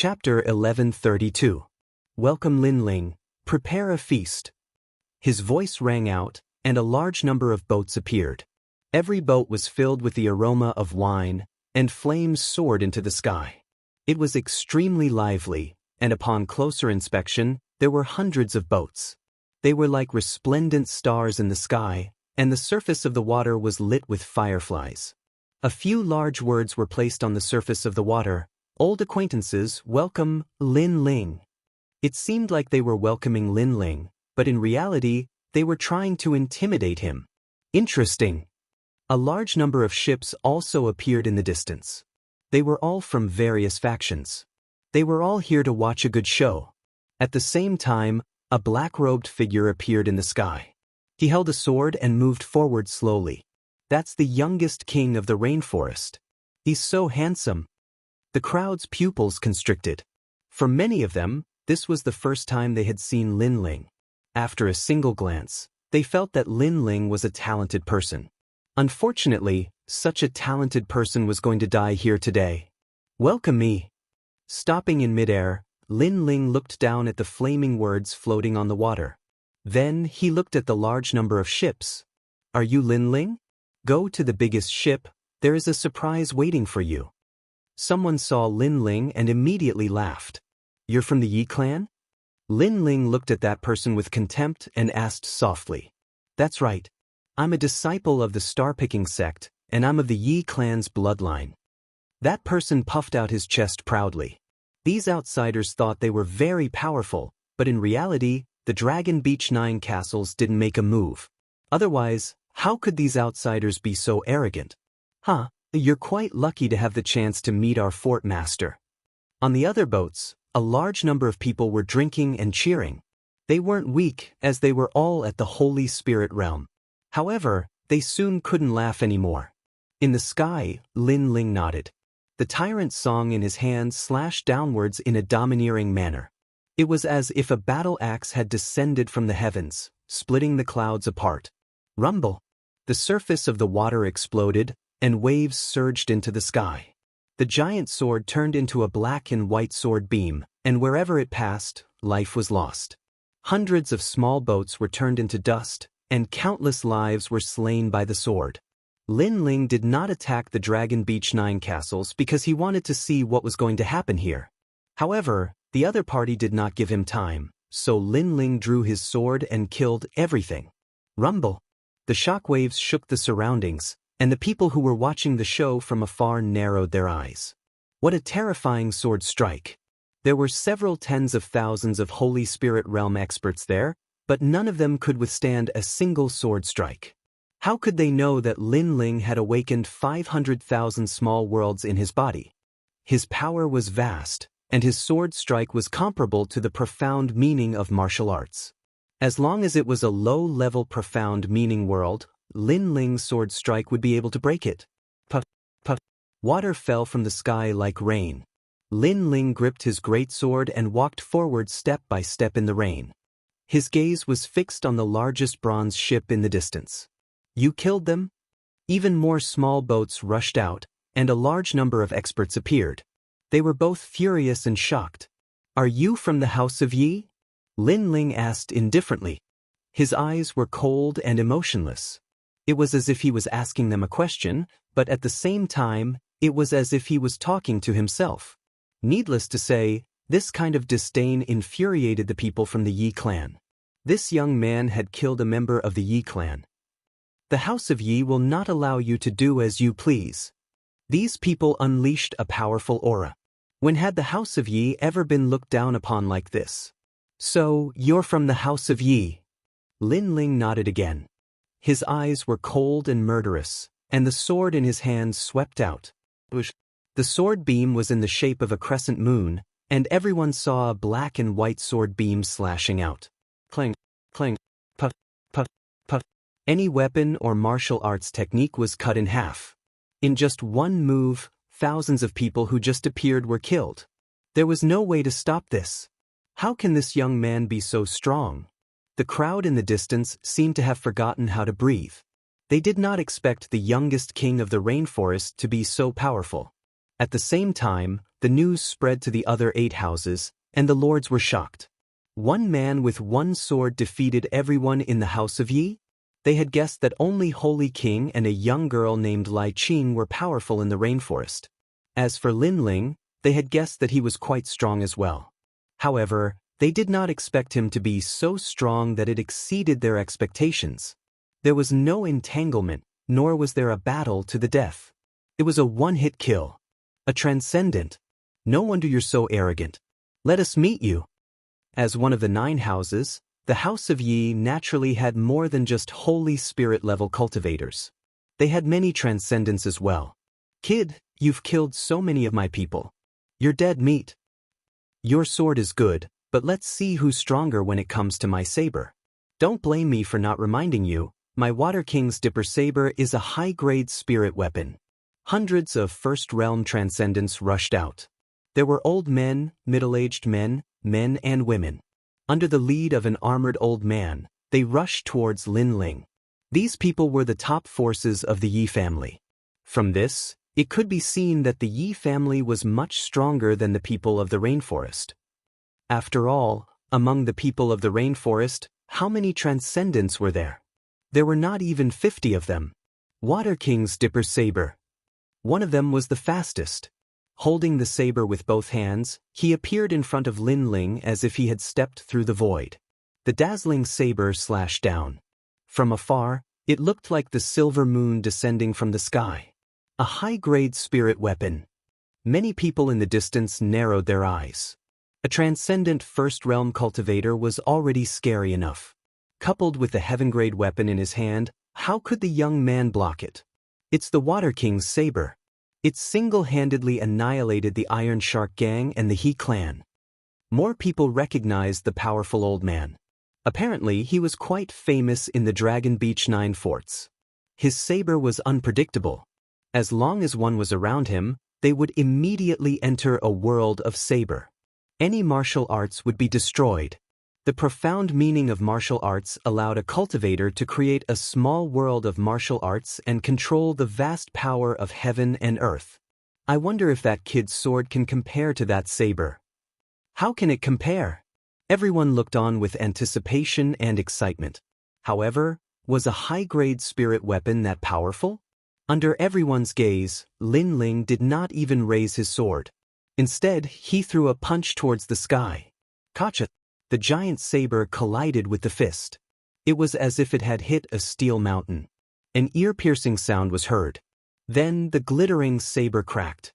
Chapter 1132. Welcome Lin Ling, prepare a feast. His voice rang out, and a large number of boats appeared. Every boat was filled with the aroma of wine, and flames soared into the sky. It was extremely lively, and upon closer inspection, there were hundreds of boats. They were like resplendent stars in the sky, and the surface of the water was lit with fireflies. A few large words were placed on the surface of the water. Old acquaintances, welcome, Lin Ling. It seemed like they were welcoming Lin Ling, but in reality, they were trying to intimidate him. Interesting. A large number of ships also appeared in the distance. They were all from various factions. They were all here to watch a good show. At the same time, a black-robed figure appeared in the sky. He held a sword and moved forward slowly. That's the youngest king of the rainforest. He's so handsome. The crowd's pupils constricted. For many of them, this was the first time they had seen Lin Ling. After a single glance, they felt that Lin Ling was a talented person. Unfortunately, such a talented person was going to die here today. Welcome me. Stopping in midair, Lin Ling looked down at the flaming words floating on the water. Then he looked at the large number of ships. Are you Lin Ling? Go to the biggest ship, there is a surprise waiting for you. Someone saw Lin Ling and immediately laughed. You're from the Yi clan? Lin Ling looked at that person with contempt and asked softly. That's right. I'm a disciple of the star-picking sect, and I'm of the Yi clan's bloodline. That person puffed out his chest proudly. These outsiders thought they were very powerful, but in reality, the Dragon Beach 9 castles didn't make a move. Otherwise, how could these outsiders be so arrogant? Huh, you're quite lucky to have the chance to meet our fort master. On the other boats, a large number of people were drinking and cheering. They weren't weak, as they were all at the Holy Spirit realm. However, they soon couldn't laugh anymore. In the sky, Lin Ling nodded. The tyrant's song in his hand slashed downwards in a domineering manner. It was as if a battle axe had descended from the heavens, splitting the clouds apart. Rumble! The surface of the water exploded, and waves surged into the sky. The giant sword turned into a black and white sword beam, and wherever it passed, life was lost. Hundreds of small boats were turned into dust, and countless lives were slain by the sword. Lin Ling did not attack the Dragon Beach 9 castles because he wanted to see what was going to happen here. However, the other party did not give him time, so Lin Ling drew his sword and killed everything. Rumble! The shockwaves shook the surroundings, and the people who were watching the show from afar narrowed their eyes. What a terrifying sword strike! There were several tens of thousands of Holy Spirit realm experts there, but none of them could withstand a single sword strike. How could they know that Lin Ling had awakened 500,000 small worlds in his body? His power was vast, and his sword strike was comparable to the profound meaning of martial arts. As long as it was a low-level profound meaning world, Lin Ling's sword strike would be able to break it. Puff, puff. Water fell from the sky like rain. Lin Ling gripped his great sword and walked forward step by step in the rain. His gaze was fixed on the largest bronze ship in the distance. You killed them? Even more small boats rushed out, and a large number of experts appeared. They were both furious and shocked. Are you from the House of Yi? Lin Ling asked indifferently. His eyes were cold and emotionless. It was as if he was asking them a question, but at the same time, it was as if he was talking to himself. Needless to say, this kind of disdain infuriated the people from the Yi clan. This young man had killed a member of the Yi clan. The House of Yi will not allow you to do as you please. These people unleashed a powerful aura. When had the House of Yi ever been looked down upon like this? So, you're from the House of Yi? Lin Ling nodded again. His eyes were cold and murderous, and the sword in his hands swept out. The sword beam was in the shape of a crescent moon, and everyone saw a black and white sword beam slashing out. Clang, clang, puff, puff, puff. Any weapon or martial arts technique was cut in half. In just one move, thousands of people who just appeared were killed. There was no way to stop this. How can this young man be so strong? The crowd in the distance seemed to have forgotten how to breathe. They did not expect the youngest king of the rainforest to be so powerful. At the same time, the news spread to the other 8 houses, and the lords were shocked. One man with one sword defeated everyone in the House of Yi? They had guessed that only Holy King and a young girl named Lai Qing were powerful in the rainforest. As for Lin Ling, they had guessed that he was quite strong as well. However, they did not expect him to be so strong that it exceeded their expectations. There was no entanglement, nor was there a battle to the death. It was a one-hit kill. A transcendent. No wonder you're so arrogant. Let us meet you. As one of the 9 houses, the House of Yi naturally had more than just Holy Spirit-level cultivators. They had many transcendents as well. Kid, you've killed so many of my people. You're dead meat. Your sword is good, but let's see who's stronger when it comes to my saber. Don't blame me for not reminding you, my Water King's Dipper Saber is a high-grade spirit weapon. Hundreds of first-realm transcendents rushed out. There were old men, middle-aged men, men and women. Under the lead of an armored old man, they rushed towards Lin Ling. These people were the top forces of the Yi family. From this, it could be seen that the Yi family was much stronger than the people of the rainforest. After all, among the people of the rainforest, how many transcendents were there? There were not even 50 of them. Water King's Dipper Saber. One of them was the fastest. Holding the saber with both hands, he appeared in front of Lin Ling as if he had stepped through the void. The dazzling saber slashed down. From afar, it looked like the silver moon descending from the sky. A high-grade spirit weapon. Many people in the distance narrowed their eyes. A transcendent first-realm cultivator was already scary enough. Coupled with the heaven-grade weapon in his hand, how could the young man block it? It's the Water King's saber. It single-handedly annihilated the Iron Shark Gang and the He clan. More people recognized the powerful old man. Apparently, he was quite famous in the Dragon Beach 9 forts. His saber was unpredictable. As long as one was around him, they would immediately enter a world of saber. Any martial arts would be destroyed. The profound meaning of martial arts allowed a cultivator to create a small world of martial arts and control the vast power of heaven and earth. I wonder if that kid's sword can compare to that saber. How can it compare? Everyone looked on with anticipation and excitement. However, was a high-grade spirit weapon that powerful? Under everyone's gaze, Lin Ling did not even raise his sword. Instead, he threw a punch towards the sky. Kacha! The giant saber collided with the fist. It was as if it had hit a steel mountain. An ear-piercing sound was heard. Then the glittering saber cracked.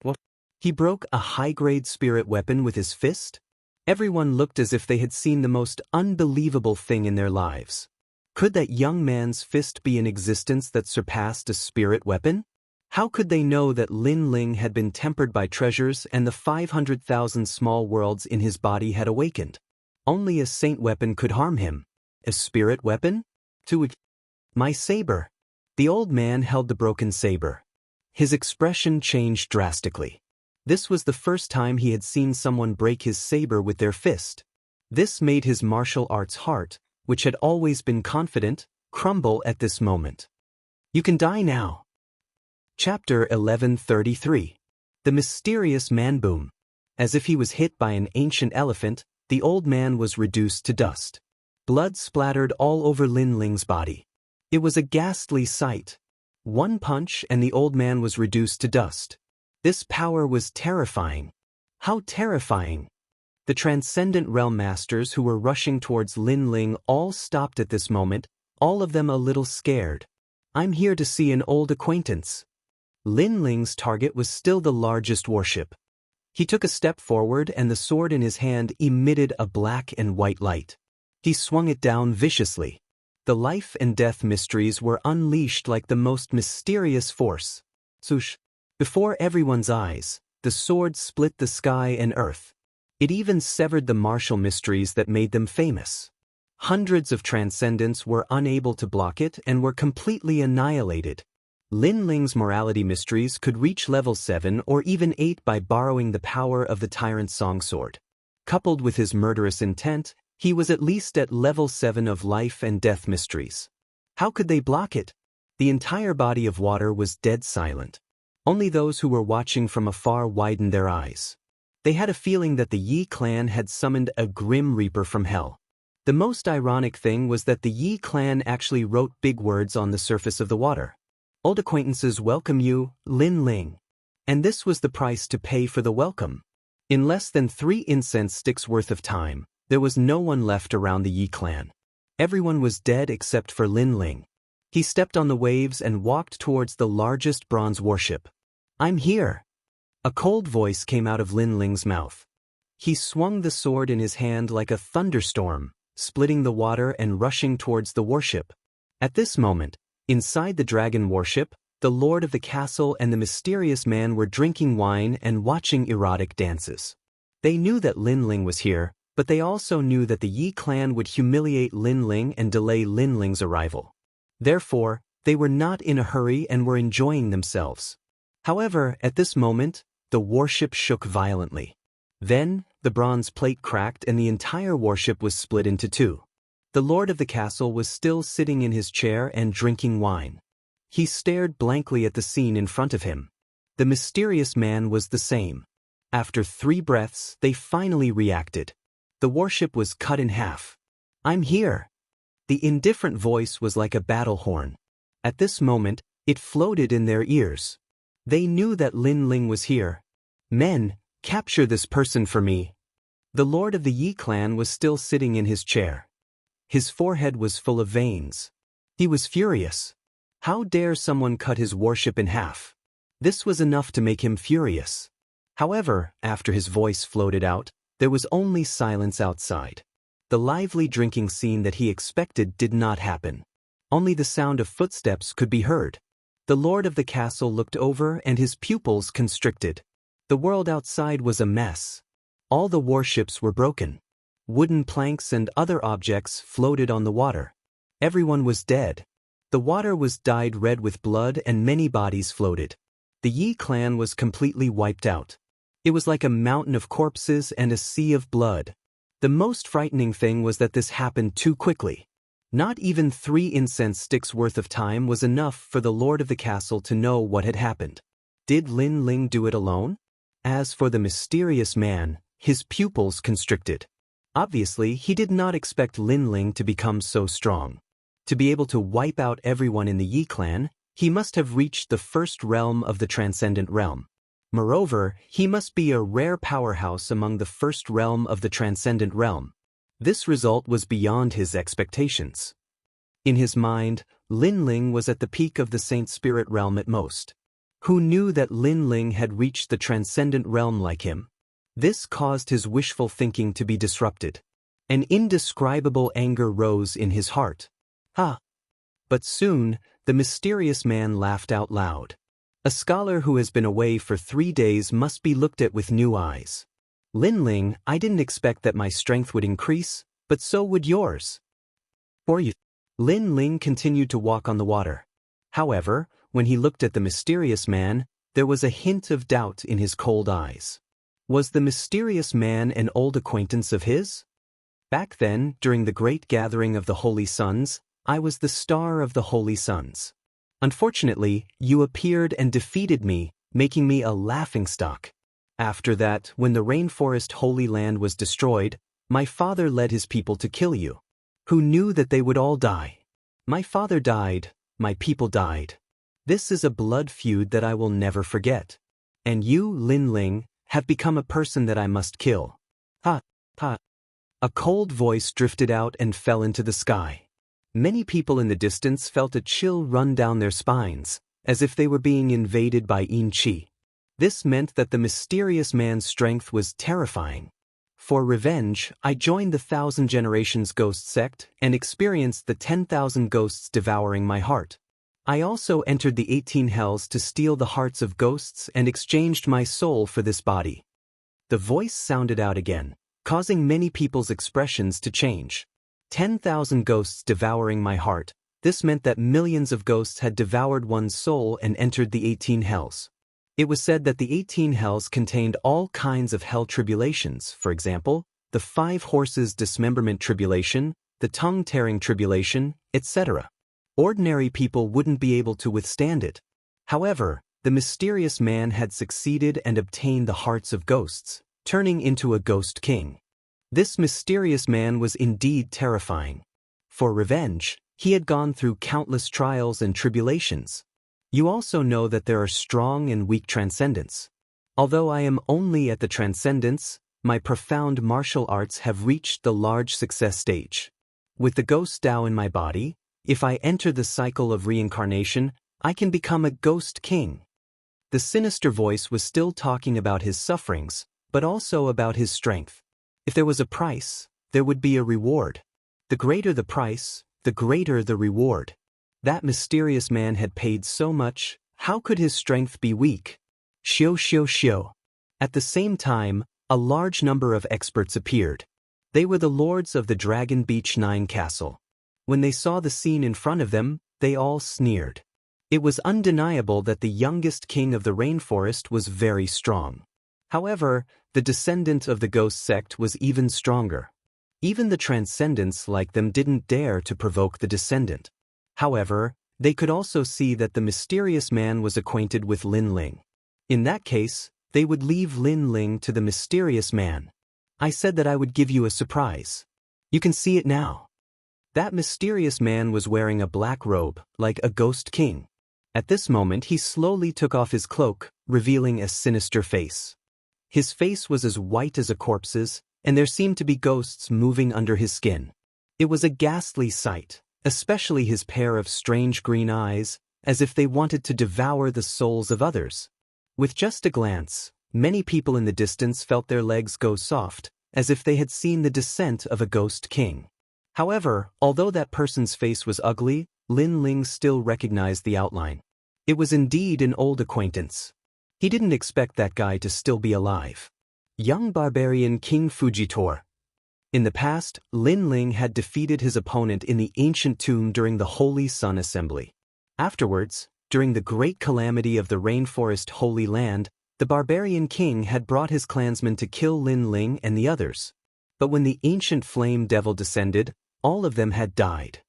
What? He broke a high-grade spirit weapon with his fist? Everyone looked as if they had seen the most unbelievable thing in their lives. Could that young man's fist be an existence that surpassed a spirit weapon? How could they know that Lin Ling had been tempered by treasures and the 500,000 small worlds in his body had awakened? Only a saint weapon could harm him. A spirit weapon? My saber. The old man held the broken saber. His expression changed drastically. This was the first time he had seen someone break his saber with their fist. This made his martial arts heart, which had always been confident, crumble at this moment. You can die now. Chapter 1133. The Mysterious Man-Boom. As if he was hit by an ancient elephant, the old man was reduced to dust. Blood splattered all over Lin Ling's body. It was a ghastly sight. One punch and the old man was reduced to dust. This power was terrifying. How terrifying! The transcendent realm masters who were rushing towards Lin Ling all stopped at this moment, all of them a little scared. I'm here to see an old acquaintance. Lin Ling's target was still the largest warship. He took a step forward and the sword in his hand emitted a black and white light. He swung it down viciously. The life and death mysteries were unleashed like the most mysterious force. Swoosh! Before everyone's eyes, the sword split the sky and earth. It even severed the martial mysteries that made them famous. Hundreds of transcendents were unable to block it and were completely annihilated. Lin Ling's morality mysteries could reach level 7 or even 8 by borrowing the power of the tyrant's song sword. Coupled with his murderous intent, he was at least at level 7 of life and death mysteries. How could they block it? The entire body of water was dead silent. Only those who were watching from afar widened their eyes. They had a feeling that the Yi clan had summoned a grim reaper from hell. The most ironic thing was that the Yi clan actually wrote big words on the surface of the water. "Old acquaintances welcome you, Lin Ling." And this was the price to pay for the welcome. In less than 3 incense sticks worth of time, there was no one left around the Yi clan. Everyone was dead except for Lin Ling. He stepped on the waves and walked towards the largest bronze warship. "I'm here." A cold voice came out of Lin Ling's mouth. He swung the sword in his hand like a thunderstorm, splitting the water and rushing towards the warship. At this moment, inside the dragon warship, the lord of the castle and the mysterious man were drinking wine and watching erotic dances. They knew that Lin Ling was here, but they also knew that the Yi clan would humiliate Lin Ling and delay Lin Ling's arrival. Therefore, they were not in a hurry and were enjoying themselves. However, at this moment, the warship shook violently. Then, the bronze plate cracked and the entire warship was split into 2. The lord of the castle was still sitting in his chair and drinking wine. He stared blankly at the scene in front of him. The mysterious man was the same. After 3 breaths, they finally reacted. The warship was cut in half. "I'm here." The indifferent voice was like a battle horn. At this moment, it floated in their ears. They knew that Lin Ling was here. "Men, capture this person for me." The lord of the Yi clan was still sitting in his chair. His forehead was full of veins. He was furious. How dare someone cut his warship in half? This was enough to make him furious. However, after his voice floated out, there was only silence outside. The lively drinking scene that he expected did not happen. Only the sound of footsteps could be heard. The lord of the castle looked over and his pupils constricted. The world outside was a mess. All the warships were broken. Wooden planks and other objects floated on the water. Everyone was dead. The water was dyed red with blood and many bodies floated. The Yi clan was completely wiped out. It was like a mountain of corpses and a sea of blood. The most frightening thing was that this happened too quickly. Not even 3 incense sticks worth of time was enough for the lord of the castle to know what had happened. Did Lin Ling do it alone? As for the mysterious man, his pupils constricted. Obviously, he did not expect Lin Ling to become so strong. To be able to wipe out everyone in the Yi clan, he must have reached the first realm of the transcendent realm. Moreover, he must be a rare powerhouse among the first realm of the transcendent realm. This result was beyond his expectations. In his mind, Lin Ling was at the peak of the Saint Spirit realm at most. Who knew that Lin Ling had reached the transcendent realm like him? This caused his wishful thinking to be disrupted. An indescribable anger rose in his heart. "Ha!" But soon, the mysterious man laughed out loud. A scholar who has been away for 3 days must be looked at with new eyes. "Lin Ling, I didn't expect that my strength would increase, but so would yours." "For you." Lin Ling continued to walk on the water. However, when he looked at the mysterious man, there was a hint of doubt in his cold eyes. Was the mysterious man an old acquaintance of his? "Back then, during the great gathering of the Holy Sons, I was the star of the Holy Sons. Unfortunately, you appeared and defeated me, making me a laughingstock. After that, when the rainforest Holy Land was destroyed, my father led his people to kill you. Who knew that they would all die? My father died, my people died. This is a blood feud that I will never forget. And you, Lin Ling, have become a person that I must kill." "Ha, ha." A cold voice drifted out and fell into the sky. Many people in the distance felt a chill run down their spines, as if they were being invaded by yin qi. This meant that the mysterious man's strength was terrifying. For revenge, I joined the 1,000 Generations Ghost sect and experienced the 10,000 ghosts devouring my heart. I also entered the 18 hells to steal the hearts of ghosts and exchanged my soul for this body. The voice sounded out again, causing many people's expressions to change. 10,000 ghosts devouring my heart. This meant that millions of ghosts had devoured one's soul and entered the 18 hells. It was said that the 18 hells contained all kinds of hell tribulations, for example, the 5 horses dismemberment tribulation, the tongue-tearing tribulation, etc. Ordinary people wouldn't be able to withstand it. However, the mysterious man had succeeded and obtained the hearts of ghosts, turning into a ghost king. This mysterious man was indeed terrifying. For revenge, he had gone through countless trials and tribulations. You also know that there are strong and weak transcendents. Although I am only at the transcendence, my profound martial arts have reached the large success stage. With the ghost Tao in my body, if I enter the cycle of reincarnation, I can become a ghost king. The sinister voice was still talking about his sufferings, but also about his strength. If there was a price, there would be a reward. The greater the price, the greater the reward. That mysterious man had paid so much, how could his strength be weak? Xiu xiu xiu. At the same time, a large number of experts appeared. They were the lords of the Dragon Beach 9 castle. When they saw the scene in front of them, they all sneered. It was undeniable that the youngest king of the rainforest was very strong. However, the descendant of the ghost sect was even stronger. Even the transcendents like them didn't dare to provoke the descendant. However, they could also see that the mysterious man was acquainted with Lin Ling. In that case, they would leave Lin Ling to the mysterious man. I said that I would give you a surprise. You can see it now. That mysterious man was wearing a black robe, like a ghost king. At this moment he slowly took off his cloak, revealing a sinister face. His face was as white as a corpse's, and there seemed to be ghosts moving under his skin. It was a ghastly sight, especially his pair of strange green eyes, as if they wanted to devour the souls of others. With just a glance, many people in the distance felt their legs go soft, as if they had seen the descent of a ghost king. However, although that person's face was ugly, Lin Ling still recognized the outline. It was indeed an old acquaintance. He didn't expect that guy to still be alive. Young barbarian King Fujitor. In the past, Lin Ling had defeated his opponent in the ancient tomb during the Holy Sun Assembly. Afterwards, during the great calamity of the rainforest Holy Land, the barbarian king had brought his clansmen to kill Lin Ling and the others. But when the ancient flame devil descended, all of them had died.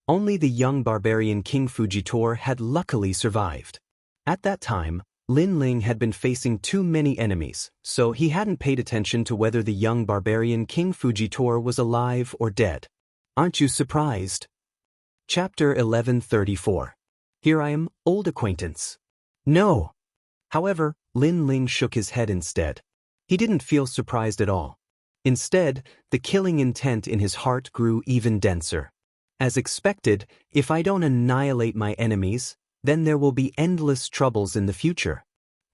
Only the young barbarian King Fujitor had luckily survived. At that time, Lin Ling had been facing too many enemies, so he hadn't paid attention to whether the young barbarian King Fujitor was alive or dead. Aren't you surprised? Chapter 1134. Here I am, old acquaintance. No. However, Lin Ling shook his head instead. He didn't feel surprised at all. Instead, the killing intent in his heart grew even denser. As expected, if I don't annihilate my enemies, then there will be endless troubles in the future.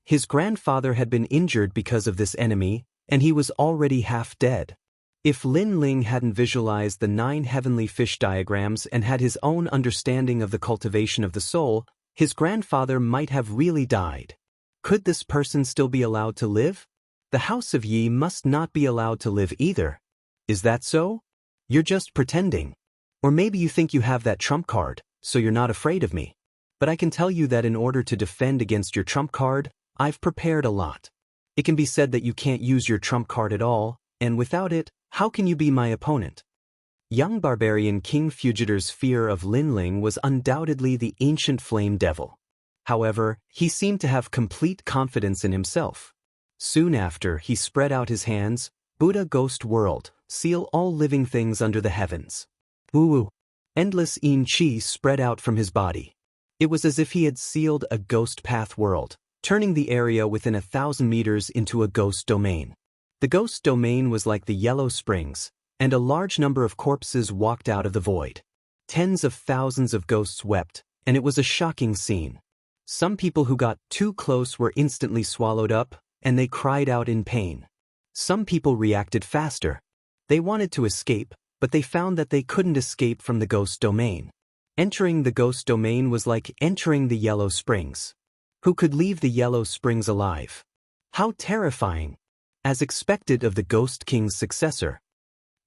His grandfather had been injured because of this enemy, and he was already half dead. If Lin Ling hadn't visualized the 9 heavenly fish diagrams and had his own understanding of the cultivation of the soul, his grandfather might have really died. Could this person still be allowed to live? The House of Yi must not be allowed to live either. Is that so? You're just pretending. Or maybe you think you have that trump card, so you're not afraid of me. But I can tell you that in order to defend against your trump card, I've prepared a lot. It can be said that you can't use your trump card at all, and without it, how can you be my opponent? Young barbarian King Fujitor's fear of Lin Ling was undoubtedly the ancient flame devil. However, he seemed to have complete confidence in himself. Soon after, he spread out his hands. Buddha Ghost World, seal all living things under the heavens. Woo! Endless yin chi spread out from his body. It was as if he had sealed a ghost path world, turning the area within 1,000 meters into a ghost domain. The ghost domain was like the Yellow Springs, and a large number of corpses walked out of the void. Tens of thousands of ghosts wept, and it was a shocking scene. Some people who got too close were instantly swallowed up, and they cried out in pain. Some people reacted faster. They wanted to escape, but they found that they couldn't escape from the ghost domain. Entering the ghost domain was like entering the Yellow Springs. Who could leave the Yellow Springs alive? How terrifying! As expected of the Ghost King's successor.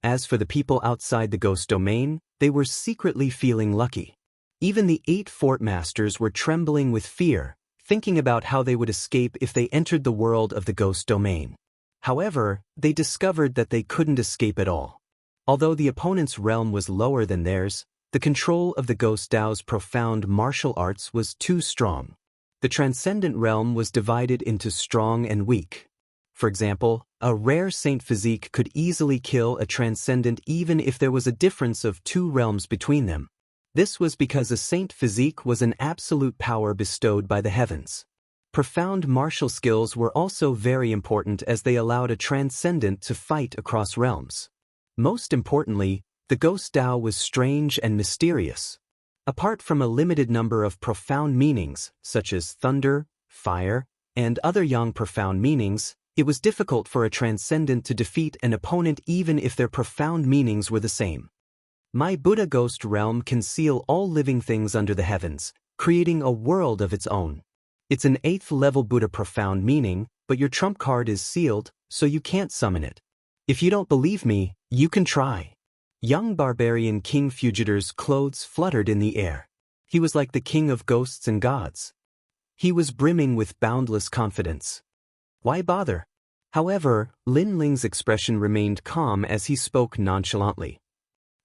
As for the people outside the ghost domain, they were secretly feeling lucky. Even the 8 fort masters were trembling with fear, thinking about how they would escape if they entered the world of the ghost domain. However, they discovered that they couldn't escape at all. Although the opponent's realm was lower than theirs, the control of the Ghost Dao's profound martial arts was too strong. The transcendent realm was divided into strong and weak. For example, a rare saint physique could easily kill a transcendent even if there was a difference of 2 realms between them. This was because a saint physique was an absolute power bestowed by the heavens. Profound martial skills were also very important as they allowed a transcendent to fight across realms. Most importantly, the Ghost Dao was strange and mysterious. Apart from a limited number of profound meanings, such as thunder, fire, and other yang profound meanings, it was difficult for a transcendent to defeat an opponent even if their profound meanings were the same. My Buddha Ghost realm can seal all living things under the heavens, creating a world of its own. It's an 8th level Buddha profound meaning, but your trump card is sealed, so you can't summon it. If you don't believe me, you can try. Young barbarian King Fugitor's clothes fluttered in the air. He was like the king of ghosts and gods. He was brimming with boundless confidence. Why bother? However, Lin Ling's expression remained calm as he spoke nonchalantly.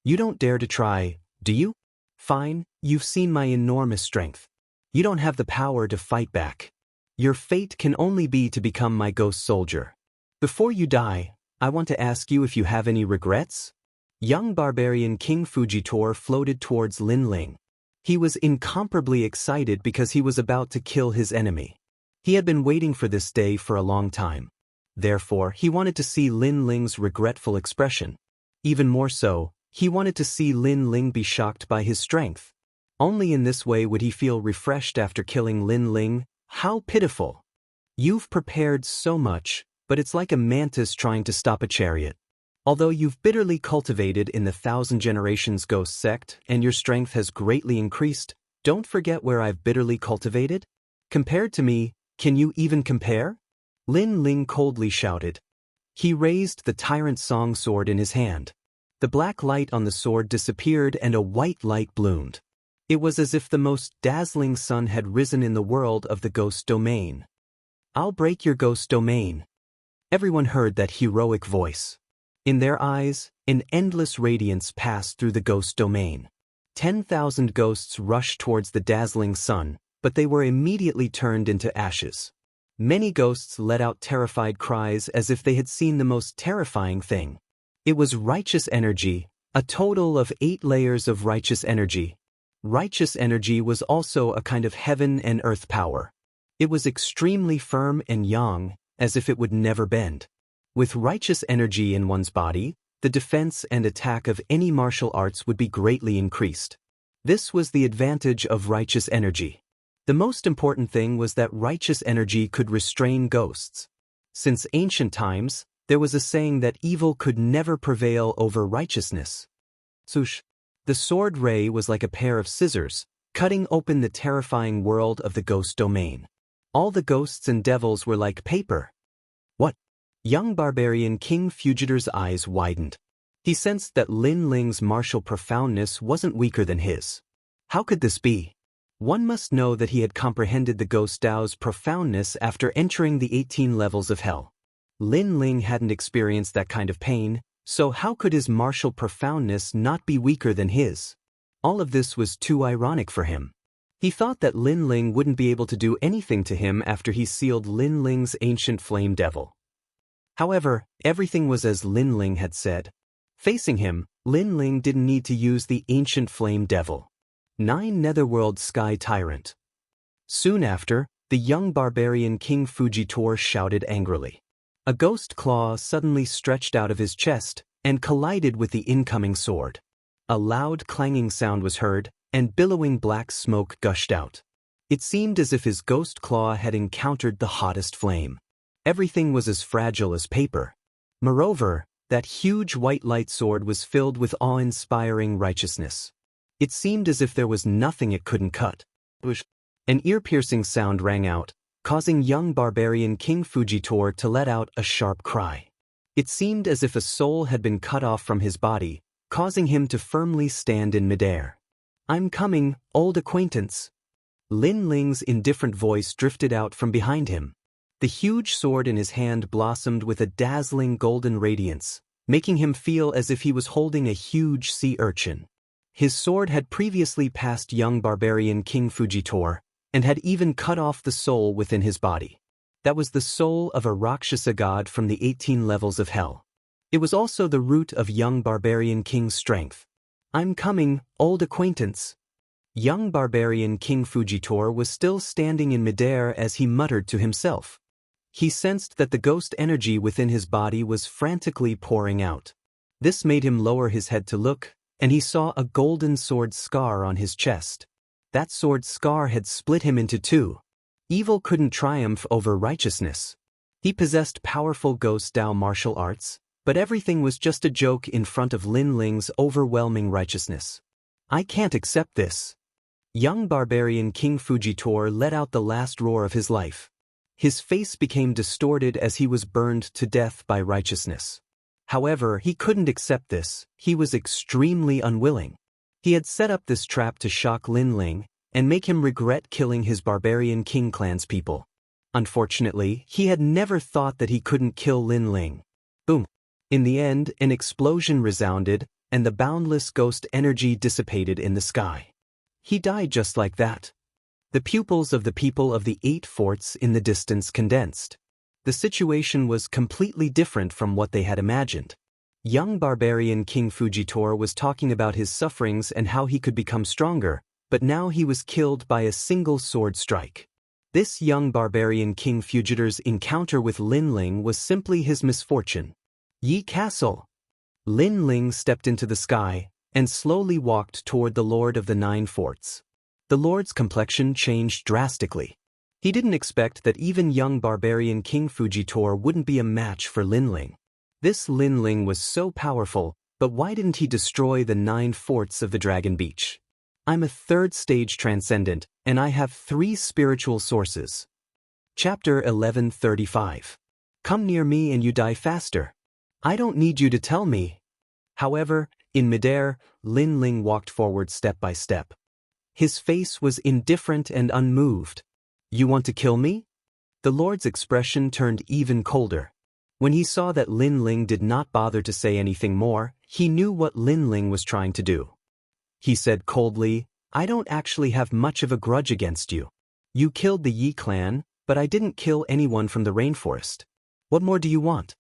You don't dare to try, do you? Fine, you've seen my enormous strength. You don't have the power to fight back. Your fate can only be to become my ghost soldier. Before you die, I want to ask you if you have any regrets? Young barbarian King Fujitor floated towards Lin Ling. He was incomparably excited because he was about to kill his enemy. He had been waiting for this day for a long time. Therefore, he wanted to see Lin Ling's regretful expression. Even more so, he wanted to see Lin Ling be shocked by his strength. Only in this way would he feel refreshed after killing Lin Ling. How pitiful! You've prepared so much, but it's like a mantis trying to stop a chariot. Although you've bitterly cultivated in the 1,000 Generations Ghost sect and your strength has greatly increased, don't forget where I've bitterly cultivated. Compared to me, can you even compare? Lin Ling coldly shouted. He raised the Tyrant Song sword in his hand. The black light on the sword disappeared and a white light bloomed. It was as if the most dazzling sun had risen in the world of the ghost domain. I'll break your ghost domain. Everyone heard that heroic voice. In their eyes, an endless radiance passed through the ghost domain. 10,000 ghosts rushed towards the dazzling sun, but they were immediately turned into ashes. Many ghosts let out terrified cries as if they had seen the most terrifying thing. It was righteous energy, a total of 8 layers of righteous energy. Righteous energy was also a kind of heaven and earth power. It was extremely firm and yang, as if it would never bend. With righteous energy in one's body, the defense and attack of any martial arts would be greatly increased. This was the advantage of righteous energy. The most important thing was that righteous energy could restrain ghosts. Since ancient times, there was a saying that evil could never prevail over righteousness. Swoosh! The sword ray was like a pair of scissors, cutting open the terrifying world of the ghost domain. All the ghosts and devils were like paper. What? Young barbarian King Fugitor's eyes widened. He sensed that Lin Ling's martial profoundness wasn't weaker than his. How could this be? One must know that he had comprehended the Ghost Dao's profoundness after entering the 18 levels of hell. Lin Ling hadn't experienced that kind of pain, so how could his martial profoundness not be weaker than his? All of this was too ironic for him. He thought that Lin Ling wouldn't be able to do anything to him after he sealed Lin Ling's ancient flame devil. However, everything was as Lin Ling had said. Facing him, Lin Ling didn't need to use the ancient flame devil. 9 Netherworld Sky Tyrant. Soon after, the young barbarian King Fujitor shouted angrily. A ghost claw suddenly stretched out of his chest and collided with the incoming sword. A loud clanging sound was heard, and billowing black smoke gushed out. It seemed as if his ghost claw had encountered the hottest flame. Everything was as fragile as paper. Moreover, that huge white light sword was filled with awe-inspiring righteousness. It seemed as if there was nothing it couldn't cut. An ear-piercing sound rang out, causing young barbarian King Fujitor to let out a sharp cry. It seemed as if a soul had been cut off from his body, causing him to firmly stand in midair. I'm coming, old acquaintance. Lin Ling's indifferent voice drifted out from behind him. The huge sword in his hand blossomed with a dazzling golden radiance, making him feel as if he was holding a huge sea urchin. His sword had previously passed young barbarian King Fujitor, and had even cut off the soul within his body. That was the soul of a Rakshasa god from the 18 levels of hell. It was also the root of young barbarian King's strength. "I'm coming, old acquaintance." Young barbarian King Fujitor was still standing in midair as he muttered to himself. He sensed that the ghost energy within his body was frantically pouring out. This made him lower his head to look, and he saw a golden sword scar on his chest. That sword scar had split him into two. Evil couldn't triumph over righteousness. He possessed powerful ghost Dao martial arts, but everything was just a joke in front of Lin Ling's overwhelming righteousness. "I can't accept this." Young barbarian King Fujitor let out the last roar of his life. His face became distorted as he was burned to death by righteousness. However, he couldn't accept this. He was extremely unwilling. He had set up this trap to shock Lin Ling and make him regret killing his barbarian King clan's people. Unfortunately, he had never thought that he couldn't kill Lin Ling. Boom. In the end, an explosion resounded, and the boundless ghost energy dissipated in the sky. He died just like that. The pupils of the people of the 8 forts in the distance condensed. The situation was completely different from what they had imagined. Young barbarian King Fujitor was talking about his sufferings and how he could become stronger, but now he was killed by a single sword strike. This young barbarian King Fujitor's encounter with Lin Ling was simply his misfortune. Yi Castle. Lin Ling stepped into the sky and slowly walked toward the Lord of the 9 forts. The Lord's complexion changed drastically. He didn't expect that even young barbarian King Fujitor wouldn't be a match for Lin Ling. This Lin Ling was so powerful, but why didn't he destroy the 9 forts of the Dragon Beach? "I'm a 3rd stage transcendent, and I have 3 spiritual sources." Chapter 1135. "Come near me and you die faster. I don't need you to tell me." However, in midair, Lin Ling walked forward step by step. His face was indifferent and unmoved. "You want to kill me?" The Lord's expression turned even colder. When he saw that Lin Ling did not bother to say anything more, he knew what Lin Ling was trying to do. He said coldly, "I don't actually have much of a grudge against you. You killed the Yi clan, but I didn't kill anyone from the rainforest. What more do you want?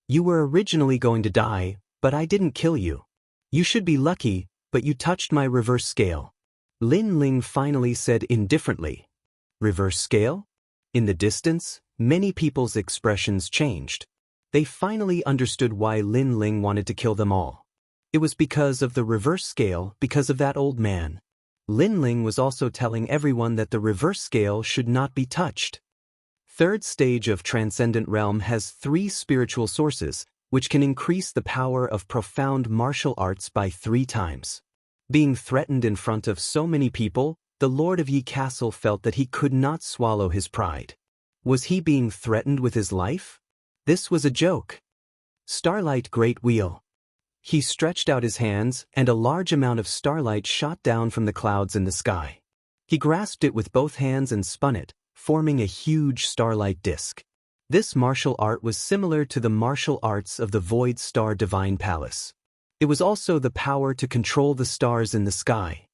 You were originally going to die, but I didn't kill you. You should be lucky, but you touched my reverse scale." Lin Ling finally said indifferently. "Reverse scale?" In the distance, many people's expressions changed. They finally understood why Lin Ling wanted to kill them all. It was because of the reverse scale, because of that old man. Lin Ling was also telling everyone that the reverse scale should not be touched. 3rd stage of Transcendent Realm has 3 spiritual sources, which can increase the power of profound martial arts by 3 times. Being threatened in front of so many people, the Lord of Yi Castle felt that he could not swallow his pride. Was he being threatened with his life? This was a joke. Starlight Great Wheel. He stretched out his hands, and a large amount of starlight shot down from the clouds in the sky. He grasped it with both hands and spun it, forming a huge starlight disk. This martial art was similar to the martial arts of the Void Star Divine Palace. It was also the power to control the stars in the sky.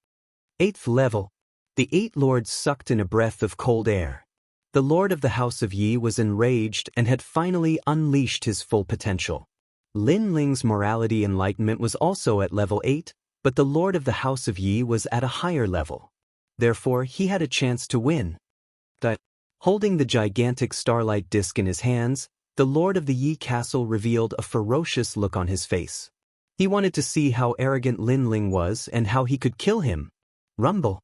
8th level. The 8 lords sucked in a breath of cold air. The Lord of the House of Yi was enraged and had finally unleashed his full potential. Lin Ling's morality enlightenment was also at level 8, but the Lord of the House of Yi was at a higher level. Therefore, he had a chance to win. Holding the gigantic starlight disk in his hands, the Lord of the Yi Castle revealed a ferocious look on his face. He wanted to see how arrogant Lin Ling was and how he could kill him. Rumble.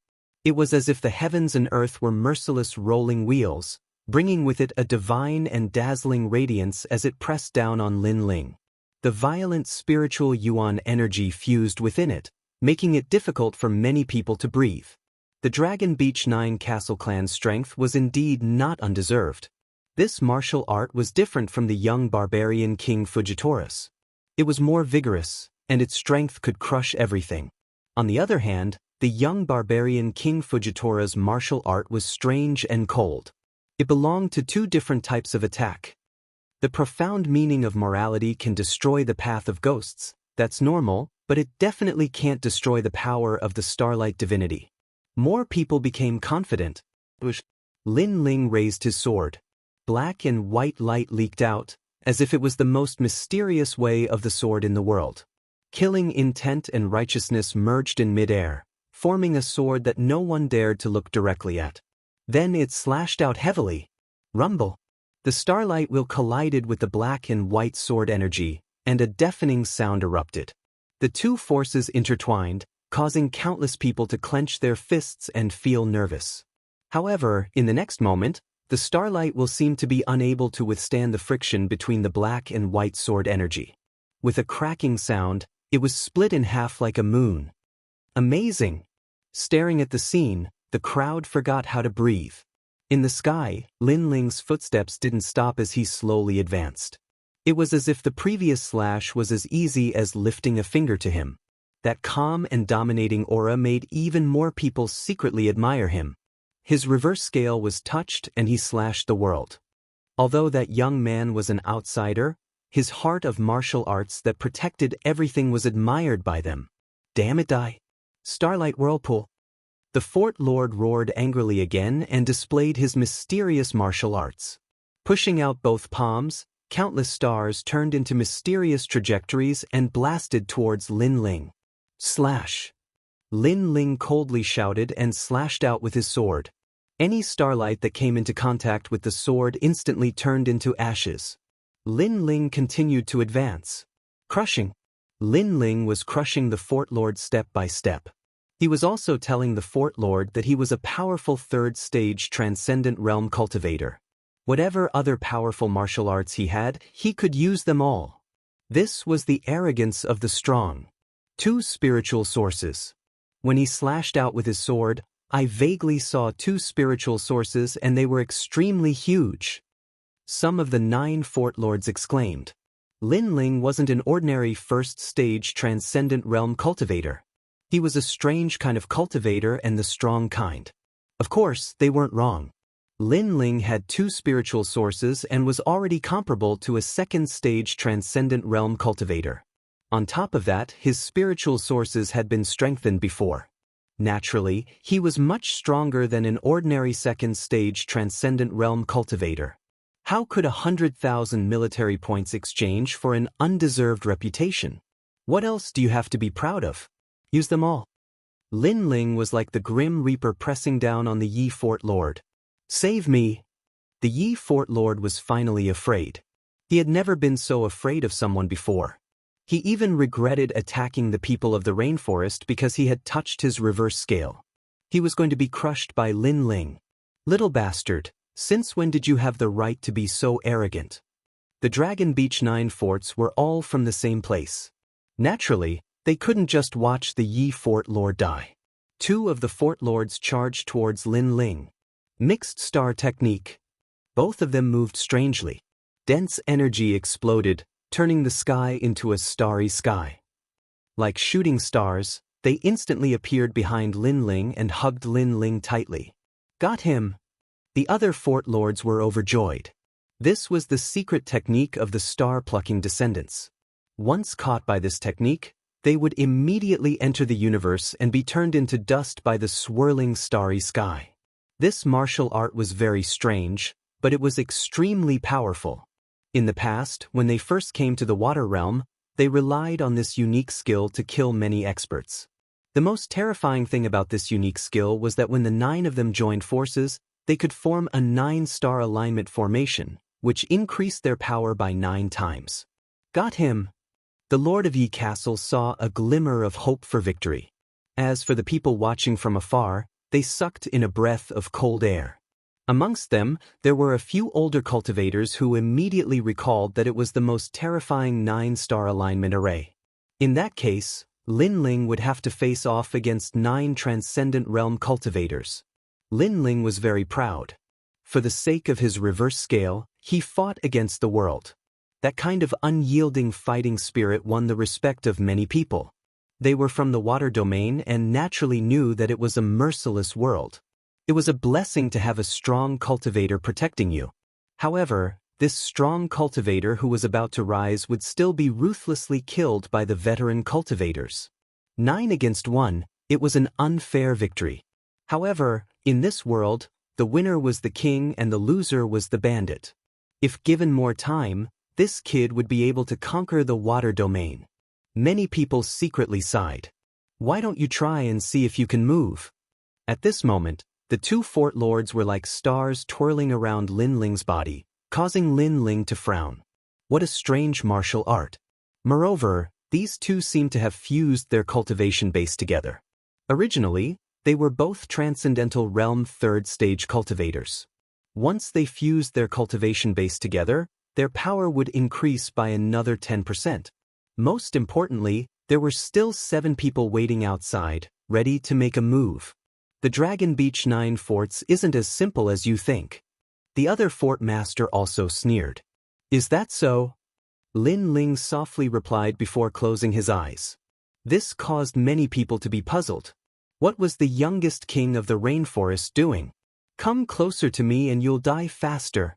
It was as if the heavens and earth were merciless rolling wheels, bringing with it a divine and dazzling radiance as it pressed down on Lin Ling. The violent spiritual yuan energy fused within it, making it difficult for many people to breathe. The Dragon Beach 9 Castle clan's strength was indeed not undeserved. This martial art was different from the young barbarian King Fujitor's. It was more vigorous, and its strength could crush everything. On the other hand, the young barbarian King Fujitor's martial art was strange and cold. It belonged to 2 different types of attack. The profound meaning of morality can destroy the path of ghosts. That's normal, but it definitely can't destroy the power of the starlight divinity. More people became confident. bush. Lin Ling raised his sword. Black and white light leaked out, as if it was the most mysterious way of the sword in the world. Killing intent and righteousness merged in midair, forming a sword that no one dared to look directly at. Then it slashed out heavily. Rumble. The starlight wheel collided with the black and white sword energy, and a deafening sound erupted. The two forces intertwined, causing countless people to clench their fists and feel nervous. However, in the next moment, the starlight will seem to be unable to withstand the friction between the black and white sword energy. With a cracking sound, it was split in half like a moon. Amazing! Staring at the scene, the crowd forgot how to breathe. In the sky, Lin Ling's footsteps didn't stop as he slowly advanced. It was as if the previous slash was as easy as lifting a finger to him. That calm and dominating aura made even more people secretly admire him. His reverse scale was touched and he slashed the world. Although that young man was an outsider, his heart of martial arts that protected everything was admired by them. Damn it, die! Starlight Whirlpool. The Fort Lord roared angrily again and displayed his mysterious martial arts. Pushing out both palms, countless stars turned into mysterious trajectories and blasted towards Lin Ling. Slash! Lin Ling coldly shouted and slashed out with his sword. Any starlight that came into contact with the sword instantly turned into ashes. Lin Ling continued to advance. Crushing. Lin Ling was crushing the Fort Lord step by step. He was also telling the Fort Lord that he was a powerful third-stage transcendent realm cultivator. Whatever other powerful martial arts he had, he could use them all. This was the arrogance of the strong. Two spiritual sources. When he slashed out with his sword, I vaguely saw two spiritual sources and they were extremely huge. Some of the 9 Fort Lords exclaimed. Lin Ling wasn't an ordinary first-stage transcendent realm cultivator. He was a strange kind of cultivator and the strong kind. Of course, they weren't wrong. Lin Ling had 2 spiritual sources and was already comparable to a second-stage transcendent realm cultivator. On top of that, his spiritual sources had been strengthened before. Naturally, he was much stronger than an ordinary second-stage transcendent realm cultivator. How could 100,000 military points exchange for an undeserved reputation? What else do you have to be proud of? Use them all. Lin Ling was like the Grim Reaper pressing down on the Yi Fort Lord. Save me! The Yi Fort Lord was finally afraid. He had never been so afraid of someone before. He even regretted attacking the people of the rainforest because he had touched his reverse scale. He was going to be crushed by Lin Ling. Little bastard, since when did you have the right to be so arrogant? The Dragon Beach 9 forts were all from the same place. Naturally, they couldn't just watch the Yi Fort Lord die. 2 of the Fort Lords charged towards Lin Ling. Mixed star technique. Both of them moved strangely. Dense energy exploded, turning the sky into a starry sky. Like shooting stars, they instantly appeared behind Lin Ling and hugged Lin Ling tightly. Got him! The other Fort Lords were overjoyed. This was the secret technique of the star-plucking descendants. Once caught by this technique, they would immediately enter the universe and be turned into dust by the swirling starry sky. This martial art was very strange, but it was extremely powerful. In the past, when they first came to the water realm, they relied on this unique skill to kill many experts. The most terrifying thing about this unique skill was that when the 9 of them joined forces, they could form a 9-star alignment formation, which increased their power by 9 times. Got him! The Lord of Yi Castle saw a glimmer of hope for victory. As for the people watching from afar, they sucked in a breath of cold air. Amongst them, there were a few older cultivators who immediately recalled that it was the most terrifying 9-star alignment array. In that case, Lin Ling would have to face off against 9 transcendent realm cultivators. Lin Ling was very proud. For the sake of his reverse scale, he fought against the world. That kind of unyielding fighting spirit won the respect of many people. They were from the water domain and naturally knew that it was a merciless world. It was a blessing to have a strong cultivator protecting you. However, this strong cultivator who was about to rise would still be ruthlessly killed by the veteran cultivators. 9 against 1, it was an unfair victory. However, in this world, The winner was the king and the loser was the bandit. If given more time, this kid would be able to conquer the water domain. Many people secretly sighed. Why don't you try and see if you can move? At this moment, the two fort lords were like stars twirling around Lin Ling's body, causing Lin Ling to frown. What a strange martial art. Moreover, these two seemed to have fused their cultivation base together. Originally, they were both Transcendental Realm 3rd stage cultivators. Once they fused their cultivation base together, their power would increase by another 10%. Most importantly, there were still 7 people waiting outside, ready to make a move. The Dragon Beach 9 forts isn't as simple as you think. The other fort master also sneered. Is that so? Lin Ling softly replied before closing his eyes. This caused many people to be puzzled. What was the youngest king of the rainforest doing? Come closer to me and you'll die faster.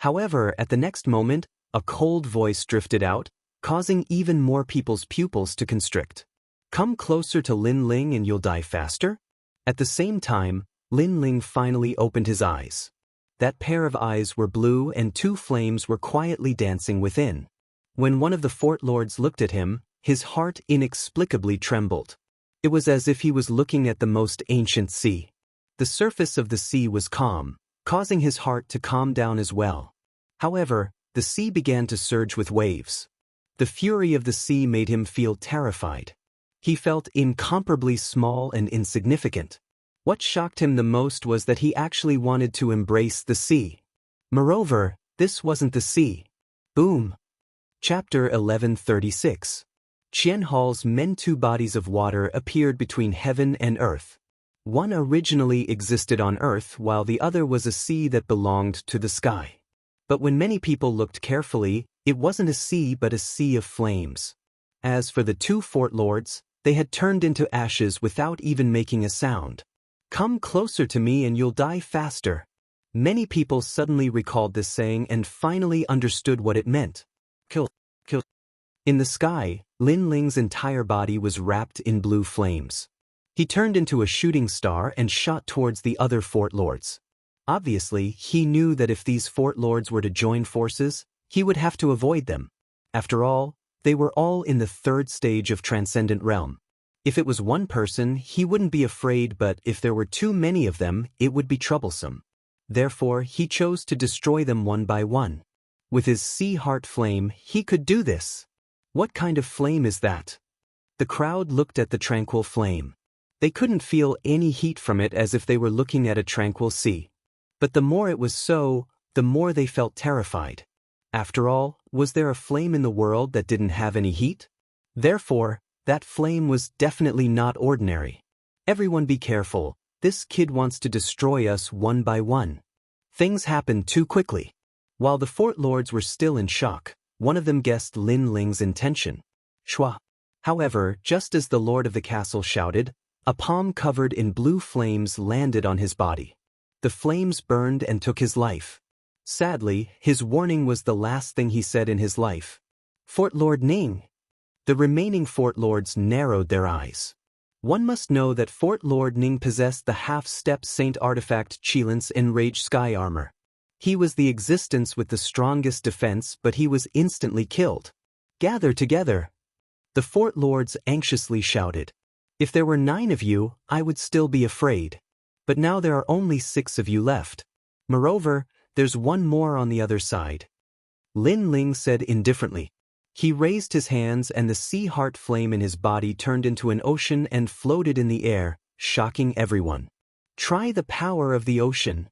However, at the next moment, a cold voice drifted out, causing even more people's pupils to constrict. Come closer to Lin Ling and you'll die faster? At the same time, Lin Ling finally opened his eyes. That pair of eyes were blue and 2 flames were quietly dancing within. When one of the fort lords looked at him, his heart inexplicably trembled. It was as if he was looking at the most ancient sea. The surface of the sea was calm, causing his heart to calm down as well. However, the sea began to surge with waves. The fury of the sea made him feel terrified. He felt incomparably small and insignificant. What shocked him the most was that he actually wanted to embrace the sea. Moreover, this wasn't the sea. Boom. Chapter 1136. Qianhal's men. 2 bodies of water appeared between heaven and earth. One originally existed on earth while the other was a sea that belonged to the sky. But when many people looked carefully, it wasn't a sea but a sea of flames. As for the 2 fort lords, they had turned into ashes without even making a sound. Come closer to me and you'll die faster. Many people suddenly recalled this saying and finally understood what it meant. Kill. In the sky, Lin Ling's entire body was wrapped in blue flames. He turned into a shooting star and shot towards the other fort lords. Obviously, he knew that if these fort lords were to join forces, he would have to avoid them. After all, they were all in the 3rd stage of Transcendent Realm. If it was one person, he wouldn't be afraid, but if there were too many of them, it would be troublesome. Therefore, he chose to destroy them one by one. With his sea heart flame, he could do this. What kind of flame is that? The crowd looked at the tranquil flame. They couldn't feel any heat from it as if they were looking at a tranquil sea. But the more it was so, the more they felt terrified. After all, was there a flame in the world that didn't have any heat? Therefore, that flame was definitely not ordinary. Everyone be careful, this kid wants to destroy us one by one. Things happened too quickly. While the fort lords were still in shock, one of them guessed Lin Ling's intention. Shua. However, just as the lord of the castle shouted, a palm covered in blue flames landed on his body. The flames burned and took his life. Sadly, his warning was the last thing he said in his life. Fort Lord Ning. The remaining fort lords narrowed their eyes. One must know that Fort Lord Ning possessed the half-step saint artifact Qilance Enraged Sky Armor. He was the existence with the strongest defense, but he was instantly killed. Gather together. The fort lords anxiously shouted. If there were 9 of you, I would still be afraid. But now there are only 6 of you left. Moreover, there's one more on the other side. Lin Ling said indifferently. He raised his hands and the sea heart flame in his body turned into an ocean and floated in the air, shocking everyone. Try the power of the ocean.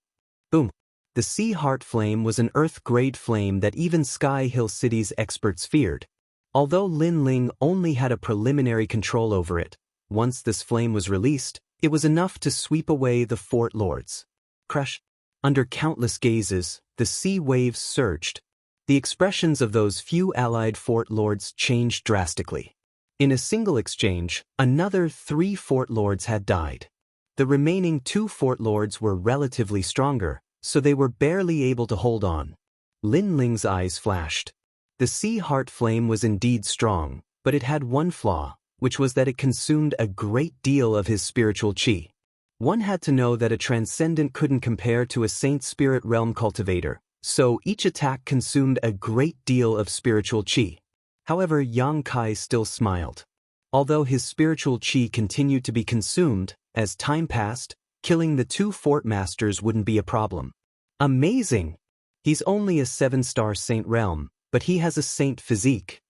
Boom. The sea heart flame was an earth-grade flame that even Sky Hill City's experts feared. Although Lin Ling only had a preliminary control over it, once this flame was released, it was enough to sweep away the fort lords. Crash. Under countless gazes, the sea waves surged. The expressions of those few allied fort lords changed drastically. In a single exchange, another 3 fort lords had died. The remaining 2 fort lords were relatively stronger, so they were barely able to hold on. Lin Ling's eyes flashed. The sea heart flame was indeed strong, but it had one flaw, which was that it consumed a great deal of his spiritual qi. One had to know that a transcendent couldn't compare to a saint spirit realm cultivator, so each attack consumed a great deal of spiritual qi. However, Yang Kai still smiled. Although his spiritual qi continued to be consumed, as time passed, killing the 2 fort masters wouldn't be a problem. Amazing! He's only a 7-star saint realm, but he has a saint physique.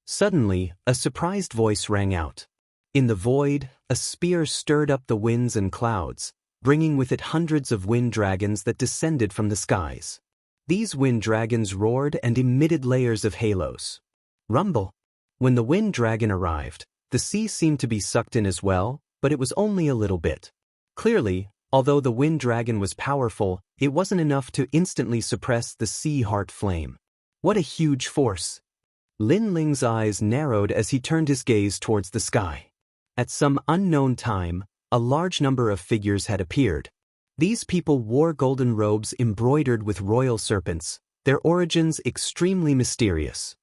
Suddenly, a surprised voice rang out. In the void, a spear stirred up the winds and clouds, bringing with it hundreds of wind dragons that descended from the skies. These wind dragons roared and emitted layers of halos. Rumble! When the wind dragon arrived, the sea seemed to be sucked in as well, but it was only a little bit. Clearly, although the wind dragon was powerful, it wasn't enough to instantly suppress the sea heart flame. What a huge force! Lin Ling's eyes narrowed as he turned his gaze towards the sky. At some unknown time, a large number of figures had appeared. These people wore golden robes embroidered with royal serpents, their origins extremely mysterious.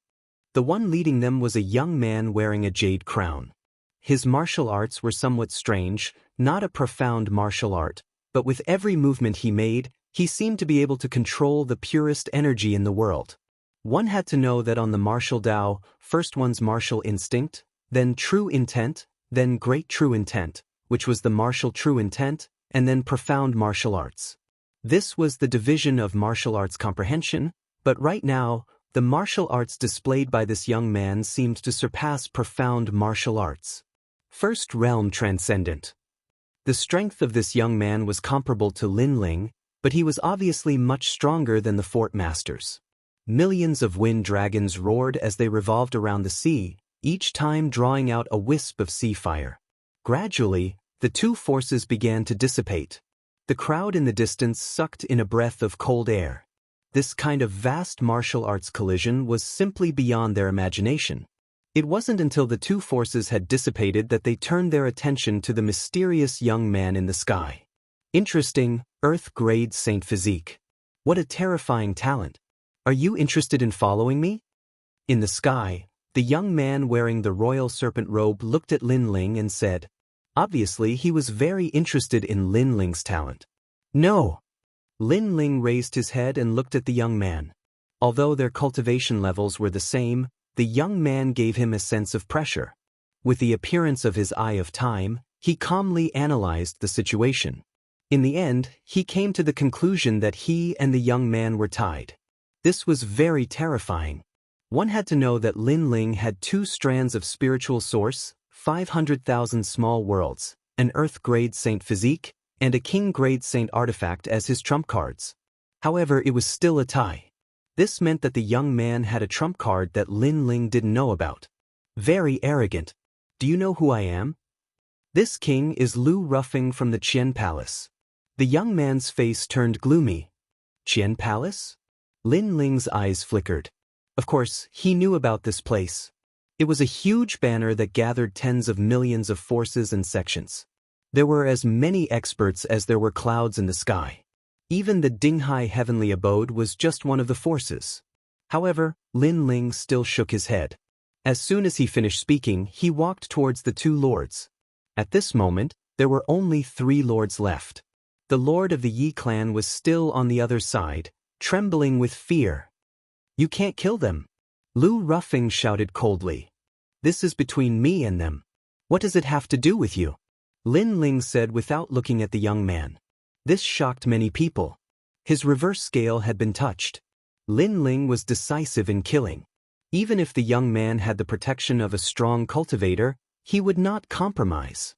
The one leading them was a young man wearing a jade crown. His martial arts were somewhat strange, not a profound martial art, but with every movement he made, he seemed to be able to control the purest energy in the world. One had to know that on the martial Tao, first one's martial instinct, then true intent, then great true intent, which was the martial true intent, and then profound martial arts. This was the division of martial arts comprehension, but right now, the martial arts displayed by this young man seemed to surpass profound martial arts. First realm transcendent. The strength of this young man was comparable to Lin Ling, but he was obviously much stronger than the fort masters. Millions of wind dragons roared as they revolved around the sea, each time drawing out a wisp of sea fire. Gradually, the 2 forces began to dissipate. The crowd in the distance sucked in a breath of cold air. This kind of vast martial arts collision was simply beyond their imagination. It wasn't until the 2 forces had dissipated that they turned their attention to the mysterious young man in the sky. Interesting, Earth-grade Saint Physique. What a terrifying talent. Are you interested in following me? In the sky, the young man wearing the royal serpent robe looked at Lin Ling and said, obviously he was very interested in Lin Ling's talent. No! Lin Ling raised his head and looked at the young man. Although their cultivation levels were the same, the young man gave him a sense of pressure. With the appearance of his Eye of Time, he calmly analyzed the situation. In the end, he came to the conclusion that he and the young man were tied. This was very terrifying. One had to know that Lin Ling had 2 strands of spiritual source, 500,000 small worlds, an Earth-grade Saint Physique, and a King-grade Saint Artifact as his trump cards. However, it was still a tie. This meant that the young man had a trump card that Lin Ling didn't know about. Very arrogant. Do you know who I am? This king is Lu Ruffing from the Qian Palace. The young man's face turned gloomy. Qian Palace? Lin Ling's eyes flickered. Of course, he knew about this place. It was a huge banner that gathered tens of millions of forces and sections. There were as many experts as there were clouds in the sky. Even the Dinghai heavenly abode was just one of the forces. However, Lin Ling still shook his head. As soon as he finished speaking, he walked towards the 2 lords. At this moment, there were only 3 lords left. The lord of the Yi clan was still on the other side, trembling with fear. You can't kill them. Lu Ruffing shouted coldly. This is between me and them. What does it have to do with you? Lin Ling said without looking at the young man. This shocked many people. His reverse scale had been touched. Lin Ling was decisive in killing. Even if the young man had the protection of a strong cultivator, he would not compromise.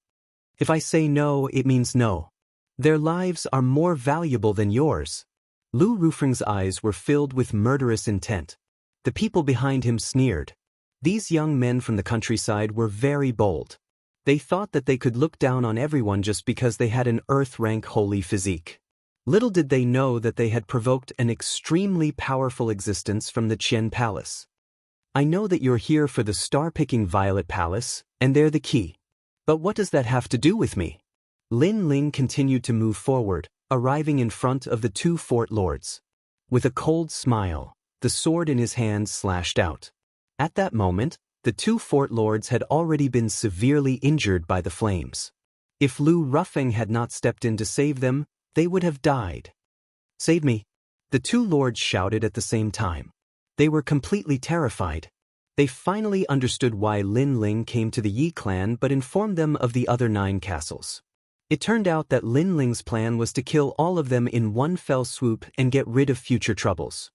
If I say no, it means no. Their lives are more valuable than yours. Lu Ruffing's eyes were filled with murderous intent. The people behind him sneered. These young men from the countryside were very bold. They thought that they could look down on everyone just because they had an Earth-rank holy physique. Little did they know that they had provoked an extremely powerful existence from the Qian Palace. I know that you're here for the star-picking Violet Palace, and they're the key. But what does that have to do with me? Lin Ling continued to move forward, arriving in front of the 2 fort lords. With a cold smile, the sword in his hand slashed out. At that moment, the 2 fort lords had already been severely injured by the flames. If Lu Ruffing had not stepped in to save them, they would have died. Save me! The two lords shouted at the same time. They were completely terrified. They finally understood why Lin Ling came to the Yi clan but informed them of the other 9 castles. It turned out that Lin Ling's plan was to kill all of them in one fell swoop and get rid of future troubles.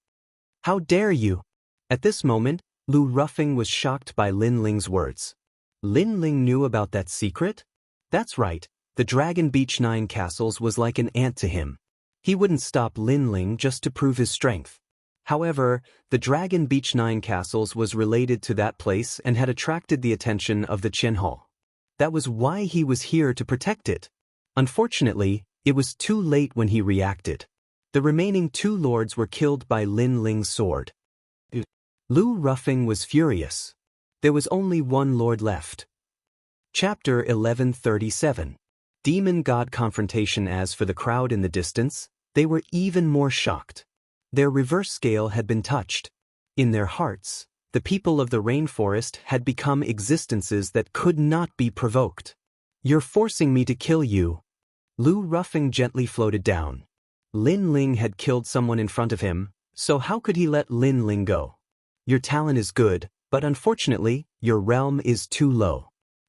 How dare you! At this moment, Lu Ruffing was shocked by Lin Ling's words. Lin Ling knew about that secret? That's right, the Dragon Beach 9 castles was like an ant to him. He wouldn't stop Lin Ling just to prove his strength. However, the Dragon Beach 9 castles was related to that place and had attracted the attention of the Qianhao. That was why he was here to protect it. Unfortunately, it was too late when he reacted. The remaining 2 lords were killed by Lin Ling's sword. Lu Ruffing was furious. There was only 1 lord left. Chapter 1137. Demon God Confrontation. As for the crowd in the distance, they were even more shocked. Their reverse scale had been touched. In their hearts, the people of the rainforest had become existences that could not be provoked. You're forcing me to kill you. Lu Ruffing gently floated down. Lin Ling had killed someone in front of him, so how could he let Lin Ling go? Your talent is good, but unfortunately, your realm is too low.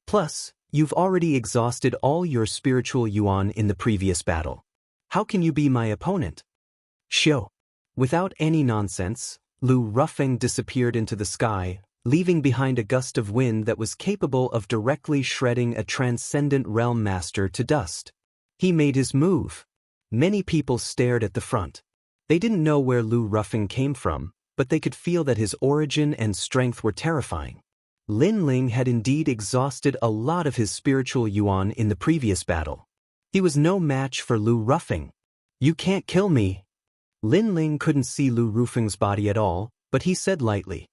Plus, you've already exhausted all your spiritual yuan in the previous battle. How can you be my opponent? Shio. Without any nonsense, Lu Ruffing disappeared into the sky, leaving behind a gust of wind that was capable of directly shredding a transcendent realm master to dust. He made his move. Many people stared at the front. They didn't know where Lu Ruffing came from, but they could feel that his origin and strength were terrifying. Lin Ling had indeed exhausted a lot of his spiritual yuan in the previous battle. He was no match for Lu Ruffing. You can't kill me. Lin Ling couldn't see Lu Ruffing's body at all, but he said lightly.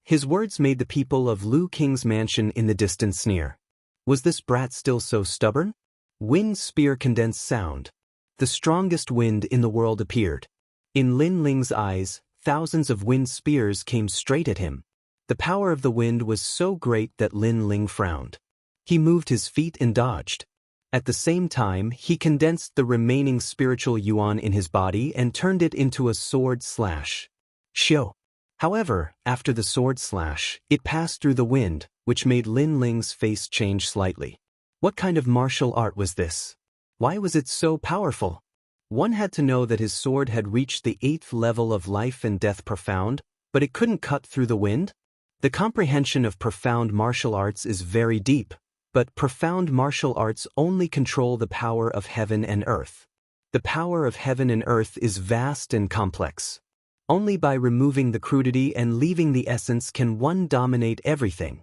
His words made the people of Lu King's mansion in the distance sneer. Was this brat still so stubborn? Wind spear condensed sound. The strongest wind in the world appeared. In Lin Ling's eyes, thousands of wind spears came straight at him. The power of the wind was so great that Lin Ling frowned. He moved his feet and dodged. At the same time, he condensed the remaining spiritual yuan in his body and turned it into a sword slash. Shio. However, after the sword slash, it passed through the wind, which made Lin Ling's face change slightly. What kind of martial art was this? Why was it so powerful? One had to know that his sword had reached the 8th level of life and death profound, but it couldn't cut through the wind? The comprehension of profound martial arts is very deep, but profound martial arts only control the power of heaven and earth. The power of heaven and earth is vast and complex. Only by removing the crudity and leaving the essence can one dominate everything.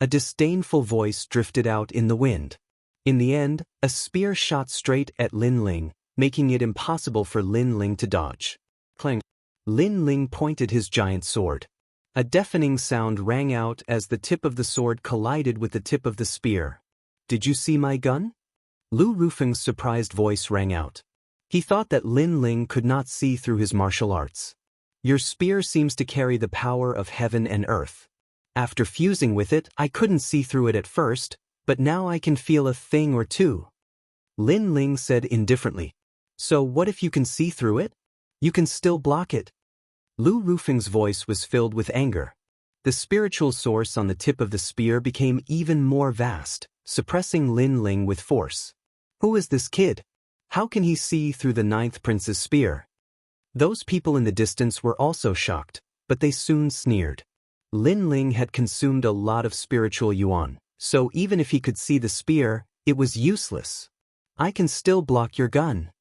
A disdainful voice drifted out in the wind. In the end, a spear shot straight at Lin Ling, making it impossible for Lin Ling to dodge. Clang. Lin Ling pointed his giant sword. A deafening sound rang out as the tip of the sword collided with the tip of the spear. Did you see my gun? Lu Ruffing's surprised voice rang out. He thought that Lin Ling could not see through his martial arts. Your spear seems to carry the power of heaven and earth. After fusing with it, I couldn't see through it at first, but now I can feel a thing or two. Lin Ling said indifferently. So what if you can see through it? You can still block it. Lu Ruffing's voice was filled with anger. The spiritual source on the tip of the spear became even more vast, suppressing Lin Ling with force. Who is this kid? How can he see through the 9th prince's spear? Those people in the distance were also shocked, but they soon sneered. Lin Ling had consumed a lot of spiritual yuan, so even if he could see the spear, it was useless. I can still block your gun.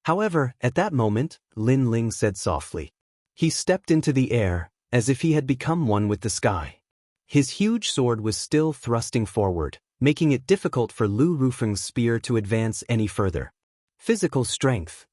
However, at that moment, Lin Ling said softly. He stepped into the air, as if he had become one with the sky. His huge sword was still thrusting forward, making it difficult for Lu Ruffing's spear to advance any further. Physical strength.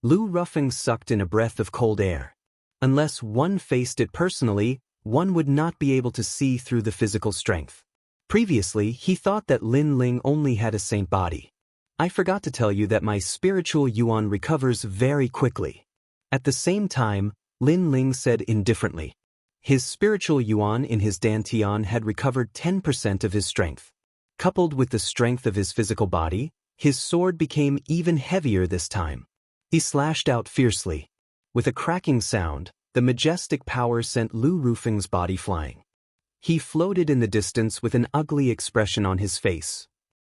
Lu Ruffing sucked in a breath of cold air. Unless one faced it personally, one would not be able to see through the physical strength. Previously, he thought that Lin Ling only had a saint body. I forgot to tell you that my spiritual yuan recovers very quickly. At the same time, Lin Ling said indifferently. His spiritual yuan in his dantian had recovered 10% of his strength. Coupled with the strength of his physical body, His sword became even heavier this time. He slashed out fiercely. With a cracking sound, the majestic power sent Lu Rufeng's body flying. He floated in the distance with an ugly expression on his face.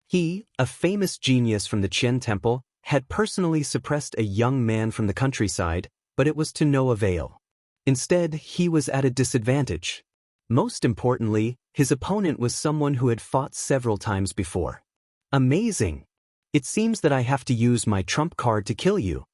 He, a famous genius from the Qian Temple, had personally suppressed a young man from the countryside, but it was to no avail. Instead, he was at a disadvantage. Most importantly, his opponent was someone who had fought several times before. Amazing! It seems that I have to use my trump card to kill you.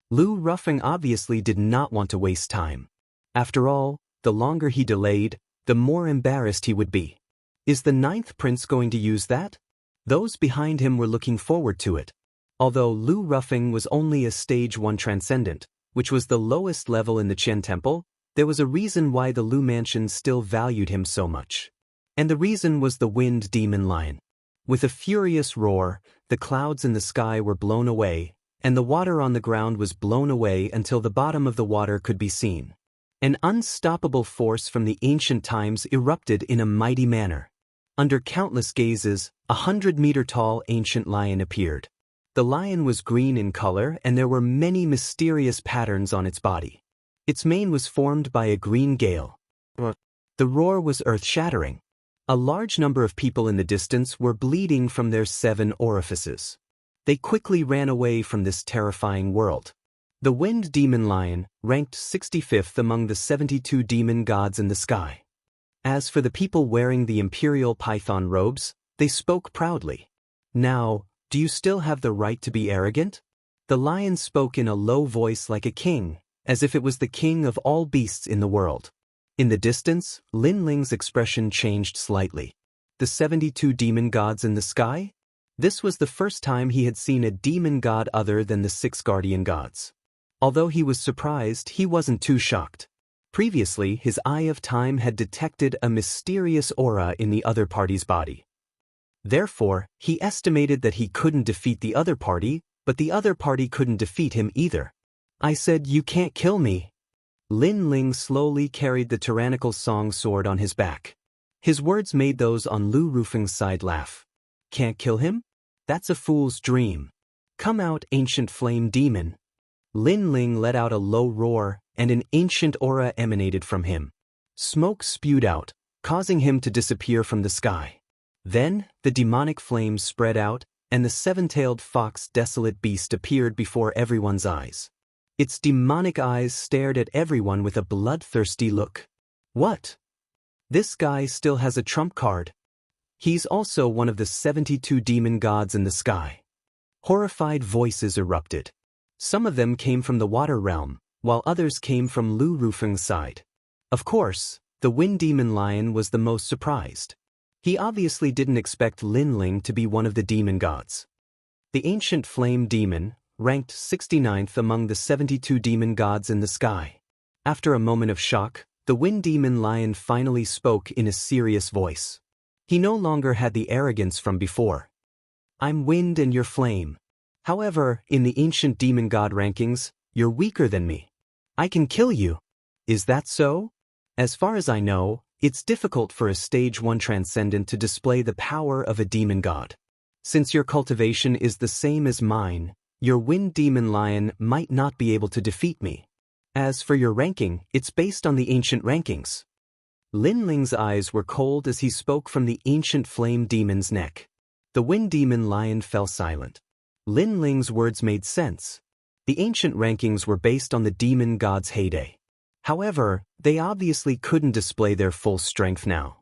Lu Rufeng obviously did not want to waste time. After all, the longer he delayed, the more embarrassed he would be. Is the ninth prince going to use that? Those behind him were looking forward to it. Although Lu Rufeng was only a stage 1 transcendent, which was the lowest level in the Qian Temple, there was a reason why the Lu Mansion still valued him so much. And the reason was the Wind Demon Lion. With a furious roar, the clouds in the sky were blown away, and the water on the ground was blown away until the bottom of the water could be seen. An unstoppable force from the ancient times erupted in a mighty manner. Under countless gazes, a 100-meter-tall ancient lion appeared. The lion was green in color and there were many mysterious patterns on its body. Its mane was formed by a green gale. The roar was earth-shattering. A large number of people in the distance were bleeding from their 7 orifices. They quickly ran away from this terrifying world. The Wind Demon Lion ranked 65th among the 72 demon gods in the sky. As for the people wearing the imperial python robes, they spoke proudly. Now, do you still have the right to be arrogant? The lion spoke in a low voice like a king, as if it was the king of all beasts in the world. In the distance, Lin Ling's expression changed slightly. The 72 demon gods in the sky? This was the first time he had seen a demon god other than the 6 guardian gods. Although he was surprised, he wasn't too shocked. Previously, his eye of time had detected a mysterious aura in the other party's body. Therefore, he estimated that he couldn't defeat the other party, but the other party couldn't defeat him either. I said, "You can't kill me." Lin Ling slowly carried the tyrannical song sword on his back. His words made those on Lu Rufeng's side laugh. Can't kill him? That's a fool's dream. Come out, ancient flame demon. Lin Ling let out a low roar, and an ancient aura emanated from him. Smoke spewed out, causing him to disappear from the sky. Then, the demonic flames spread out, and the 7-tailed fox desolate beast appeared before everyone's eyes. Its demonic eyes stared at everyone with a bloodthirsty look. What? This guy still has a trump card. He's also one of the 72 demon gods in the sky. Horrified voices erupted. Some of them came from the water realm, while others came from Lu Rufeng's side. Of course, the Wind Demon Lion was the most surprised. He obviously didn't expect Lin Ling to be one of the demon gods. The ancient flame demon ranked 69th among the 72 demon gods in the sky. After a moment of shock, the Wind Demon Lion finally spoke in a serious voice. He no longer had the arrogance from before. I'm wind and you're flame. However, in the ancient demon god rankings, you're weaker than me. I can kill you. Is that so? As far as I know, it's difficult for a stage 1 transcendent to display the power of a demon god. Since your cultivation is the same as mine, your Wind Demon Lion might not be able to defeat me. As for your ranking, it's based on the ancient rankings. Lin Ling's eyes were cold as he spoke from the ancient flame demon's neck. The Wind Demon Lion fell silent. Lin Ling's words made sense. The ancient rankings were based on the demon god's heyday. However, they obviously couldn't display their full strength now.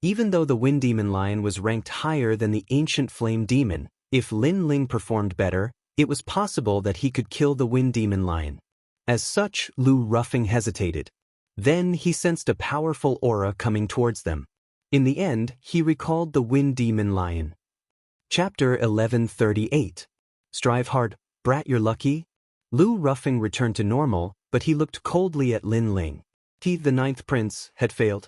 Even though the Wind Demon Lion was ranked higher than the ancient flame demon, if Lin Ling performed better, it was possible that he could kill the Wind Demon Lion. As such, Lu Rufeng hesitated. Then he sensed a powerful aura coming towards them. In the end, he recalled the Wind Demon Lion. Chapter 1138. Strive hard, brat, you're lucky. Lu Rufeng returned to normal, but he looked coldly at Lin Ling. He, the 9th prince, had failed.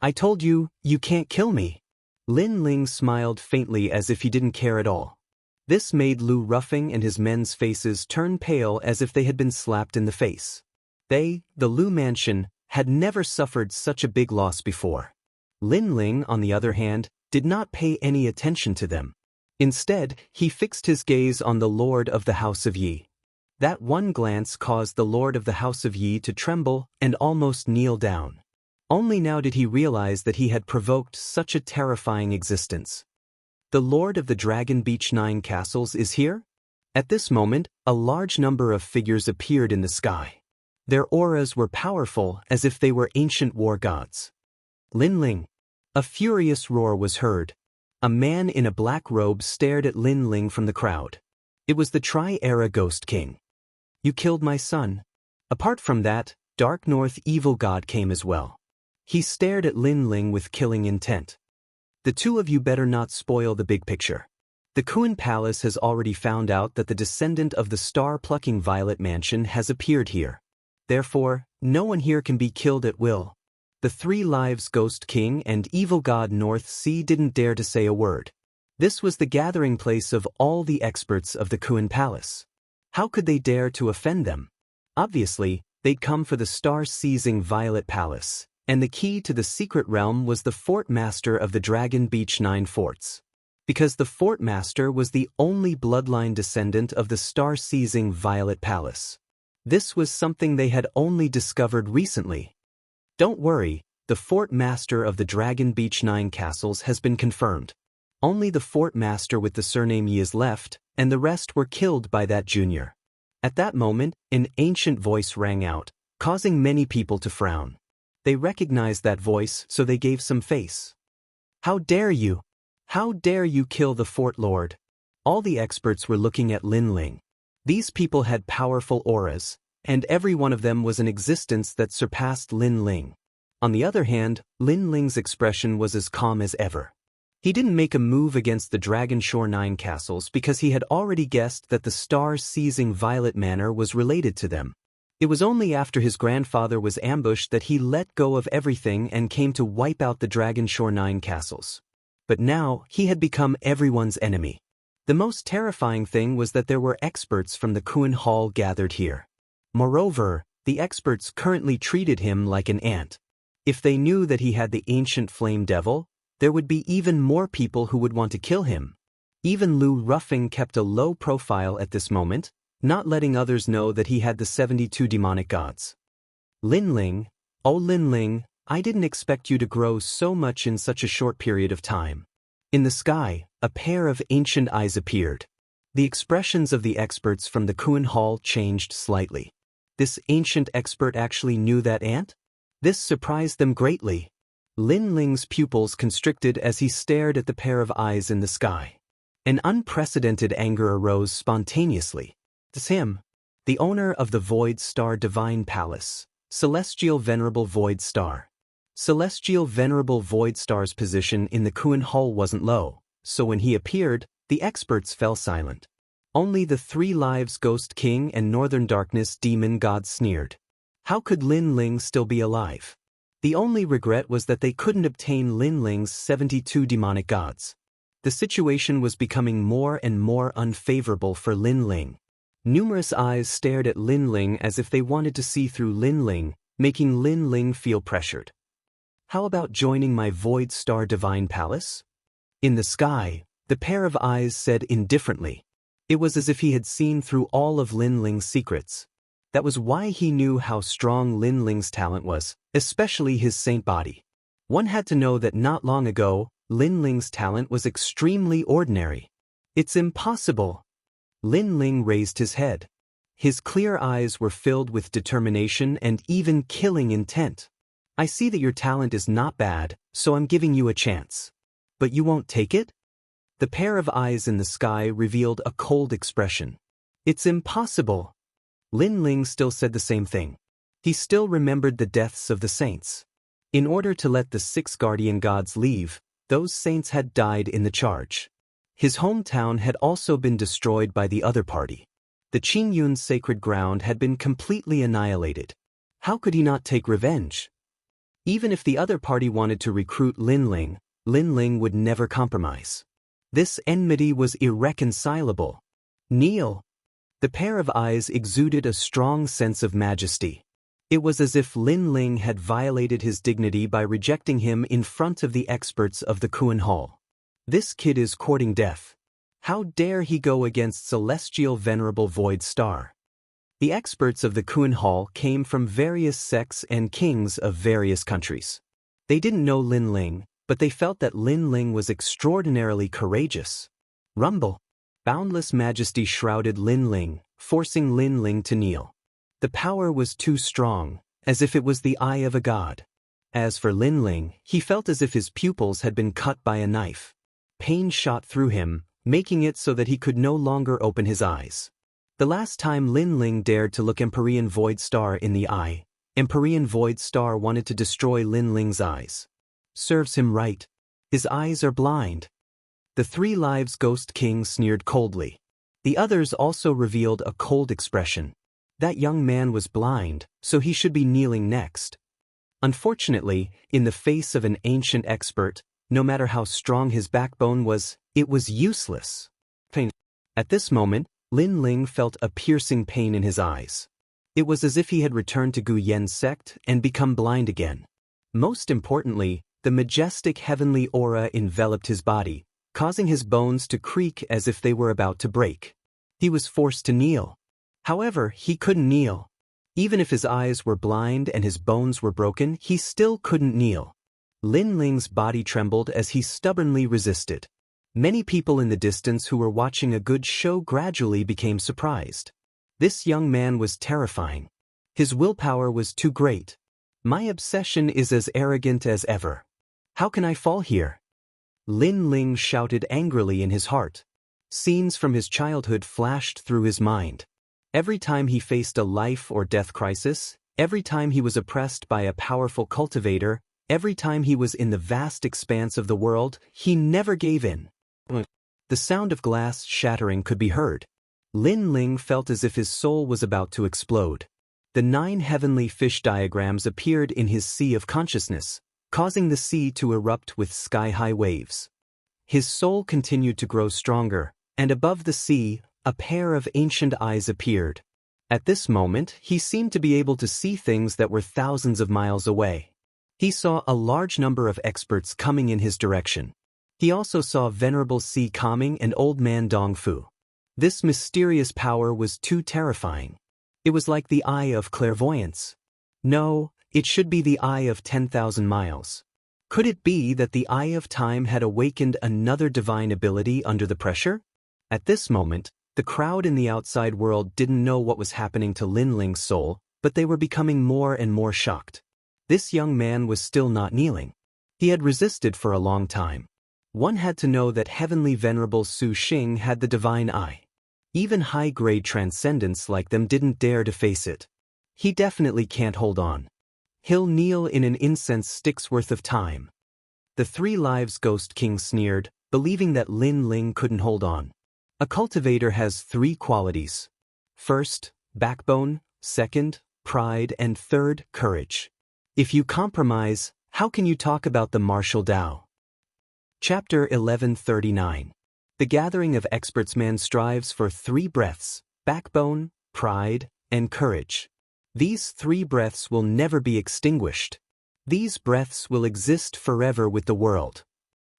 I told you, you can't kill me. Lin Ling smiled faintly as if he didn't care at all. This made Lu Rufeng and his men's faces turn pale as if they had been slapped in the face. They, the Lu Mansion, had never suffered such a big loss before. Lin Ling, on the other hand, did not pay any attention to them. Instead, he fixed his gaze on the Lord of the House of Yi. That one glance caused the Lord of the House of Yi to tremble and almost kneel down. Only now did he realize that he had provoked such a terrifying existence. The Lord of the Dragon Beach 9 Castles is here? At this moment, a large number of figures appeared in the sky. Their auras were powerful as if they were ancient war gods. Lin Ling. A furious roar was heard. A man in a black robe stared at Lin Ling from the crowd. It was the Tri-Era Ghost King. You killed my son. Apart from that, Dark North Evil God came as well. He stared at Lin Ling with killing intent. The two of you better not spoil the big picture. The Kuan Palace has already found out that the descendant of the star-plucking Violet Mansion has appeared here. Therefore, no one here can be killed at will. The Three Lives Ghost King and Evil God North Sea didn't dare to say a word. This was the gathering place of all the experts of the Kuan Palace. How could they dare to offend them? Obviously, they'd come for the star-seizing Violet Palace, and the key to the secret realm was the Fort Master of the Dragon Beach 9 Forts. Because the Fort Master was the only bloodline descendant of the star-seizing Violet Palace. This was something they had only discovered recently. Don't worry, the Fort Master of the Dragon Beach 9 Castles has been confirmed. Only the Fort Master with the surname Yi is left, and the rest were killed by that junior. At that moment, an ancient voice rang out, causing many people to frown. They recognized that voice, so they gave some face. How dare you? How dare you kill the Fort Lord? All the experts were looking at Lin Ling. These people had powerful auras, and every one of them was an existence that surpassed Lin Ling. On the other hand, Lin Ling's expression was as calm as ever. He didn't make a move against the Dragon Shore 9 Castles because he had already guessed that the star-seizing Violet Manor was related to them. It was only after his grandfather was ambushed that he let go of everything and came to wipe out the Dragon Shore 9 Castles. But now, he had become everyone's enemy. The most terrifying thing was that there were experts from the Kuan Hall gathered here. Moreover, the experts currently treated him like an ant. If they knew that he had the ancient flame devil, there would be even more people who would want to kill him. Even Lu Ruffing kept a low profile at this moment, not letting others know that he had the 72 demonic gods. Lin Ling, oh Lin Ling, I didn't expect you to grow so much in such a short period of time. In the sky, a pair of ancient eyes appeared. The expressions of the experts from the Kuan Hall changed slightly. This ancient expert actually knew that ant? This surprised them greatly. Lin Ling's pupils constricted as he stared at the pair of eyes in the sky. An unprecedented anger arose spontaneously. It's him, the owner of the Void Star Divine Palace, Celestial Venerable Void Star. Celestial Venerable Void Star's position in the Kuan Hall wasn't low, so when he appeared, the experts fell silent. Only the Three Lives Ghost King and Northern Darkness Demon God sneered. How could Lin Ling still be alive? The only regret was that they couldn't obtain Lin Ling's 72 demonic gods. The situation was becoming more and more unfavorable for Lin Ling. Numerous eyes stared at Lin Ling as if they wanted to see through Lin Ling, making Lin Ling feel pressured. How about joining my Void Star Divine Palace? In the sky, the pair of eyes said indifferently. It was as if he had seen through all of Lin Ling's secrets. That was why he knew how strong Lin Ling's talent was, especially his saint body. One had to know that not long ago, Lin Ling's talent was extremely ordinary. It's impossible. Lin Ling raised his head. His clear eyes were filled with determination and even killing intent. I see that your talent is not bad, so I'm giving you a chance. But you won't take it? The pair of eyes in the sky revealed a cold expression. It's impossible. Lin Ling still said the same thing. He still remembered the deaths of the saints. In order to let the 6 guardian gods leave, those saints had died in the charge. His hometown had also been destroyed by the other party. The Qingyun's sacred ground had been completely annihilated. How could he not take revenge? Even if the other party wanted to recruit Lin Ling would never compromise. This enmity was irreconcilable. Kneel. The pair of eyes exuded a strong sense of majesty. It was as if Lin Ling had violated his dignity by rejecting him in front of the experts of the Kuan Hall. This kid is courting death. How dare he go against celestial venerable void star? The experts of the Kuan Hall came from various sects and kings of various countries. They didn't know Lin Ling, but they felt that Lin Ling was extraordinarily courageous. Rumble. Boundless majesty shrouded Lin Ling, forcing Lin Ling to kneel. The power was too strong, as if it was the eye of a god. As for Lin Ling, he felt as if his pupils had been cut by a knife. Pain shot through him, making it so that he could no longer open his eyes. The last time Lin Ling dared to look Empyrean Void Star in the eye, Empyrean Void Star wanted to destroy Lin Ling's eyes. Serves him right. His eyes are blind. The 3 Lives Ghost King sneered coldly. The others also revealed a cold expression. That young man was blind, so he should be kneeling next. Unfortunately, in the face of an ancient expert, no matter how strong his backbone was, it was useless. Pain. At this moment, Lin Ling felt a piercing pain in his eyes. It was as if he had returned to Gu Yen's sect and become blind again. Most importantly, the majestic heavenly aura enveloped his body, causing his bones to creak as if they were about to break. He was forced to kneel. However, he couldn't kneel. Even if his eyes were blind and his bones were broken, he still couldn't kneel. Lin Ling's body trembled as he stubbornly resisted. Many people in the distance who were watching a good show gradually became surprised. This young man was terrifying. His willpower was too great. My obsession is as arrogant as ever. How can I fall here? Lin Ling shouted angrily in his heart. Scenes from his childhood flashed through his mind. Every time he faced a life or death crisis, every time he was oppressed by a powerful cultivator, every time he was in the vast expanse of the world, he never gave in. The sound of glass shattering could be heard. Lin Ling felt as if his soul was about to explode. The 9 heavenly fish diagrams appeared in his sea of consciousness, causing the sea to erupt with sky-high waves. His soul continued to grow stronger, and above the sea, a pair of ancient eyes appeared. At this moment, he seemed to be able to see things that were thousands of miles away. He saw a large number of experts coming in his direction. He also saw Venerable Si Kaming and Old Man Dongfu. This mysterious power was too terrifying. It was like the eye of clairvoyance. No, it should be the eye of 10,000 miles. Could it be that the eye of time had awakened another divine ability under the pressure? At this moment, the crowd in the outside world didn't know what was happening to Lin Ling's soul, but they were becoming more and more shocked. This young man was still not kneeling. He had resisted for a long time. One had to know that Heavenly Venerable Su Xing had the divine eye. Even high-grade transcendents like them didn't dare to face it. He definitely can't hold on. He'll kneel in an incense stick's worth of time. The 3 Lives Ghost King sneered, believing that Lin Ling couldn't hold on. A cultivator has 3 qualities. First, backbone, second, pride, and third, courage. If you compromise, how can you talk about the martial Tao? Chapter 1139. The gathering of experts. Man strives for 3 breaths, backbone, pride, and courage. These 3 breaths will never be extinguished. These breaths will exist forever with the world.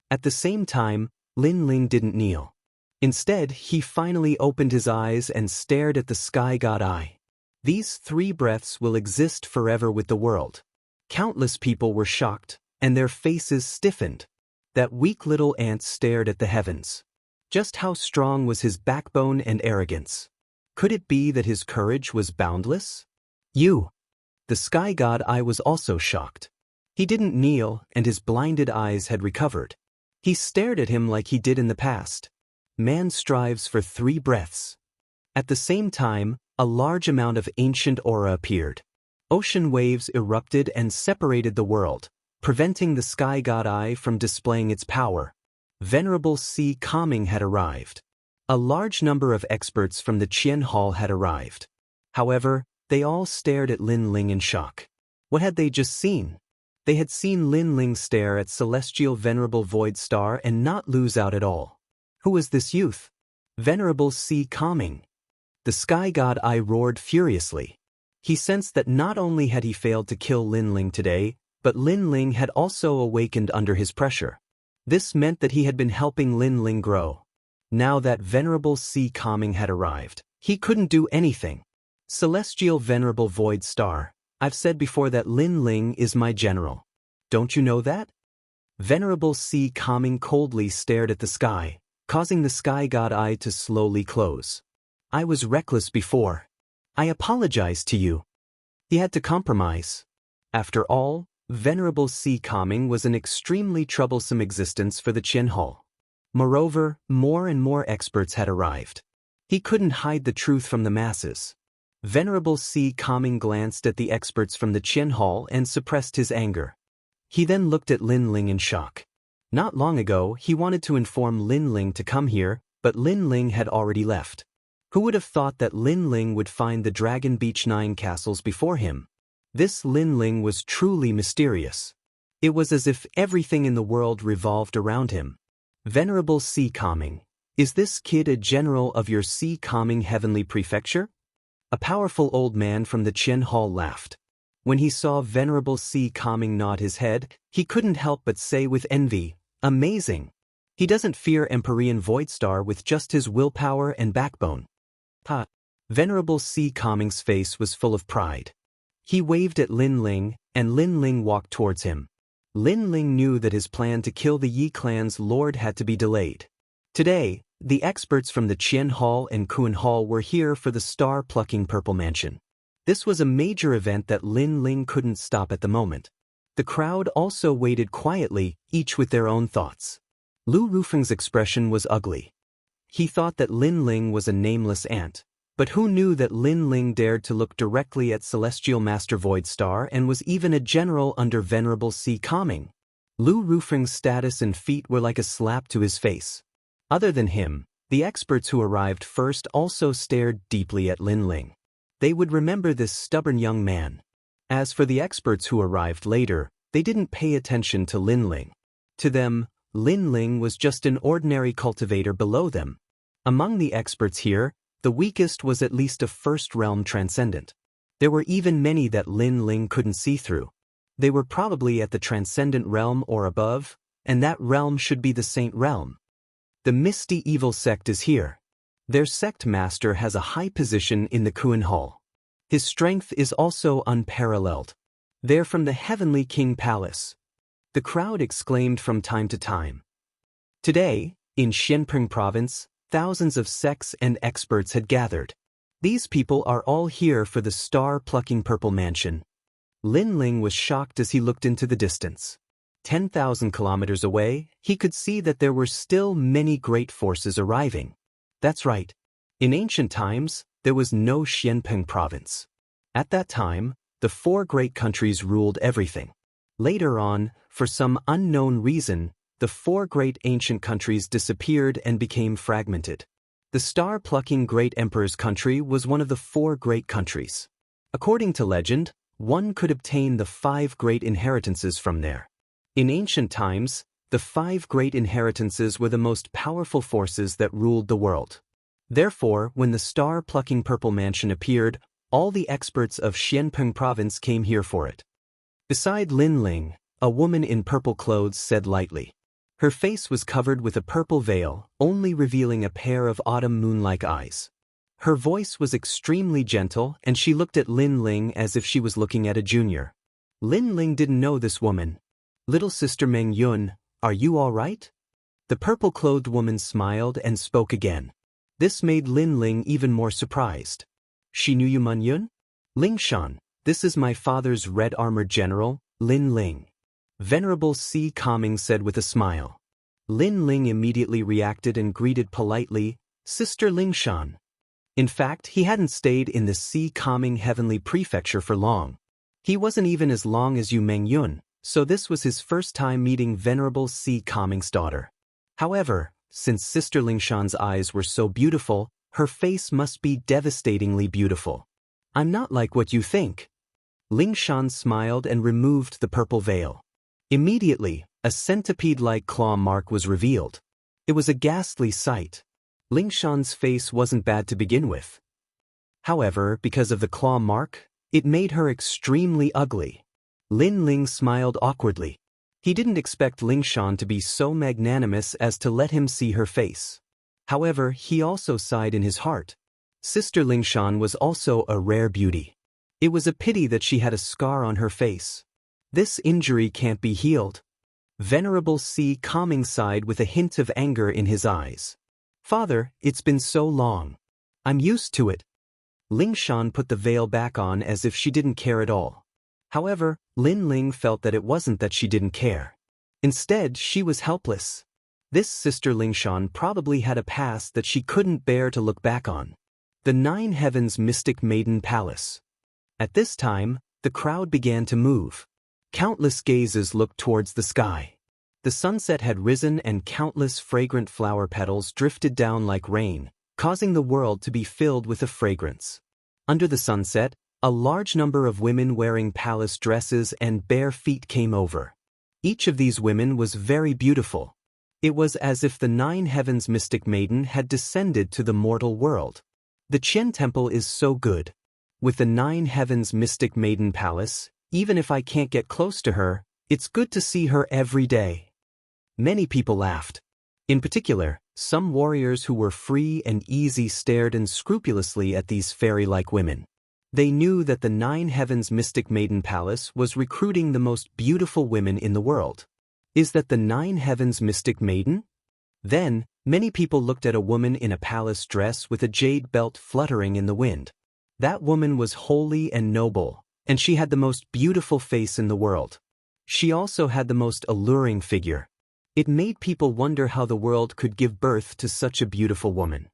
At the same time, Lin Ling didn't kneel. Instead, he finally opened his eyes and stared at the sky god eye. These 3 breaths will exist forever with the world. Countless people were shocked, and their faces stiffened. That weak little ant stared at the heavens. Just how strong was his backbone and arrogance? Could it be that his courage was boundless? The sky god eye was also shocked. He didn't kneel, and his blinded eyes had recovered. He stared at him like he did in the past. Man strives for 3 breaths. At the same time, a large amount of ancient aura appeared. Ocean waves erupted and separated the world, preventing the sky god eye from displaying its power. Venerable Si Kaming had arrived. A large number of experts from the Qian Hall had arrived. However, they all stared at Lin Ling in shock. What had they just seen? They had seen Lin Ling stare at celestial Venerable Void Star and not lose out at all. Who was this youth? Venerable Si Kaming. The sky god eye roared furiously. He sensed that not only had he failed to kill Lin Ling today, but Lin Ling had also awakened under his pressure. This meant that he had been helping Lin Ling grow. Now that Venerable Sea Calming had arrived, he couldn't do anything. Celestial Venerable Void Star, I've said before that Lin Ling is my general. Don't you know that? Venerable Sea Calming coldly stared at the sky, causing the sky god eye to slowly close. I was reckless before. I apologize to you. He had to compromise. After all, Venerable Sea Calming was an extremely troublesome existence for the Qin Hall. Moreover, more and more experts had arrived. He couldn't hide the truth from the masses. Venerable Sea Calming glanced at the experts from the Qin Hall and suppressed his anger. He then looked at Lin Ling in shock. Not long ago, he wanted to inform Lin Ling to come here, but Lin Ling had already left. Who would have thought that Lin Ling would find the Dragon Beach 9 castles before him? This Lin Ling was truly mysterious. It was as if everything in the world revolved around him. Venerable Sea Calming, is this kid a general of your Sea Calming Heavenly Prefecture? A powerful old man from the Qin Hall laughed. When he saw Venerable Sea Calming nod his head, he couldn't help but say with envy, amazing. He doesn't fear Empyrean Voidstar with just his willpower and backbone. Ha! Venerable Sea Calming's face was full of pride. He waved at Lin Ling, and Lin Ling walked towards him. Lin Ling knew that his plan to kill the Yi clan's lord had to be delayed. Today, the experts from the Qian Hall and Kuan Hall were here for the star-plucking Purple Mansion. This was a major event that Lin Ling couldn't stop at the moment. The crowd also waited quietly, each with their own thoughts. Lu Rufeng's expression was ugly. He thought that Lin Ling was a nameless ant, but who knew that Lin Ling dared to look directly at Celestial Master Voidstar and was even a general under Venerable Sea Calming? Lu Rufeng's status and feat were like a slap to his face. Other than him, the experts who arrived first also stared deeply at Lin Ling. They would remember this stubborn young man. As for the experts who arrived later, they didn't pay attention to Lin Ling. To them, Lin Ling was just an ordinary cultivator below them. Among the experts here, the weakest was at least a first-realm transcendent. There were even many that Lin Ling couldn't see through. They were probably at the transcendent realm or above, and that realm should be the Saint Realm. The Misty Evil sect is here. Their sect master has a high position in the Kuan Hall. His strength is also unparalleled. They're from the Heavenly King Palace. The crowd exclaimed from time to time. Today, in Xianping Province, thousands of sects and experts had gathered. These people are all here for the star-plucking Purple Mansion. Lin Ling was shocked as he looked into the distance. 10,000 kilometers away, he could see that there were still many great forces arriving. That's right. In ancient times, there was no Xianping Province. At that time, the 4 great countries ruled everything. Later on, for some unknown reason, the 4 great ancient countries disappeared and became fragmented. The star-plucking Great Emperor's country was one of the 4 great countries. According to legend, one could obtain the 5 great inheritances from there. In ancient times, the 5 great inheritances were the most powerful forces that ruled the world. Therefore, when the star-plucking Purple Mansion appeared, all the experts of Xianping Province came here for it. Beside Lin Ling, a woman in purple clothes said lightly. Her face was covered with a purple veil, only revealing a pair of autumn moon-like eyes. Her voice was extremely gentle, and she looked at Lin Ling as if she was looking at a junior. Lin Ling didn't know this woman. Little sister Meng Yun, are you all right? The purple-clothed woman smiled and spoke again. This made Lin Ling even more surprised. She knew you, Meng Yun? Ling Shan, this is my father's red-armored general, Lin Ling. Venerable Sea Calming said with a smile. Lin Ling immediately reacted and greeted politely, Sister Ling Shan. In fact, he hadn't stayed in the Sea Calming Heavenly Prefecture for long. He wasn't even as long as you, Meng Yun, so this was his first time meeting Venerable Sea Calming's daughter. However, since Sister Ling Shan's eyes were so beautiful, her face must be devastatingly beautiful. I'm not like what you think. Ling Shan smiled and removed the purple veil. Immediately, a centipede-like claw mark was revealed. It was a ghastly sight. Ling Shan's face wasn't bad to begin with. However, because of the claw mark, it made her extremely ugly. Lin Ling smiled awkwardly. He didn't expect Ling Shan to be so magnanimous as to let him see her face. However, he also sighed in his heart. Sister Lingshan was also a rare beauty. It was a pity that she had a scar on her face. This injury can't be healed. Venerable C. Calming sighed with a hint of anger in his eyes. Father, it's been so long. I'm used to it. Lingshan put the veil back on as if she didn't care at all. However, Lin Ling felt that it wasn't that she didn't care. Instead, she was helpless. This Sister Lingshan probably had a past that she couldn't bear to look back on. The Nine Heavens Mystic Maiden Palace. At this time, the crowd began to move. Countless gazes looked towards the sky. The sunset had risen and countless fragrant flower petals drifted down like rain, causing the world to be filled with a fragrance. Under the sunset, a large number of women wearing palace dresses and bare feet came over. Each of these women was very beautiful. It was as if the Nine Heavens Mystic Maiden had descended to the mortal world. The Qian Temple is so good. With the Nine Heavens Mystic Maiden Palace, even if I can't get close to her, it's good to see her every day. Many people laughed. In particular, some warriors who were free and easy stared unscrupulously at these fairy-like women. They knew that the Nine Heavens Mystic Maiden Palace was recruiting the most beautiful women in the world. Is that the Nine Heavens Mystic Maiden? Then, many people looked at a woman in a palace dress with a jade belt fluttering in the wind. That woman was holy and noble, and she had the most beautiful face in the world. She also had the most alluring figure. It made people wonder how the world could give birth to such a beautiful woman.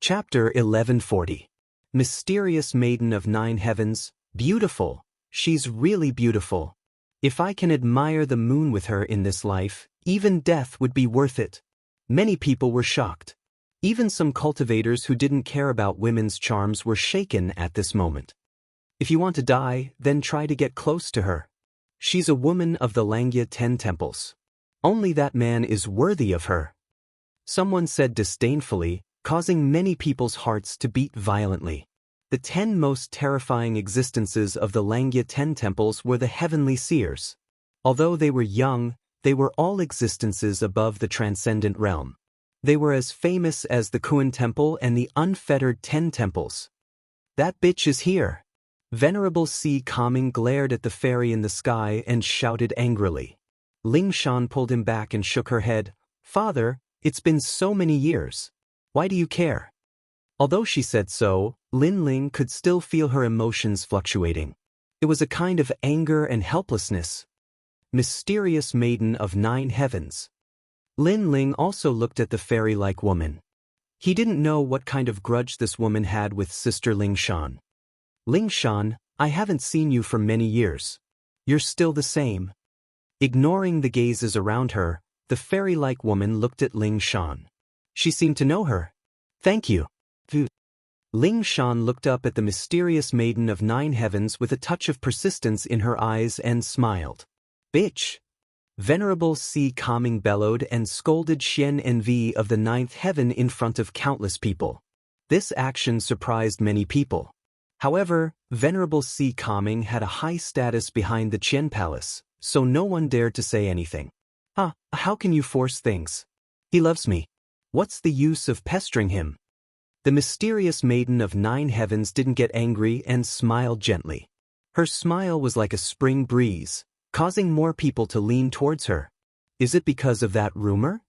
Chapter 1140. Mysterious Maiden of Nine Heavens, beautiful. She's really beautiful. If I can admire the moon with her in this life, even death would be worth it. Many people were shocked. Even some cultivators who didn't care about women's charms were shaken at this moment. If you want to die, then try to get close to her. She's a woman of the Xianxia 10 temples. Only that man is worthy of her. Someone said disdainfully, causing many people's hearts to beat violently. The 10 most terrifying existences of the Xianxia 10 temples were the heavenly seers. Although they were young, they were all existences above the transcendent realm. They were as famous as the Kuan Temple and the unfettered 10 temples. That bitch is here. Venerable C. Calming glared at the fairy in the sky and shouted angrily. Lingshan pulled him back and shook her head. Father, it's been so many years. Why do you care? Although she said so, Lin Ling could still feel her emotions fluctuating. It was a kind of anger and helplessness. Mysterious Maiden of Nine Heavens. Lin Ling also looked at the fairy-like woman. He didn't know what kind of grudge this woman had with Sister Lingshan. Lingshan, I haven't seen you for many years. You're still the same. Ignoring the gazes around her, the fairy-like woman looked at Lingshan. She seemed to know her. Thank you. Lingshan looked up at the mysterious Maiden of Nine Heavens with a touch of persistence in her eyes and smiled. Bitch! Venerable C. Calming bellowed and scolded Xian Envy of the Ninth Heaven in front of countless people. This action surprised many people. However, Venerable C. Calming had a high status behind the Qian Palace, so no one dared to say anything. How can you force things? He loves me. What's the use of pestering him? The mysterious Maiden of Nine Heavens didn't get angry and smiled gently. Her smile was like a spring breeze, causing more people to lean towards her. Is it because of that rumor?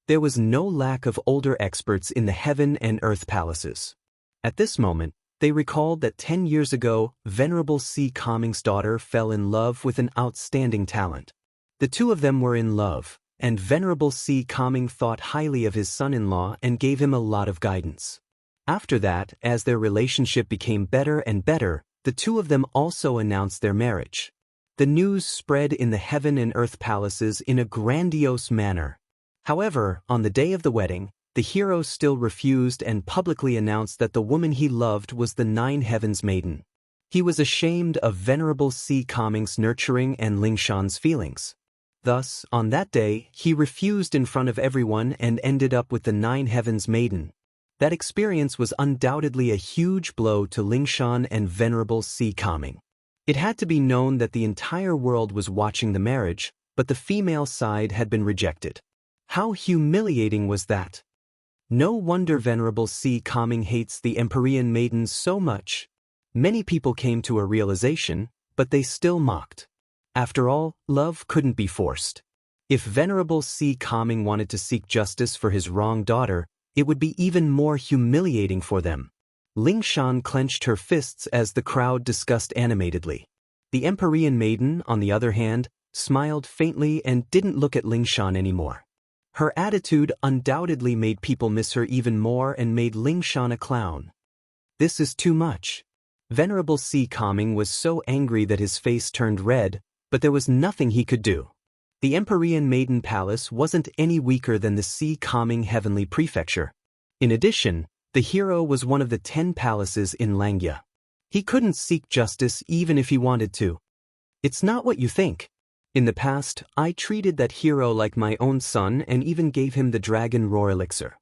There was no lack of older experts in the heaven and earth palaces. At this moment, they recalled that 10 years ago, Venerable C. Calming's daughter fell in love with an outstanding talent. The two of them were in love, and Venerable C. Calming thought highly of his son-in-law and gave him a lot of guidance. After that, as their relationship became better and better, the two of them also announced their marriage. The news spread in the heaven and earth palaces in a grandiose manner. However, on the day of the wedding, the hero still refused and publicly announced that the woman he loved was the Nine Heavens Maiden. He was ashamed of Venerable C. Calming's nurturing and Lingshan's feelings. Thus, on that day, he refused in front of everyone and ended up with the Nine Heavens Maiden. That experience was undoubtedly a huge blow to Lingshan and Venerable C. Calming. It had to be known that the entire world was watching the marriage, but the female side had been rejected. How humiliating was that? No wonder Venerable C. Calming hates the Empyrean maidens so much. Many people came to a realization, but they still mocked. After all, love couldn't be forced. If Venerable C. Calming wanted to seek justice for his wronged daughter, it would be even more humiliating for them. Ling Shan clenched her fists as the crowd discussed animatedly. The Empyrean maiden, on the other hand, smiled faintly and didn't look at Ling Shan anymore. Her attitude undoubtedly made people miss her even more and made Ling Shan a clown. This is too much. Venerable C. Calming was so angry that his face turned red, but there was nothing he could do. The Empyrean Maiden Palace wasn't any weaker than the C. Calming Heavenly Prefecture. In addition, the hero was one of the 10 palaces in Xianxia. He couldn't seek justice even if he wanted to. It's not what you think. In the past, I treated that hero like my own son and even gave him the Dragon Roar elixir.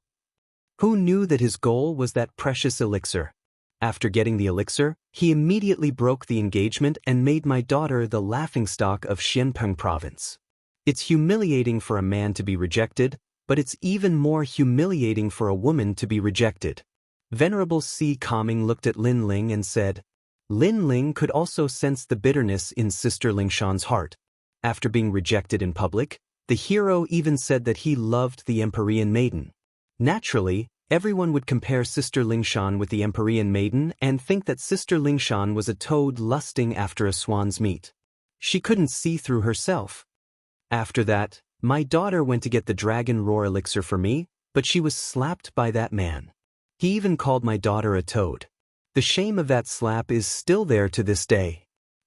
Who knew that his goal was that precious elixir? After getting the elixir, he immediately broke the engagement and made my daughter the laughingstock of Xianpeng province. It's humiliating for a man to be rejected, but it's even more humiliating for a woman to be rejected. Venerable C. Calming looked at Lin Ling and said, Lin Ling could also sense the bitterness in Sister Ling Shan's heart. After being rejected in public, the hero even said that he loved the Empyrean maiden. Naturally, everyone would compare Sister Ling Shan with the Empyrean maiden and think that Sister Ling Shan was a toad lusting after a swan's meat. She couldn't see through herself. After that, my daughter went to get the Dragon Roar elixir for me, but she was slapped by that man. He even called my daughter a toad. The shame of that slap is still there to this day.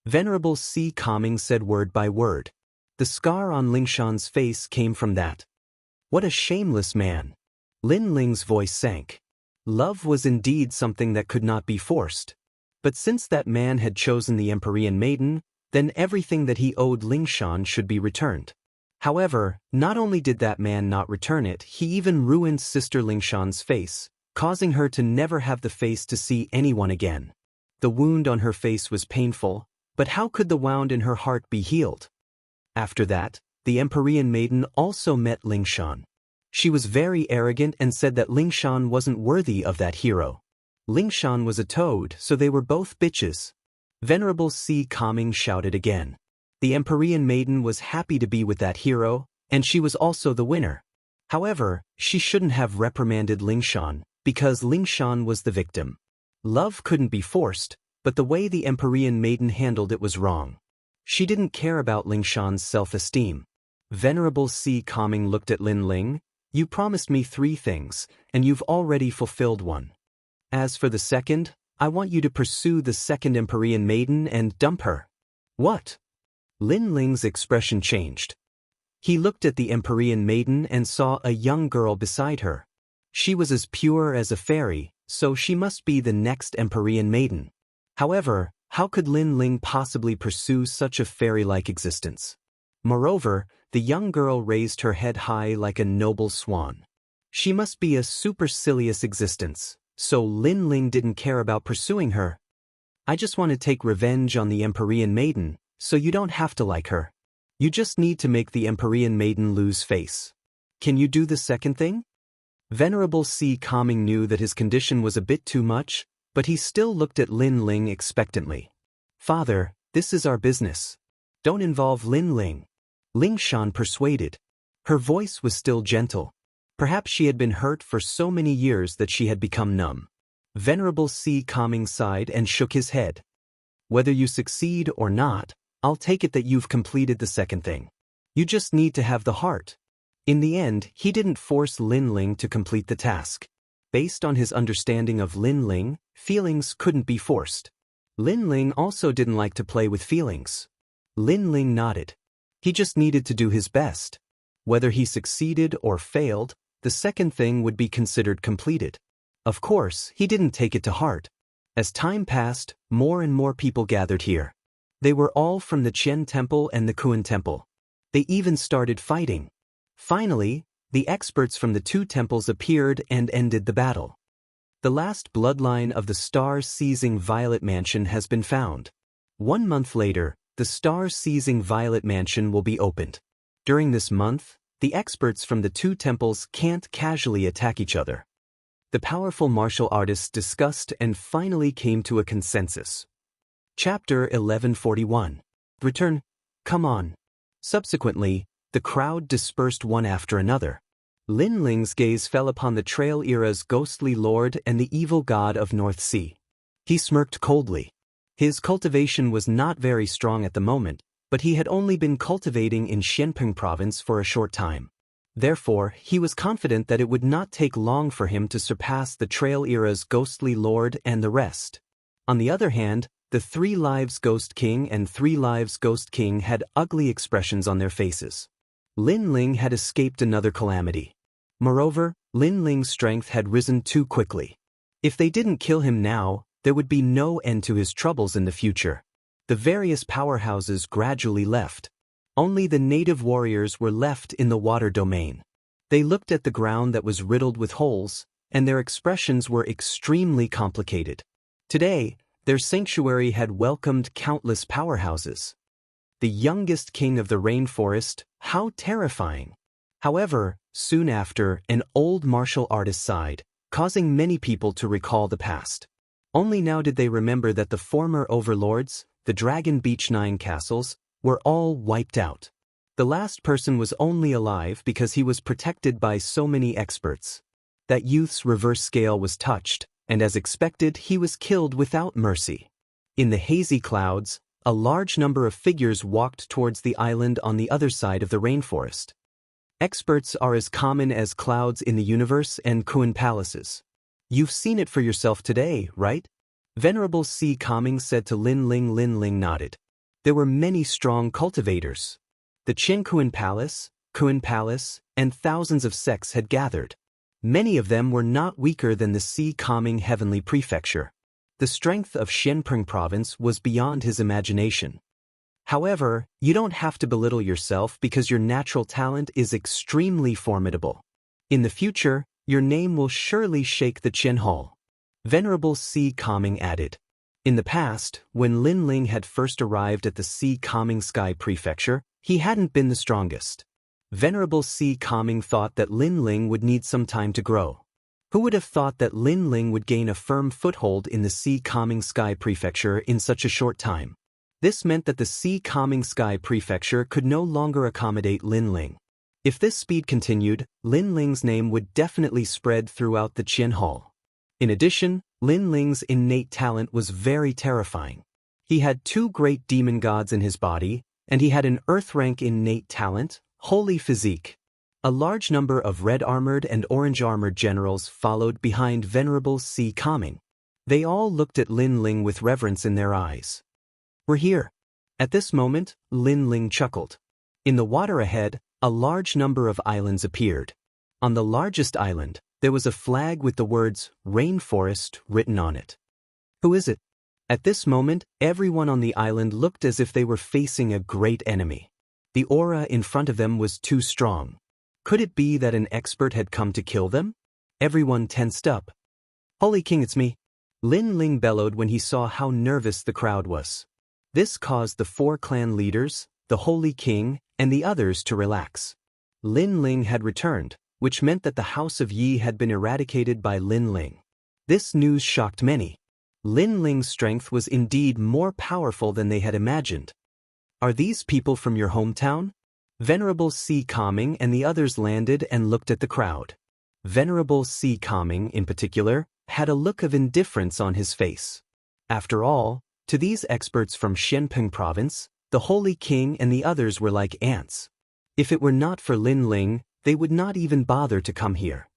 Venerable C. Calming said word by word. The scar on Ling Shan's face came from that. What a shameless man. Lin Ling's voice sank. Love was indeed something that could not be forced. But since that man had chosen the Empyrean maiden, then everything that he owed Ling Shan should be returned. However, not only did that man not return it, he even ruined Sister Ling Shan's face, causing her to never have the face to see anyone again. The wound on her face was painful, but how could the wound in her heart be healed? After that, the Empyrean maiden also met Ling Shan. She was very arrogant and said that Ling Shan wasn't worthy of that hero. Ling Shan was a toad, so they were both bitches. Venerable C. Calming shouted again. The Empyrean maiden was happy to be with that hero, and she was also the winner. However, she shouldn't have reprimanded Ling Shan, because Ling Shan was the victim. Love couldn't be forced, but the way the Empyrean maiden handled it was wrong. She didn't care about Ling Shan's self-esteem. Venerable C. Calming looked at Lin Ling. You promised me 3 things, and you've already fulfilled one. As for the second, I want you to pursue the second Empyrean maiden and dump her. What? Lin Ling's expression changed. He looked at the Empyrean maiden and saw a young girl beside her. She was as pure as a fairy, so she must be the next Empyrean maiden. However, how could Lin Ling possibly pursue such a fairy-like existence? Moreover, the young girl raised her head high like a noble swan. She must be a supercilious existence, so Lin Ling didn't care about pursuing her. I just want to take revenge on the Empyrean maiden, so you don't have to like her. You just need to make the Empyrean maiden lose face. Can you do the second thing? Venerable C. Calming knew that his condition was a bit too much, but he still looked at Lin Ling expectantly. Father, this is our business. Don't involve Lin Ling. Ling Shan persuaded. Her voice was still gentle. Perhaps she had been hurt for so many years that she had become numb. Venerable C. Calming sighed and shook his head. Whether you succeed or not, I'll take it that you've completed the second thing. You just need to have the heart. In the end, he didn't force Lin Ling to complete the task. Based on his understanding of Lin Ling, feelings couldn't be forced. Lin Ling also didn't like to play with feelings. Lin Ling nodded. He just needed to do his best. Whether he succeeded or failed, the second thing would be considered completed. Of course, he didn't take it to heart. As time passed, more and more people gathered here. They were all from the Qian Temple and the Kuan Temple. They even started fighting. Finally, the experts from the 2 temples appeared and ended the battle. The last bloodline of the star-seizing Violet Mansion has been found. 1 month later, the star-seizing Violet Mansion will be opened. During this month, the experts from the 2 temples can't casually attack each other. The powerful martial artists discussed and finally came to a consensus. Chapter 1141. Return. Come on. Subsequently, the crowd dispersed one after another. Lin Ling's gaze fell upon the Trail Era's ghostly lord and the evil god of North Sea. He smirked coldly. His cultivation was not very strong at the moment, but he had only been cultivating in Xianpeng province for a short time. Therefore, he was confident that it would not take long for him to surpass the Trail Era's ghostly lord and the rest. On the other hand, the 3 Lives Ghost King and 3 Lives Ghost King had ugly expressions on their faces. Lin Ling had escaped another calamity. Moreover, Lin Ling's strength had risen too quickly. If they didn't kill him now, there would be no end to his troubles in the future. The various powerhouses gradually left. Only the native warriors were left in the water domain. They looked at the ground that was riddled with holes, and their expressions were extremely complicated. Today, their sanctuary had welcomed countless powerhouses. The youngest king of the rainforest, how terrifying! However, soon after, an old martial artist sighed, causing many people to recall the past. Only now did they remember that the former overlords, the Dragon Beach 9 castles, were all wiped out. The last person was only alive because he was protected by so many experts. That youth's reverse scale was touched, and as expected, he was killed without mercy. In the hazy clouds, a large number of figures walked towards the island on the other side of the rainforest. Experts are as common as clouds in the universe and Kuan palaces. You've seen it for yourself today, right? Venerable Si Kaming said to Lin Ling. Lin Ling nodded. There were many strong cultivators. The Qin Kuan Palace, and thousands of sects had gathered. Many of them were not weaker than the Si Kaming Heavenly Prefecture. The strength of Xianpeng province was beyond his imagination. However, you don't have to belittle yourself because your natural talent is extremely formidable. In the future, your name will surely shake the Qin Hall. Venerable Si Kaming added. In the past, when Lin Ling had first arrived at the Si Kaming Sky Prefecture, he hadn't been the strongest. Venerable Si Kaming thought that Lin Ling would need some time to grow. Who would have thought that Lin Ling would gain a firm foothold in the Si Kaming Sky Prefecture in such a short time? This meant that the Si Kaming Sky Prefecture could no longer accommodate Lin Ling. If this speed continued, Lin Ling's name would definitely spread throughout the Qin Hall. In addition, Lin Ling's innate talent was very terrifying. He had 2 great demon gods in his body, and he had an earth-rank innate talent, holy physique. A large number of red-armored and orange-armored generals followed behind Venerable Si Kaming. They all looked at Lin Ling with reverence in their eyes. We're here. At this moment, Lin Ling chuckled. In the water ahead, a large number of islands appeared. On the largest island, there was a flag with the words, Rainforest, written on it. Who is it? At this moment, everyone on the island looked as if they were facing a great enemy. The aura in front of them was too strong. Could it be that an expert had come to kill them? Everyone tensed up. Holy King, it's me. Lin Ling bellowed when he saw how nervous the crowd was. This caused the 4 clan leaders, the Holy King, and the others to relax. Lin Ling had returned, which meant that the House of Yi had been eradicated by Lin Ling. This news shocked many. Lin Ling's strength was indeed more powerful than they had imagined. Are these people from your hometown? Venerable Si Kaming and the others landed and looked at the crowd. Venerable Si Kaming, in particular, had a look of indifference on his face. After all, to these experts from Xianpeng province, the Holy King and the others were like ants. If it were not for Lin Ling, they would not even bother to come here.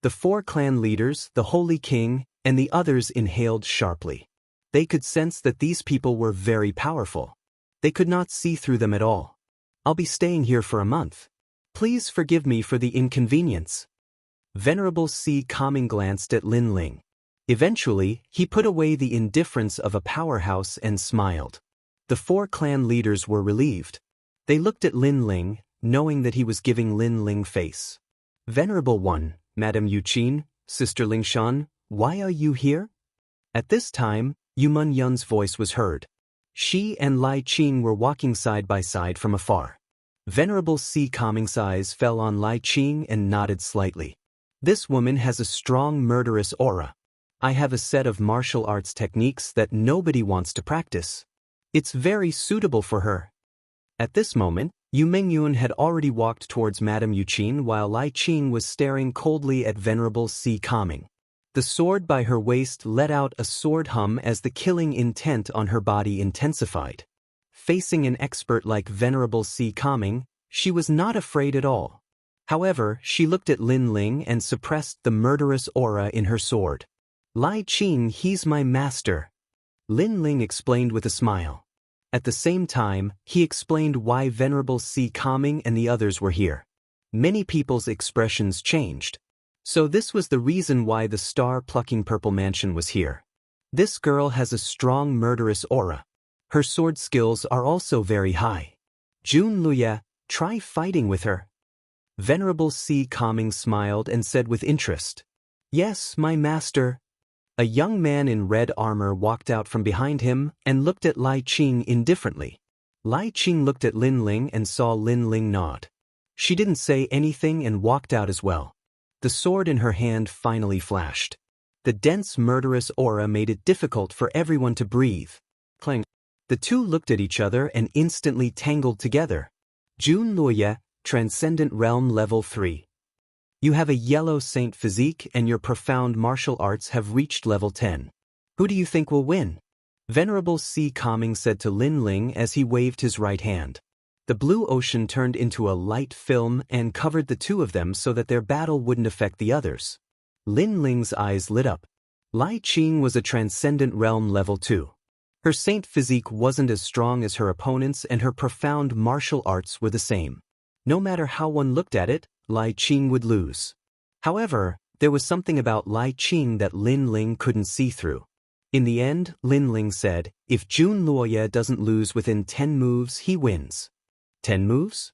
The 4 clan leaders, the Holy King, and the others inhaled sharply. They could sense that these people were very powerful. They could not see through them at all. I'll be staying here for a month. Please forgive me for the inconvenience. Venerable Si Kaming glanced at Lin Ling. Eventually, he put away the indifference of a powerhouse and smiled. The 4 clan leaders were relieved. They looked at Lin Ling, knowing that he was giving Lin Ling face. Venerable One, Madame Yuqin, Sister Lingshan, why are you here? At this time, Yumun Yun's voice was heard. She and Lai Qing were walking side by side from afar. Venerable Si Kaming's eyes fell on Lai Qing and nodded slightly. This woman has a strong murderous aura. I have a set of martial arts techniques that nobody wants to practice. It's very suitable for her. At this moment, Yu Mingyun had already walked towards Madame Yuqin while Lai Qing was staring coldly at Venerable Si Kaming. The sword by her waist let out a sword hum as the killing intent on her body intensified. Facing an expert like Venerable Si Kaming, she was not afraid at all. However, she looked at Lin Ling and suppressed the murderous aura in her sword. Lai Qing, he's my master. Lin Ling explained with a smile. At the same time, he explained why Venerable Si Kaming and the others were here. Many people's expressions changed. So this was the reason why the star-plucking purple mansion was here. This girl has a strong murderous aura. Her sword skills are also very high. Jun Luya, try fighting with her. Venerable Si Kaming smiled and said with interest. Yes, my master. A young man in red armor walked out from behind him and looked at Lai Qing indifferently. Lai Qing looked at Lin Ling and saw Lin Ling nod. She didn't say anything and walked out as well. The sword in her hand finally flashed. The dense murderous aura made it difficult for everyone to breathe. Clang. The two looked at each other and instantly tangled together. Jun Luoye, Transcendent Realm Level 3. You have a yellow saint physique and your profound martial arts have reached level 10. Who do you think will win? Venerable Si Kaming said to Lin Ling as he waved his right hand. The blue ocean turned into a light film and covered the two of them so that their battle wouldn't affect the others. Lin Ling's eyes lit up. Lai Qing was a Transcendent Realm Level 2. Her saint physique wasn't as strong as her opponent's and her profound martial arts were the same. No matter how one looked at it, Lai Qing would lose. However, there was something about Lai Qing that Lin Ling couldn't see through. In the end, Lin Ling said, if Jun Luoye doesn't lose within 10 moves, he wins. 10 moves?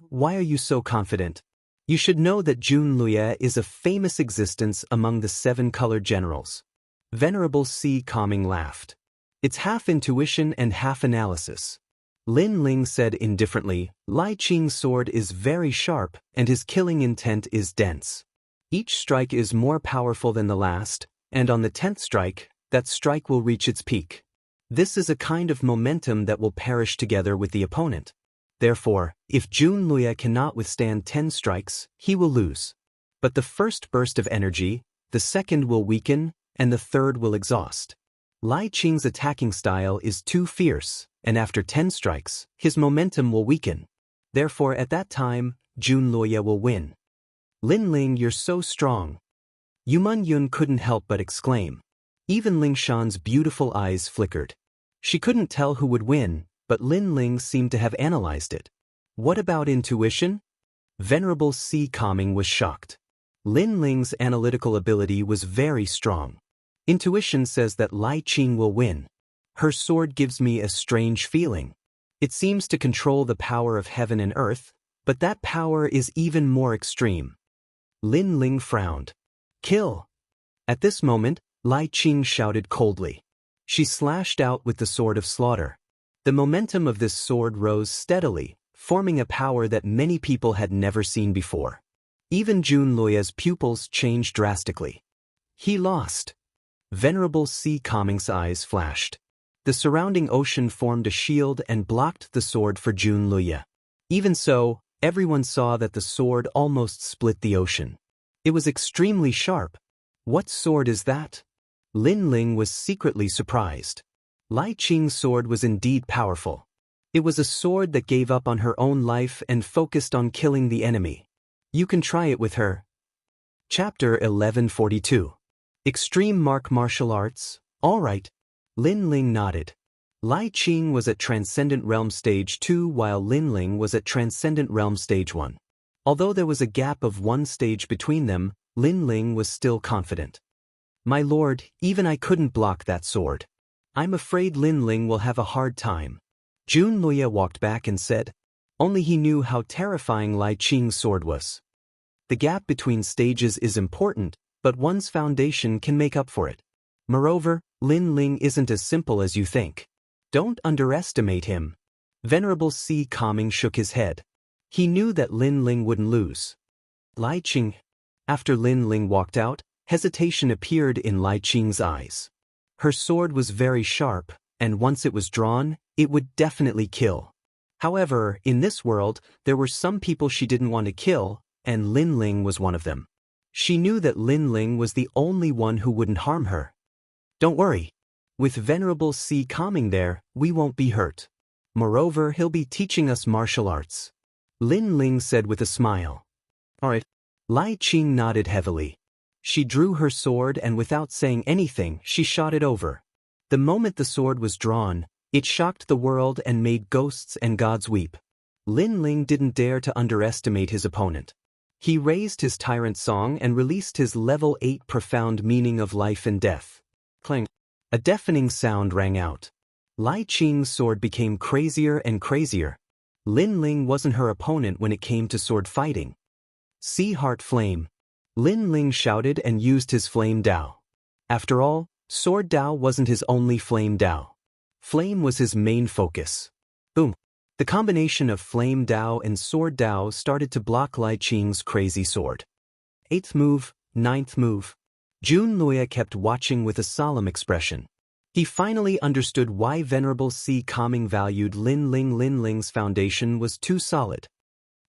Why are you so confident? You should know that Jun Luoye is a famous existence among the 7-colored generals. Venerable Si Kaming laughed. It's half intuition and half analysis. Lin Ling said indifferently, Lai Qing's sword is very sharp and his killing intent is dense. Each strike is more powerful than the last, and on the 10th strike, that strike will reach its peak. This is a kind of momentum that will perish together with the opponent. Therefore, if Jun Luoye cannot withstand 10 strikes, he will lose. But the first burst of energy, the second will weaken, and the third will exhaust. Lai Qing's attacking style is too fierce, and after 10 strikes, his momentum will weaken. Therefore at that time, Jun Luoye will win. Lin Ling, you're so strong. Yu Mingyun couldn't help but exclaim. Even Ling Shan's beautiful eyes flickered. She couldn't tell who would win, but Lin Ling seemed to have analyzed it. What about intuition? Venerable Si Kaming was shocked. Lin Ling's analytical ability was very strong. Intuition says that Lai Qing will win. Her sword gives me a strange feeling. It seems to control the power of heaven and earth, but that power is even more extreme. Lin Ling frowned. Kill! At this moment, Lai Qing shouted coldly. She slashed out with the sword of slaughter. The momentum of this sword rose steadily, forming a power that many people had never seen before. Even Jun Luoye's pupils changed drastically. He lost. Venerable Si Kaming's eyes flashed. The surrounding ocean formed a shield and blocked the sword for Jun Luoye. Even so, everyone saw that the sword almost split the ocean. It was extremely sharp. What sword is that? Lin Ling was secretly surprised. Lai Qing's sword was indeed powerful. It was a sword that gave up on her own life and focused on killing the enemy. You can try it with her. Chapter 1142. Extreme martial arts? All right. Lin Ling nodded. Lai Qing was at Transcendent Realm Stage 2 while Lin Ling was at Transcendent Realm Stage 1. Although there was a gap of one stage between them, Lin Ling was still confident. My lord, even I couldn't block that sword. I'm afraid Lin Ling will have a hard time. Jun Luoye walked back and said. Only he knew how terrifying Lai Qing's sword was. The gap between stages is important, but one's foundation can make up for it. Moreover, Lin Ling isn't as simple as you think. Don't underestimate him. Venerable Si Kaming shook his head. He knew that Lin Ling wouldn't lose. Lai Qing. After Lin Ling walked out, hesitation appeared in Lai Qing's eyes. Her sword was very sharp, and once it was drawn, it would definitely kill. However, in this world, there were some people she didn't want to kill, and Lin Ling was one of them. She knew that Lin Ling was the only one who wouldn't harm her. Don't worry. With Venerable C calming there, we won't be hurt. Moreover, he'll be teaching us martial arts. Lin Ling said with a smile. Alright. Lai Qing nodded heavily. She drew her sword and without saying anything, she shot it over. The moment the sword was drawn, it shocked the world and made ghosts and gods weep. Lin Ling didn't dare to underestimate his opponent. He raised his tyrant song and released his level 8 profound meaning of life and death. Clang. A deafening sound rang out. Lai Qing's sword became crazier and crazier. Lin Ling wasn't her opponent when it came to sword fighting. See Heart Flame. Lin Ling shouted and used his Flame Dao. After all, Sword Dao wasn't his only Flame Dao. Flame was his main focus. Boom. The combination of Flame Dao and Sword Dao started to block Lai Qing's crazy sword. 8th move, 9th move. Jun Luya kept watching with a solemn expression. He finally understood why Venerable C calming valued Lin Ling. Lin Ling's foundation was too solid.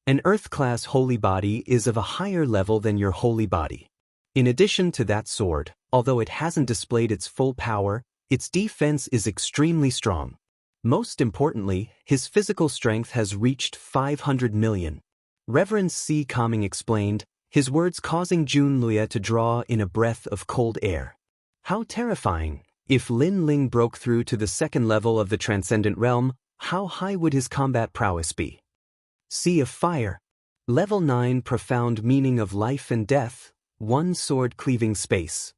An Earth-class holy body is of a higher level than your holy body. In addition to that sword, although it hasn't displayed its full power, its defense is extremely strong. Most importantly, his physical strength has reached 500 million. Reverend C calming explained, his words causing Jun Luya to draw in a breath of cold air. How terrifying! If Lin Ling broke through to the second level of the Transcendent Realm, how high would his combat prowess be? Sea of Fire. Level 9 profound meaning of life and death, one sword cleaving space.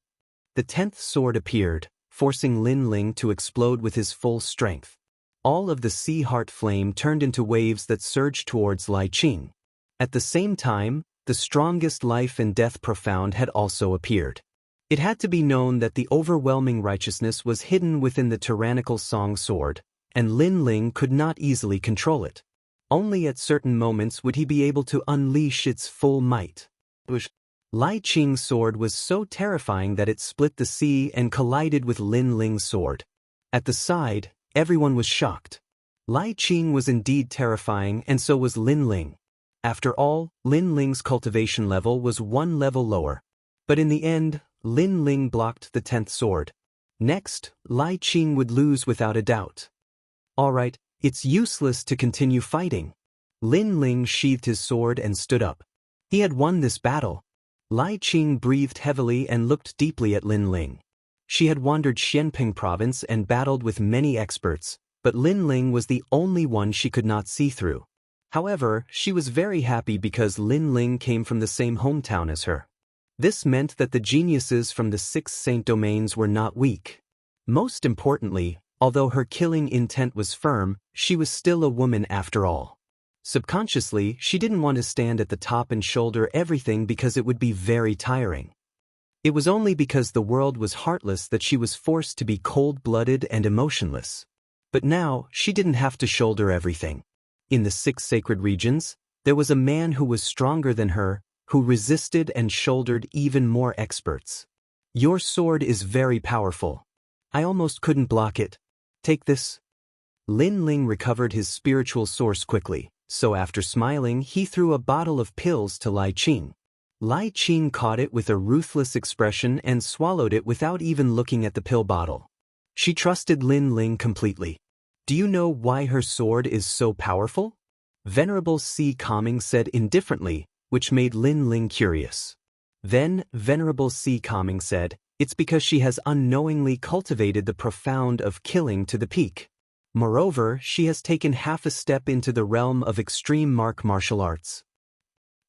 The 10th sword appeared, forcing Lin Ling to explode with his full strength. All of the sea heart flame turned into waves that surged towards Lai Qing. At the same time, the strongest life and death profound had also appeared. It had to be known that the overwhelming righteousness was hidden within the tyrannical Song Sword, and Lin Ling could not easily control it. Only at certain moments would he be able to unleash its full might. Lai Qing's sword was so terrifying that it split the sea and collided with Lin Ling's sword. At the side, everyone was shocked. Lai Qing was indeed terrifying, and so was Lin Ling. After all, Lin Ling's cultivation level was one level lower. But in the end, Lin Ling blocked the 10th sword. Next, Lai Qing would lose without a doubt. Alright, it's useless to continue fighting. Lin Ling sheathed his sword and stood up. He had won this battle. Lai Qing breathed heavily and looked deeply at Lin Ling. She had wandered Xianping province and battled with many experts, but Lin Ling was the only one she could not see through. However, she was very happy because Lin Ling came from the same hometown as her. This meant that the geniuses from the 6 Saint domains were not weak. Most importantly, although her killing intent was firm, she was still a woman after all. Subconsciously, she didn't want to stand at the top and shoulder everything because it would be very tiring. It was only because the world was heartless that she was forced to be cold-blooded and emotionless. But now, she didn't have to shoulder everything. In the 6 sacred regions, there was a man who was stronger than her, who resisted and shouldered even more experts. Your sword is very powerful. I almost couldn't block it. Take this. Lin Ling recovered his spiritual source quickly, so after smiling he threw a bottle of pills to Lai Qing. Lai Qing caught it with a ruthless expression and swallowed it without even looking at the pill bottle. She trusted Lin Ling completely. Do you know why her sword is so powerful? Venerable C calming said indifferently, which made Lin Ling curious. Then, Venerable C calming said, it's because she has unknowingly cultivated the profound of killing to the peak. Moreover, she has taken half a step into the realm of extreme martial arts.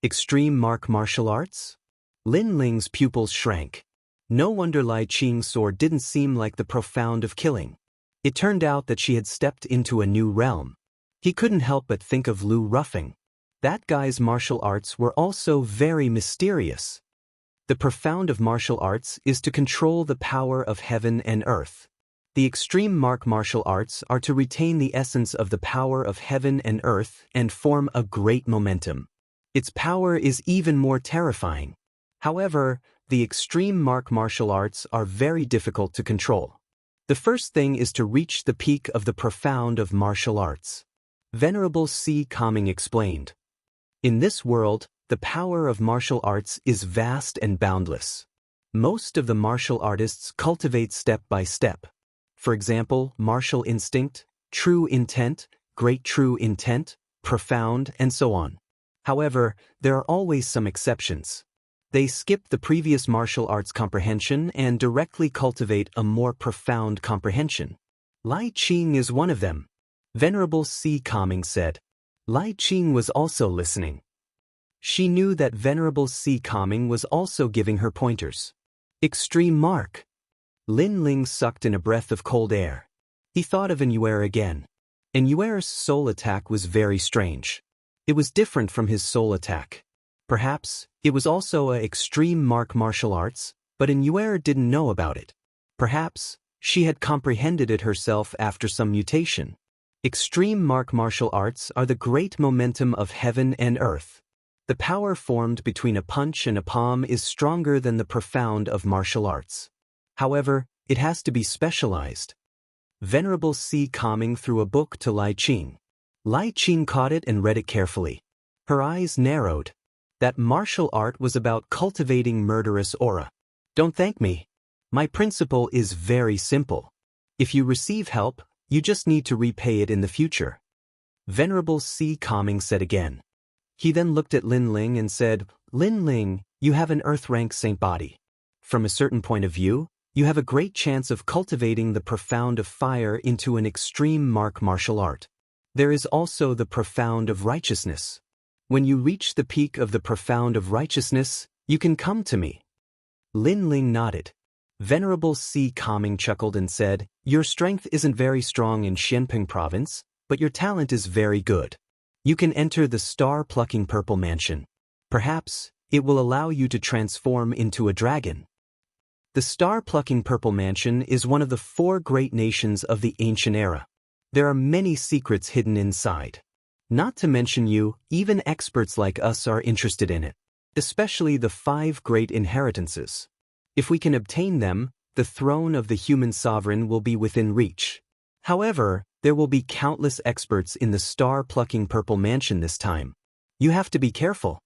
Extreme martial arts? Lin Ling's pupils shrank. No wonder Lai Qing's sword didn't seem like the profound of killing. It turned out that she had stepped into a new realm. He couldn't help but think of Lu Ruffing. That guy's martial arts were also very mysterious. The profound of martial arts is to control the power of heaven and earth. The extreme martial arts are to retain the essence of the power of heaven and earth and form a great momentum. Its power is even more terrifying. However, the extreme martial arts are very difficult to control. The first thing is to reach the peak of the profound of martial arts. Venerable C. Calming explained. In this world, the power of martial arts is vast and boundless. Most of the martial artists cultivate step by step. For example, martial instinct, true intent, great true intent, profound, and so on. However, there are always some exceptions. They skip the previous martial arts comprehension and directly cultivate a more profound comprehension. Lai Qing is one of them. Venerable C. Calming said. Lai Qing was also listening. She knew that Venerable C. Calming was also giving her pointers. Extreme mark. Lin Ling sucked in a breath of cold air. He thought of Enuer again. Enuer's soul attack was very strange. It was different from his soul attack. Perhaps it was also a extreme martial arts, but Enuer didn't know about it. Perhaps she had comprehended it herself after some mutation. Extreme martial arts are the great momentum of heaven and earth. The power formed between a punch and a palm is stronger than the profound of martial arts. However, it has to be specialized. Venerable C. Calming threw a book to Lai Qing. Lai Qing caught it and read it carefully. Her eyes narrowed. That martial art was about cultivating murderous aura. Don't thank me. My principle is very simple. If you receive help, you just need to repay it in the future. Venerable C. Calming said again. He then looked at Lin Ling and said, Lin Ling, you have an earth-rank saint body. From a certain point of view, you have a great chance of cultivating the profound of fire into an extreme martial art. There is also the profound of righteousness. When you reach the peak of the profound of righteousness, you can come to me. Lin Ling nodded. Venerable C. Calming chuckled and said, Your strength isn't very strong in Xianping province, but your talent is very good. You can enter the star-plucking purple mansion. Perhaps it will allow you to transform into a dragon. The star-plucking purple mansion is one of the 4 great nations of the ancient era. There are many secrets hidden inside. Not to mention you, even experts like us are interested in it, especially the 5 great inheritances. If we can obtain them, the throne of the human sovereign will be within reach. However, there will be countless experts in the star-plucking purple mansion this time. You have to be careful.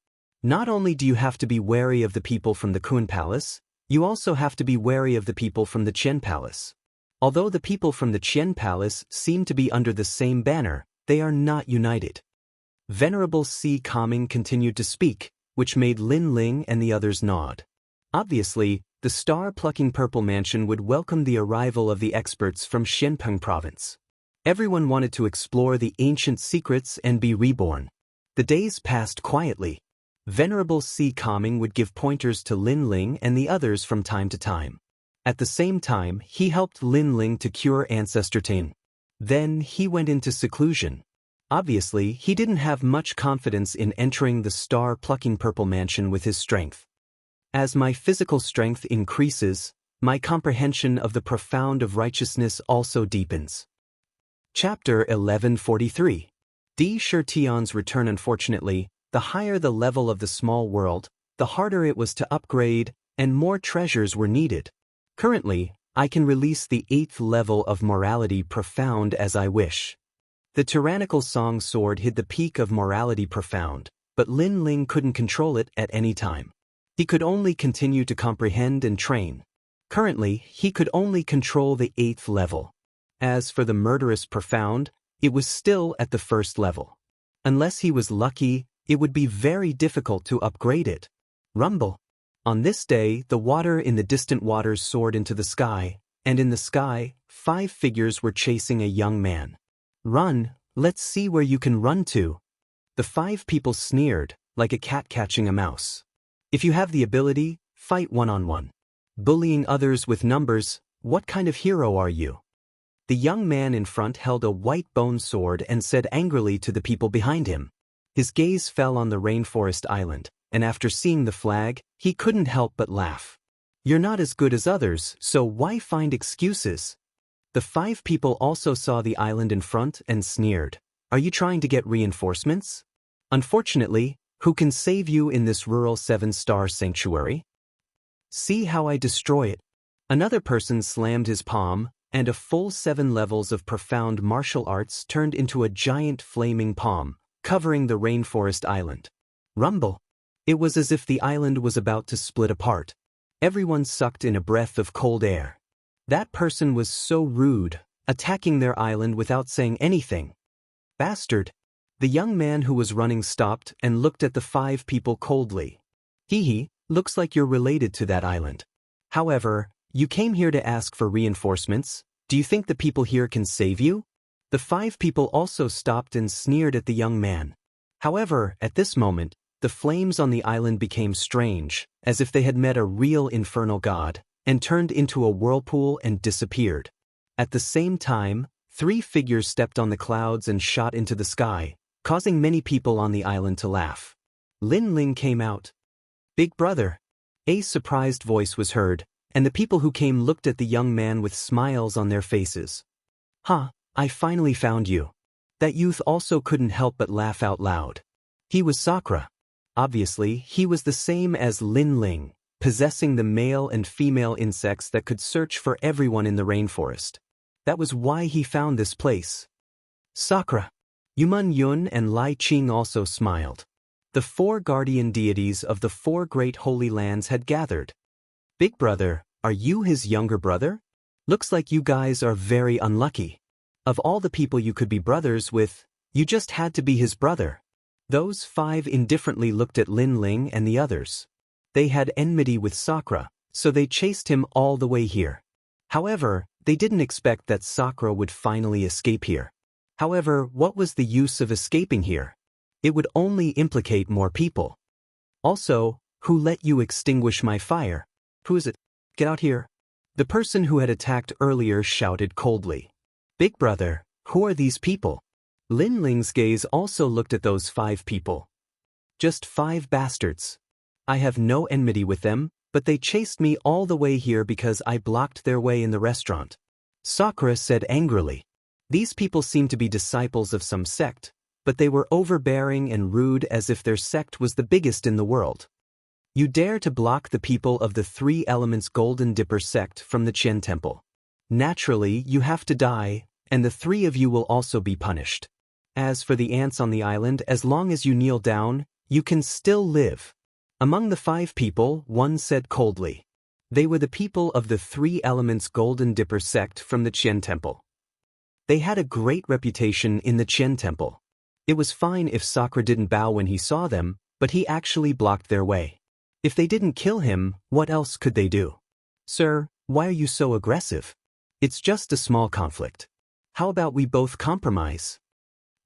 Not only do you have to be wary of the people from the Kun Palace, you also have to be wary of the people from the Qian Palace. Although the people from the Qian Palace seem to be under the same banner, they are not united. Venerable C. Calming continued to speak, which made Lin Ling and the others nod. Obviously, the star-plucking purple mansion would welcome the arrival of the experts from Xianpeng province. Everyone wanted to explore the ancient secrets and be reborn. The days passed quietly. Venerable C. Calming would give pointers to Lin Ling and the others from time to time. At the same time, he helped Lin Ling to cure Ancestor Tin. Then he went into seclusion. Obviously, he didn't have much confidence in entering the star-plucking purple mansion with his strength. As my physical strength increases, my comprehension of the profound of righteousness also deepens. Chapter 1143. Di Shirtion's return. Unfortunately, the higher the level of the small world, the harder it was to upgrade, and more treasures were needed. Currently, I can release the 8th level of morality profound as I wish. The tyrannical song sword hid the peak of morality profound, but Lin Ling couldn't control it at any time. He could only continue to comprehend and train. Currently, he could only control the 8th level. As for the murderous profound, it was still at the 1st level. Unless he was lucky, it would be very difficult to upgrade it. Rumble. On this day, the water in the distant waters soared into the sky, and in the sky, 5 figures were chasing a young man. Run, let's see where you can run to. The 5 people sneered, like a cat catching a mouse. If you have the ability, fight one-on-one. Bullying others with numbers, what kind of hero are you? The young man in front held a white bone sword and said angrily to the people behind him. His gaze fell on the rainforest island, and after seeing the flag, he couldn't help but laugh. You're not as good as others, so why find excuses? The 5 people also saw the island in front and sneered. Are you trying to get reinforcements? Unfortunately, Who can save you in this rural 7-star sanctuary? See how I destroy it. Another person slammed his palm, and a full 7 levels of profound martial arts turned into a giant flaming palm, covering the rainforest island. Rumble. It was as if the island was about to split apart. Everyone sucked in a breath of cold air. That person was so rude, attacking their island without saying anything. Bastard. The young man who was running stopped and looked at the 5 people coldly. Hee, looks like you're related to that island. However, you came here to ask for reinforcements. Do you think the people here can save you? The 5 people also stopped and sneered at the young man. However, at this moment, the flames on the island became strange, as if they had met a real infernal god, and turned into a whirlpool and disappeared. At the same time, 3 figures stepped on the clouds and shot into the sky, causing many people on the island to laugh. Lin Ling came out. Big brother. A surprised voice was heard, and the people who came looked at the young man with smiles on their faces. I finally found you. That youth also couldn't help but laugh out loud. He was Sakura. Obviously, he was the same as Lin Ling, possessing the male and female insects that could search for everyone in the rainforest. That was why he found this place. Sakura. Yuman Yun and Lai Qing also smiled. The 4 guardian deities of the 4 great holy lands had gathered. Big brother, are you his younger brother? Looks like you guys are very unlucky. Of all the people you could be brothers with, you just had to be his brother. Those 5 indifferently looked at Lin Ling and the others. They had enmity with Sakura, so they chased him all the way here. However, they didn't expect that Sakura would finally escape here. However, what was the use of escaping here? It would only implicate more people. Also, who let you extinguish my fire? Who is it? Get out here. The person who had attacked earlier shouted coldly. Big brother, who are these people? Lin Ling's gaze also looked at those 5 people. Just 5 bastards. I have no enmity with them, but they chased me all the way here because I blocked their way in the restaurant. Sakura said angrily. These people seemed to be disciples of some sect, but they were overbearing and rude as if their sect was the biggest in the world. You dare to block the people of the 3 Elements Golden Dipper sect from the Qian Temple. Naturally, you have to die, and the 3 of you will also be punished. As for the ants on the island, as long as you kneel down, you can still live. Among the 5 people, one said coldly. They were the people of the 3 Elements Golden Dipper sect from the Qian Temple. They had a great reputation in the Qian Temple. It was fine if Sakura didn't bow when he saw them, but he actually blocked their way. If they didn't kill him, what else could they do? Sir, why are you so aggressive? It's just a small conflict. How about we both compromise?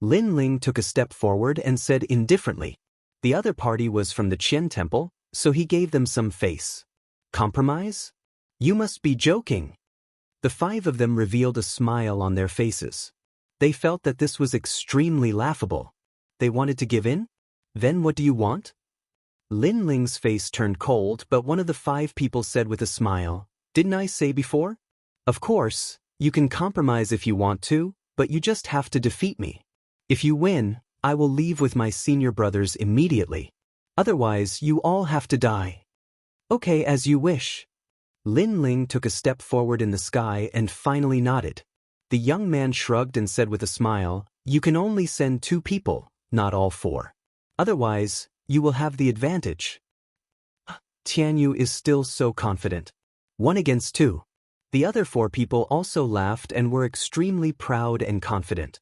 Lin Ling took a step forward and said indifferently. The other party was from the Qian Temple, so he gave them some face. Compromise? You must be joking. The 5 of them revealed a smile on their faces. They felt that this was extremely laughable. They wanted to give in? Then what do you want? Lin Ling's face turned cold, but one of the 5 people said with a smile, Didn't I say before? Of course, you can compromise if you want to, but you just have to defeat me. If you win, I will leave with my senior brothers immediately. Otherwise, you all have to die. Okay, as you wish. Lin Ling took a step forward in the sky and finally nodded. The young man shrugged and said with a smile, You can only send 2 people, not all 4. Otherwise, you will have the advantage. Tianyu is still so confident. 1 against 2. The other 4 people also laughed and were extremely proud and confident.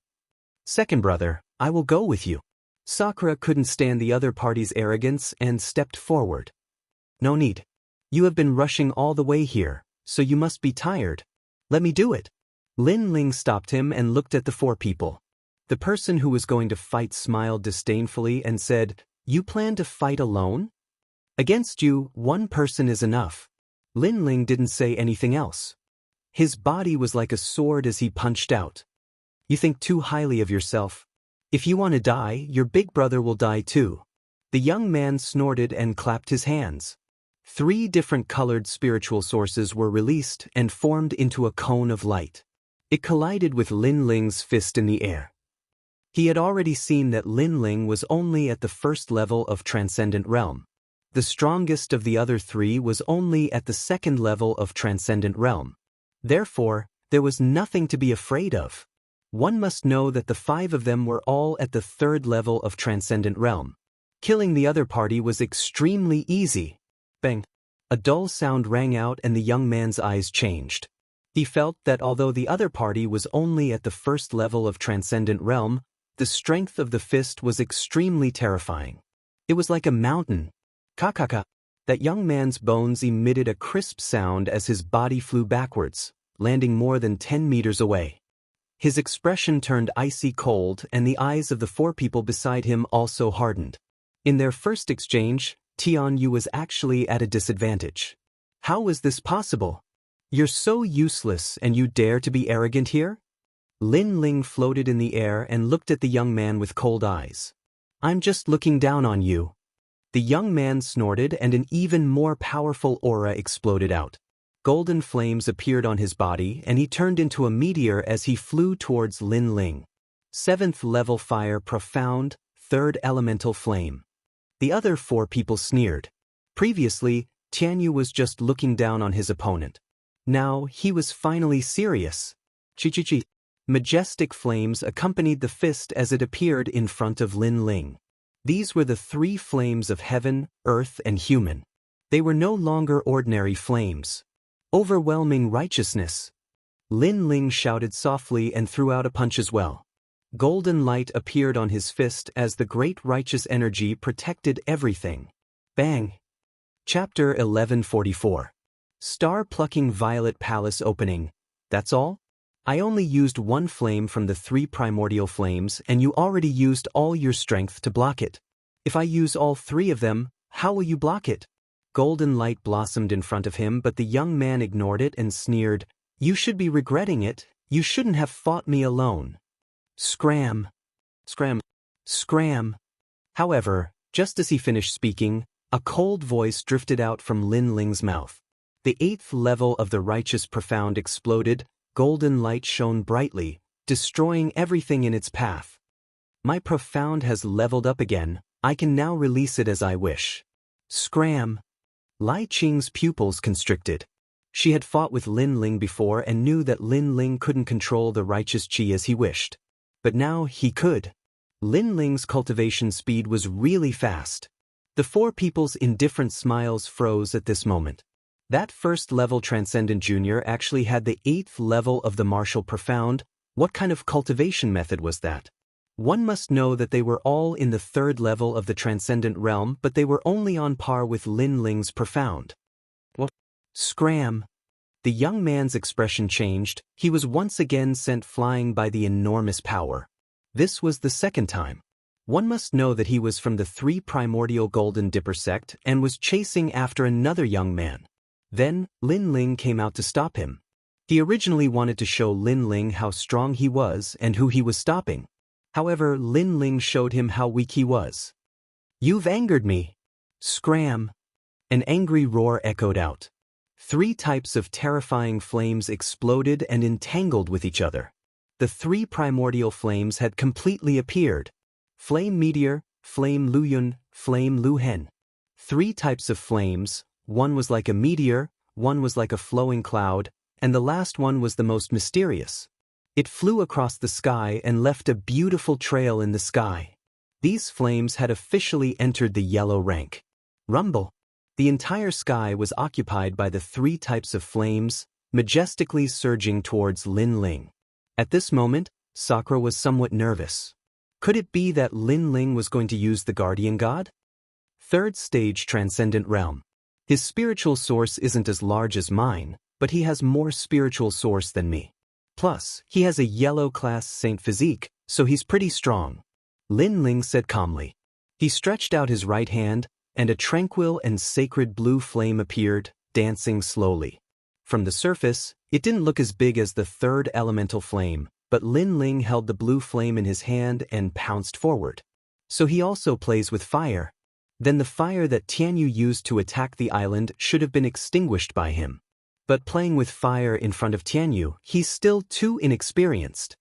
Second brother, I will go with you. Sakura couldn't stand the other party's arrogance and stepped forward. No need. You have been rushing all the way here, so you must be tired. Let me do it. Lin Ling stopped him and looked at the 4 people. The person who was going to fight smiled disdainfully and said, You plan to fight alone? Against you, 1 person is enough. Lin Ling didn't say anything else. His body was like a sword as he punched out. You think too highly of yourself. If you want to die, your big brother will die too. The young man snorted and clapped his hands. 3 different colored spiritual sources were released and formed into a cone of light. It collided with Lin Ling's fist in the air. He had already seen that Lin Ling was only at the first level of Transcendent Realm. The strongest of the other three was only at the second level of Transcendent Realm. Therefore, there was nothing to be afraid of. One must know that the 5 of them were all at the third level of Transcendent Realm. Killing the other party was extremely easy. Bang! A dull sound rang out and the young man's eyes changed. He felt that although the other party was only at the first level of Transcendent Realm, the strength of the fist was extremely terrifying. It was like a mountain. Ka-ka-ka. That young man's bones emitted a crisp sound as his body flew backwards, landing more than 10 meters away. His expression turned icy cold and the eyes of the 4 people beside him also hardened. In their first exchange, Tianyu was actually at a disadvantage. How was this possible? You're so useless and you dare to be arrogant here? Lin Ling floated in the air and looked at the young man with cold eyes. I'm just looking down on you. The young man snorted and an even more powerful aura exploded out. Golden flames appeared on his body and he turned into a meteor as he flew towards Lin Ling. 7th level fire profound, 3rd elemental flame. The other 4 people sneered. Previously, Tianyu was just looking down on his opponent. Now, he was finally serious. Chi-chi-chi. Majestic flames accompanied the fist as it appeared in front of Lin Ling. These were the 3 flames of heaven, earth, and human. They were no longer ordinary flames. Overwhelming righteousness. Lin Ling shouted softly and threw out a punch as well. Golden light appeared on his fist as the great righteous energy protected everything. Bang! Chapter 1144. Star-plucking violet palace opening. That's all? I only used 1 flame from the 3 primordial flames and you already used all your strength to block it. If I use all 3 of them, how will you block it? Golden light blossomed in front of him, but the young man ignored it and sneered, You should be regretting it, you shouldn't have fought me alone. Scram. Scram. Scram. However, just as he finished speaking, a cold voice drifted out from Lin Ling's mouth. The 8th level of the righteous profound exploded, golden light shone brightly, destroying everything in its path. My profound has leveled up again, I can now release it as I wish. Scram. Lai Qing's pupils constricted. She had fought with Lin Ling before and knew that Lin Ling couldn't control the righteous chi as he wished. But now he could. Lin Ling's cultivation speed was really fast. The 4 people's indifferent smiles froze at this moment. That first level Transcendent Junior actually had the 8th level of the martial profound. What kind of cultivation method was that? One must know that they were all in the 3rd level of the Transcendent Realm, but they were only on par with Lin Ling's profound. What? Scram. The young man's expression changed. He was once again sent flying by the enormous power. This was the 2nd time. One must know that he was from the 3 primordial Golden Dipper sect and was chasing after another young man. Then, Lin Ling came out to stop him. He originally wanted to show Lin Ling how strong he was and who he was stopping. However, Lin Ling showed him how weak he was. You've angered me. Scram. An angry roar echoed out. 3 types of terrifying flames exploded and entangled with each other. The 3 primordial flames had completely appeared. Flame Meteor, Flame Luyun, Flame Luhen. 3 types of flames, one was like a meteor, one was like a flowing cloud, and the last one was the most mysterious. It flew across the sky and left a beautiful trail in the sky. These flames had officially entered the yellow rank. Rumble. The entire sky was occupied by the 3 types of flames, majestically surging towards Lin Ling. At this moment, Sakura was somewhat nervous. Could it be that Lin Ling was going to use the Guardian God? 3rd stage Transcendent Realm. His spiritual source isn't as large as mine, but he has more spiritual source than me. Plus, he has a yellow class saint physique, so he's pretty strong. Lin Ling said calmly. He stretched out his right hand, and a tranquil and sacred blue flame appeared, dancing slowly. From the surface, it didn't look as big as the 3rd elemental flame, but Lin Ling held the blue flame in his hand and pounced forward. So he also plays with fire. Then the fire that Tianyu used to attack the island should have been extinguished by him. But playing with fire in front of Tianyu, he's still too inexperienced.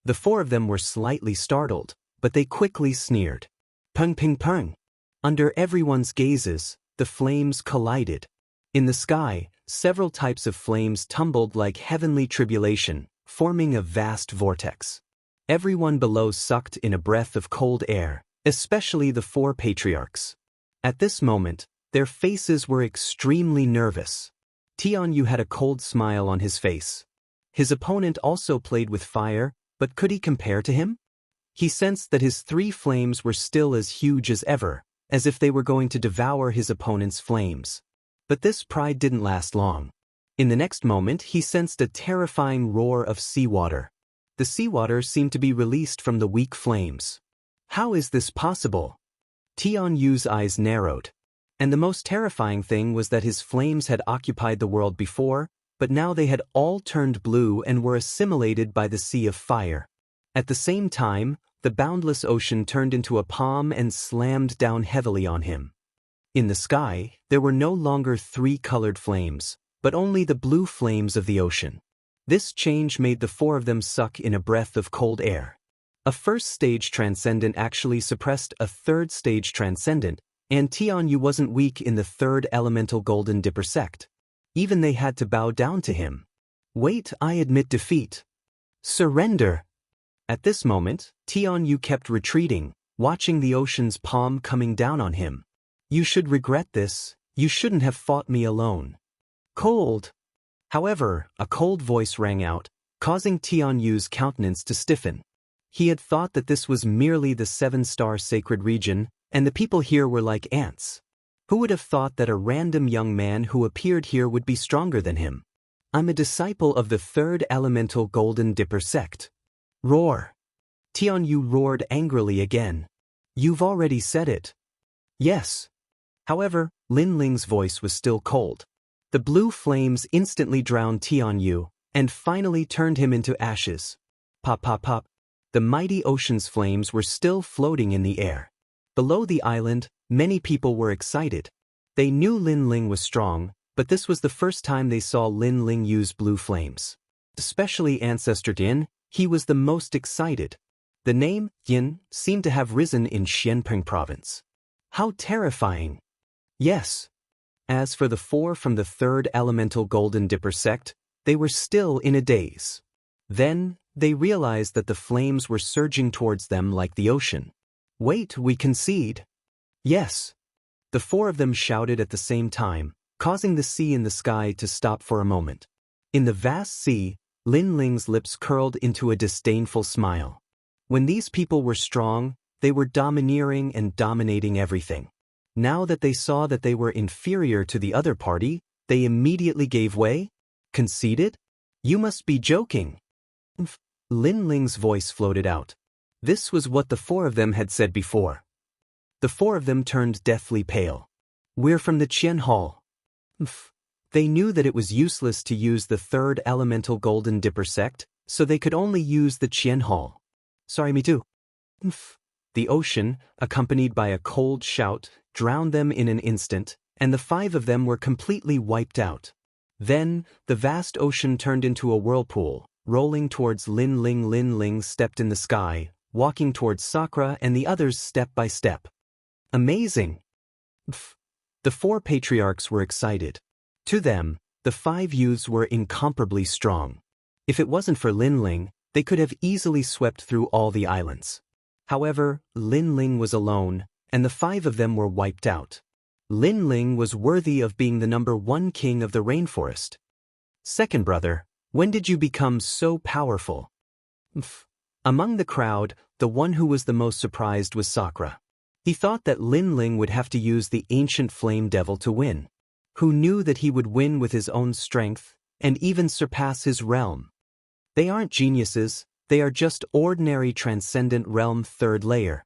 The four of them were slightly startled, but they quickly sneered. Pung ping pung. Under everyone's gazes, the flames collided. In the sky, several types of flames tumbled like heavenly tribulation, forming a vast vortex. Everyone below sucked in a breath of cold air, especially the four patriarchs. At this moment, their faces were extremely nervous. Tianyu had a cold smile on his face. His opponent also played with fire, but could he compare to him? He sensed that his three flames were still as huge as ever, as if they were going to devour his opponent's flames. But this pride didn't last long. In the next moment, he sensed a terrifying roar of seawater. The seawater seemed to be released from the weak flames. How is this possible? Tianyu's eyes narrowed. And the most terrifying thing was that his flames had occupied the world before, but now they had all turned blue and were assimilated by the sea of fire. At the same time, the boundless ocean turned into a palm and slammed down heavily on him. In the sky, there were no longer three colored flames, but only the blue flames of the ocean. This change made the four of them suck in a breath of cold air. A first-stage transcendent actually suppressed a third-stage transcendent, and Tianyu wasn't weak in the third elemental Golden Dipper sect. Even they had to bow down to him. Wait, I admit defeat. Surrender. At this moment, Tianyu kept retreating, watching the ocean's palm coming down on him. You should regret this, you shouldn't have fought me alone. Cold. However, a cold voice rang out, causing Tianyu's countenance to stiffen. He had thought that this was merely the seven-star sacred region, and the people here were like ants. Who would have thought that a random young man who appeared here would be stronger than him? I'm a disciple of the third elemental Golden Dipper sect. Roar. Tianyu roared angrily again. You've already said it. Yes. However, Lin Ling's voice was still cold. The blue flames instantly drowned Tianyu, and finally turned him into ashes. Pop pop pop. The mighty ocean's flames were still floating in the air. Below the island, many people were excited. They knew Lin Ling was strong, but this was the first time they saw Lin Ling use blue flames. Especially Ancestor Din, he was the most excited. The name, Yin, seemed to have risen in Xianping province. How terrifying! Yes. As for the four from the third elemental Golden Dipper sect, they were still in a daze. Then, they realized that the flames were surging towards them like the ocean. Wait, we concede. Yes. The four of them shouted at the same time, causing the sea in the sky to stop for a moment. In the vast sea, Lin Ling's lips curled into a disdainful smile. When these people were strong, they were domineering and dominating everything. Now that they saw that they were inferior to the other party, they immediately gave way? Conceded? You must be joking. Lin Ling's voice floated out. This was what the four of them had said before. The four of them turned deathly pale. We're from the Qian Hall. They knew that it was useless to use the third elemental Golden Dipper sect, so they could only use the Qian Hall. Sorry, me too. The ocean, accompanied by a cold shout, drowned them in an instant, and the five of them were completely wiped out. Then, the vast ocean turned into a whirlpool, rolling towards Lin Ling. Lin Ling stepped in the sky, walking towards Sakura and the others step by step. Amazing! The four patriarchs were excited. To them, the five youths were incomparably strong. If it wasn't for Lin Ling, they could have easily swept through all the islands. However, Lin Ling was alone, and the five of them were wiped out. Lin Ling was worthy of being the #1 king of the rainforest. Second brother, when did you become so powerful? Among the crowd, the one who was the most surprised was Sakura. He thought that Lin Ling would have to use the ancient flame devil to win. Who knew that he would win with his own strength, and even surpass his realm? They aren't geniuses, they are just ordinary transcendent realm third layer.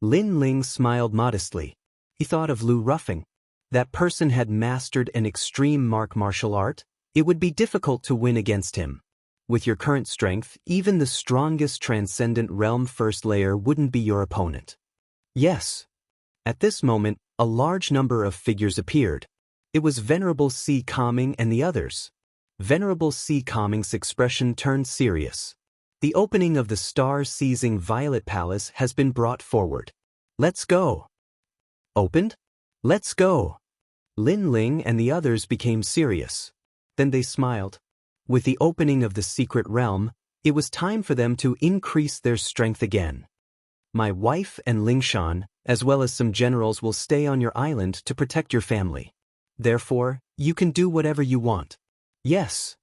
Lin Ling smiled modestly. He thought of Lu Ruffing. That person had mastered an extreme martial art. It would be difficult to win against him. With your current strength, even the strongest transcendent realm first layer wouldn't be your opponent. Yes. At this moment, a large number of figures appeared. It was Venerable C. Calming and the others. Venerable C. Calming's expression turned serious. The opening of the star-seizing Violet Palace has been brought forward. Let's go. Opened? Let's go. Lin Ling and the others became serious. Then they smiled. With the opening of the secret realm, it was time for them to increase their strength again. My wife and Lingshan, as well as some generals, will stay on your island to protect your family. Therefore, you can do whatever you want. Yes.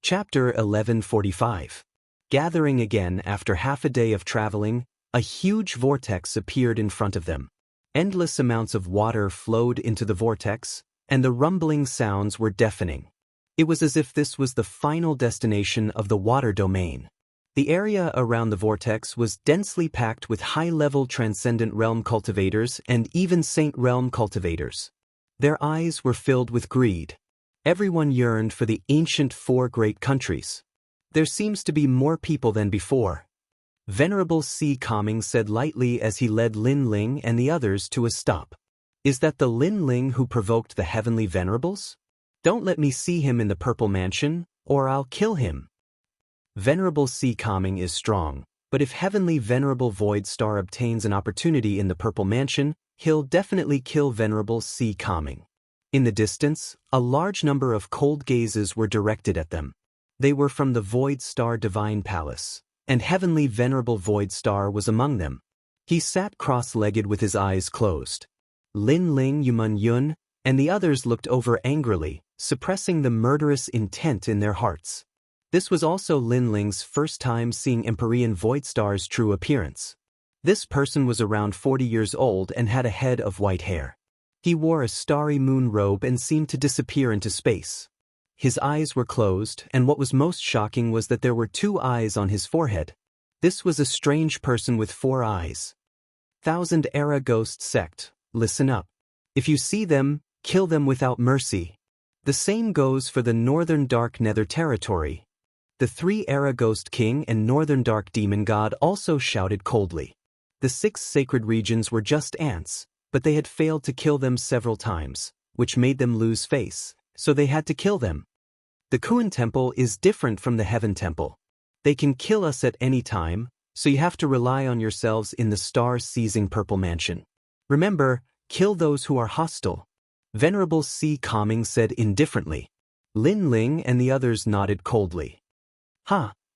Chapter 1145. Gathering again after half a day of traveling, a huge vortex appeared in front of them. Endless amounts of water flowed into the vortex, and the rumbling sounds were deafening. It was as if this was the final destination of the water domain. The area around the vortex was densely packed with high-level Transcendent Realm cultivators and even Saint Realm cultivators. Their eyes were filled with greed. Everyone yearned for the ancient four great countries. There seems to be more people than before. Venerable Sea Calming said lightly as he led Lin Ling and the others to a stop. Is that the Lin Ling who provoked the heavenly venerables? Don't let me see him in the Purple Mansion, or I'll kill him. Venerable Sea Calming is strong, but if Heavenly Venerable Void Star obtains an opportunity in the Purple Mansion, he'll definitely kill Venerable Sea Calming. In the distance, a large number of cold gazes were directed at them. They were from the Void Star Divine Palace, and Heavenly Venerable Void Star was among them. He sat cross-legged with his eyes closed. Lin Ling, Yumun Yun, and the others looked over angrily, suppressing the murderous intent in their hearts. This was also Lin Ling's first time seeing Empyrean Void Star's true appearance. This person was around 40 years old and had a head of white hair. He wore a starry moon robe and seemed to disappear into space. His eyes were closed, and what was most shocking was that there were 2 eyes on his forehead. This was a strange person with 4 eyes. Thousand Era Ghost Sect, listen up. If you see them, kill them without mercy. The same goes for the Northern Dark Nether Territory. The 3 Era Ghost King and Northern Dark Demon God also shouted coldly. The 6 sacred regions were just ants, but they had failed to kill them several times, which made them lose face, so they had to kill them. The Kuan Temple is different from the Heaven Temple. They can kill us at any time, so you have to rely on yourselves in the star-seizing Purple Mansion. Remember, kill those who are hostile. Venerable Sea Calming said indifferently. Lin Ling and the others nodded coldly.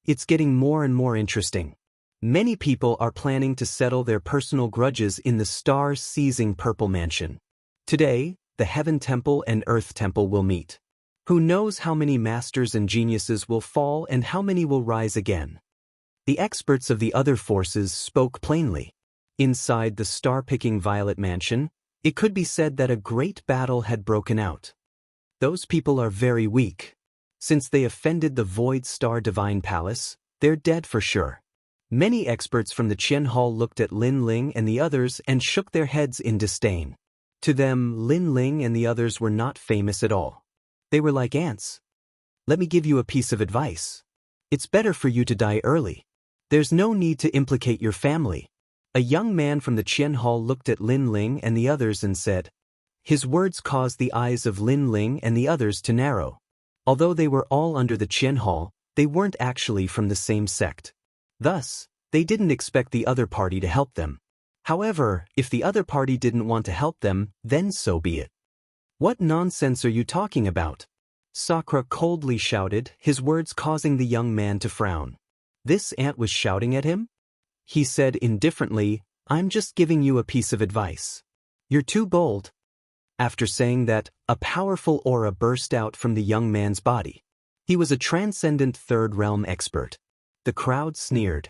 It's getting more and more interesting. Many people are planning to settle their personal grudges in the star-seizing Purple Mansion. Today, the Heaven Temple and Earth Temple will meet. Who knows how many masters and geniuses will fall and how many will rise again? The experts of the other forces spoke plainly. Inside the star-picking Violet Mansion, it could be said that a great battle had broken out. Those people are very weak. Since they offended the Void Star Divine Palace, they're dead for sure. Many experts from the Qian Hall looked at Lin Ling and the others and shook their heads in disdain. To them, Lin Ling and the others were not famous at all. They were like ants. Let me give you a piece of advice. It's better for you to die early. There's no need to implicate your family. A young man from the Qian Hall looked at Lin Ling and the others and said. His words caused the eyes of Lin Ling and the others to narrow. Although they were all under the Qian Hall, they weren't actually from the same sect. Thus, they didn't expect the other party to help them. However, if the other party didn't want to help them, then so be it. What nonsense are you talking about? Sakura coldly shouted, his words causing the young man to frown. This ant was shouting at him? He said indifferently, I'm just giving you a piece of advice. You're too bold. After saying that, a powerful aura burst out from the young man's body. He was a transcendent third realm expert. The crowd sneered.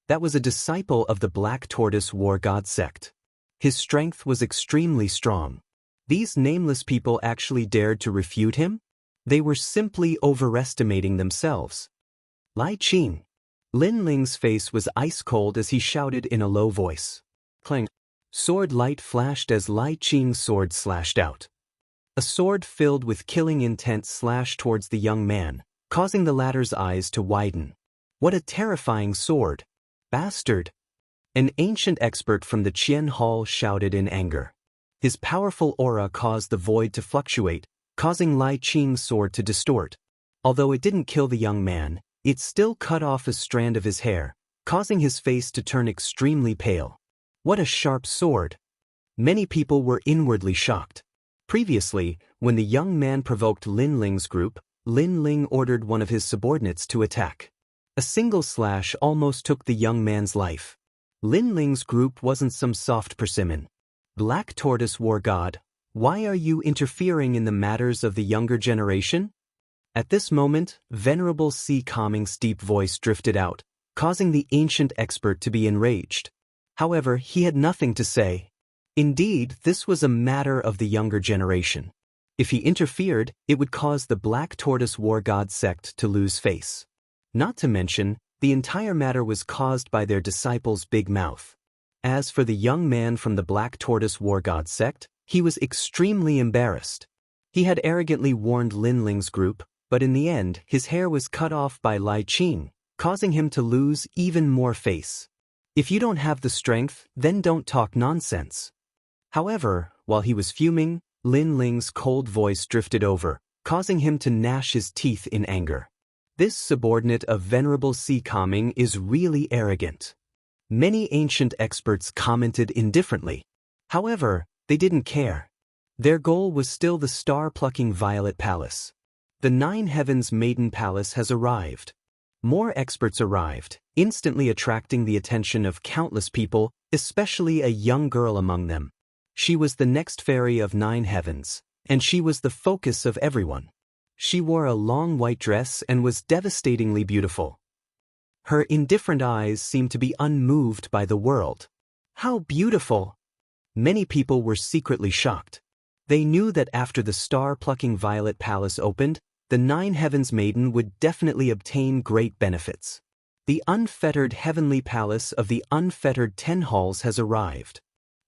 That was a disciple of the Black Tortoise War God sect. His strength was extremely strong. These nameless people actually dared to refute him? They were simply overestimating themselves. Lai Qing. Lin Ling's face was ice cold as he shouted in a low voice. Clang. Sword light flashed as Lai Qing's sword slashed out. A sword filled with killing intent slashed towards the young man, causing the latter's eyes to widen. What a terrifying sword! Bastard! An ancient expert from the Qian Hall shouted in anger. His powerful aura caused the void to fluctuate, causing Lai Qing's sword to distort. Although it didn't kill the young man, It still cut off a strand of his hair, causing his face to turn extremely pale. What a sharp sword! Many people were inwardly shocked. Previously, when the young man provoked Lin Ling's group, Lin Ling ordered one of his subordinates to attack. A single slash almost took the young man's life. Lin Ling's group wasn't some soft persimmon. Black Tortoise War God, why are you interfering in the matters of the younger generation? At this moment, Venerable C. Calming's deep voice drifted out, causing the ancient expert to be enraged. However, he had nothing to say. Indeed, this was a matter of the younger generation. If he interfered, it would cause the Black Tortoise War God sect to lose face. Not to mention, the entire matter was caused by their disciples' big mouth. As for the young man from the Black Tortoise War God sect, he was extremely embarrassed. He had arrogantly warned Lin Ling's group, but in the end, his hair was cut off by Lai Qing, causing him to lose even more face. If you don't have the strength, then don't talk nonsense. However, while he was fuming, Lin Ling's cold voice drifted over, causing him to gnash his teeth in anger. This subordinate of Venerable C. Calming is really arrogant. Many ancient experts commented indifferently. However, they didn't care. Their goal was still the star-plucking Violet Palace. The Nine Heavens Maiden Palace has arrived. More experts arrived, instantly attracting the attention of countless people, especially a young girl among them. She was the next fairy of Nine Heavens, and she was the focus of everyone. She wore a long white dress and was devastatingly beautiful. Her indifferent eyes seemed to be unmoved by the world. How beautiful! Many people were secretly shocked. They knew that after the star-plucking Violet Palace opened, the Nine Heavens Maiden would definitely obtain great benefits. The unfettered Heavenly Palace of the Unfettered 10 Halls has arrived.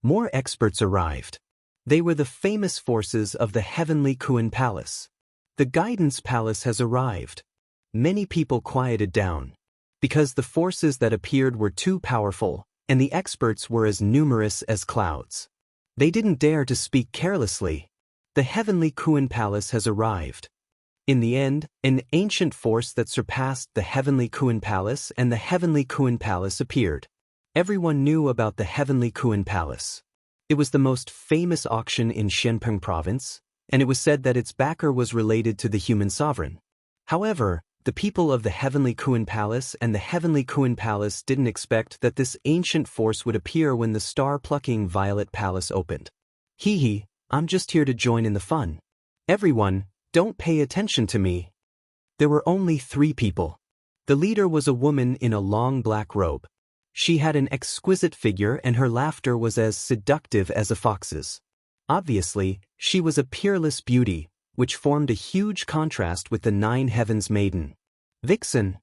More experts arrived. They were the famous forces of the Heavenly Kuan Palace. The Guidance Palace has arrived. Many people quieted down. Because the forces that appeared were too powerful, and the experts were as numerous as clouds. They didn't dare to speak carelessly. The Heavenly Kuan Palace has arrived. In the end, an ancient force that surpassed the Heavenly Kuan Palace and the Heavenly Kuan Palace appeared. Everyone knew about the Heavenly Kuan Palace. It was the most famous auction in Shenpeng province, and it was said that its backer was related to the human sovereign. However, the people of the Heavenly Kuan Palace and the Heavenly Kuan Palace didn't expect that this ancient force would appear when the star-plucking Violet Palace opened. Hee, I'm just here to join in the fun. Everyone, don't pay attention to me. There were only 3 people. The leader was a woman in a long black robe. She had an exquisite figure and her laughter was as seductive as a fox's. Obviously, she was a peerless beauty, which formed a huge contrast with the Nine Heavens Maiden. Vixen.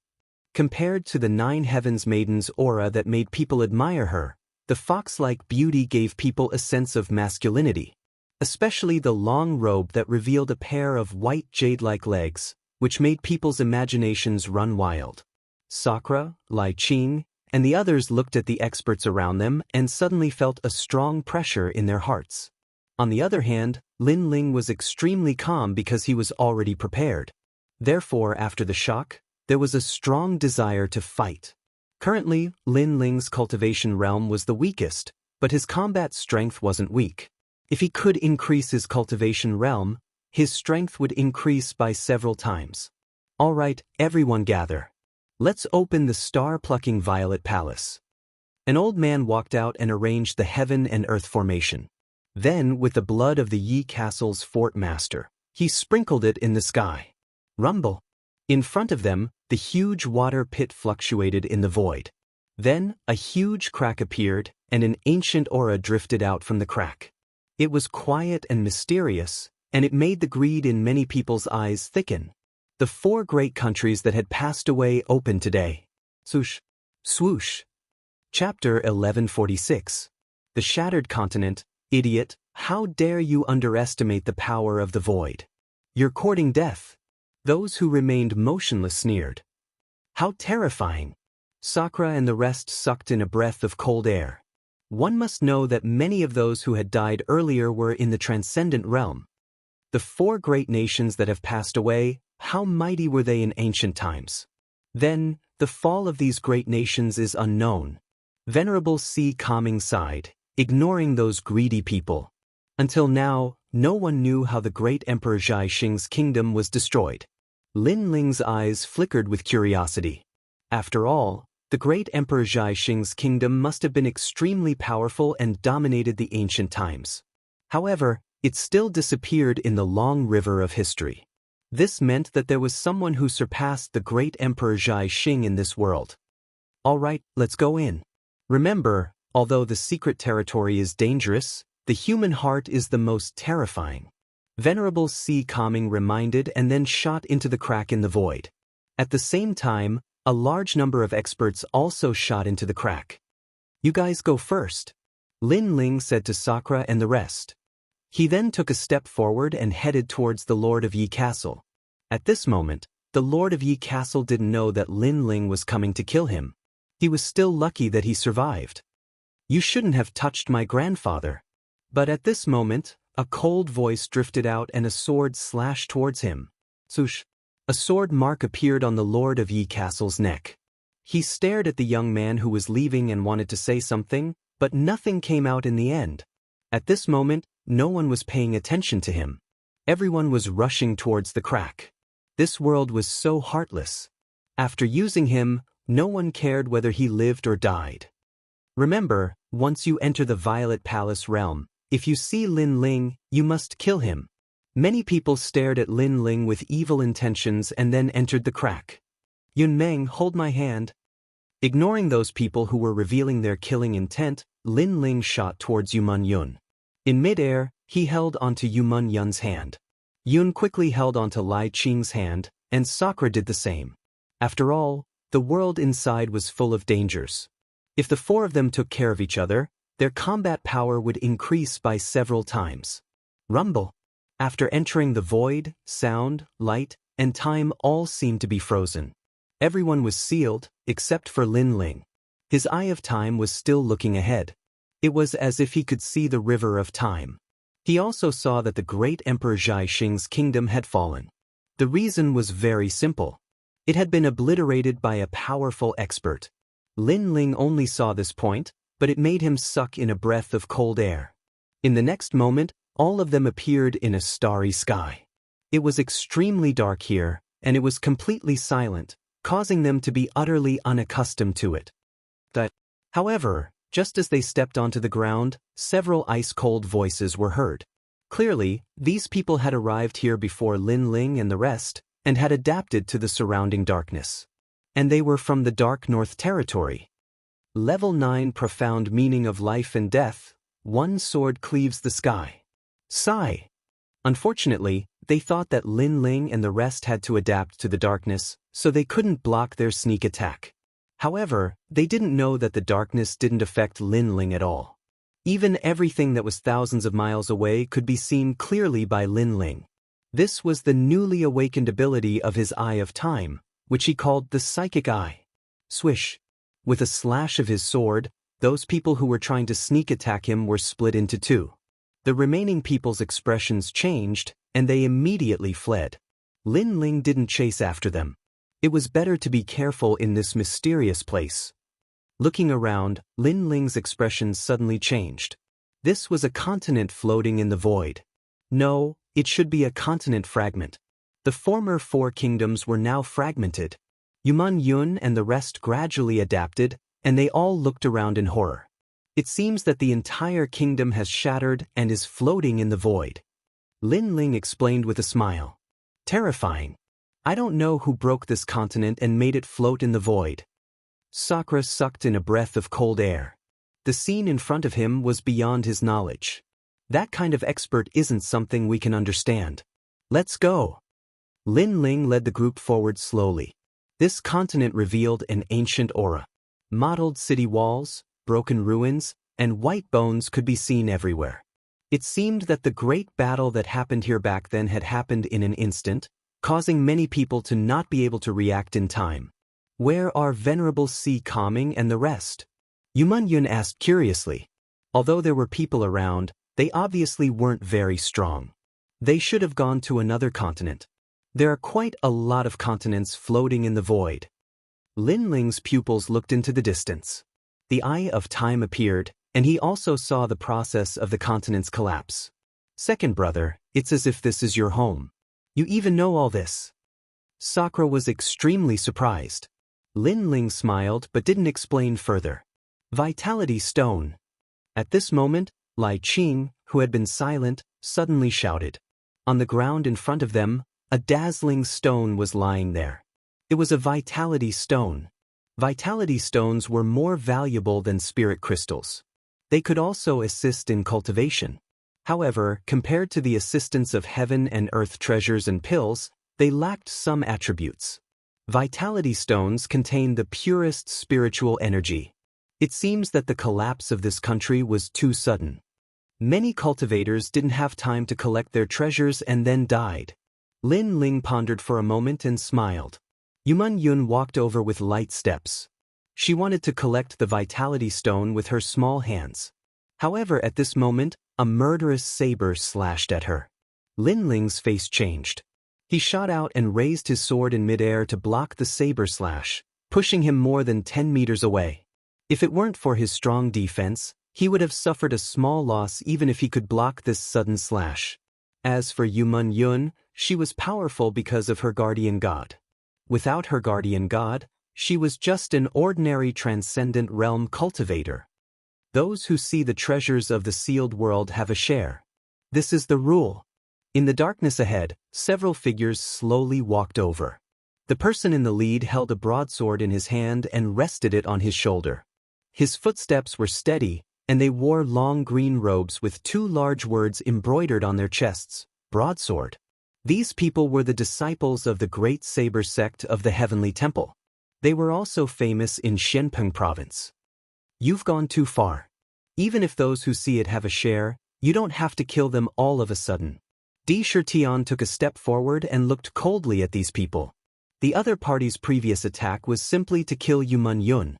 Compared to the Nine Heavens Maiden's aura that made people admire her, the fox-like beauty gave people a sense of masculinity, especially the long robe that revealed a pair of white jade-like legs, which made people's imaginations run wild. Sakura, Lai Qing, and the others looked at the experts around them and suddenly felt a strong pressure in their hearts. On the other hand, Lin Ling was extremely calm because he was already prepared. Therefore, after the shock, there was a strong desire to fight. Currently, Lin Ling's cultivation realm was the weakest, but his combat strength wasn't weak. If he could increase his cultivation realm, his strength would increase by several times. All right, everyone gather. Let's open the star-plucking Violet Palace. An old man walked out and arranged the heaven and earth formation. Then, with the blood of the Yi Castle's fort master, he sprinkled it in the sky. Rumble. In front of them, the huge water pit fluctuated in the void. Then, a huge crack appeared, and an ancient aura drifted out from the crack. It was quiet and mysterious, and it made the greed in many people's eyes thicken. The 4 great countries that had passed away opened today. Swoosh. Swoosh. Chapter 1146. The Shattered Continent. Idiot, how dare you underestimate the power of the void? You're courting death. Those who remained motionless sneered. How terrifying. Sakura and the rest sucked in a breath of cold air. One must know that many of those who had died earlier were in the transcendent realm. The 4 great nations that have passed away, how mighty were they in ancient times? Then, the fall of these great nations is unknown. Venerable Sea Calming sighed, ignoring those greedy people. Until now, no one knew how the great Emperor Xianxia's kingdom was destroyed. Lin Ling's eyes flickered with curiosity. After all, the great Emperor Xianxia's kingdom must have been extremely powerful and dominated the ancient times. However, it still disappeared in the long river of history. This meant that there was someone who surpassed the great Emperor Xianxia in this world. Alright, let's go in. Remember, although the secret territory is dangerous, the human heart is the most terrifying. Venerable Sea Calming reminded and then shot into the crack in the void. At the same time, a large number of experts also shot into the crack. You guys go first, Lin Ling said to Sakura and the rest. He then took a step forward and headed towards the Lord of Yi Castle. At this moment, the Lord of Yi Castle didn't know that Lin Ling was coming to kill him. He was still lucky that he survived. You shouldn't have touched my grandfather. But at this moment, a cold voice drifted out and a sword slashed towards him. Swoosh! A sword mark appeared on the Lord of Yi Castle's neck. He stared at the young man who was leaving and wanted to say something, but nothing came out in the end. At this moment, no one was paying attention to him. Everyone was rushing towards the crack. This world was so heartless. After using him, no one cared whether he lived or died. Remember, once you enter the Violet Palace realm, if you see Lin Ling, you must kill him. Many people stared at Lin Ling with evil intentions and then entered the crack. Yun Meng, hold my hand. Ignoring those people who were revealing their killing intent, Lin Ling shot towards Yuman Yun. In midair, he held onto Yuman Yun's hand. Yun quickly held onto Lai Qing's hand, and Sakura did the same. After all, the world inside was full of dangers. If the four of them took care of each other, their combat power would increase by several times. Rumble. After entering the void, sound, light, and time all seemed to be frozen. Everyone was sealed, except for Lin Ling. His eye of time was still looking ahead. It was as if he could see the river of time. He also saw that the great Emperor Xianxia's kingdom had fallen. The reason was very simple. It had been obliterated by a powerful expert. Lin Ling only saw this point, but it made him suck in a breath of cold air. In the next moment, all of them appeared in a starry sky. It was extremely dark here, and it was completely silent, causing them to be utterly unaccustomed to it. However, just as they stepped onto the ground, several ice-cold voices were heard. Clearly, these people had arrived here before Lin Ling and the rest, and had adapted to the surrounding darkness. And they were from the Dark North Territory. Level 9 Profound Meaning of Life and Death. One sword cleaves the sky. Sigh. Unfortunately, they thought that Lin Ling and the rest had to adapt to the darkness, so they couldn't block their sneak attack. However, they didn't know that the darkness didn't affect Lin Ling at all. Even everything that was thousands of miles away could be seen clearly by Lin Ling. This was the newly awakened ability of his Eye of Time, which he called the Psychic Eye. Swish. With a slash of his sword, those people who were trying to sneak attack him were split into two. The remaining people's expressions changed, and they immediately fled. Lin Ling didn't chase after them. It was better to be careful in this mysterious place. Looking around, Lin Ling's expression suddenly changed. This was a continent floating in the void. No, it should be a continent fragment. The former four kingdoms were now fragmented. Yuman Yun and the rest gradually adapted, and they all looked around in horror. It seems that the entire kingdom has shattered and is floating in the void. Lin Ling explained with a smile. Terrifying. I don't know who broke this continent and made it float in the void. Sakura sucked in a breath of cold air. The scene in front of him was beyond his knowledge. That kind of expert isn't something we can understand. Let's go. Lin Ling led the group forward slowly. This continent revealed an ancient aura. Mottled city walls, broken ruins, and white bones could be seen everywhere. It seemed that the great battle that happened here back then had happened in an instant, causing many people to not be able to react in time. Where are Venerable Sea Calming and the rest? Yuman Yun asked curiously. Although there were people around, they obviously weren't very strong. They should have gone to another continent. There are quite a lot of continents floating in the void. Lin Ling's pupils looked into the distance. The eye of time appeared, and he also saw the process of the continent's collapse. Second brother, it's as if this is your home. You even know all this. Sakura was extremely surprised. Lin Ling smiled but didn't explain further. Vitality Stone. At this moment, Lai Qing, who had been silent, suddenly shouted. On the ground in front of them, a dazzling stone was lying there. It was a vitality stone. Vitality stones were more valuable than spirit crystals. They could also assist in cultivation. However, compared to the assistance of heaven and earth treasures and pills, they lacked some attributes. Vitality stones contain the purest spiritual energy. It seems that the collapse of this country was too sudden. Many cultivators didn't have time to collect their treasures and then died. Lin Ling pondered for a moment and smiled. Yuman Yun walked over with light steps. She wanted to collect the vitality stone with her small hands. However, at this moment, a murderous saber slashed at her. Lin Ling's face changed. He shot out and raised his sword in midair to block the saber slash, pushing him more than 10 meters away. If it weren't for his strong defense, he would have suffered a small loss even if he could block this sudden slash. As for Yuman Yun, she was powerful because of her guardian god. Without her guardian god, she was just an ordinary transcendent realm cultivator. Those who see the treasures of the sealed world have a share. This is the rule. In the darkness ahead, several figures slowly walked over. The person in the lead held a broadsword in his hand and rested it on his shoulder. His footsteps were steady, and they wore long green robes with 2 large words embroidered on their chests, broadsword. These people were the disciples of the Great Saber sect of the Heavenly Temple. They were also famous in Xianpeng province. You've gone too far. Even if those who see it have a share, you don't have to kill them all of a sudden. Di Shitian took a step forward and looked coldly at these people. The other party's previous attack was simply to kill Yuman Yun.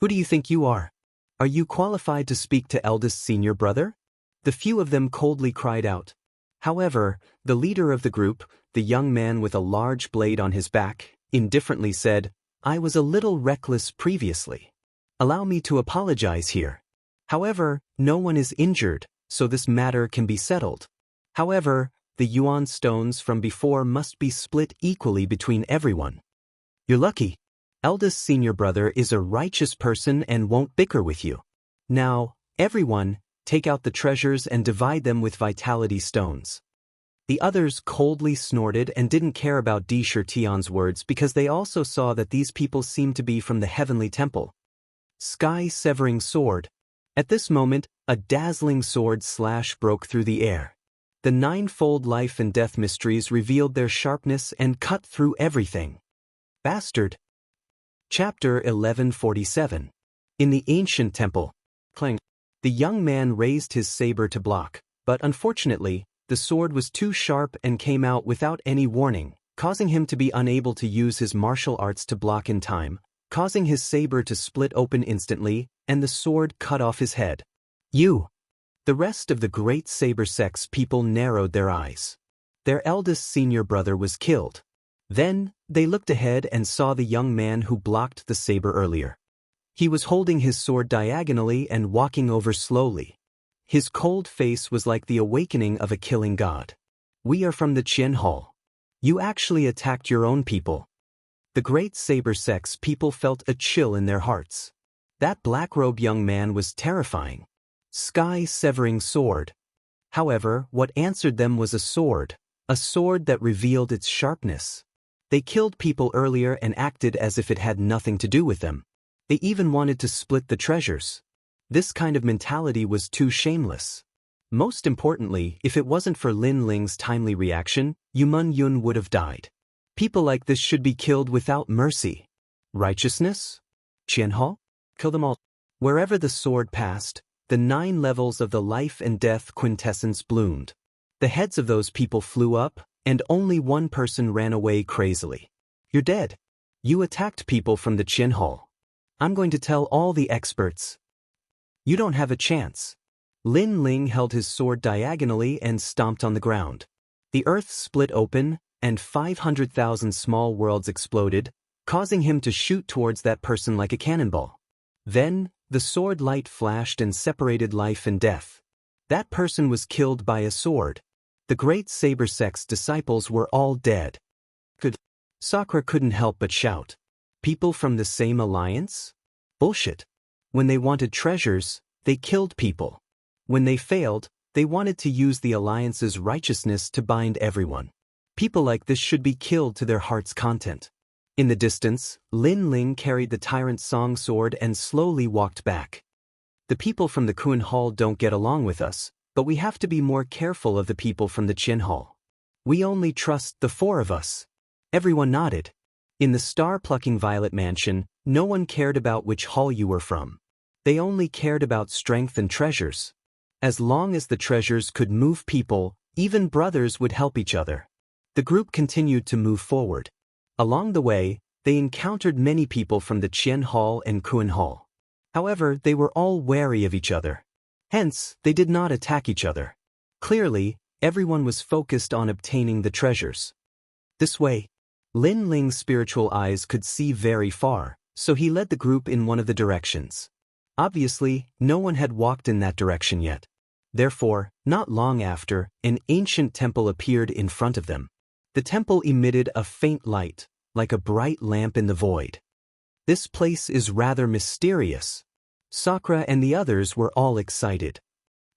Who do you think you are? Are you qualified to speak to eldest senior brother? The few of them coldly cried out. However, the leader of the group, the young man with a large blade on his back, indifferently said, I was a little reckless previously. Allow me to apologize here. However, no one is injured, so this matter can be settled. However, the yuan stones from before must be split equally between everyone. You're lucky. Eldest senior brother is a righteous person and won't bicker with you. Now, everyone, take out the treasures and divide them with vitality stones. The others coldly snorted and didn't care about Di Shitian's words because they also saw that these people seemed to be from the Heavenly Temple. Sky-severing sword. At this moment, a dazzling sword slash broke through the air. The 9-fold life and death mysteries revealed their sharpness and cut through everything. Bastard. Chapter 1147. In the ancient temple. Clang. The young man raised his saber to block, but unfortunately, the sword was too sharp and came out without any warning, causing him to be unable to use his martial arts to block in time, causing his saber to split open instantly, and the sword cut off his head. You! The rest of the Great Saber sect's people narrowed their eyes. Their eldest senior brother was killed. Then, they looked ahead and saw the young man who blocked the saber earlier. He was holding his sword diagonally and walking over slowly. His cold face was like the awakening of a killing god. We are from the Qian Hall. You actually attacked your own people. The Great Saber sect's people felt a chill in their hearts. That black-robed young man was terrifying. Sky-severing sword. However, what answered them was a sword that revealed its sharpness. They killed people earlier and acted as if it had nothing to do with them. They even wanted to split the treasures. This kind of mentality was too shameless. Most importantly, if it wasn't for Lin Ling's timely reaction, Yuman Yun would have died. People like this should be killed without mercy. Righteousness? Qianhao? Kill them all. Wherever the sword passed, the 9 levels of the life and death quintessence bloomed. The heads of those people flew up, and only one person ran away crazily. You're dead. You attacked people from the Qian Hall. I'm going to tell all the experts. You don't have a chance. Lin Ling held his sword diagonally and stomped on the ground. The earth split open, and 500,000 small worlds exploded, causing him to shoot towards that person like a cannonball. Then, the sword light flashed and separated life and death. That person was killed by a sword. The great saber sect's disciples were all dead. Sakura couldn't help but shout. People from the same alliance? Bullshit. When they wanted treasures, they killed people. When they failed, they wanted to use the alliance's righteousness to bind everyone. People like this should be killed to their heart's content. In the distance, Lin Ling carried the tyrant's song sword and slowly walked back. The people from the Kun Hall don't get along with us, but we have to be more careful of the people from the Qin Hall. We only trust the four of us. Everyone nodded. In the star-plucking Violet Mansion, no one cared about which hall you were from. They only cared about strength and treasures. As long as the treasures could move people, even brothers would help each other. The group continued to move forward. Along the way, they encountered many people from the Qian Hall and Kun Hall. However, they were all wary of each other. Hence, they did not attack each other. Clearly, everyone was focused on obtaining the treasures. This way, Lin Ling's spiritual eyes could see very far, so he led the group in one of the directions. Obviously, no one had walked in that direction yet. Therefore, not long after, an ancient temple appeared in front of them. The temple emitted a faint light, like a bright lamp in the void. This place is rather mysterious. Sakura and the others were all excited.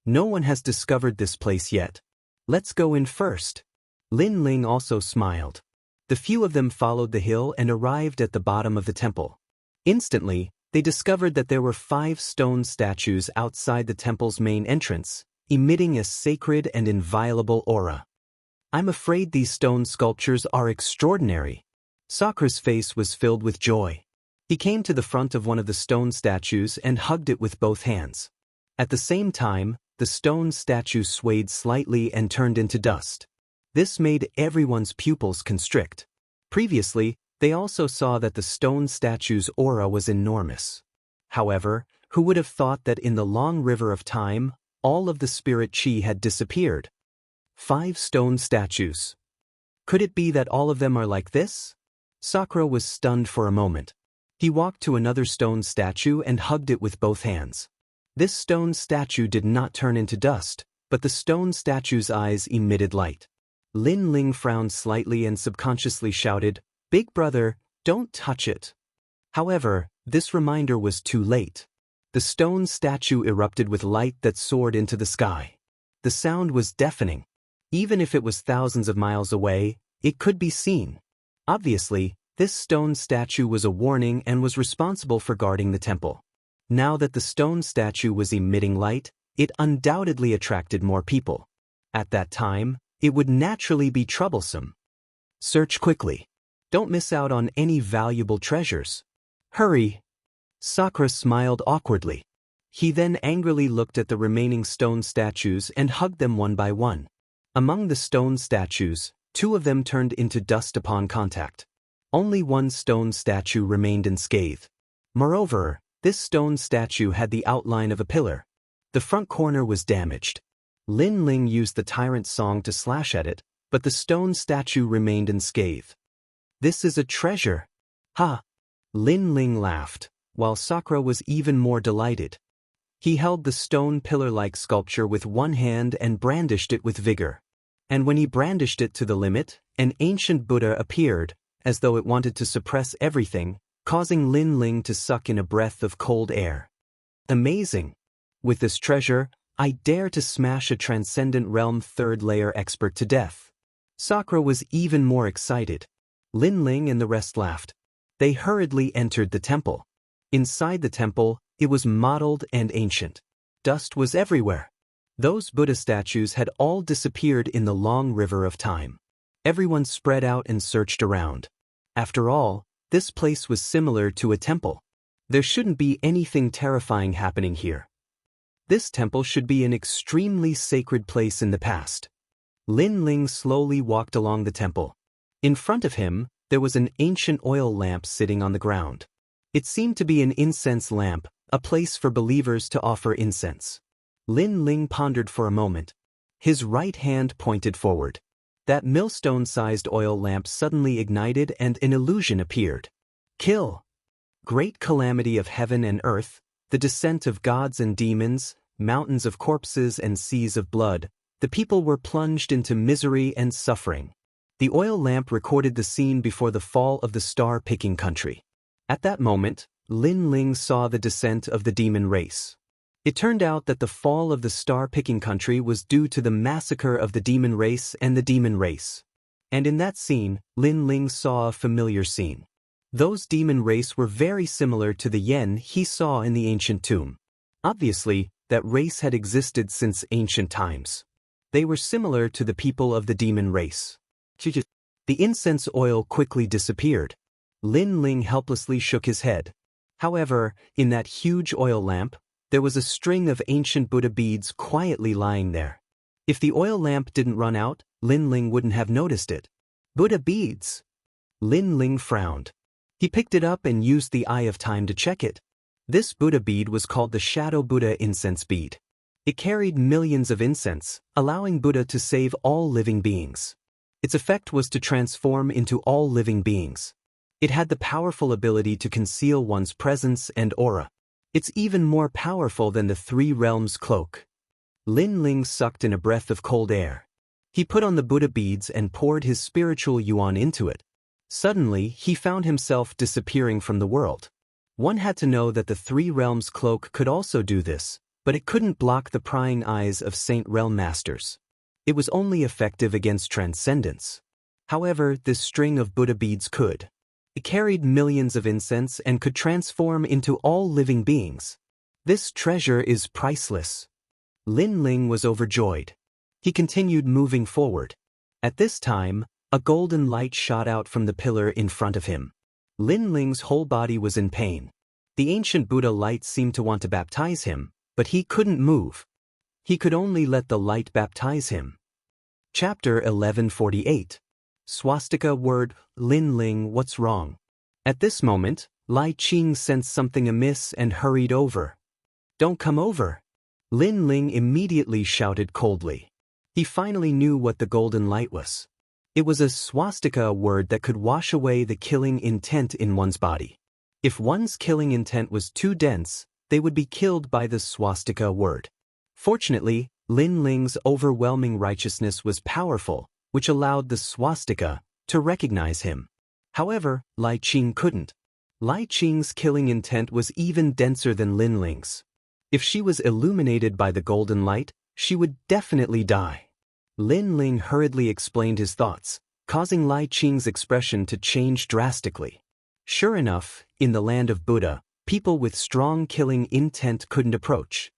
No one has discovered this place yet. Let's go in first. Lin Ling also smiled. The few of them followed the hill and arrived at the bottom of the temple. Instantly, they discovered that there were 5 stone statues outside the temple's main entrance, emitting a sacred and inviolable aura. I'm afraid these stone sculptures are extraordinary. Sakura's face was filled with joy. He came to the front of one of the stone statues and hugged it with both hands. At the same time, the stone statue swayed slightly and turned into dust. This made everyone's pupils constrict. Previously, they also saw that the stone statue's aura was enormous. However, who would have thought that in the long river of time, all of the spirit chi had disappeared? 5 stone statues. Could it be that all of them are like this? Sakura was stunned for a moment. He walked to another stone statue and hugged it with both hands. This stone statue did not turn into dust, but the stone statue's eyes emitted light. Lin Ling frowned slightly and subconsciously shouted, "Big brother, don't touch it." However, this reminder was too late. The stone statue erupted with light that soared into the sky. The sound was deafening. Even if it was thousands of miles away, it could be seen. Obviously, this stone statue was a warning and was responsible for guarding the temple. Now that the stone statue was emitting light, it undoubtedly attracted more people. At that time, it would naturally be troublesome. Search quickly. Don't miss out on any valuable treasures. Hurry. Sakura smiled awkwardly. He then angrily looked at the remaining stone statues and hugged them one by one. Among the stone statues, 2 of them turned into dust upon contact. Only one stone statue remained unscathed. Moreover, this stone statue had the outline of a pillar. The front corner was damaged. Lin Ling used the tyrant's song to slash at it, but the stone statue remained unscathed. This is a treasure. Ha! Lin Ling laughed, while Sakura was even more delighted. He held the stone pillar-like sculpture with one hand and brandished it with vigor. And when he brandished it to the limit, an ancient Buddha appeared, as though it wanted to suppress everything, causing Lin Ling to suck in a breath of cold air. Amazing! With this treasure, I dare to smash a Transcendent Realm 3rd layer expert to death. Sakura was even more excited. Lin Ling and the rest laughed. They hurriedly entered the temple. Inside the temple, it was mottled and ancient. Dust was everywhere. Those Buddha statues had all disappeared in the long river of time. Everyone spread out and searched around. After all, this place was similar to a temple. There shouldn't be anything terrifying happening here. This temple should be an extremely sacred place in the past. Lin Ling slowly walked along the temple. In front of him, there was an ancient oil lamp sitting on the ground. It seemed to be an incense lamp, a place for believers to offer incense. Lin Ling pondered for a moment. His right hand pointed forward. That millstone-sized oil lamp suddenly ignited and an illusion appeared. Kill. Great calamity of heaven and earth, the descent of gods and demons, mountains of corpses and seas of blood, the people were plunged into misery and suffering. The oil lamp recorded the scene before the fall of the star-picking country. At that moment, Lin Ling saw the descent of the demon race. It turned out that the fall of the star-picking country was due to the massacre of the demon race and the demon race. And in that scene, Lin Ling saw a familiar scene. Those demon race were very similar to the Yen he saw in the ancient tomb. Obviously, that race had existed since ancient times. They were similar to the people of the demon race. The incense oil quickly disappeared. Lin Ling helplessly shook his head. However, in that huge oil lamp, there was a string of ancient Buddha beads quietly lying there. If the oil lamp didn't run out, Lin Ling wouldn't have noticed it. Buddha beads. Lin Ling frowned. He picked it up and used the eye of time to check it. This Buddha bead was called the Shadow Buddha incense bead. It carried millions of incense, allowing Buddha to save all living beings. Its effect was to transform into all living beings. It had the powerful ability to conceal one's presence and aura. It's even more powerful than the Three Realms cloak. Lin Ling sucked in a breath of cold air. He put on the Buddha beads and poured his spiritual yuan into it. Suddenly, he found himself disappearing from the world. One had to know that the Three Realms cloak could also do this, but it couldn't block the prying eyes of Saint Realm Masters. It was only effective against transcendence. However, this string of Buddha beads could. It carried millions of incense and could transform into all living beings. This treasure is priceless. Lin Ling was overjoyed. He continued moving forward. At this time, a golden light shot out from the pillar in front of him. Lin Ling's whole body was in pain. The ancient Buddha light seemed to want to baptize him, but he couldn't move. He could only let the light baptize him. Chapter 1148. Swastika word. Lin Ling, what's wrong? At this moment, Lai Qing sensed something amiss and hurried over. Don't come over. Lin Ling immediately shouted coldly. He finally knew what the golden light was. It was a swastika word that could wash away the killing intent in one's body. If one's killing intent was too dense, they would be killed by the swastika word. Fortunately, Lin Ling's overwhelming righteousness was powerful, which allowed the swastika to recognize him. However, Lai Qing couldn't. Lai Qing's killing intent was even denser than Lin Ling's. If she was illuminated by the golden light, she would definitely die. Lin Ling hurriedly explained his thoughts, causing Lai Qing's expression to change drastically. Sure enough, in the land of Buddha, people with strong killing intent couldn't approach.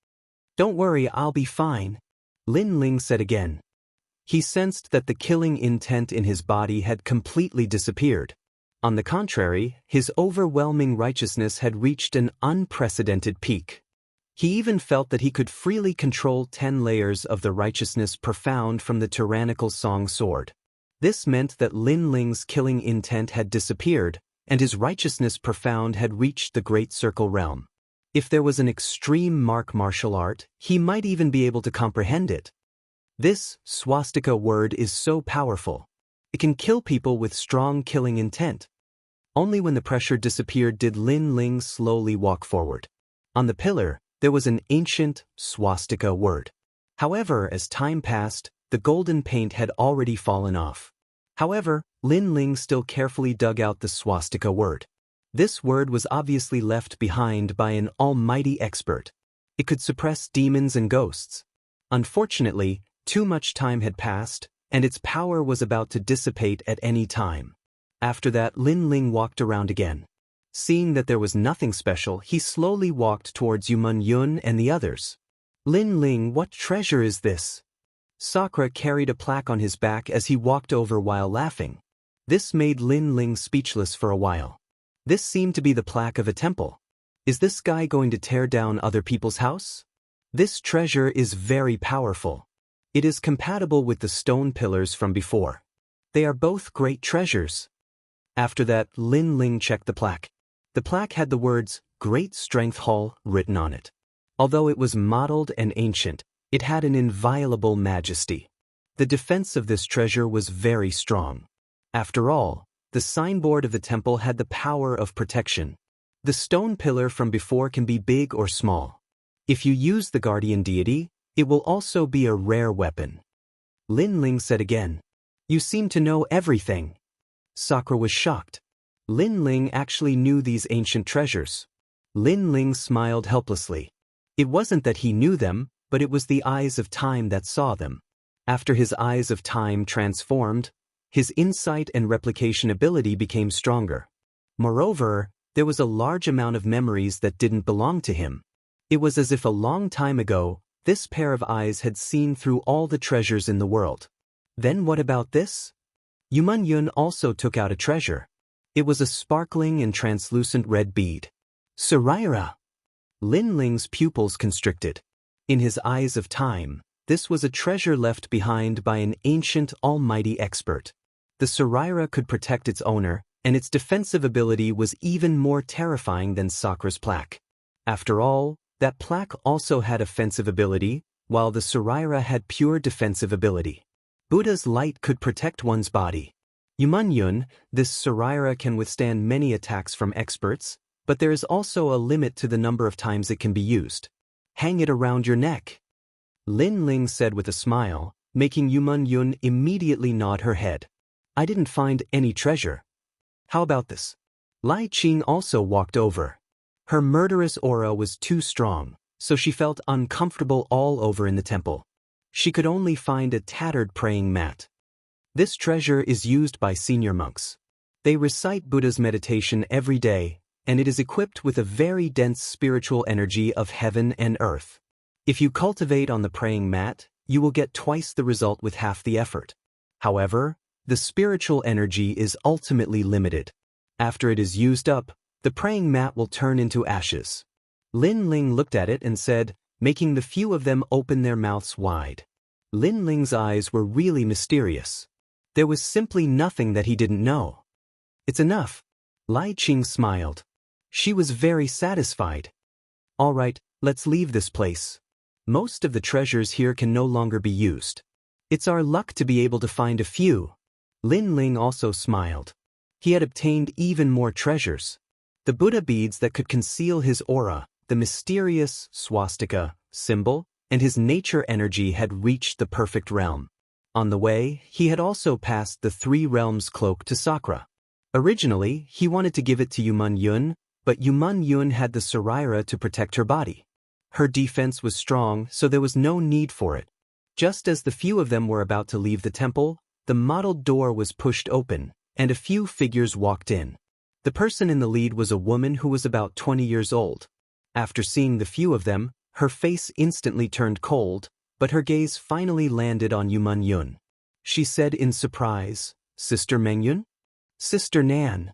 Don't worry, I'll be fine, Lin Ling said again. He sensed that the killing intent in his body had completely disappeared. On the contrary, his overwhelming righteousness had reached an unprecedented peak. He even felt that he could freely control 10 layers of the righteousness profound from the tyrannical song sword. This meant that Lin Ling's killing intent had disappeared, and his righteousness profound had reached the Great Circle realm. If there was an extreme martial art, he might even be able to comprehend it. This swastika word is so powerful. It can kill people with strong killing intent. Only when the pressure disappeared did Lin Ling slowly walk forward. On the pillar, there was an ancient swastika word. However, as time passed, the golden paint had already fallen off. However, Lin Ling still carefully dug out the swastika word. This word was obviously left behind by an almighty expert. It could suppress demons and ghosts. Unfortunately, too much time had passed, and its power was about to dissipate at any time. After that, Lin Ling walked around again. Seeing that there was nothing special, he slowly walked towards Yumun Yun and the others. Lin Ling, what treasure is this? Sakura carried a plaque on his back as he walked over while laughing. This made Lin Ling speechless for a while. This seemed to be the plaque of a temple. Is this guy going to tear down other people's house? This treasure is very powerful. It is compatible with the stone pillars from before. They are both great treasures. After that, Lin Ling checked the plaque. The plaque had the words, Great Strength Hall, written on it. Although it was mottled and ancient, it had an inviolable majesty. The defense of this treasure was very strong. After all, the signboard of the temple had the power of protection. The stone pillar from before can be big or small. If you use the guardian deity, it will also be a rare weapon. Lin Ling said again. You seem to know everything. Sakura was shocked. Lin Ling actually knew these ancient treasures. Lin Ling smiled helplessly. It wasn't that he knew them, but it was the eyes of time that saw them. After his eyes of time transformed, his insight and replication ability became stronger. Moreover, there was a large amount of memories that didn't belong to him. It was as if a long time ago, this pair of eyes had seen through all the treasures in the world. Then what about this? Yuman Yun also took out a treasure. It was a sparkling and translucent red bead. Suraira! Lin Ling's pupils constricted. In his eyes of time, this was a treasure left behind by an ancient almighty expert. The Suraira could protect its owner, and its defensive ability was even more terrifying than Sakura's plaque. After all, that plaque also had offensive ability, while the Suraira had pure defensive ability. Buddha's light could protect one's body. Yuman Yun, this Suraira can withstand many attacks from experts, but there is also a limit to the number of times it can be used. Hang it around your neck. Lin Ling said with a smile, making Yuman Yun immediately nod her head. I didn't find any treasure. How about this? Lai Qing also walked over. Her murderous aura was too strong, so she felt uncomfortable all over in the temple. She could only find a tattered praying mat. This treasure is used by senior monks. They recite Buddha's meditation every day, and it is equipped with a very dense spiritual energy of heaven and earth. If you cultivate on the praying mat, you will get twice the result with half the effort. However, the spiritual energy is ultimately limited. After it is used up, the praying mat will turn into ashes. Lin Ling looked at it and said, making the few of them open their mouths wide. Lin Ling's eyes were really mysterious. There was simply nothing that he didn't know. It's enough. Lai Qing smiled. She was very satisfied. All right, let's leave this place. Most of the treasures here can no longer be used. It's our luck to be able to find a few. Lin Ling also smiled. He had obtained even more treasures. The Buddha beads that could conceal his aura, the mysterious swastika symbol, and his nature energy had reached the perfect realm. On the way, he had also passed the 3 realms cloak to Sakura. Originally, he wanted to give it to Yuman Yun, but Yuman Yun had the Suraira to protect her body. Her defense was strong, so there was no need for it. Just as the few of them were about to leave the temple, the mottled door was pushed open, and a few figures walked in. The person in the lead was a woman who was about 20 years old. After seeing the few of them, her face instantly turned cold, but her gaze finally landed on Yuman Yun. She said in surprise, Sister Mengyun? Sister Nan.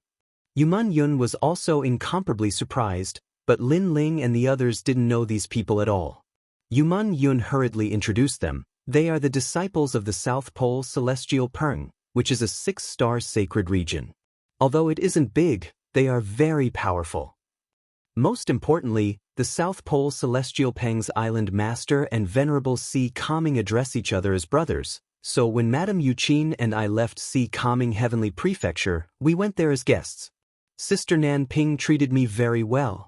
Yuman Yun was also incomparably surprised, but Lin Ling and the others didn't know these people at all. Yuman Yun hurriedly introduced them. They are the disciples of the South Pole Celestial Peng, which is a 6-star sacred region. Although it isn't big, they are very powerful. Most importantly, the South Pole Celestial Peng's Island Master and Venerable Si Kaming address each other as brothers, so when Madame Yuqin and I left Si Kaming Heavenly Prefecture, we went there as guests. Sister Nan Ping treated me very well.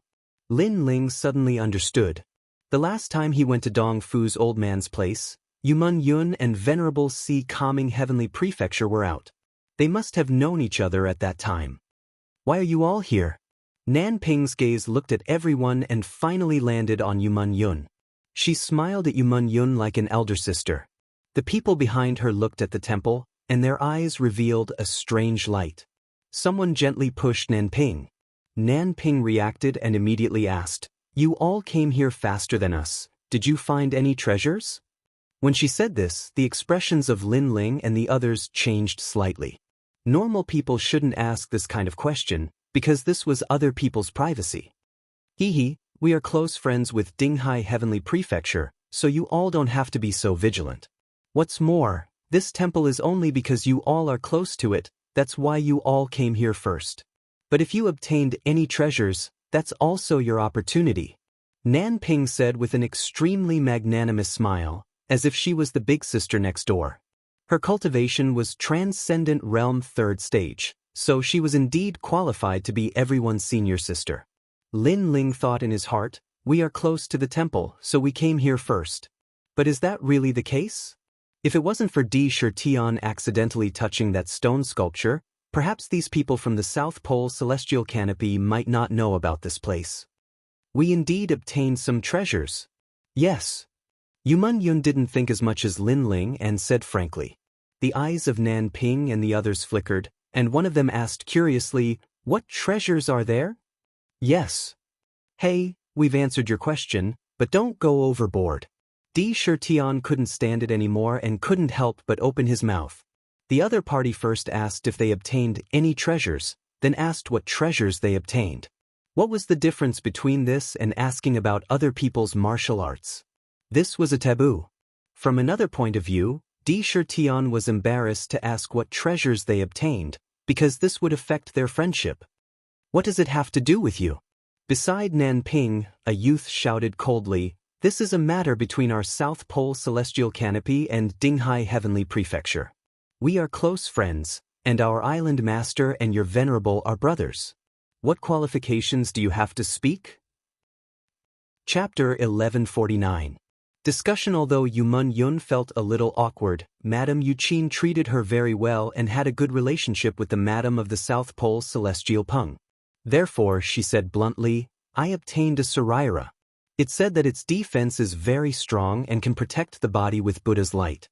Lin Ling suddenly understood. The last time he went to Dong Fu's old man's place, Yuman Yun and Venerable Si Kaming Heavenly Prefecture were out. They must have known each other at that time. Why are you all here? Nan Ping's gaze looked at everyone and finally landed on Yuman Yun. She smiled at Yuman Yun like an elder sister. The people behind her looked at the temple, and their eyes revealed a strange light. Someone gently pushed Nan Ping. Nan Ping reacted and immediately asked, You all came here faster than us. Did you find any treasures? When she said this, the expressions of Lin Ling and the others changed slightly. Normal people shouldn't ask this kind of question, because this was other people's privacy. Hee, we are close friends with Dinghai Heavenly Prefecture, so you all don't have to be so vigilant. What's more, this temple is only because you all are close to it, that's why you all came here first. But if you obtained any treasures, that's also your opportunity. Nan Ping said with an extremely magnanimous smile, as if she was the big sister next door. Her cultivation was Transcendent Realm 3rd stage, So she was indeed qualified to be everyone's senior sister. Lin Ling thought in his heart, we are close to the temple, so we came here first. But is that really the case? If it wasn't for Di Shirtian accidentally touching that stone sculpture, perhaps these people from the South Pole celestial canopy might not know about this place. We indeed obtained some treasures. Yes. Yuman Yun didn't think as much as Lin Ling and said frankly. The eyes of Nan Ping and the others flickered, and one of them asked curiously, what treasures are there? Yes. Hey, we've answered your question, but don't go overboard. Di Shirtian couldn't stand it anymore and couldn't help but open his mouth. The other party first asked if they obtained any treasures, then asked what treasures they obtained. What was the difference between this and asking about other people's martial arts? This was a taboo. From another point of view, Di Shirtian was embarrassed to ask what treasures they obtained, because this would affect their friendship. What does it have to do with you? Beside Nan Ping, a youth shouted coldly, this is a matter between our South Pole celestial canopy and Dinghai Heavenly Prefecture. We are close friends, and our island master and your venerable are brothers. What qualifications do you have to speak? Chapter 1149. Discussion. Although Yuman Yun felt a little awkward, Madame Yuqin treated her very well and had a good relationship with the Madam of the South Pole Celestial Peng. Therefore, she said bluntly, I obtained a Saraira. It said that its defense is very strong and can protect the body with Buddha's light.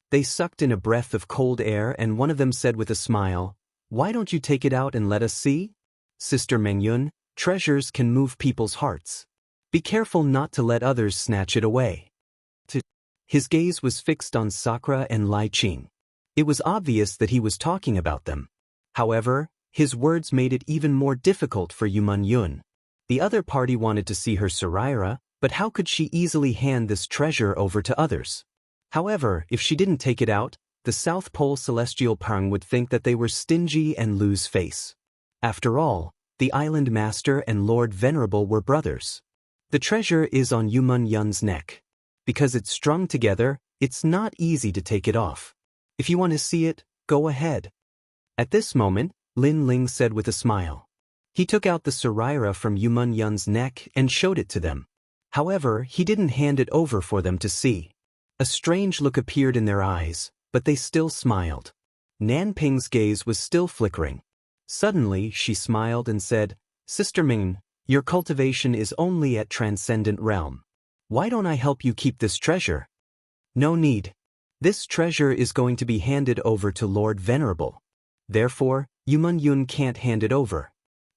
They sucked in a breath of cold air and one of them said with a smile, why don't you take it out and let us see? Sister Mengyun, treasures can move people's hearts. Be careful not to let others snatch it away. His gaze was fixed on Sakura and Lai Qing. It was obvious that he was talking about them. However, his words made it even more difficult for Yuman Yun. The other party wanted to see her Saraira, but how could she easily hand this treasure over to others? However, if she didn't take it out, the South Pole Celestial Peng would think that they were stingy and lose face. After all, the Island Master and Lord Venerable were brothers. The treasure is on Yuman Yun's neck. Because it's strung together, it's not easy to take it off. If you want to see it, go ahead. At this moment, Lin Ling said with a smile. He took out the Saraira from Yuman Yun's neck and showed it to them. However, he didn't hand it over for them to see. A strange look appeared in their eyes, but they still smiled. Nan Ping's gaze was still flickering. Suddenly, she smiled and said, Sister Ming, your cultivation is only at Transcendent Realm. Why don't I help you keep this treasure? No need. This treasure is going to be handed over to Lord Venerable. Therefore, Yuman Yun can't hand it over.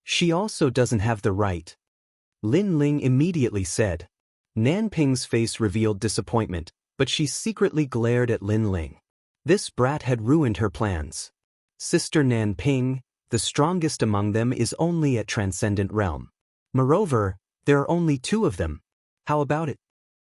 She also doesn't have the right. Lin Ling immediately said. Nan Ping's face revealed disappointment, but she secretly glared at Lin Ling. This brat had ruined her plans. Sister Nan Ping, the strongest among them, is only at Transcendent Realm. Moreover, there are only two of them. How about it?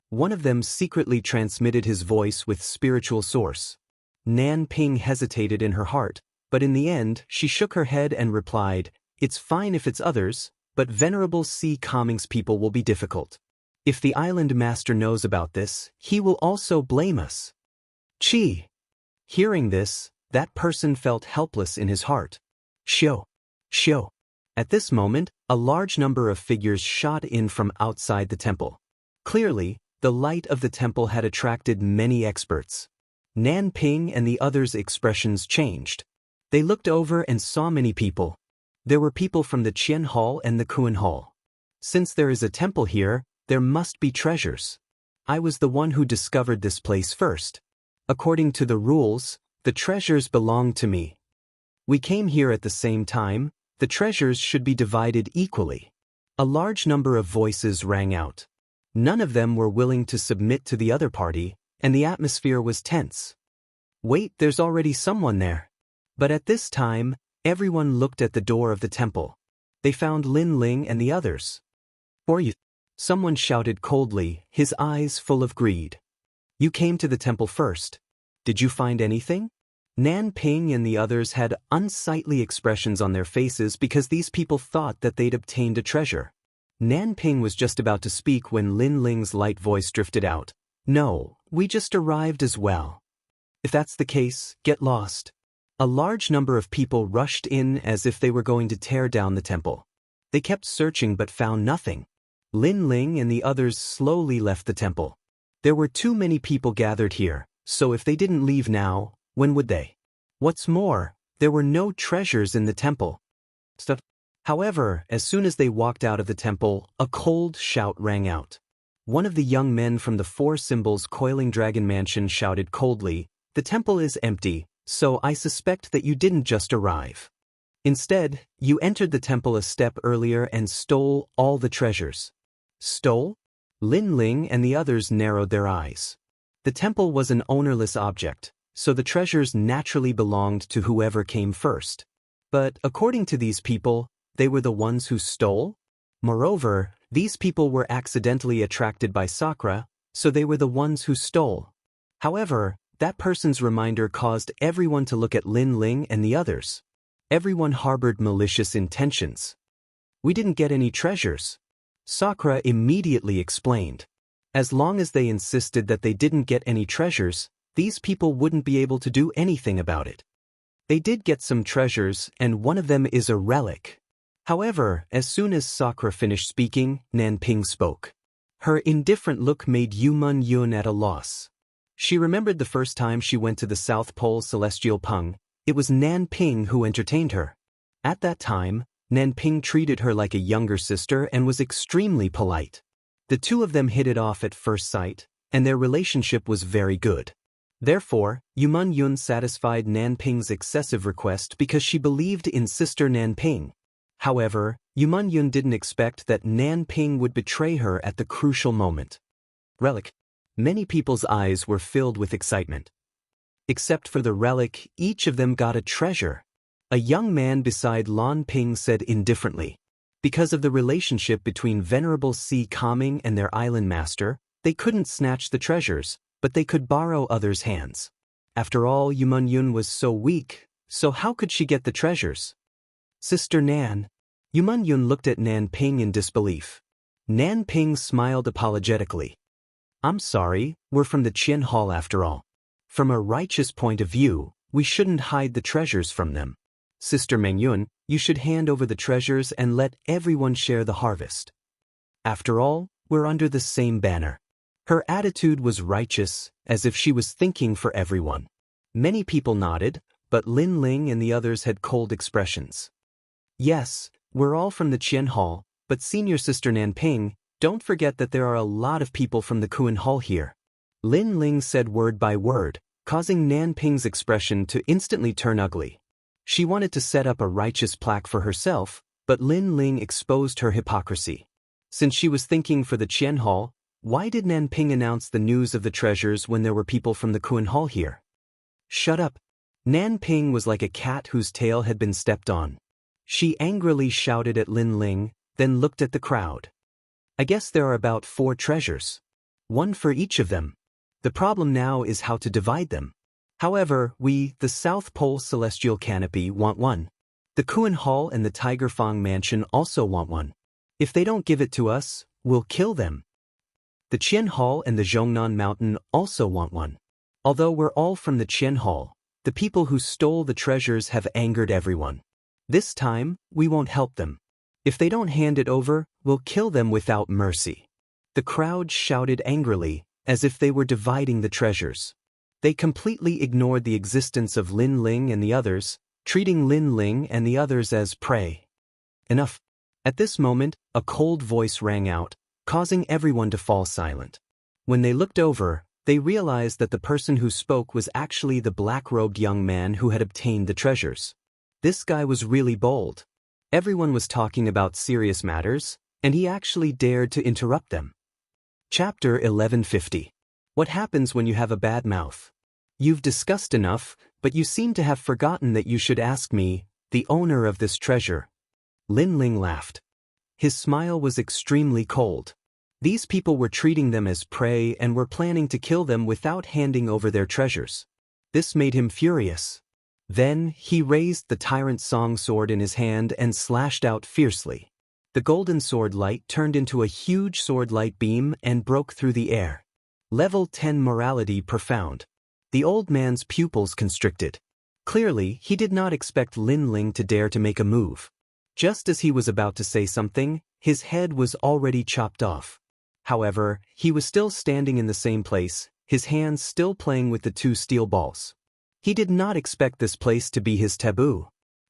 One of them secretly transmitted his voice with spiritual source. Nan Ping hesitated in her heart, but in the end she shook her head and replied, it's fine if it's others, but Venerable C. Calming's people will be difficult. If the Island Master knows about this, he will also blame us. Chi. Hearing this, that person felt helpless in his heart. Shio. At this moment, a large number of figures shot in from outside the temple. Clearly, the light of the temple had attracted many experts. Nan Ping and the others' expressions changed. They looked over and saw many people. There were people from the Qian Hall and the Kuan Hall. Since there is a temple here, there must be treasures. I was the one who discovered this place first. According to the rules, the treasures belong to me. We came here at the same time, the treasures should be divided equally. A large number of voices rang out. None of them were willing to submit to the other party, and the atmosphere was tense. Wait, there's already someone there. But at this time, everyone looked at the door of the temple. They found Lin Ling and the others. For you. Someone shouted coldly, his eyes full of greed. You came to the temple first. Did you find anything? Nan Ping and the others had unsightly expressions on their faces because these people thought that they'd obtained a treasure. Nan Ping was just about to speak when Lin Ling's light voice drifted out. No, we just arrived as well. If that's the case, get lost. A large number of people rushed in as if they were going to tear down the temple. They kept searching but found nothing. Lin Ling and the others slowly left the temple. There were too many people gathered here, so if they didn't leave now, when would they? What's more, there were no treasures in the temple. However, as soon as they walked out of the temple, a cold shout rang out. One of the young men from the Four Symbols Coiling Dragon Mansion shouted coldly, "The temple is empty, so I suspect that you didn't just arrive. Instead, you entered the temple a step earlier and stole all the treasures." Stole? Lin Ling and the others narrowed their eyes. The temple was an ownerless object, so the treasures naturally belonged to whoever came first. But according to these people, they were the ones who stole? Moreover, these people were accidentally attracted by Sakura, so they were the ones who stole. However, that person's reminder caused everyone to look at Lin Ling and the others. Everyone harbored malicious intentions. "We didn't get any treasures," Sakura immediately explained. As long as they insisted that they didn't get any treasures, these people wouldn't be able to do anything about it. They did get some treasures, and one of them is a relic. However, as soon as Sakura finished speaking, Nanping spoke. Her indifferent look made Yumun Yun at a loss. She remembered the first time she went to the South Pole Celestial Pung. It was Nanping who entertained her. At that time, Nanping treated her like a younger sister and was extremely polite. The two of them hit it off at first sight, and their relationship was very good. Therefore, Yumun Yun satisfied Nanping's excessive request because she believed in Sister Nanping. However, Yumun Yun didn't expect that Nanping would betray her at the crucial moment. Relic. Many people's eyes were filled with excitement. Except for the relic, each of them got a treasure. A young man beside Lan Ping said indifferently. Because of the relationship between Venerable Si Kaming and their island master, they couldn't snatch the treasures, but they could borrow others' hands. After all, Yumun Yun was so weak, so how could she get the treasures? "Sister Nan." Yumun Yun looked at Nanping in disbelief. Nanping smiled apologetically. "I'm sorry, we're from the Qian Hall after all. From a righteous point of view, we shouldn't hide the treasures from them. Sister Mengyun, you should hand over the treasures and let everyone share the harvest. After all, we're under the same banner." Her attitude was righteous, as if she was thinking for everyone. Many people nodded, but Lin Ling and the others had cold expressions. "Yes, we're all from the Qian Hall, but Senior Sister Nanping, don't forget that there are a lot of people from the Kuan Hall here." Lin Ling said word by word, causing Nanping's expression to instantly turn ugly. She wanted to set up a righteous plaque for herself, but Lin Ling exposed her hypocrisy. Since she was thinking for the Qian Hall, why did Nanping announce the news of the treasures when there were people from the Kuan Hall here? "Shut up." Nanping was like a cat whose tail had been stepped on. She angrily shouted at Lin Ling, then looked at the crowd. "I guess there are about 4 treasures. One for each of them. The problem now is how to divide them. However, we, the South Pole Celestial Canopy, want one. The Kuan Hall and the Tiger Fang Mansion also want one. If they don't give it to us, we'll kill them. The Qian Hall and the Zhongnan Mountain also want one. Although we're all from the Qian Hall, the people who stole the treasures have angered everyone. This time, we won't help them. If they don't hand it over, we'll kill them without mercy." The crowd shouted angrily, as if they were dividing the treasures. They completely ignored the existence of Lin Ling and the others, treating Lin Ling and the others as prey. Enough. At this moment, a cold voice rang out, causing everyone to fall silent. When they looked over, they realized that the person who spoke was actually the black-robed young man who had obtained the treasures. This guy was really bold. Everyone was talking about serious matters, and he actually dared to interrupt them. Chapter 1150. What happens when you have a bad mouth? You've discussed enough, but you seem to have forgotten that you should ask me, the owner of this treasure. Lin Ling laughed. His smile was extremely cold. These people were treating them as prey and were planning to kill them without handing over their treasures. This made him furious. Then, he raised the Tyrant Song sword in his hand and slashed out fiercely. The golden sword light turned into a huge sword light beam and broke through the air. Level 10 Morality Profound. The old man's pupils constricted. Clearly, he did not expect Lin Ling to dare to make a move. Just as he was about to say something, his head was already chopped off. However, he was still standing in the same place, his hands still playing with the two steel balls. He did not expect this place to be his taboo.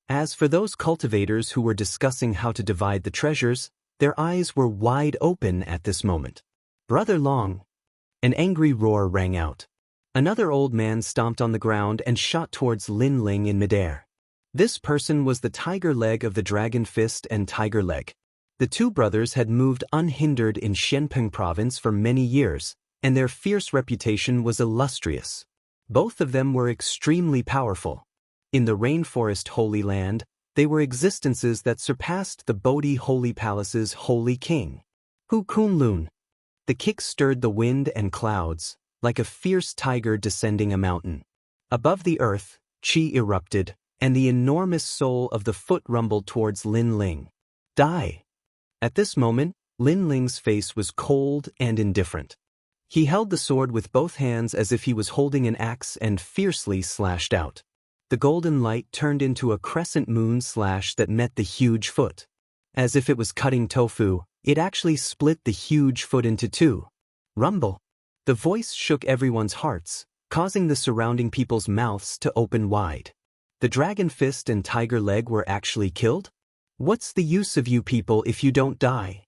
As for those cultivators who were discussing how to divide the treasures, their eyes were wide open at this moment. "Brother Long!" An angry roar rang out. Another old man stomped on the ground and shot towards Lin Ling in midair. This person was the Tiger Leg of the Dragon Fist and Tiger Leg. The two brothers had moved unhindered in Xianpeng province for many years, and their fierce reputation was illustrious. Both of them were extremely powerful. In the Rainforest Holy Land, they were existences that surpassed the Bodhi Holy Palace's Holy King. Hu Kunlun. The kick stirred the wind and clouds, like a fierce tiger descending a mountain. Above the earth, Qi erupted, and the enormous soul of the foot rumbled towards Lin Ling. "Die!" At this moment, Lin Ling's face was cold and indifferent. He held the sword with both hands as if he was holding an axe and fiercely slashed out. The golden light turned into a crescent moon slash that met the huge foot. As if it was cutting tofu, it actually split the huge foot into two. Rumble. The voice shook everyone's hearts, causing the surrounding people's mouths to open wide. The Dragon Fist and Tiger Leg were actually killed? What's the use of you people if you don't die?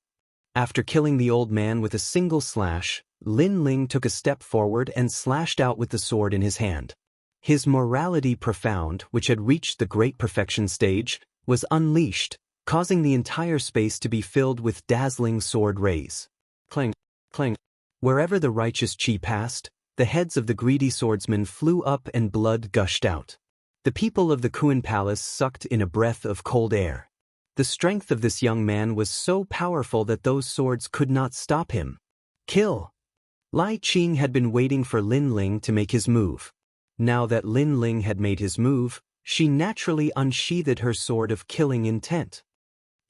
After killing the old man with a single slash, Lin Ling took a step forward and slashed out with the sword in his hand. His morality profound, which had reached the great perfection stage, was unleashed, causing the entire space to be filled with dazzling sword rays. Clang, clang. Wherever the righteous Qi passed, the heads of the greedy swordsmen flew up and blood gushed out. The people of the Kuan Palace sucked in a breath of cold air. The strength of this young man was so powerful that those swords could not stop him. Kill! Lai Qing had been waiting for Lin Ling to make his move. Now that Lin Ling had made his move, she naturally unsheathed her sword of killing intent.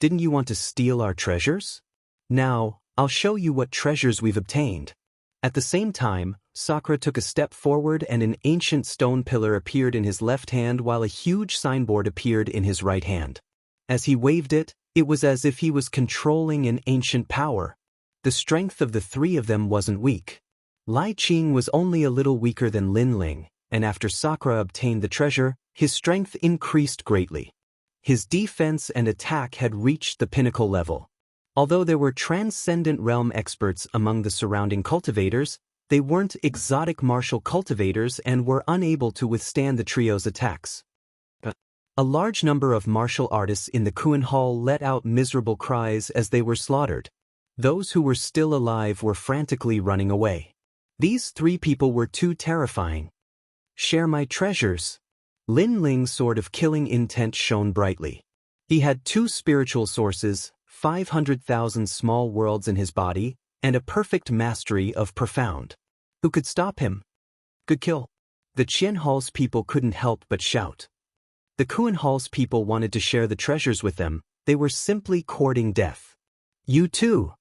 "Didn't you want to steal our treasures? Now, I'll show you what treasures we've obtained." At the same time, Sakura took a step forward and an ancient stone pillar appeared in his left hand while a huge signboard appeared in his right hand. As he waved it, it was as if he was controlling an ancient power. The strength of the three of them wasn't weak. Lai Qing was only a little weaker than Lin Ling, and after Sakura obtained the treasure, his strength increased greatly. His defense and attack had reached the pinnacle level. Although there were transcendent realm experts among the surrounding cultivators, they weren't exotic martial cultivators and were unable to withstand the trio's attacks. A large number of martial artists in the Kuan Hall let out miserable cries as they were slaughtered. Those who were still alive were frantically running away. These three people were too terrifying. "Share my treasures." Lin Ling's sword of killing intent shone brightly. He had two spiritual sources, 500,000 small worlds in his body, and a perfect mastery of profound. Who could stop him? Good kill. The Qian Hall's people couldn't help but shout. The Kuan Hall's people wanted to share the treasures with them, they were simply courting death. "You too."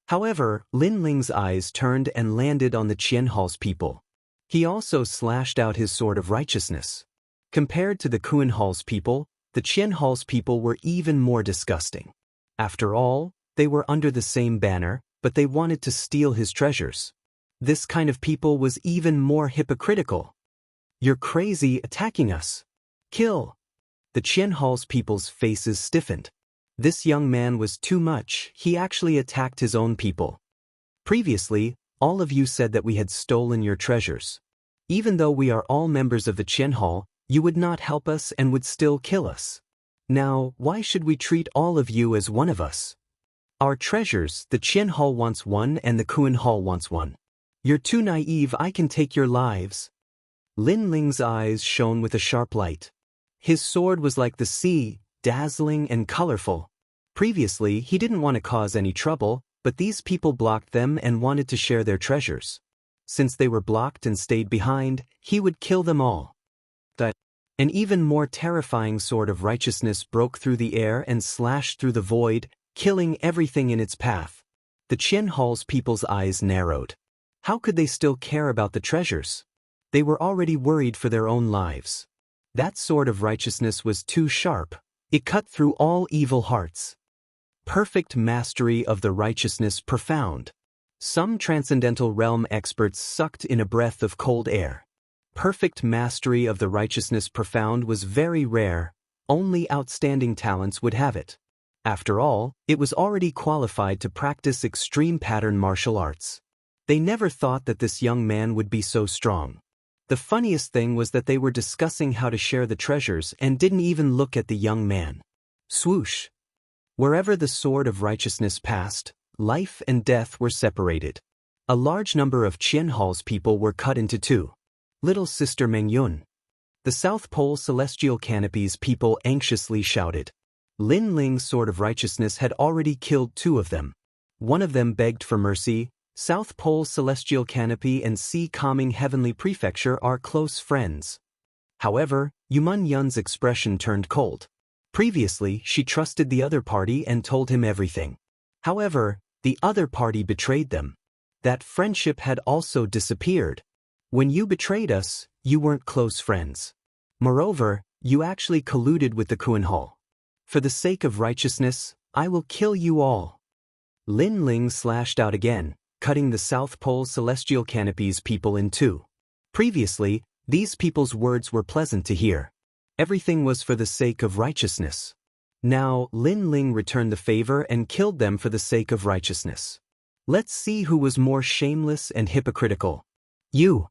However, Lin Ling's eyes turned and landed on the Qian Hall's people. He also slashed out his sword of righteousness. Compared to the Kuan Hall's people, the Qian Hall's people were even more disgusting. After all, they were under the same banner, but they wanted to steal his treasures. This kind of people was even more hypocritical. "You're crazy attacking us. Kill." The Qian Hall's people's faces stiffened. This young man was too much, he actually attacked his own people. "Previously, all of you said that we had stolen your treasures. Even though we are all members of the Qian Hall, you would not help us and would still kill us. Now, why should we treat all of you as one of us? Our treasures, the Qian Hall wants one and the Kuan Hall wants one. You're too naive, I can take your lives." Lin Ling's eyes shone with a sharp light. His sword was like the sea, dazzling and colorful. Previously, he didn't want to cause any trouble, but these people blocked them and wanted to share their treasures. Since they were blocked and stayed behind, he would kill them all. An even more terrifying sword of righteousness broke through the air and slashed through the void, killing everything in its path. The Qian Hall's people's eyes narrowed. How could they still care about the treasures? They were already worried for their own lives. That sword of righteousness was too sharp. It cut through all evil hearts. Perfect mastery of the righteousness profound. Some transcendental realm experts sucked in a breath of cold air. Perfect mastery of the righteousness profound was very rare, only outstanding talents would have it. After all, it was already qualified to practice extreme pattern martial arts. They never thought that this young man would be so strong. The funniest thing was that they were discussing how to share the treasures and didn't even look at the young man. Swoosh! Wherever the sword of righteousness passed, life and death were separated. A large number of Qianhal's people were cut into two. Little Sister Mengyun. The South Pole Celestial Canopies people anxiously shouted. Lin Ling's sword of righteousness had already killed two of them. One of them begged for mercy. South Pole Celestial Canopy and Sea Calming Heavenly Prefecture are close friends. However, Yuman Yun's expression turned cold. Previously, she trusted the other party and told him everything. However, the other party betrayed them. That friendship had also disappeared. When you betrayed us, you weren't close friends. Moreover, you actually colluded with the Kuanhal. For the sake of righteousness, I will kill you all. Lin Ling slashed out again, cutting the South Pole Celestial Canopies people in two. Previously, these people's words were pleasant to hear. Everything was for the sake of righteousness. Now, Lin Ling returned the favor and killed them for the sake of righteousness. Let's see who was more shameless and hypocritical. You.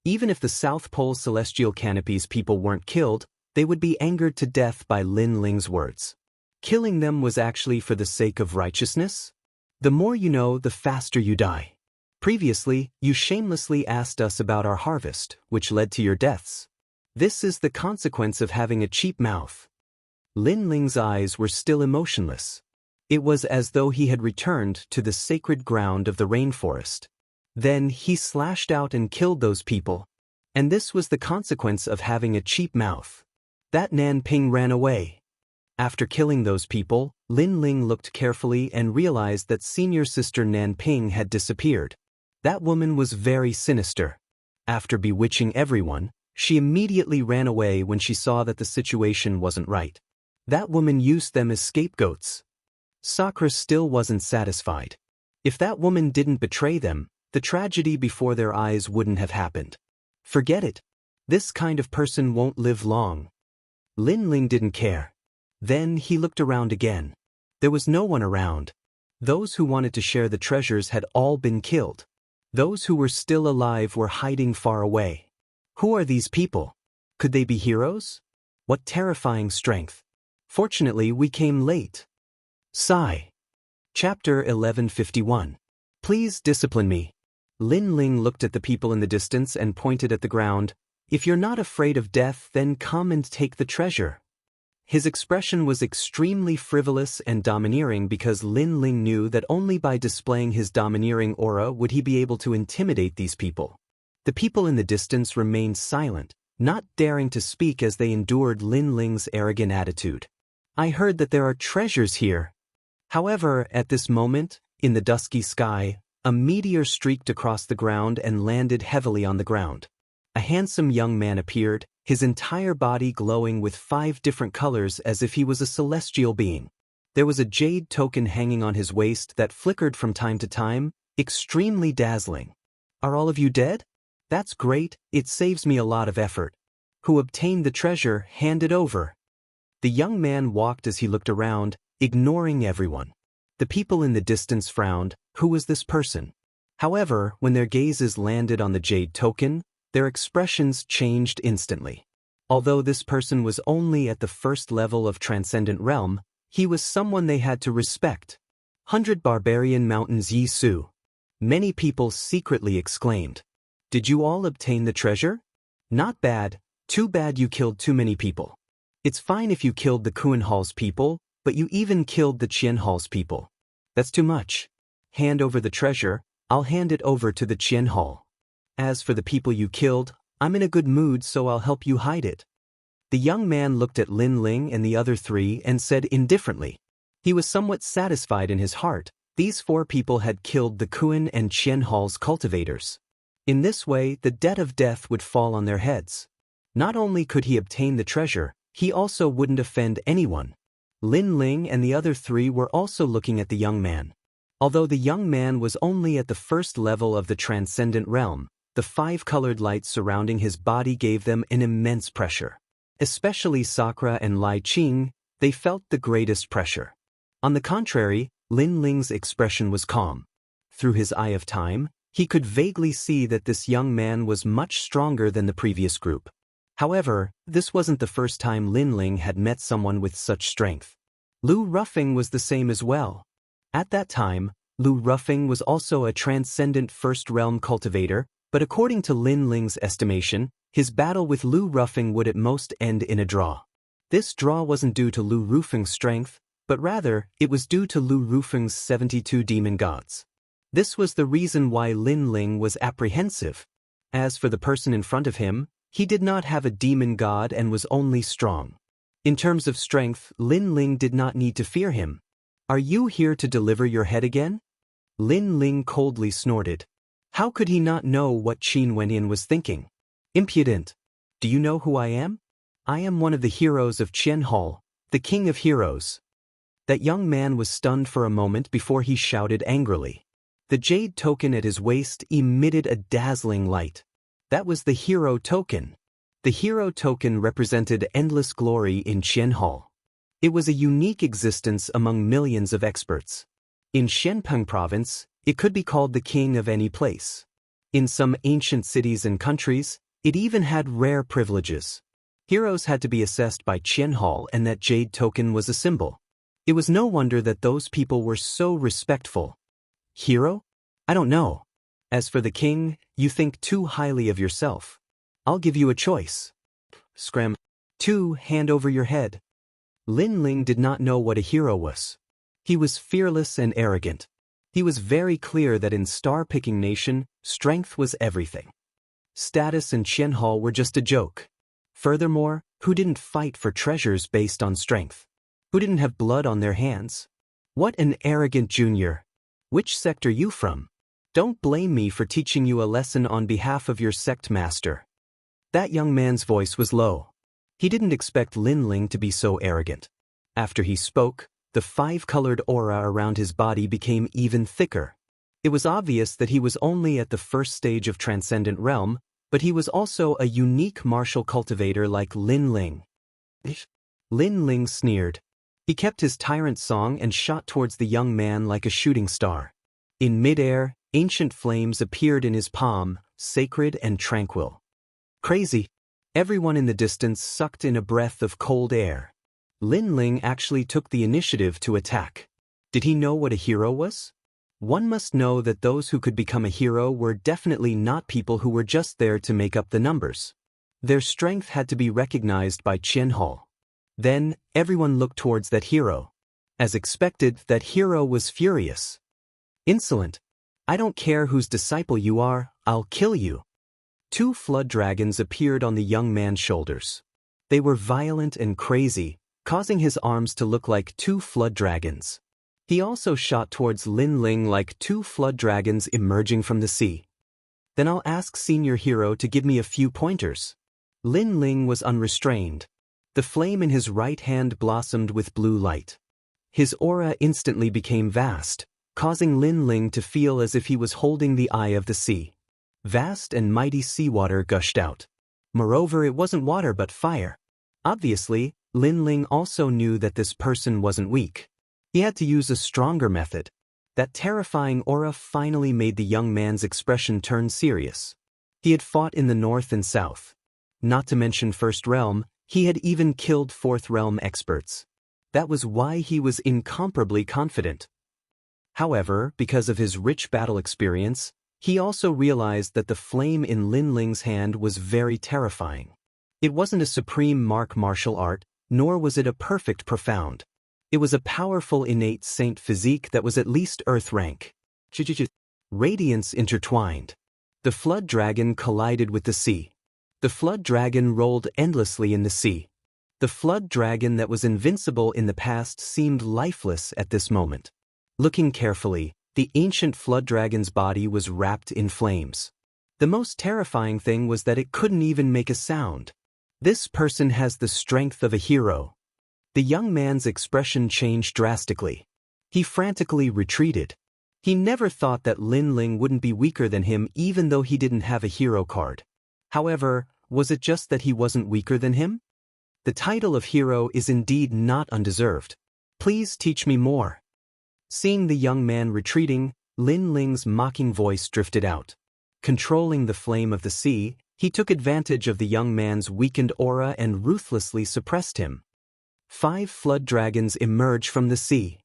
Even if the South Pole Celestial Canopies people weren't killed, they would be angered to death by Lin Ling's words. Killing them was actually for the sake of righteousness? The more you know, the faster you die. Previously, you shamelessly asked us about our harvest, which led to your deaths. This is the consequence of having a cheap mouth. Lin Ling's eyes were still emotionless. It was as though he had returned to the sacred ground of the rainforest. Then he slashed out and killed those people. And this was the consequence of having a cheap mouth. That Nanping ran away. After killing those people, Lin Ling looked carefully and realized that senior sister Nanping had disappeared. That woman was very sinister. After bewitching everyone, she immediately ran away when she saw that the situation wasn't right. That woman used them as scapegoats. Sakura still wasn't satisfied. If that woman didn't betray them, the tragedy before their eyes wouldn't have happened. Forget it. This kind of person won't live long. Lin Ling didn't care. Then he looked around again. There was no one around. Those who wanted to share the treasures had all been killed. Those who were still alive were hiding far away. Who are these people? Could they be heroes? What terrifying strength. Fortunately, we came late. Sigh. Chapter 1151. Please discipline me. Lin Ling looked at the people in the distance and pointed at the ground. If you're not afraid of death, then come and take the treasure. His expression was extremely frivolous and domineering because Lin Ling knew that only by displaying his domineering aura would he be able to intimidate these people. The people in the distance remained silent, not daring to speak as they endured Lin Ling's arrogant attitude. I heard that there are treasures here. However, at this moment, in the dusky sky, a meteor streaked across the ground and landed heavily on the ground. A handsome young man appeared, his entire body glowing with 5 different colors as if he was a celestial being. There was a jade token hanging on his waist that flickered from time to time, extremely dazzling. Are all of you dead? That's great, it saves me a lot of effort. Who obtained the treasure, hand it over. The young man walked as he looked around, ignoring everyone. The people in the distance frowned. Who was this person? However, when their gazes landed on the jade token, their expressions changed instantly. Although this person was only at the first level of Transcendent Realm, he was someone they had to respect. 100 Barbarian Mountains Yi Su. Many people secretly exclaimed. Did you all obtain the treasure? Not bad, too bad you killed too many people. It's fine if you killed the Kuanhal's people, but you even killed the Qianhal's people. That's too much. Hand over the treasure, I'll hand it over to the Qianhal. As for the people you killed, I'm in a good mood so I'll help you hide it. The young man looked at Lin Ling and the other 3 and said indifferently. He was somewhat satisfied in his heart. These 4 people had killed the Kuan and Qianhal's cultivators. In this way, the debt of death would fall on their heads. Not only could he obtain the treasure, he also wouldn't offend anyone. Lin Ling and the other three were also looking at the young man. Although the young man was only at the first level of the transcendent realm, the 5 colored lights surrounding his body gave them an immense pressure. Especially Sakura and Lai Qing, they felt the greatest pressure. On the contrary, Lin Ling's expression was calm. Through his eye of time, he could vaguely see that this young man was much stronger than the previous group. However, this wasn't the first time Lin Ling had met someone with such strength. Lu Ruffing was the same as well. At that time, Lu Ruffing was also a transcendent first-realm cultivator, but according to Lin Ling's estimation, his battle with Lu Ruffing would at most end in a draw. This draw wasn't due to Lu Ruffing's strength, but rather, it was due to Lu Ruffing's 72 demon gods. This was the reason why Lin Ling was apprehensive. As for the person in front of him, he did not have a demon god and was only strong. In terms of strength, Lin Ling did not need to fear him. "Are you here to deliver your head again?" Lin Ling coldly snorted. How could he not know what Qin Wenyan was thinking? Impudent. "Do you know who I am? I am one of the heroes of Qian Hall, the king of heroes." That young man was stunned for a moment before he shouted angrily. The jade token at his waist emitted a dazzling light. That was the hero token. The hero token represented endless glory in Qian Hall. It was a unique existence among millions of experts. In Xianpeng province, it could be called the king of any place. In some ancient cities and countries, it even had rare privileges. Heroes had to be assessed by Qian Hall, and that jade token was a symbol. It was no wonder that those people were so respectful. Hero? I don't know. As for the king, you think too highly of yourself. I'll give you a choice. Scram. 2. Hand over your head. Lin Ling did not know what a hero was. He was fearless and arrogant. He was very clear that in Star-Picking Nation, strength was everything. Status and Qian Hall were just a joke. Furthermore, who didn't fight for treasures based on strength? Who didn't have blood on their hands? What an arrogant junior. Which sect are you from? Don't blame me for teaching you a lesson on behalf of your sect master. That young man's voice was low. He didn't expect Lin Ling to be so arrogant. After he spoke, the 5-colored aura around his body became even thicker. It was obvious that he was only at the first stage of Transcendent Realm, but he was also a unique martial cultivator like Lin Ling. Lin Ling sneered. He kept his tyrant song and shot towards the young man like a shooting star. In midair, ancient flames appeared in his palm, sacred and tranquil. Crazy. Everyone in the distance sucked in a breath of cold air. Lin Ling actually took the initiative to attack. Did he know what a hero was? One must know that those who could become a hero were definitely not people who were just there to make up the numbers. Their strength had to be recognized by Qian Hall. Then, everyone looked towards that hero. As expected, that hero was furious. Insolent. I don't care whose disciple you are, I'll kill you. 2 flood dragons appeared on the young man's shoulders. They were violent and crazy, causing his arms to look like 2 flood dragons. He also shot towards Lin Ling like 2 flood dragons emerging from the sea. Then I'll ask Senior Hero to give me a few pointers. Lin Ling was unrestrained. The flame in his right hand blossomed with blue light. His aura instantly became vast, causing Lin Ling to feel as if he was holding the eye of the sea. Vast and mighty seawater gushed out. Moreover, it wasn't water but fire. Obviously, Lin Ling also knew that this person wasn't weak. He had to use a stronger method. That terrifying aura finally made the young man's expression turn serious. He had fought in the north and south. Not to mention First Realm, he had even killed Fourth Realm experts. That was why he was incomparably confident. However, because of his rich battle experience, he also realized that the flame in Lin Ling's hand was very terrifying. It wasn't a supreme martial art, nor was it a perfect profound. It was a powerful innate saint physique that was at least earth rank. Radiance intertwined. The flood dragon collided with the sea. The flood dragon rolled endlessly in the sea. The flood dragon that was invincible in the past seemed lifeless at this moment. Looking carefully, the ancient flood dragon's body was wrapped in flames. The most terrifying thing was that it couldn't even make a sound. This person has the strength of a hero. The young man's expression changed drastically. He frantically retreated. He never thought that Lin Ling wouldn't be weaker than him even though he didn't have a hero card. However, was it just that he wasn't weaker than him? The title of hero is indeed not undeserved. Please teach me more. Seeing the young man retreating, Lin Ling's mocking voice drifted out. Controlling the flame of the sea, he took advantage of the young man's weakened aura and ruthlessly suppressed him. 5 flood dragons emerged from the sea.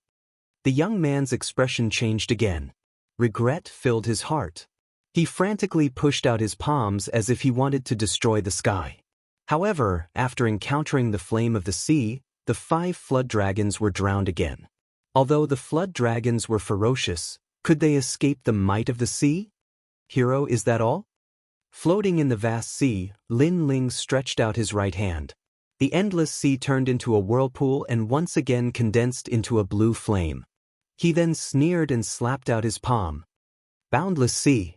The young man's expression changed again. Regret filled his heart. He frantically pushed out his palms as if he wanted to destroy the sky. However, after encountering the flame of the sea, the 5 flood dragons were drowned again. Although the flood dragons were ferocious, could they escape the might of the sea? Hero, is that all? Floating in the vast sea, Lin Ling stretched out his right hand. The endless sea turned into a whirlpool and once again condensed into a blue flame. He then sneered and slapped out his palm. Boundless sea.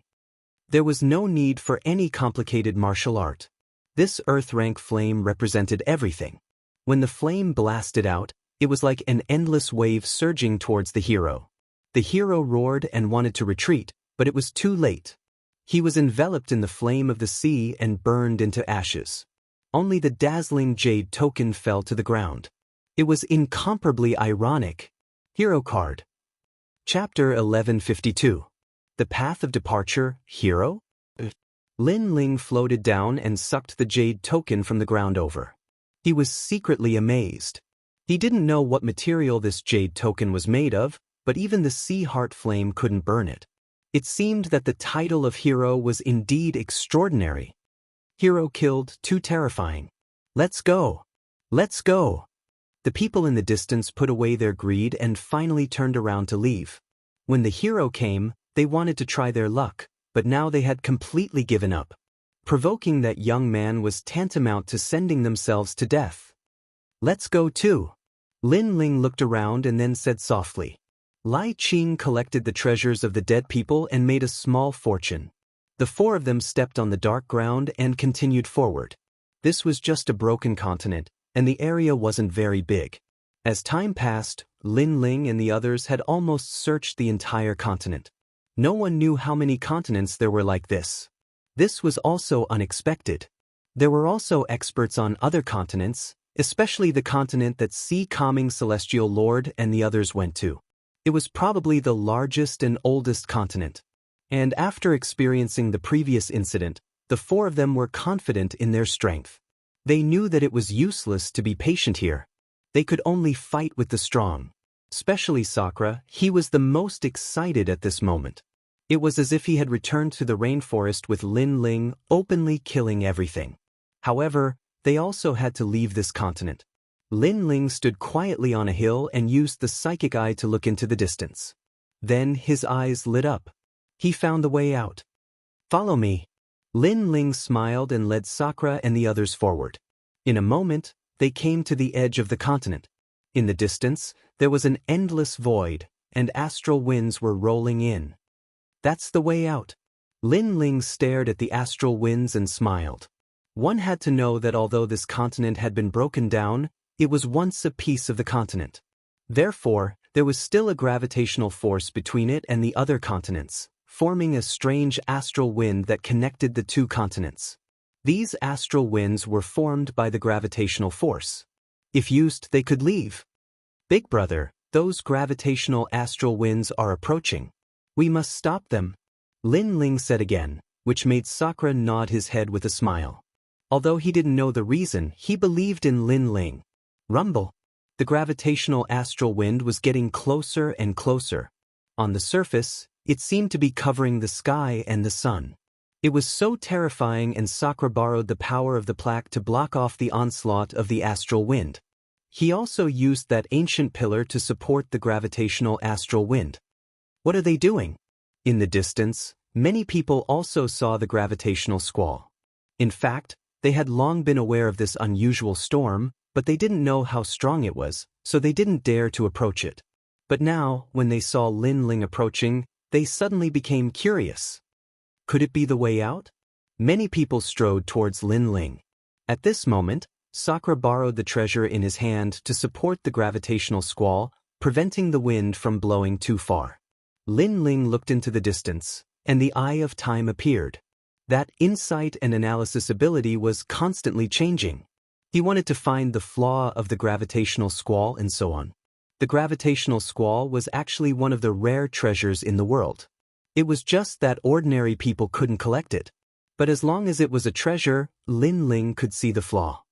There was no need for any complicated martial art. This earth-rank flame represented everything. When the flame blasted out, it was like an endless wave surging towards the hero. The hero roared and wanted to retreat, but it was too late. He was enveloped in the flame of the sea and burned into ashes. Only the dazzling jade token fell to the ground. It was incomparably ironic. Hero card. Chapter 1152. The Path of Departure, Hero? Lin Ling floated down and sucked the jade token from the ground over. He was secretly amazed. He didn't know what material this jade token was made of, but even the sea heart flame couldn't burn it. It seemed that the title of hero was indeed extraordinary. Hero killed, too terrifying. Let's go. Let's go. The people in the distance put away their greed and finally turned around to leave. When the hero came, they wanted to try their luck, but now they had completely given up. Provoking that young man was tantamount to sending themselves to death. Let's go too. Lin Ling looked around and then said softly. Lai Qing collected the treasures of the dead people and made a small fortune. The 4 of them stepped on the dark ground and continued forward. This was just a broken continent, and the area wasn't very big. As time passed, Lin Ling and the others had almost searched the entire continent. No one knew how many continents there were like this. This was also unexpected. There were also experts on other continents, especially the continent that Sea-Calming Celestial Lord and the others went to. It was probably the largest and oldest continent. And after experiencing the previous incident, the 4 of them were confident in their strength. They knew that it was useless to be patient here. They could only fight with the strong. Especially Sakura, he was the most excited at this moment. It was as if he had returned to the rainforest with Lin Ling, openly killing everything. However, they also had to leave this continent. Lin Ling stood quietly on a hill and used the psychic eye to look into the distance. Then his eyes lit up. He found the way out. Follow me. Lin Ling smiled and led Sakura and the others forward. In a moment, they came to the edge of the continent. In the distance, there was an endless void, and astral winds were rolling in. That's the way out. Lin Ling stared at the astral winds and smiled. One had to know that although this continent had been broken down, it was once a piece of the continent. Therefore, there was still a gravitational force between it and the other continents, forming a strange astral wind that connected the 2 continents. These astral winds were formed by the gravitational force. If used, they could leave. Big brother, those gravitational astral winds are approaching. We must stop them, Lin Ling said again, which made Sakura nod his head with a smile. Although he didn't know the reason, he believed in Lin Ling. Rumble. The gravitational astral wind was getting closer and closer. On the surface, it seemed to be covering the sky and the sun. It was so terrifying, and Sakura borrowed the power of the plaque to block off the onslaught of the astral wind. He also used that ancient pillar to support the gravitational astral wind. What are they doing? In the distance, many people also saw the gravitational squall. In fact, they had long been aware of this unusual storm, but they didn't know how strong it was, so they didn't dare to approach it. But now, when they saw Lin Ling approaching, they suddenly became curious. Could it be the way out? Many people strode towards Lin Ling. At this moment, Sakura borrowed the treasure in his hand to support the gravitational squall, preventing the wind from blowing too far. Lin Ling looked into the distance, and the Eye of Time appeared. That insight and analysis ability was constantly changing. He wanted to find the flaw of the gravitational squall and so on. The gravitational squall was actually one of the rare treasures in the world. It was just that ordinary people couldn't collect it. But as long as it was a treasure, Lin Ling could see the flaw.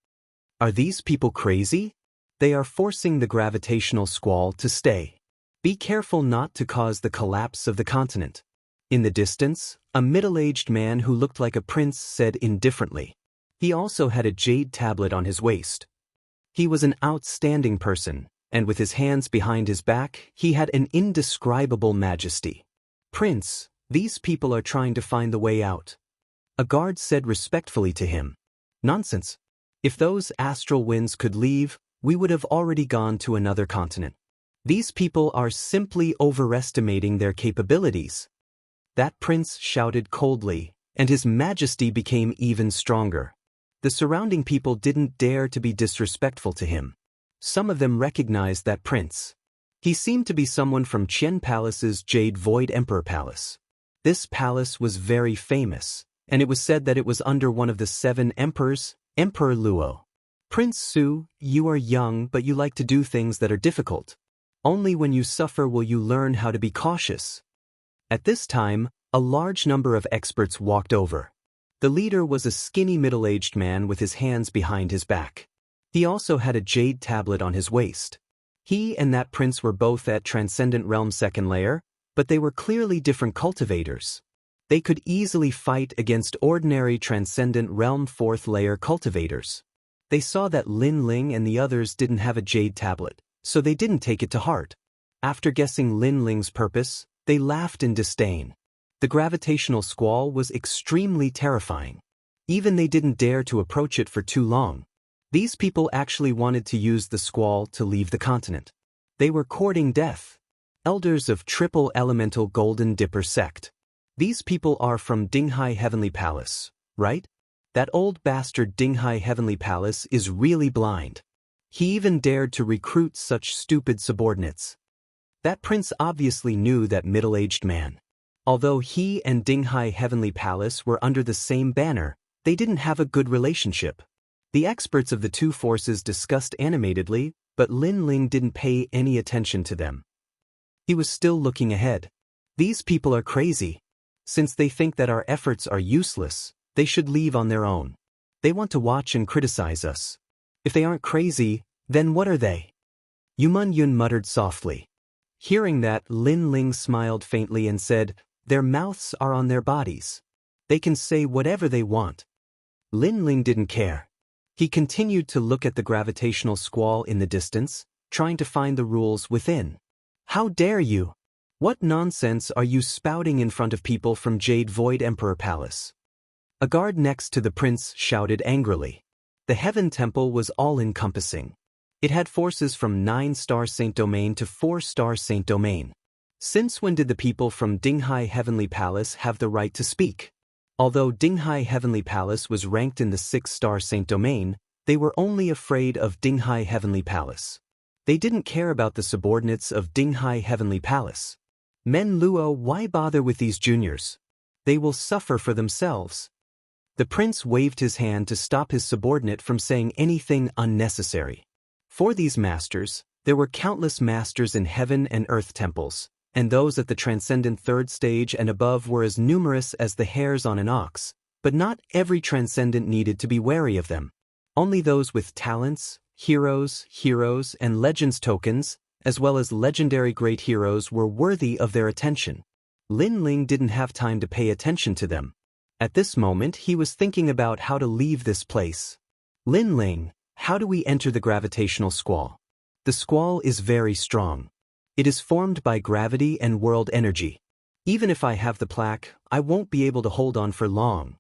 Are these people crazy? They are forcing the gravitational squall to stay. Be careful not to cause the collapse of the continent. In the distance, a middle-aged man who looked like a prince said indifferently. He also had a jade tablet on his waist. He was an outstanding person, and with his hands behind his back, he had an indescribable majesty. Prince, these people are trying to find the way out. A guard said respectfully to him. Nonsense. If those astral winds could leave, we would have already gone to another continent. These people are simply overestimating their capabilities. That prince shouted coldly, and his majesty became even stronger. The surrounding people didn't dare to be disrespectful to him. Some of them recognized that prince. He seemed to be someone from Qian Palace's Jade Void Emperor Palace. This palace was very famous, and it was said that it was under one of the 7 emperors, Emperor Luo. Prince Su, you are young but you like to do things that are difficult. Only when you suffer will you learn how to be cautious. At this time, a large number of experts walked over. The leader was a skinny middle-aged man with his hands behind his back. He also had a jade tablet on his waist. He and that prince were both at Transcendent Realm 2nd layer, but they were clearly different cultivators. They could easily fight against ordinary Transcendent Realm 4th layer cultivators. They saw that Lin Ling and the others didn't have a jade tablet, so they didn't take it to heart. After guessing Lin Ling's purpose, they laughed in disdain. The gravitational squall was extremely terrifying. Even they didn't dare to approach it for too long. These people actually wanted to use the squall to leave the continent. They were courting death. Elders of Triple Elemental Golden Dipper sect. These people are from Dinghai Heavenly Palace, right? That old bastard Dinghai Heavenly Palace is really blind. He even dared to recruit such stupid subordinates. That prince obviously knew that middle-aged man. Although he and Dinghai Heavenly Palace were under the same banner, they didn't have a good relationship. The experts of the two forces discussed animatedly, but Lin Ling didn't pay any attention to them. He was still looking ahead. These people are crazy. Since they think that our efforts are useless, they should leave on their own. They want to watch and criticize us. If they aren't crazy, then what are they? Yuman Yun muttered softly. Hearing that, Lin Ling smiled faintly and said, their mouths are on their bodies. They can say whatever they want. Lin Ling didn't care. He continued to look at the gravitational squall in the distance, trying to find the rules within. How dare you? What nonsense are you spouting in front of people from Jade Void Emperor Palace? A guard next to the prince shouted angrily. The Heaven Temple was all-encompassing. It had forces from 9-star Saint Domain to 4-star Saint Domain. Since when did the people from Dinghai Heavenly Palace have the right to speak? Although Dinghai Heavenly Palace was ranked in the 6-star Saint Domain, they were only afraid of Dinghai Heavenly Palace. They didn't care about the subordinates of Dinghai Heavenly Palace. Men Luo, why bother with these juniors? They will suffer for themselves. The prince waved his hand to stop his subordinate from saying anything unnecessary. For these masters, there were countless masters in heaven and earth temples, and those at the transcendent 3rd stage and above were as numerous as the hairs on an ox, but not every transcendent needed to be wary of them. Only those with talents, heroes, and legends tokens, as well as legendary great heroes were worthy of their attention. Lin Ling didn't have time to pay attention to them. At this moment he was thinking about how to leave this place. Lin Ling, how do we enter the gravitational squall? The squall is very strong. It is formed by gravity and world energy. Even if I have the plaque, I won't be able to hold on for long.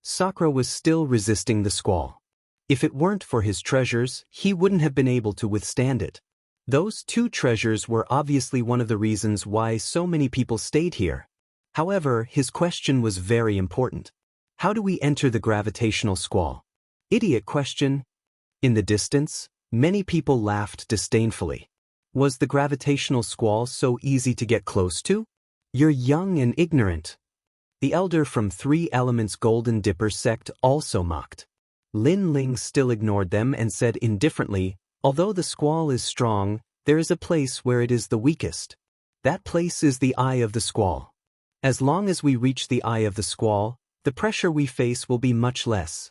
Sakura was still resisting the squall. If it weren't for his treasures, he wouldn't have been able to withstand it. Those 2 treasures were obviously one of the reasons why so many people stayed here. However, his question was very important. How do we enter the gravitational squall? Idiot question. In the distance, many people laughed disdainfully. Was the gravitational squall so easy to get close to? You're young and ignorant. The elder from Three Elements Golden Dipper sect also mocked. Lin Ling still ignored them and said indifferently, although the squall is strong, there is a place where it is the weakest. That place is the eye of the squall. As long as we reach the eye of the squall, the pressure we face will be much less.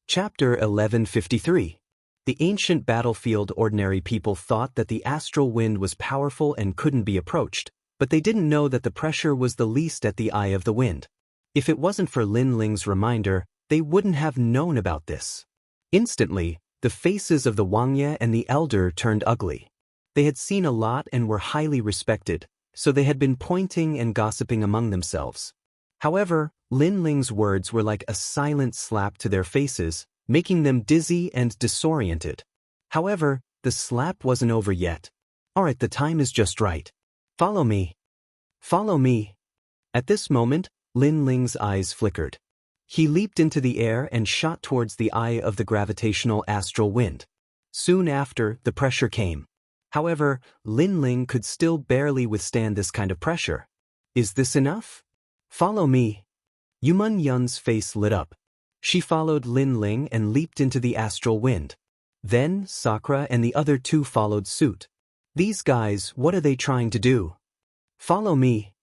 Chapter 1153. The ancient battlefield. Ordinary people thought that the astral wind was powerful and couldn't be approached, but they didn't know that the pressure was the least at the eye of the wind. If it wasn't for Lin Ling's reminder, they wouldn't have known about this. Instantly, the faces of the Wuxia and the elder turned ugly. They had seen a lot and were highly respected, so they had been pointing and gossiping among themselves. However, Lin Ling's words were like a silent slap to their faces, making them dizzy and disoriented. However, the slap wasn't over yet. Alright, the time is just right. Follow me. Follow me. At this moment, Lin Ling's eyes flickered. He leaped into the air and shot towards the eye of the gravitational astral wind. Soon after, the pressure came. However, Lin Ling could still barely withstand this kind of pressure. Is this enough? Follow me. Yuman Yun's face lit up. She followed Lin Ling and leaped into the astral wind. Then, Sakura and the other two followed suit. These guys, what are they trying to do? Follow me.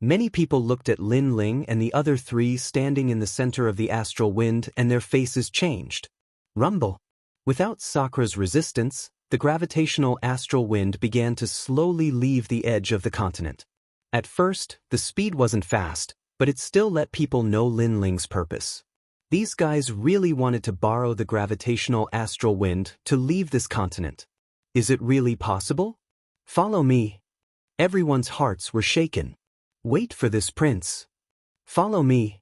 Many people looked at Lin Ling and the other three standing in the center of the astral wind, and their faces changed. Rumble. Without Sakura's resistance, the gravitational astral wind began to slowly leave the edge of the continent. At first, the speed wasn't fast, but it still let people know Lin Ling's purpose. These guys really wanted to borrow the gravitational astral wind to leave this continent. Is it really possible? Follow me. Everyone's hearts were shaken. Wait for this prince. Follow me.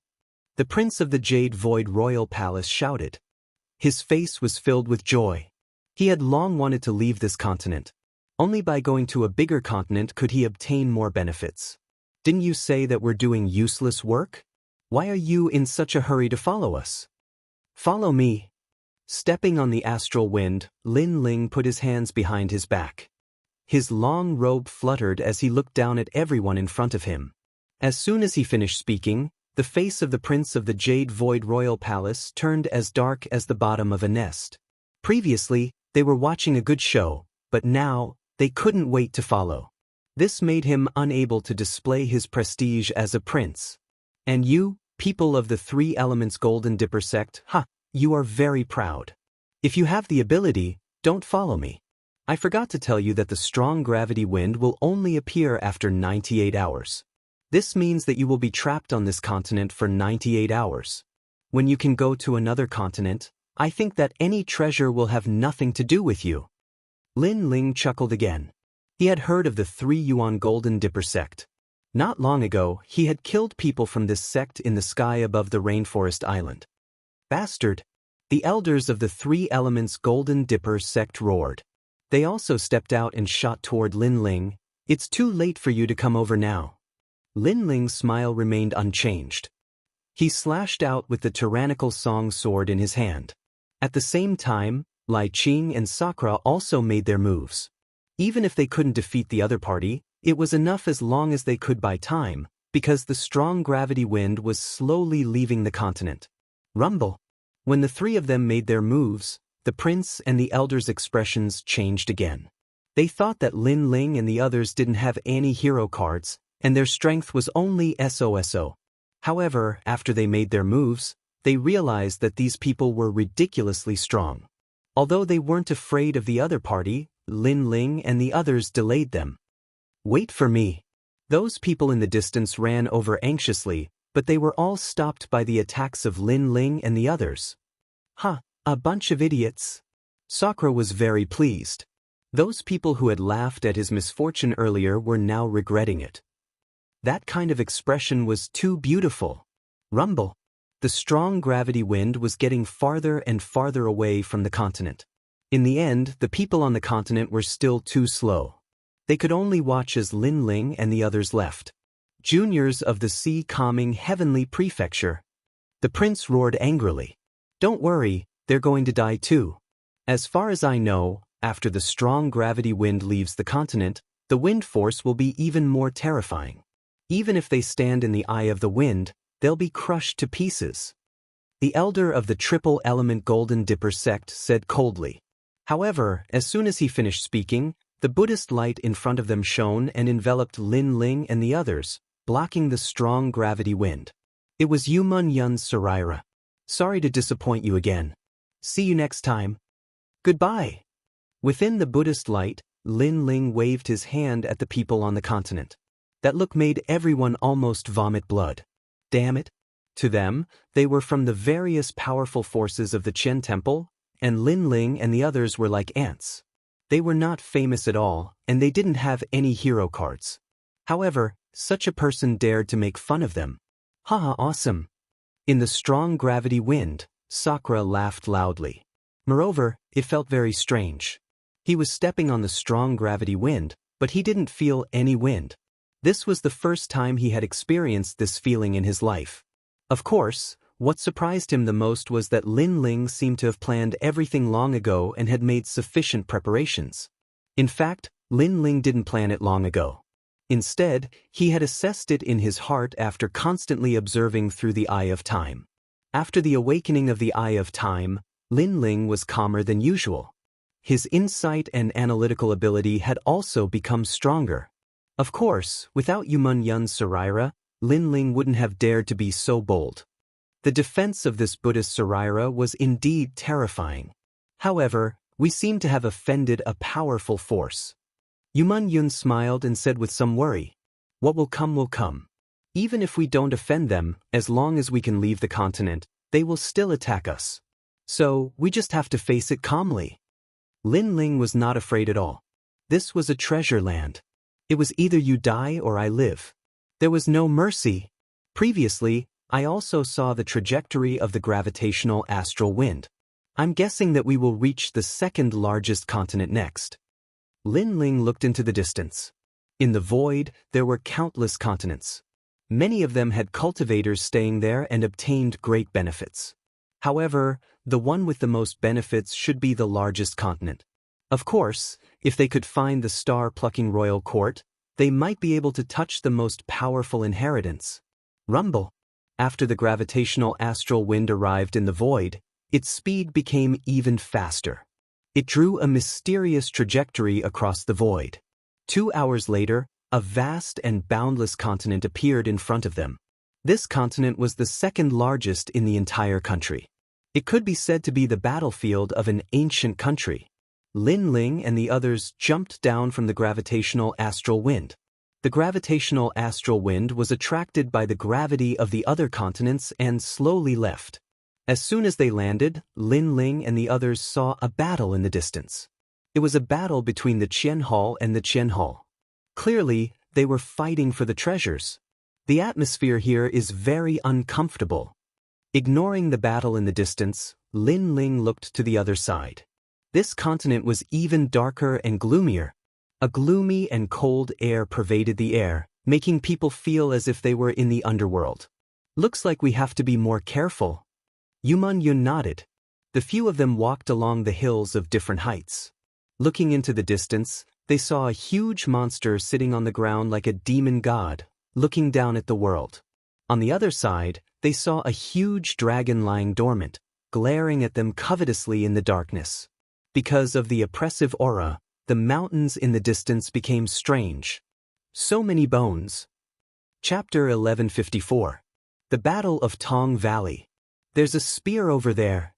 The prince of the Jade Void Royal Palace shouted. His face was filled with joy. He had long wanted to leave this continent. Only by going to a bigger continent could he obtain more benefits. Didn't you say that we're doing useless work? Why are you in such a hurry to follow us? Follow me. Stepping on the astral wind, Lin Ling put his hands behind his back. His long robe fluttered as he looked down at everyone in front of him. As soon as he finished speaking, the face of the prince of the Jade Void Royal Palace turned as dark as the bottom of a nest. Previously, they were watching a good show, but now, they couldn't wait to follow. This made him unable to display his prestige as a prince. And you, people of the Three Elements Golden Dipper sect, you are very proud. If you have the ability, don't follow me. I forgot to tell you that the strong gravity wind will only appear after 98 hours. This means that you will be trapped on this continent for 98 hours. When you can go to another continent, I think that any treasure will have nothing to do with you. Lin Ling chuckled again. He had heard of the Three Yuan Golden Dipper sect. Not long ago, he had killed people from this sect in the sky above the rainforest island. Bastard! The elders of the Three Elements Golden Dipper sect roared. They also stepped out and shot toward Lin Ling. It's too late for you to come over now. Lin Ling's smile remained unchanged. He slashed out with the tyrannical song sword in his hand. At the same time, Lai Qing and Sakura also made their moves. Even if they couldn't defeat the other party, it was enough as long as they could buy time, because the strong gravity wind was slowly leaving the continent. Rumble. When the three of them made their moves, the prince and the elders' expressions changed again. They thought that Lin Ling and the others didn't have any hero cards, and their strength was only SOSO. However, after they made their moves, they realized that these people were ridiculously strong. Although they weren't afraid of the other party, Lin Ling and the others delayed them. Wait for me. Those people in the distance ran over anxiously, but they were all stopped by the attacks of Lin Ling and the others. A bunch of idiots. Sakura was very pleased. Those people who had laughed at his misfortune earlier were now regretting it. That kind of expression was too beautiful. Rumble. The strong gravity wind was getting farther and farther away from the continent. In the end, the people on the continent were still too slow. They could only watch as Lin Ling and the others left. Juniors of the Sea Calming Heavenly Prefecture. The prince roared angrily. Don't worry, they're going to die too. As far as I know, after the strong gravity wind leaves the continent, the wind force will be even more terrifying. Even if they stand in the eye of the wind, they'll be crushed to pieces. The elder of the triple-element Golden Dipper sect said coldly. However, as soon as he finished speaking, the Buddhist light in front of them shone and enveloped Lin Ling and the others, blocking the strong gravity wind. It was Yumun Yun's Saraira. Sorry to disappoint you again. See you next time. Goodbye. Within the Buddhist light, Lin Ling waved his hand at the people on the continent. That look made everyone almost vomit blood. Damn it. To them, they were from the various powerful forces of the Qian Temple, and Lin Ling and the others were like ants. They were not famous at all, and they didn't have any hero cards. However, such a person dared to make fun of them. Haha, awesome. In the strong gravity wind, Sakura laughed loudly. Moreover, it felt very strange. He was stepping on the strong gravity wind, but he didn't feel any wind. This was the first time he had experienced this feeling in his life. Of course, what surprised him the most was that Lin Ling seemed to have planned everything long ago and had made sufficient preparations. In fact, Lin Ling didn't plan it long ago. Instead, he had assessed it in his heart after constantly observing through the eye of time. After the awakening of the eye of time, Lin Ling was calmer than usual. His insight and analytical ability had also become stronger. Of course, without Yumun Yun's Saraira, Lin Ling wouldn't have dared to be so bold. The defense of this Buddhist Saraira was indeed terrifying. However, we seem to have offended a powerful force. Yumun Yun smiled and said with some worry, "What will come will come. Even if we don't offend them, as long as we can leave the continent, they will still attack us. So, we just have to face it calmly." Lin Ling was not afraid at all. This was a treasure land. It was either you die or I live. There was no mercy. Previously, I also saw the trajectory of the gravitational astral wind. I'm guessing that we will reach the second largest continent next. Lin Ling looked into the distance. In the void, there were countless continents. Many of them had cultivators staying there and obtained great benefits. However, the one with the most benefits should be the largest continent. Of course, if they could find the star-plucking royal court, they might be able to touch the most powerful inheritance. Rumble. After the gravitational astral wind arrived in the void, its speed became even faster. It drew a mysterious trajectory across the void. 2 hours later, a vast and boundless continent appeared in front of them. This continent was the second largest in the entire country. It could be said to be the battlefield of an ancient country. Lin Ling and the others jumped down from the gravitational astral wind. The gravitational astral wind was attracted by the gravity of the other continents and slowly left. As soon as they landed, Lin Ling and the others saw a battle in the distance. It was a battle between the Qian Hall and the Qian Hall. Clearly, they were fighting for the treasures. The atmosphere here is very uncomfortable. Ignoring the battle in the distance, Lin Ling looked to the other side. This continent was even darker and gloomier. A gloomy and cold air pervaded the air, making people feel as if they were in the underworld. Looks like we have to be more careful. Yumun Yun nodded. The few of them walked along the hills of different heights. Looking into the distance, they saw a huge monster sitting on the ground like a demon god, looking down at the world. On the other side, they saw a huge dragon lying dormant, glaring at them covetously in the darkness. Because of the oppressive aura, the mountains in the distance became strange. So many bones. Chapter 1154. The Battle of Tong Valley. There's a spear over there.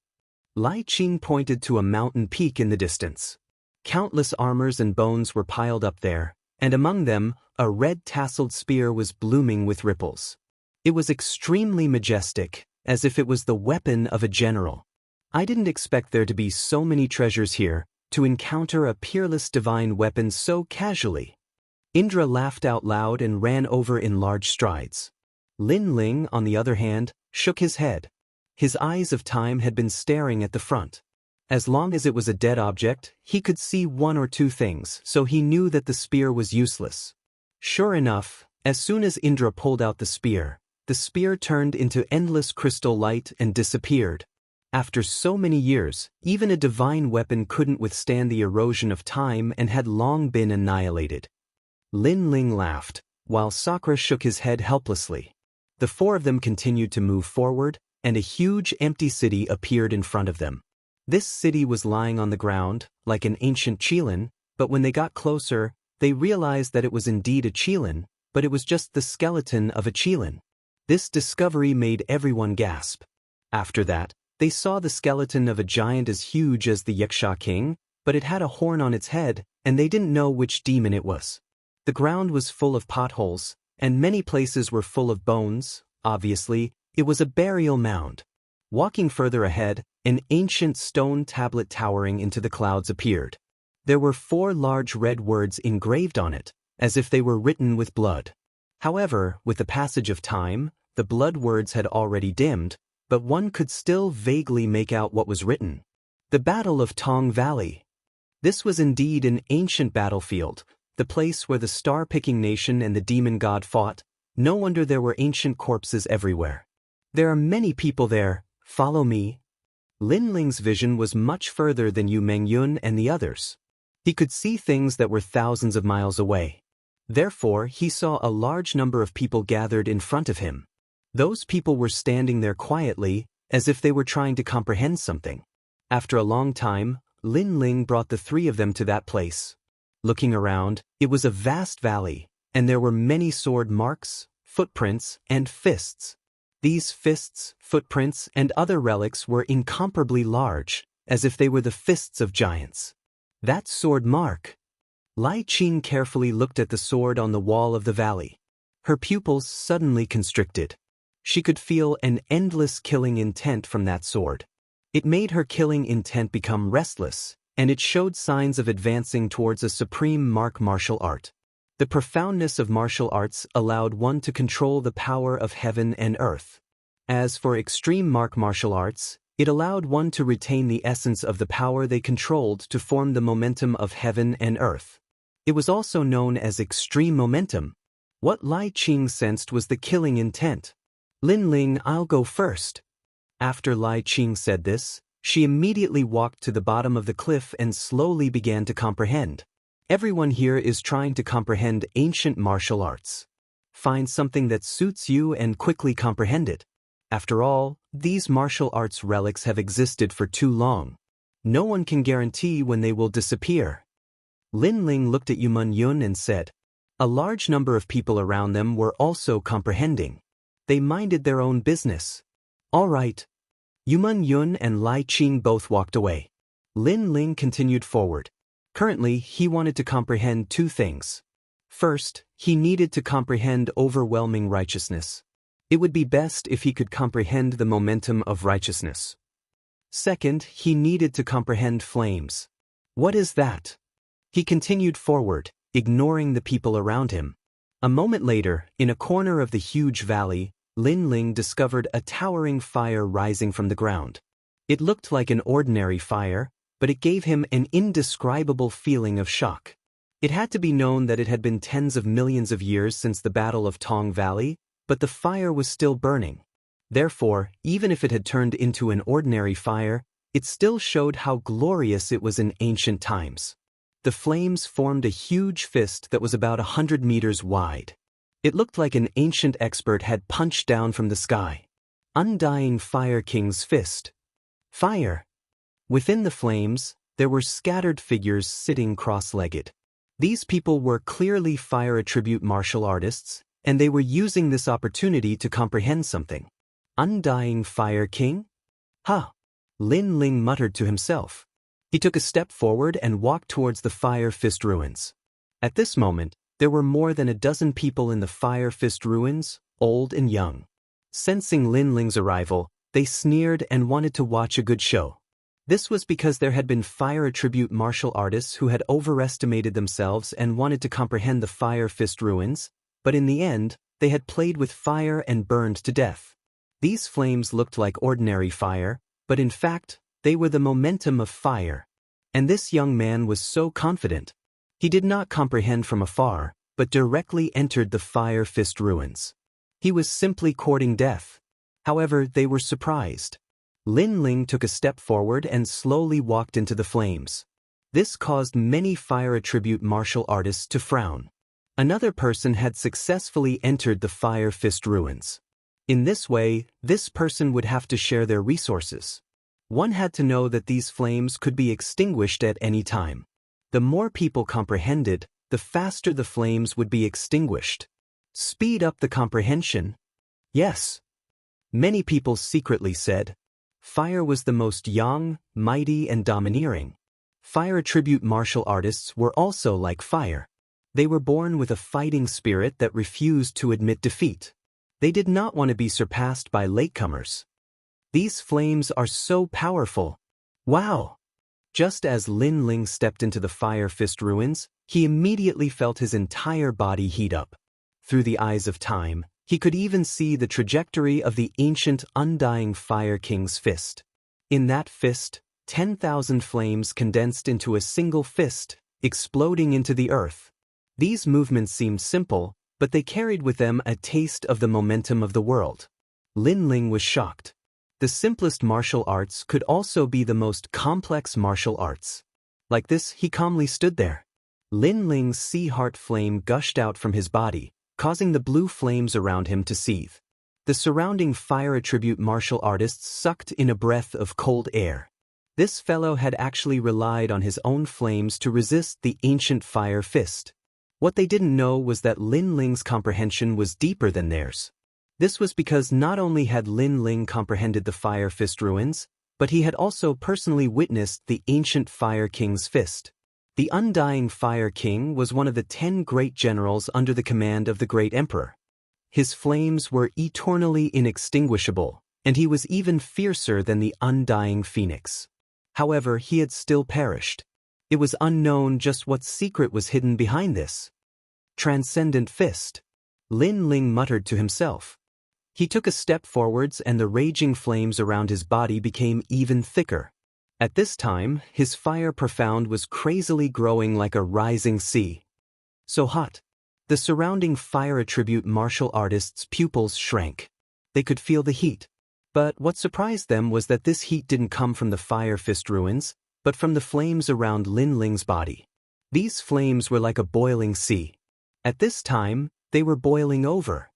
Lai Qing pointed to a mountain peak in the distance. Countless armors and bones were piled up there, and among them, a red tasseled spear was blooming with ripples. It was extremely majestic, as if it was the weapon of a general. I didn't expect there to be so many treasures here, to encounter a peerless divine weapon so casually. Indra laughed out loud and ran over in large strides. Lin Ling, on the other hand, shook his head. His eyes of time had been staring at the front. As long as it was a dead object, he could see one or two things, so he knew that the spear was useless. Sure enough, as soon as Indra pulled out the spear turned into endless crystal light and disappeared. After so many years, even a divine weapon couldn't withstand the erosion of time and had long been annihilated. Lin Ling laughed, while Sakura shook his head helplessly. The four of them continued to move forward, and a huge empty city appeared in front of them. This city was lying on the ground, like an ancient qilin, but when they got closer, they realized that it was indeed a qilin, but it was just the skeleton of a qilin. This discovery made everyone gasp. After that, they saw the skeleton of a giant as huge as the Wuxia king, but it had a horn on its head, and they didn't know which demon it was. The ground was full of potholes, and many places were full of bones. Obviously, it was a burial mound. Walking further ahead, an ancient stone tablet towering into the clouds appeared. There were 4 large red words engraved on it, as if they were written with blood. However, with the passage of time, the blood words had already dimmed, but one could still vaguely make out what was written. The Battle of Tong Valley. This was indeed an ancient battlefield, the place where the star-picking nation and the demon god fought. No wonder there were ancient corpses everywhere. There are many people there. Follow me. Lin Ling's vision was much further than Yu Mengyun and the others. He could see things that were thousands of miles away. Therefore, he saw a large number of people gathered in front of him. Those people were standing there quietly, as if they were trying to comprehend something. After a long time, Lin Ling brought the 3 of them to that place. Looking around, it was a vast valley, and there were many sword marks, footprints, and fists. These fists, footprints, and other relics were incomparably large, as if they were the fists of giants. That sword mark. Lai Qing carefully looked at the sword on the wall of the valley. Her pupils suddenly constricted. She could feel an endless killing intent from that sword. It made her killing intent become restless, and it showed signs of advancing towards a supreme martial art. The profoundness of martial arts allowed one to control the power of heaven and earth. As for extreme martial arts, it allowed one to retain the essence of the power they controlled to form the momentum of heaven and earth. It was also known as extreme momentum. What Lai Qing sensed was the killing intent. Lin Ling, I'll go first. After Lai Qing said this, she immediately walked to the bottom of the cliff and slowly began to comprehend. Everyone here is trying to comprehend ancient martial arts. Find something that suits you and quickly comprehend it. After all, these martial arts relics have existed for too long. No one can guarantee when they will disappear. Lin Ling looked at Yu Mengyun and said. A large number of people around them were also comprehending. They minded their own business. All right. Yu Mengyun and Lai Qing both walked away. Lin Ling continued forward. Currently, he wanted to comprehend 2 things. First, he needed to comprehend overwhelming righteousness. It would be best if he could comprehend the momentum of righteousness. Second, he needed to comprehend flames. What is that? He continued forward, ignoring the people around him. A moment later, in a corner of the huge valley, Lin Ling discovered a towering fire rising from the ground. It looked like an ordinary fire, but it gave him an indescribable feeling of shock. It had to be known that it had been tens of millions of years since the Battle of Tong Valley, but the fire was still burning. Therefore, even if it had turned into an ordinary fire, it still showed how glorious it was in ancient times. The flames formed a huge fist that was about 100 meters wide. It looked like an ancient expert had punched down from the sky. Undying Fire King's fist. Fire. Within the flames, there were scattered figures sitting cross-legged. These people were clearly fire attribute martial artists, and they were using this opportunity to comprehend something. Undying Fire King? Huh. Lin Ling muttered to himself. He took a step forward and walked towards the Fire Fist ruins. At this moment, there were more than a dozen people in the Fire Fist ruins, old and young. Sensing Lin Ling's arrival, they sneered and wanted to watch a good show. This was because there had been fire attribute martial artists who had overestimated themselves and wanted to comprehend the Fire Fist ruins, but in the end, they had played with fire and burned to death. These flames looked like ordinary fire, but in fact, they were the momentum of fire. And this young man was so confident. He did not comprehend from afar, but directly entered the Fire Fist ruins. He was simply courting death. However, they were surprised. Lin Ling took a step forward and slowly walked into the flames. This caused many fire attribute martial artists to frown. Another person had successfully entered the Fire Fist ruins. In this way, this person would have to share their resources. One had to know that these flames could be extinguished at any time. The more people comprehended, the faster the flames would be extinguished. Speed up the comprehension. Yes. Many people secretly said. Fire was the most young, mighty, and domineering. Fire attribute martial artists were also like fire. They were born with a fighting spirit that refused to admit defeat. They did not want to be surpassed by latecomers. These flames are so powerful. Wow! Just as Lin Ling stepped into the Fire Fist ruins, he immediately felt his entire body heat up. Through the eyes of time, he could even see the trajectory of the ancient undying Fire King's fist. In that fist, 10,000 flames condensed into a single fist, exploding into the earth. These movements seemed simple, but they carried with them a taste of the momentum of the world. Lin Ling was shocked. The simplest martial arts could also be the most complex martial arts. Like this, he calmly stood there. Lin Ling's sea heart flame gushed out from his body, causing the blue flames around him to seethe. The surrounding fire attribute martial artists sucked in a breath of cold air. This fellow had actually relied on his own flames to resist the ancient Fire Fist. What they didn't know was that Lin Ling's comprehension was deeper than theirs. This was because not only had Lin Ling comprehended the Fire Fist ruins, but he had also personally witnessed the ancient Fire King's fist. The Undying Fire King was one of the 10 great generals under the command of the great emperor. His flames were eternally inextinguishable, and he was even fiercer than the Undying Phoenix. However, he had still perished. It was unknown just what secret was hidden behind this. Transcendent fist. Lin Ling muttered to himself. He took a step forwards and the raging flames around his body became even thicker. At this time, his fire profound was crazily growing like a rising sea. So hot. The surrounding fire attribute martial artists' pupils shrank. They could feel the heat. But what surprised them was that this heat didn't come from the Fire Fist ruins, but from the flames around Lin Ling's body. These flames were like a boiling sea. At this time, they were boiling over.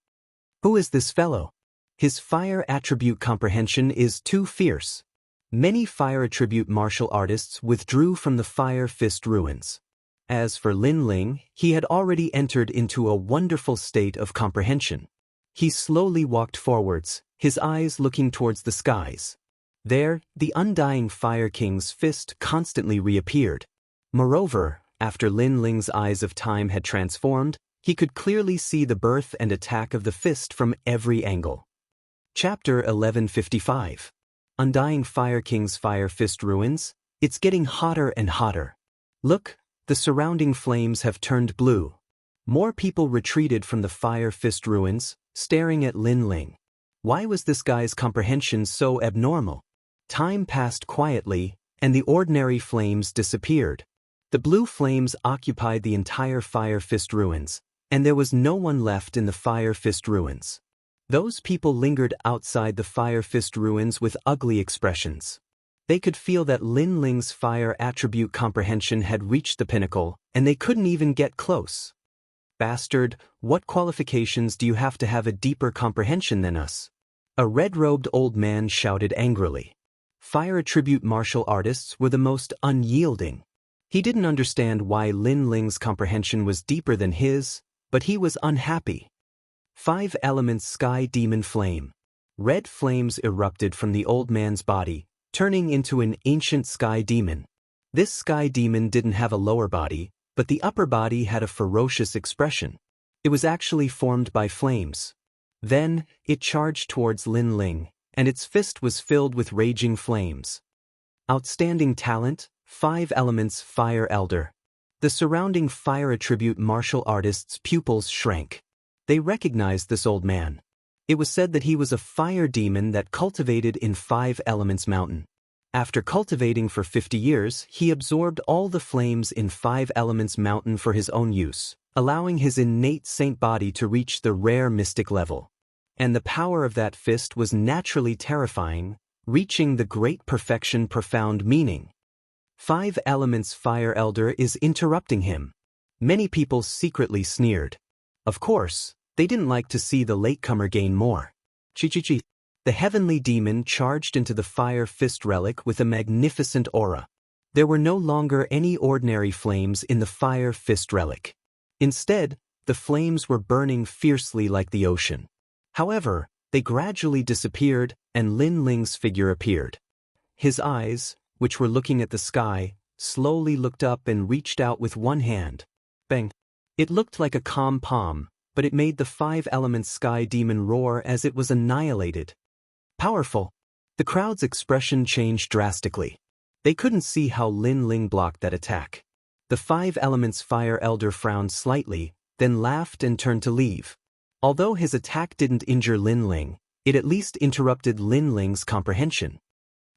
Who is this fellow? His fire attribute comprehension is too fierce. Many fire attribute martial artists withdrew from the Fire Fist ruins. As for Lin Ling, he had already entered into a wonderful state of comprehension. He slowly walked forwards, his eyes looking towards the skies. There, the Undying Fire King's fist constantly reappeared. Moreover, after Lin Ling's eyes of time had transformed, he could clearly see the birth and attack of the fist from every angle. Chapter 1155. Undying Fire King's Fire Fist ruins. It's getting hotter and hotter. Look, the surrounding flames have turned blue. More people retreated from the Fire Fist ruins, staring at Lin Ling. Why was this guy's comprehension so abnormal? Time passed quietly, and the ordinary flames disappeared. The blue flames occupied the entire Fire Fist ruins, and there was no one left in the Fire Fist ruins. Those people lingered outside the Fire Fist ruins with ugly expressions. They could feel that Lin Ling's fire attribute comprehension had reached the pinnacle, and they couldn't even get close. Bastard, what qualifications do you have to have a deeper comprehension than us? A red-robed old man shouted angrily. Fire attribute martial artists were the most unyielding. He didn't understand why Lin Ling's comprehension was deeper than his, but he was unhappy. 5 elements Sky Demon Flame. Red flames erupted from the old man's body, turning into an ancient sky demon. This sky demon didn't have a lower body, but the upper body had a ferocious expression. It was actually formed by flames. Then, it charged towards Lin Ling, and its fist was filled with raging flames. Outstanding talent, 5 elements Fire Elder. The surrounding fire attribute martial artists' pupils shrank. They recognized this old man. It was said that he was a fire demon that cultivated in 5 Elements Mountain. After cultivating for 50 years, he absorbed all the flames in 5 Elements Mountain for his own use, allowing his innate saint body to reach the rare mystic level. And the power of that fist was naturally terrifying, reaching the great perfection profound meaning. 5 Elements Fire Elder is interrupting him. Many people secretly sneered. Of course, they didn't like to see the latecomer gain more. Chi. The heavenly demon charged into the Fire Fist relic with a magnificent aura. There were no longer any ordinary flames in the Fire Fist relic. Instead, the flames were burning fiercely like the ocean. However, they gradually disappeared, and Lin Ling's figure appeared. His eyes, which were looking at the sky, slowly looked up and reached out with one hand. Bang! It looked like a calm palm, but it made the 5 Elements Sky Demon roar as it was annihilated. Powerful! The crowd's expression changed drastically. They couldn't see how Lin Ling blocked that attack. The 5 Elements Fire Elder frowned slightly, then laughed and turned to leave. Although his attack didn't injure Lin Ling, it at least interrupted Lin Ling's comprehension.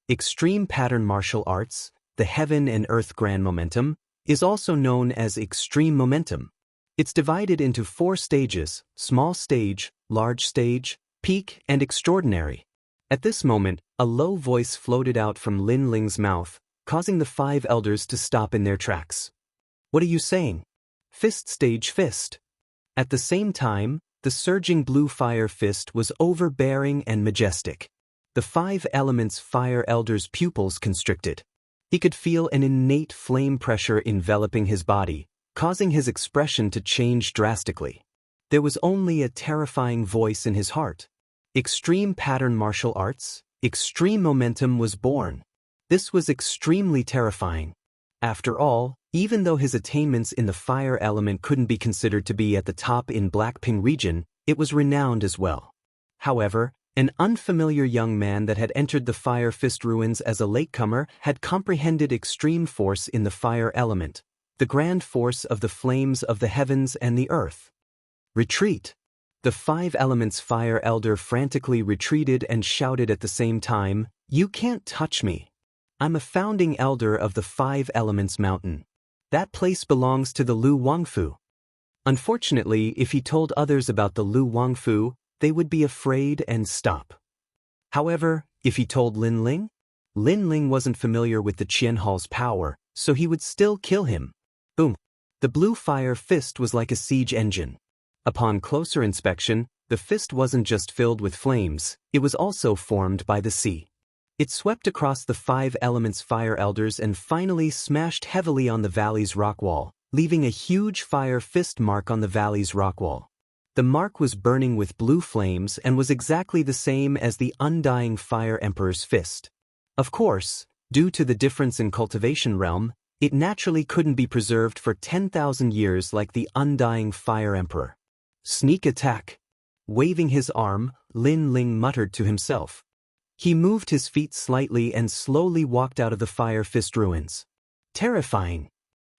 Extreme Pattern Martial Arts, the Heaven and Earth Grand Momentum, is also known as Extreme Momentum. It's divided into 4 stages: Small Stage, Large Stage, Peak, and Extraordinary. At this moment, a low voice floated out from Lin Ling's mouth, causing the 5 elders to stop in their tracks. What are you saying? Fist Stage Fist. At the same time, the surging blue fire fist was overbearing and majestic. The 5 Elements Fire Elder's pupils constricted. He could feel an innate flame pressure enveloping his body, causing his expression to change drastically. There was only a terrifying voice in his heart. Extreme Pattern Martial Arts, Extreme Momentum was born. This was extremely terrifying. After all, even though his attainments in the fire element couldn't be considered to be at the top in Blackping region, it was renowned as well. However, an unfamiliar young man that had entered the Fire Fist ruins as a latecomer had comprehended extreme force in the fire element, the grand force of the flames of the heavens and the earth. Retreat! The 5 Elements Fire Elder frantically retreated and shouted at the same time, "You can't touch me! I'm a founding elder of the 5 Elements Mountain. That place belongs to the Lu Wangfu." Unfortunately, if he told others about the Lu Wangfu, they would be afraid and stop. However, if he told Lin Ling wasn't familiar with the Qianhal's power, so he would still kill him. Boom! The blue fire fist was like a siege engine. Upon closer inspection, the fist wasn't just filled with flames, it was also formed by the sea. It swept across the 5 Elements Fire Elders and finally smashed heavily on the valley's rock wall, leaving a huge fire fist mark on the valley's rock wall. The mark was burning with blue flames and was exactly the same as the Undying Fire Emperor's fist. Of course, due to the difference in cultivation realm, it naturally couldn't be preserved for 10,000 years like the Undying Fire Emperor. Sneak attack! Waving his arm, Lin Ling muttered to himself. He moved his feet slightly and slowly walked out of the Fire Fist ruins. Terrifying!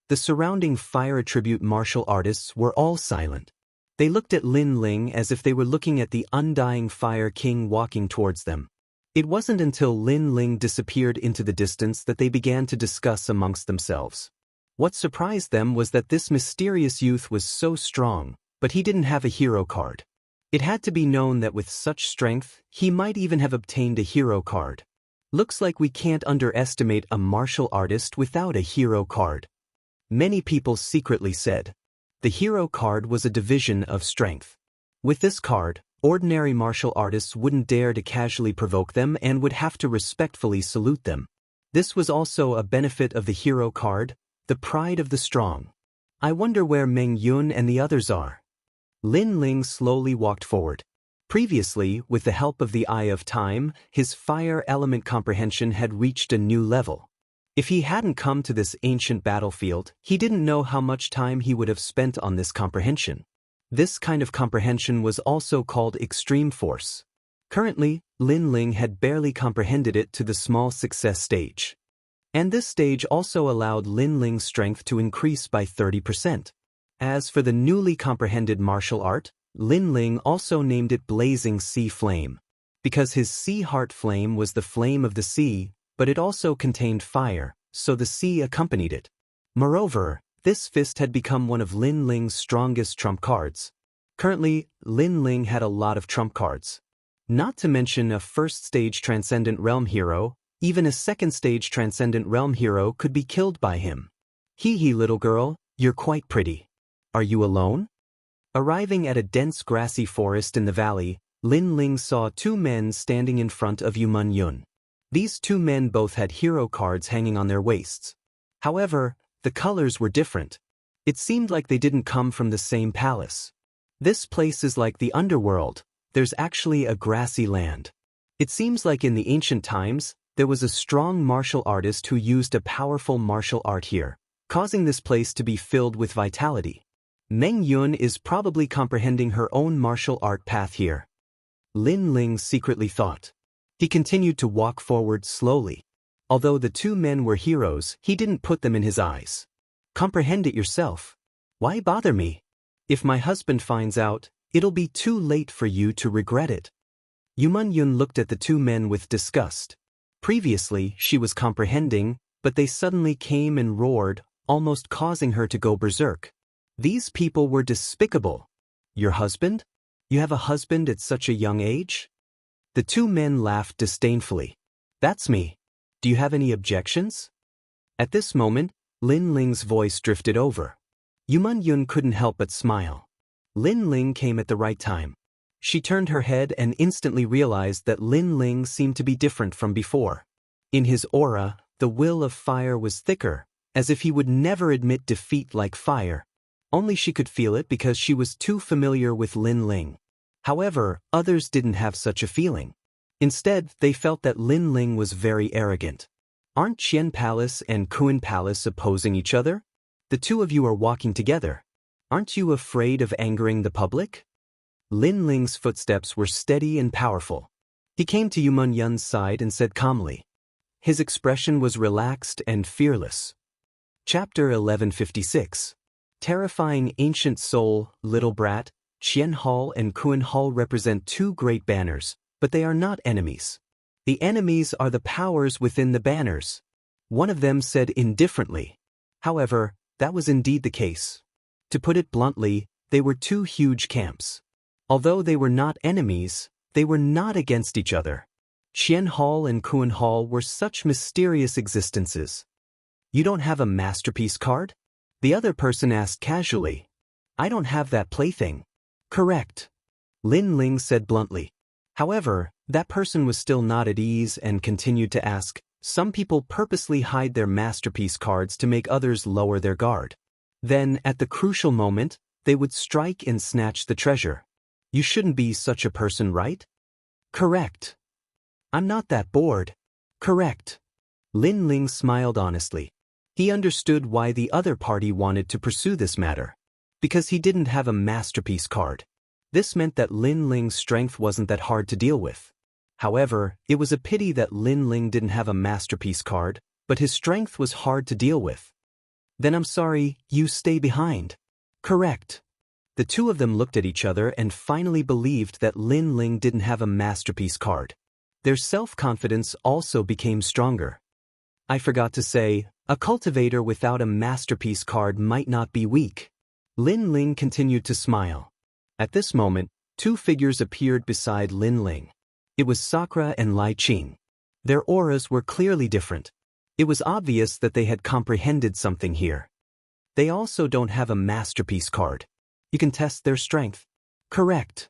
The surrounding fire attribute martial artists were all silent. They looked at Lin Ling as if they were looking at the Undying Fire King walking towards them. It wasn't until Lin Ling disappeared into the distance that they began to discuss amongst themselves. What surprised them was that this mysterious youth was so strong, but he didn't have a hero card. It had to be known that with such strength, he might even have obtained a hero card. Looks like we can't underestimate a martial artist without a hero card. Many people secretly said. The hero card was a division of strength. With this card, ordinary martial artists wouldn't dare to casually provoke them and would have to respectfully salute them. This was also a benefit of the hero card, the pride of the strong. I wonder where Meng Yun and the others are. Lin Ling slowly walked forward. Previously, with the help of the Eye of Time, his fire element comprehension had reached a new level. If he hadn't come to this ancient battlefield, he didn't know how much time he would have spent on this comprehension. This kind of comprehension was also called extreme force. Currently, Lin Ling had barely comprehended it to the small success stage. And this stage also allowed Lin Ling's strength to increase by 30%. As for the newly comprehended martial art, Lin Ling also named it Blazing Sea Flame. Because his sea heart flame was the flame of the sea, but it also contained fire, so the sea accompanied it. Moreover, this fist had become one of Lin Ling's strongest trump cards. Currently, Lin Ling had a lot of trump cards. Not to mention a first-stage Transcendent Realm hero, even a second-stage Transcendent Realm hero could be killed by him. Hee hee, little girl, you're quite pretty. Are you alone? Arriving at a dense grassy forest in the valley, Lin Ling saw two men standing in front of Yumun Yun. These two men both had hero cards hanging on their waists. However, the colors were different. It seemed like they didn't come from the same palace. This place is like the underworld. There's actually a grassy land. It seems like in the ancient times, there was a strong martial artist who used a powerful martial art here, causing this place to be filled with vitality. Meng Yun is probably comprehending her own martial art path here. Lin Ling secretly thought. He continued to walk forward slowly. Although the two men were heroes, he didn't put them in his eyes. Comprehend it yourself. Why bother me? If my husband finds out, it'll be too late for you to regret it. Yumun Yun looked at the two men with disgust. Previously, she was comprehending, but they suddenly came and roared, almost causing her to go berserk. These people were despicable. Your husband? You have a husband at such a young age? The two men laughed disdainfully. That's me. Do you have any objections? At this moment, Lin Ling's voice drifted over. Yumun Yun couldn't help but smile. Lin Ling came at the right time. She turned her head and instantly realized that Lin Ling seemed to be different from before. In his aura, the will of fire was thicker, as if he would never admit defeat like fire. Only she could feel it because she was too familiar with Lin Ling. However, others didn't have such a feeling. Instead, they felt that Lin Ling was very arrogant. Aren't Qian Palace and Kuan Palace opposing each other? The two of you are walking together. Aren't you afraid of angering the public? Lin Ling's footsteps were steady and powerful. He came to Yumun Yun's side and said calmly. His expression was relaxed and fearless. Chapter 1156. Terrifying ancient soul, little brat, Qian Hall and Kuan Hall represent two great banners, but they are not enemies. The enemies are the powers within the banners. One of them said indifferently. However, that was indeed the case. To put it bluntly, they were two huge camps. Although they were not enemies, they were not against each other. Qian Hall and Kuan Hall were such mysterious existences. You don't have a masterpiece card? The other person asked casually. I don't have that plaything. Correct. Lin Ling said bluntly. However, that person was still not at ease and continued to ask. Some people purposely hide their masterpiece cards to make others lower their guard. Then, at the crucial moment, they would strike and snatch the treasure. You shouldn't be such a person, right? Correct. I'm not that bored. Correct. Lin Ling smiled honestly. He understood why the other party wanted to pursue this matter. Because he didn't have a masterpiece card. This meant that Lin Ling's strength wasn't that hard to deal with. However, it was a pity that Lin Ling didn't have a masterpiece card, but his strength was hard to deal with. Then I'm sorry, you stay behind. Correct. The two of them looked at each other and finally believed that Lin Ling didn't have a masterpiece card. Their self-confidence also became stronger. I forgot to say, a cultivator without a masterpiece card might not be weak. Lin Ling continued to smile. At this moment, two figures appeared beside Lin Ling. It was Sakura and Lai Qing. Their auras were clearly different. It was obvious that they had comprehended something here. They also don't have a masterpiece card. You can test their strength. Correct.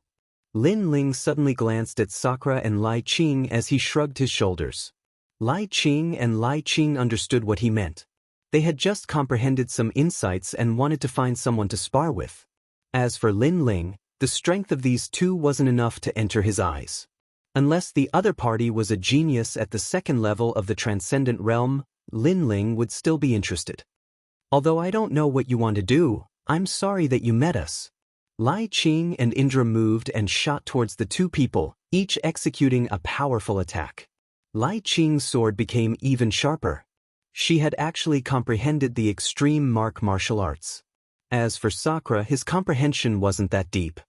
Lin Ling suddenly glanced at Sakura and Lai Qing as he shrugged his shoulders. Lai Qing understood what he meant. They had just comprehended some insights and wanted to find someone to spar with. As for Lin Ling, the strength of these two wasn't enough to enter his eyes. Unless the other party was a genius at the second level of the Transcendent Realm, Lin Ling would still be interested. Although I don't know what you want to do, I'm sorry that you met us. Lai Qing and Indra moved and shot towards the two people, each executing a powerful attack. Lai Qing's sword became even sharper. She had actually comprehended the extreme martial arts. As for Sakura, his comprehension wasn't that deep.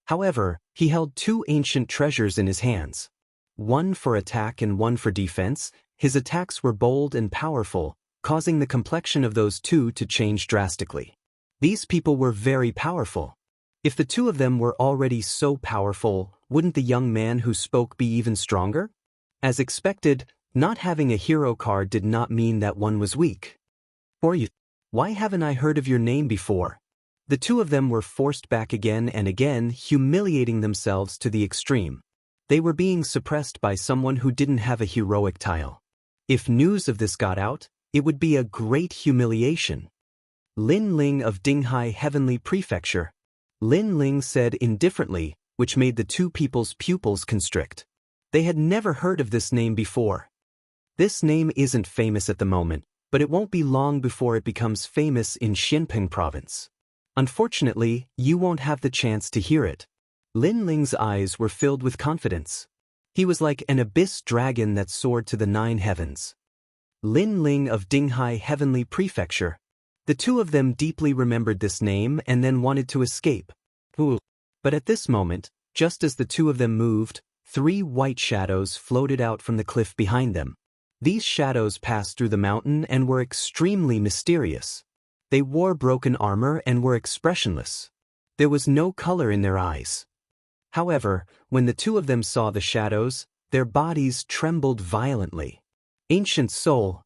However, he held two ancient treasures in his hands. One for attack and one for defense. His attacks were bold and powerful, causing the complexion of those two to change drastically. These people were very powerful. If the two of them were already so powerful, wouldn't the young man who spoke be even stronger? As expected, not having a hero card did not mean that one was weak. Or you, why haven't I heard of your name before? The two of them were forced back again and again, humiliating themselves to the extreme. They were being suppressed by someone who didn't have a heroic tile. If news of this got out, it would be a great humiliation. Lin Ling of Dinghai Heavenly Prefecture. Lin Ling said indifferently, which made the two people's pupils constrict. They had never heard of this name before. This name isn't famous at the moment, but it won't be long before it becomes famous in Xinping province. Unfortunately, you won't have the chance to hear it. Lin Ling's eyes were filled with confidence. He was like an abyss dragon that soared to the 9 heavens. Lin Ling of Dinghai Heavenly Prefecture. The two of them deeply remembered this name and then wanted to escape. But at this moment, just as the two of them moved, 3 white shadows floated out from the cliff behind them. These shadows passed through the mountain and were extremely mysterious. They wore broken armor and were expressionless. There was no color in their eyes. However, when the two of them saw the shadows, their bodies trembled violently. Ancient soul.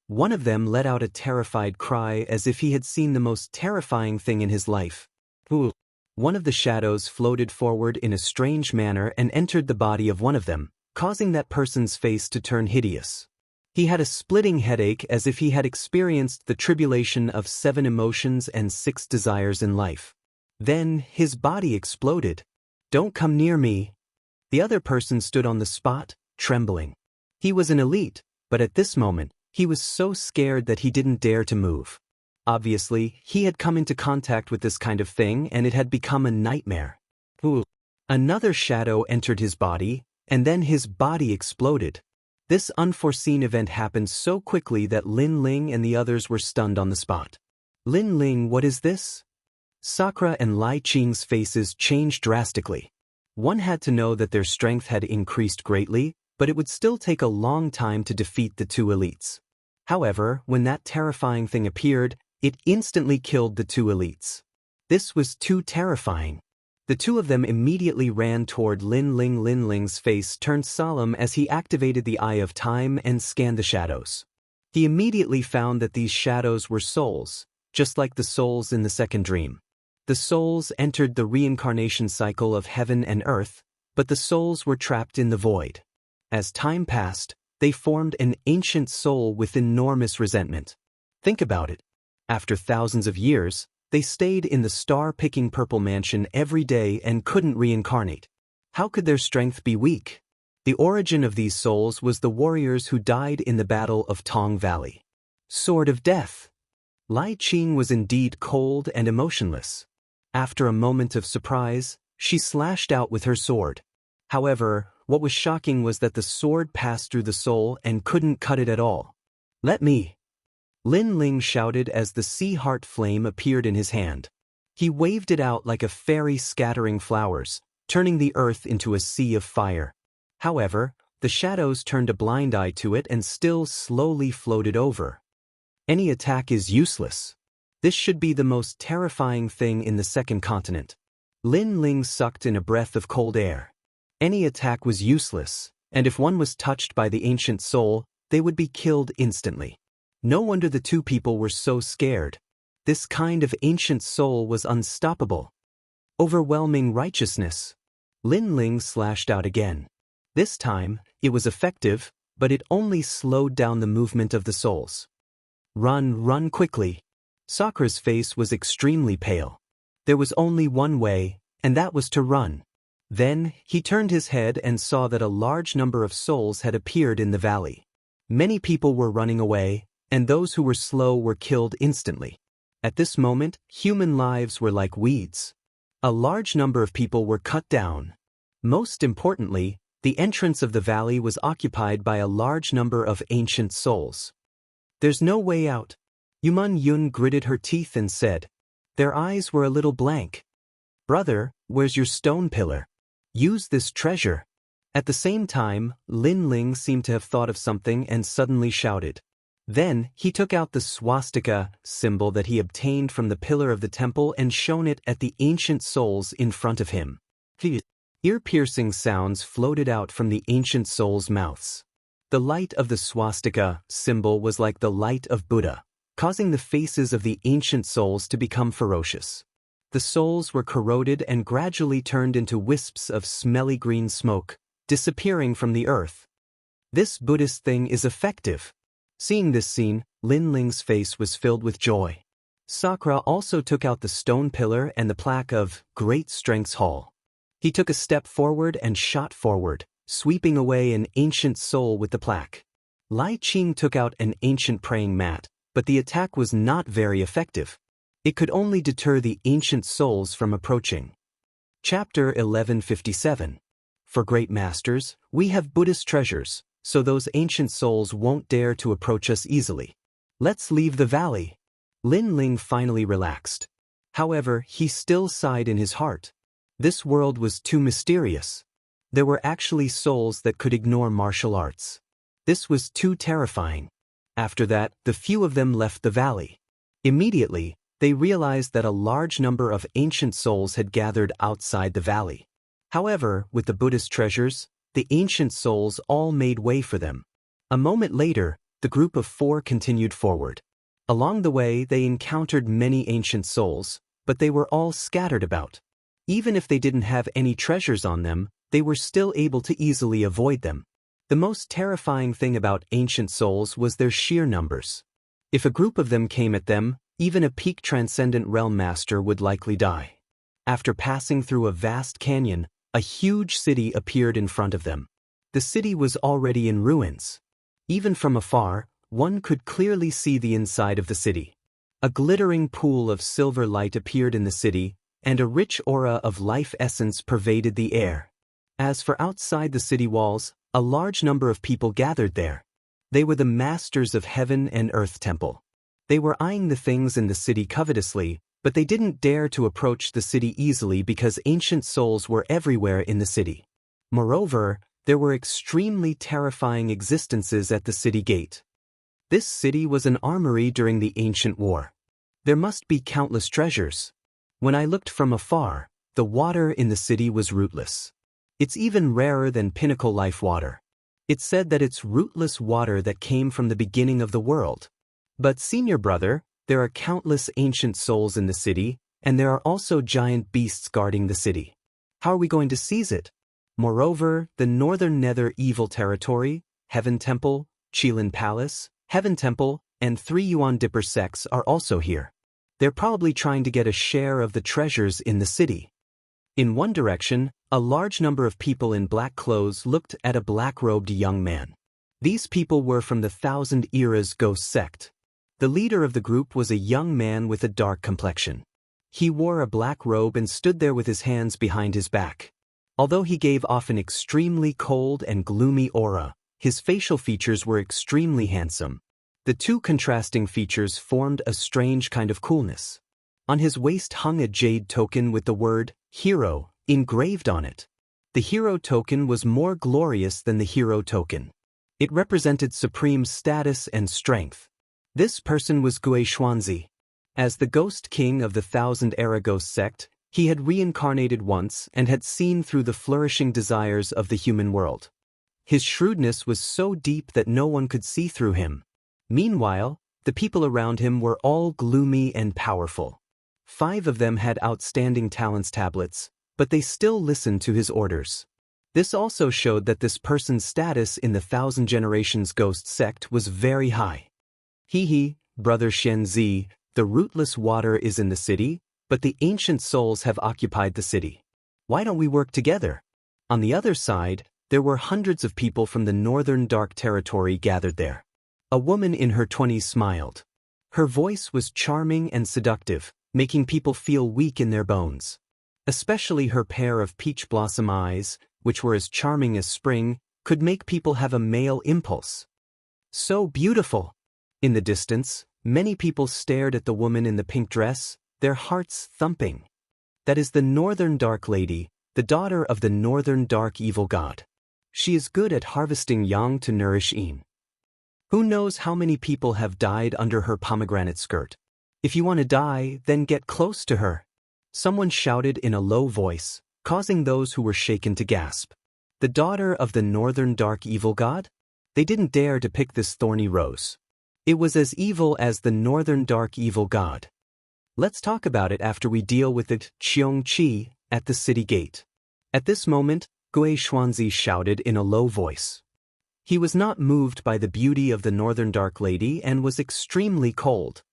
One of them let out a terrified cry as if he had seen the most terrifying thing in his life. One of the shadows floated forward in a strange manner and entered the body of one of them, causing that person's face to turn hideous. He had a splitting headache as if he had experienced the tribulation of 7 emotions and 6 desires in life. Then, his body exploded. Don't come near me. The other person stood on the spot, trembling. He was an elite, but at this moment, he was so scared that he didn't dare to move. Obviously, he had come into contact with this kind of thing and it had become a nightmare. Another shadow entered his body, and then his body exploded. This unforeseen event happened so quickly that Lin Ling and the others were stunned on the spot. Lin Ling, what is this? Sakura and Lai Qing's faces changed drastically. One had to know that their strength had increased greatly, but it would still take a long time to defeat the 2 elites. However, when that terrifying thing appeared, it instantly killed the 2 elites. This was too terrifying. The two of them immediately ran toward Lin Ling. Lin Ling's face turned solemn as he activated the Eye of Time and scanned the shadows. He immediately found that these shadows were souls, just like the souls in the second dream. The souls entered the reincarnation cycle of heaven and earth, but the souls were trapped in the void. As time passed, they formed an ancient soul with enormous resentment. Think about it. After thousands of years, they stayed in the star-picking purple mansion every day and couldn't reincarnate. How could their strength be weak? The origin of these souls was the warriors who died in the Battle of Tong Valley. Sword of Death. Lai Qing was indeed cold and emotionless. After a moment of surprise, she slashed out with her sword. However, what was shocking was that the sword passed through the soul and couldn't cut it at all. Let me. Lin Ling shouted as the sea heart flame appeared in his hand. He waved it out like a fairy scattering flowers, turning the earth into a sea of fire. However, the shadows turned a blind eye to it and still slowly floated over. Any attack is useless. This should be the most terrifying thing in the second continent. Lin Ling sucked in a breath of cold air. Any attack was useless, and if one was touched by the ancient soul, they would be killed instantly. No wonder the 2 people were so scared. This kind of ancient soul was unstoppable. Overwhelming righteousness. Lin Ling slashed out again. This time, it was effective, but it only slowed down the movement of the souls. Run quickly. Sakura's face was extremely pale. There was only one way, and that was to run. Then, he turned his head and saw that a large number of souls had appeared in the valley. Many people were running away, and those who were slow were killed instantly. At this moment, human lives were like weeds. A large number of people were cut down. Most importantly, the entrance of the valley was occupied by a large number of ancient souls. There's no way out. Yuman Yun gritted her teeth and said. Their eyes were a little blank. Brother, where's your stone pillar? Use this treasure. At the same time, Lin Ling seemed to have thought of something and suddenly shouted. Then, he took out the swastika symbol that he obtained from the pillar of the temple and shone it at the ancient souls in front of him. Ear-piercing sounds floated out from the ancient souls' mouths. The light of the swastika symbol was like the light of Buddha, causing the faces of the ancient souls to become ferocious. The souls were corroded and gradually turned into wisps of smelly green smoke, disappearing from the earth. This Buddhist thing is effective. Seeing this scene, Lin Ling's face was filled with joy. Sakura also took out the stone pillar and the plaque of Great Strength's Hall. He took a step forward and shot forward, sweeping away an ancient soul with the plaque. Lai Qing took out an ancient praying mat, but the attack was not very effective. It could only deter the ancient souls from approaching. Chapter 1157. For great masters, we have Buddhist treasures, so those ancient souls won't dare to approach us easily. Let's leave the valley. Lin Ling finally relaxed. However, he still sighed in his heart. This world was too mysterious. There were actually souls that could ignore martial arts. This was too terrifying. After that, the few of them left the valley. Immediately, they realized that a large number of ancient souls had gathered outside the valley. However, with the Buddhist treasures, the ancient souls all made way for them. A moment later, the group of 4 continued forward. Along the way, they encountered many ancient souls, but they were all scattered about. Even if they didn't have any treasures on them, they were still able to easily avoid them. The most terrifying thing about ancient souls was their sheer numbers. If a group of them came at them, even a peak transcendent realm master would likely die. After passing through a vast canyon, a huge city appeared in front of them. The city was already in ruins. Even from afar, one could clearly see the inside of the city. A glittering pool of silver light appeared in the city, and a rich aura of life essence pervaded the air. As for outside the city walls, a large number of people gathered there. They were the masters of heaven and earth temple. They were eyeing the things in the city covetously, but they didn't dare to approach the city easily because ancient souls were everywhere in the city. Moreover, there were extremely terrifying existences at the city gate. This city was an armory during the ancient war. There must be countless treasures. When I looked from afar, the water in the city was rootless. It's even rarer than pinnacle life water. It said that it's rootless water that came from the beginning of the world. But senior brother, there are countless ancient souls in the city, and there are also giant beasts guarding the city. How are we going to seize it? Moreover, the northern nether evil territory, Heaven Temple, Qilin Palace, Heaven Temple, and 3 Yuan Dipper sects are also here. They're probably trying to get a share of the treasures in the city. In one direction, a large number of people in black clothes looked at a black-robed young man. These people were from the Thousand Eras Ghost sect. The leader of the group was a young man with a dark complexion. He wore a black robe and stood there with his hands behind his back. Although he gave off an extremely cold and gloomy aura, his facial features were extremely handsome. The two contrasting features formed a strange kind of coolness. On his waist hung a jade token with the word, Hero, engraved on it. The hero token was more glorious than the hero token. It represented supreme status and strength. This person was Gui Xuanzi. As the Ghost King of the Thousand Era Ghost sect, he had reincarnated once and had seen through the flourishing desires of the human world. His shrewdness was so deep that no one could see through him. Meanwhile, the people around him were all gloomy and powerful. 5 of them had outstanding talents tablets, but they still listened to his orders. This also showed that this person's status in the Thousand Generations Ghost sect was very high. He, Brother Xianxia, the rootless water is in the city, but the ancient souls have occupied the city. Why don't we work together? On the other side, there were hundreds of people from the northern dark territory gathered there. A woman in her 20s smiled. Her voice was charming and seductive, making people feel weak in their bones. Especially her pair of peach blossom eyes, which were as charming as spring, could make people have a male impulse. So beautiful! In the distance, many people stared at the woman in the pink dress, their hearts thumping. That is the Northern Dark Lady, the daughter of the Northern Dark Evil God. She is good at harvesting yang to nourish yin. Who knows how many people have died under her pomegranate skirt? If you want to die, then get close to her. Someone shouted in a low voice, causing those who were shaken to gasp. The daughter of the northern dark evil god? They didn't dare to pick this thorny rose. It was as evil as the northern dark evil god. Let's talk about it after we deal with the Xianxia at the city gate. At this moment, Gui Xuanzi shouted in a low voice. He was not moved by the beauty of the northern dark lady and was extremely cold.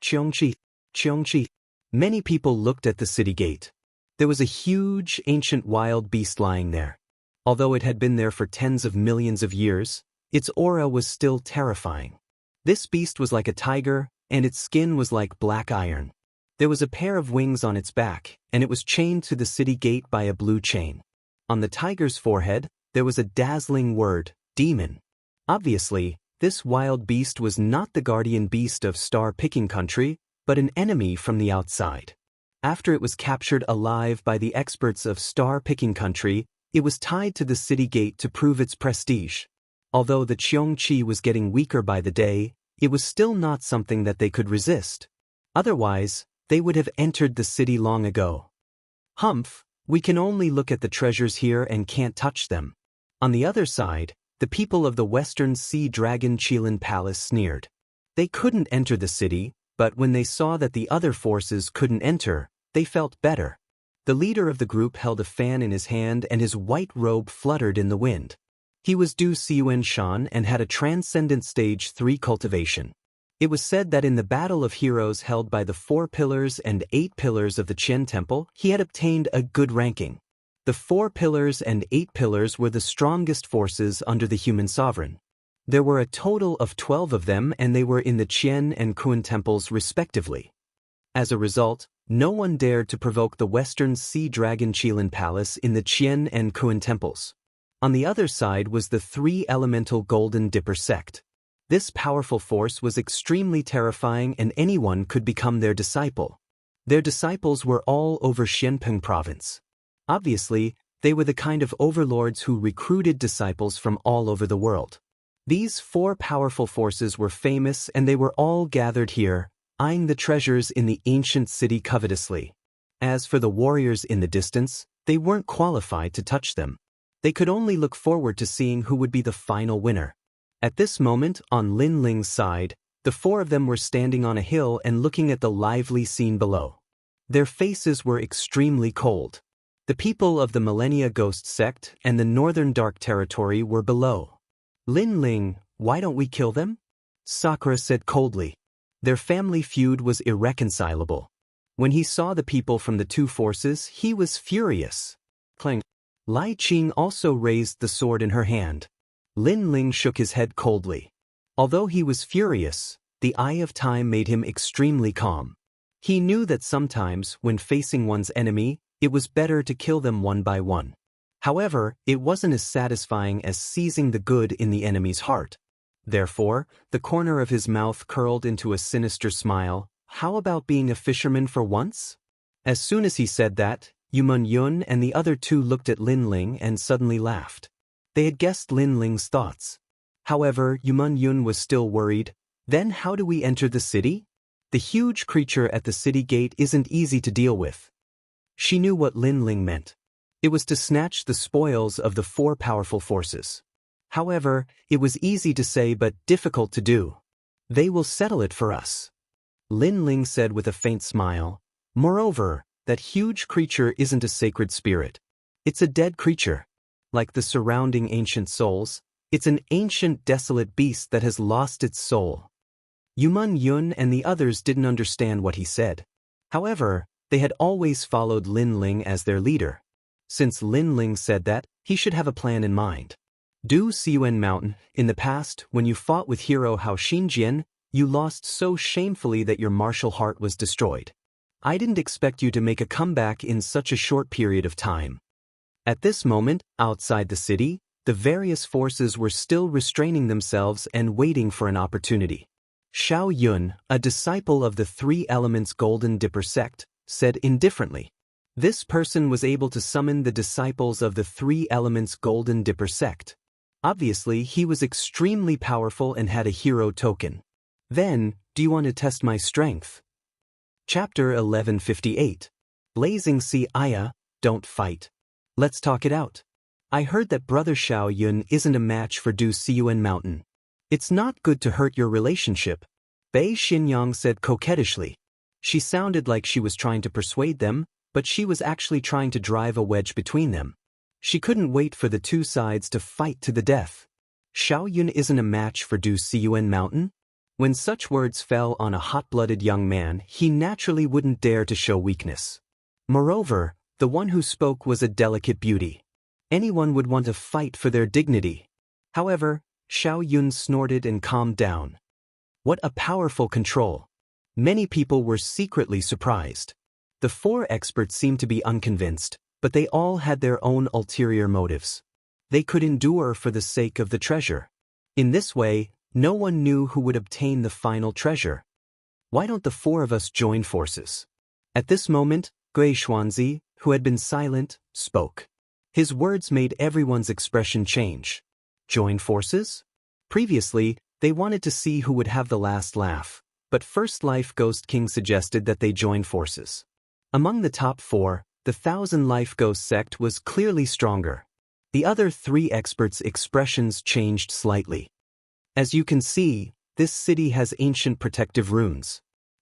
Xianxia, Xianxia. Many people looked at the city gate. There was a huge, ancient wild beast lying there. Although it had been there for tens of millions of years, its aura was still terrifying. This beast was like a tiger, and its skin was like black iron. There was a pair of wings on its back, and it was chained to the city gate by a blue chain. On the tiger's forehead, there was a dazzling word, demon. Obviously, this wild beast was not the guardian beast of star-picking country, but an enemy from the outside. After it was captured alive by the experts of star-picking country, it was tied to the city gate to prove its prestige. Although the Xianxia was getting weaker by the day, it was still not something that they could resist. Otherwise, they would have entered the city long ago. Humph, we can only look at the treasures here and can't touch them. On the other side, the people of the Western Sea Dragon Qilin Palace sneered. They couldn't enter the city, but when they saw that the other forces couldn't enter, they felt better. The leader of the group held a fan in his hand and his white robe fluttered in the wind. He was Du Siyuan and had a Transcendent Stage 3 cultivation. It was said that in the Battle of Heroes held by the 4 pillars and 8 pillars of the Qian Temple, he had obtained a good ranking. The 4 pillars and 8 pillars were the strongest forces under the human sovereign. There were a total of 12 of them and they were in the Qian and Kun temples respectively. As a result, no one dared to provoke the Western Sea Dragon Qilin Palace in the Qian and Kun temples. On the other side was the 3-elemental Golden Dipper sect. This powerful force was extremely terrifying and anyone could become their disciple. Their disciples were all over Xianpeng province. Obviously, they were the kind of overlords who recruited disciples from all over the world. These 4 powerful forces were famous and they were all gathered here, eyeing the treasures in the ancient city covetously. As for the warriors in the distance, they weren't qualified to touch them. They could only look forward to seeing who would be the final winner. At this moment, on Lin Ling's side, the 4 of them were standing on a hill and looking at the lively scene below. Their faces were extremely cold. The people of the Millennia Ghost sect and the Northern Dark Territory were below. Lin Ling, why don't we kill them? Sakura said coldly. Their family feud was irreconcilable. When he saw the people from the 2 forces, he was furious. Clang. Lai Qing also raised the sword in her hand. Lin Ling shook his head coldly. Although he was furious, the eye of time made him extremely calm. He knew that sometimes, when facing one's enemy, it was better to kill them one by one. However, it wasn't as satisfying as seizing the good in the enemy's heart. Therefore, the corner of his mouth curled into a sinister smile. How about being a fisherman for once? As soon as he said that, Yumun Yun and the other 2 looked at Lin Ling and suddenly laughed. They had guessed Lin Ling's thoughts. However, Yumun Yun was still worried. Then how do we enter the city? The huge creature at the city gate isn't easy to deal with. She knew what Lin Ling meant. It was to snatch the spoils of the 4 powerful forces. However, it was easy to say but difficult to do. They will settle it for us. Lin Ling said with a faint smile. Moreover, that huge creature isn't a sacred spirit. It's a dead creature. Like the surrounding ancient souls, it's an ancient desolate beast that has lost its soul. Yumun Yun and the others didn't understand what he said. However, they had always followed Lin Ling as their leader. Since Lin Ling said that, he should have a plan in mind. Du Siyuan Mountain, in the past, when you fought with hero Hao Xinjian, you lost so shamefully that your martial heart was destroyed. I didn't expect you to make a comeback in such a short period of time. At this moment, outside the city, the various forces were still restraining themselves and waiting for an opportunity. Xiao Yun, a disciple of the 3 Elements Golden Dipper sect, said indifferently. This person was able to summon the disciples of the 3 Elements Golden Dipper sect. Obviously, he was extremely powerful and had a hero token. Then, do you want to test my strength? Chapter 1158. Blazing Sea Aya, don't fight. Let's talk it out. I heard that Brother Xiao Yun isn't a match for Du Siyuan Mountain. It's not good to hurt your relationship, Bei Xinyang said coquettishly. She sounded like she was trying to persuade them, but she was actually trying to drive a wedge between them. She couldn't wait for the two sides to fight to the death. Xiao Yun isn't a match for Du Siyuan Mountain? When such words fell on a hot-blooded young man, he naturally wouldn't dare to show weakness. Moreover, the one who spoke was a delicate beauty. Anyone would want to fight for their dignity. However, Xiao Yun snorted and calmed down. What a powerful control. Many people were secretly surprised. The four experts seemed to be unconvinced, but they all had their own ulterior motives. They could endure for the sake of the treasure. In this way, no one knew who would obtain the final treasure. Why don't the four of us join forces? At this moment, Gui Xuanzi, who had been silent, spoke. His words made everyone's expression change. Join forces? Previously, they wanted to see who would have the last laugh, but First Life Ghost King suggested that they join forces. Among the top four, the Thousand Life Ghost sect was clearly stronger. The other three experts' expressions changed slightly. As you can see, this city has ancient protective runes.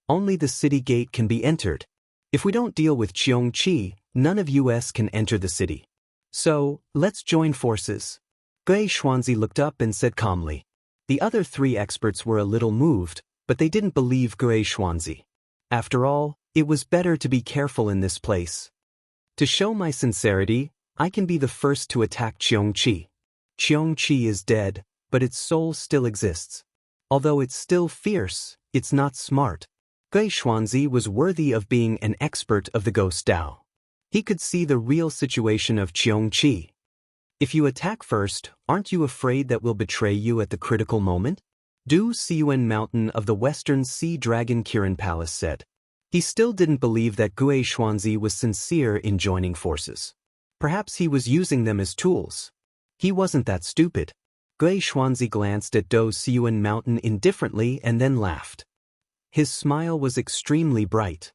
Only the city gate can be entered. If we don't deal with Xianxia, none of us can enter the city. So, let's join forces. Gui Xuanzi looked up and said calmly. The other three experts were a little moved, but they didn't believe Gui Xuanzi. After all, it was better to be careful in this place. To show my sincerity, I can be the first to attack Xianxia. Xianxia is dead, but its soul still exists. Although it's still fierce, it's not smart. Gui Xuanzi was worthy of being an expert of the Ghost Dao. He could see the real situation of Xianxia. If you attack first, aren't you afraid that we'll betray you at the critical moment? Du Siyuan Mountain of the Western Sea Dragon Kirin Palace said. He still didn't believe that Gui Xuanzi was sincere in joining forces. Perhaps he was using them as tools. He wasn't that stupid. Gui Xuanzi glanced at Du Siyuan Mountain indifferently and then laughed. His smile was extremely bright.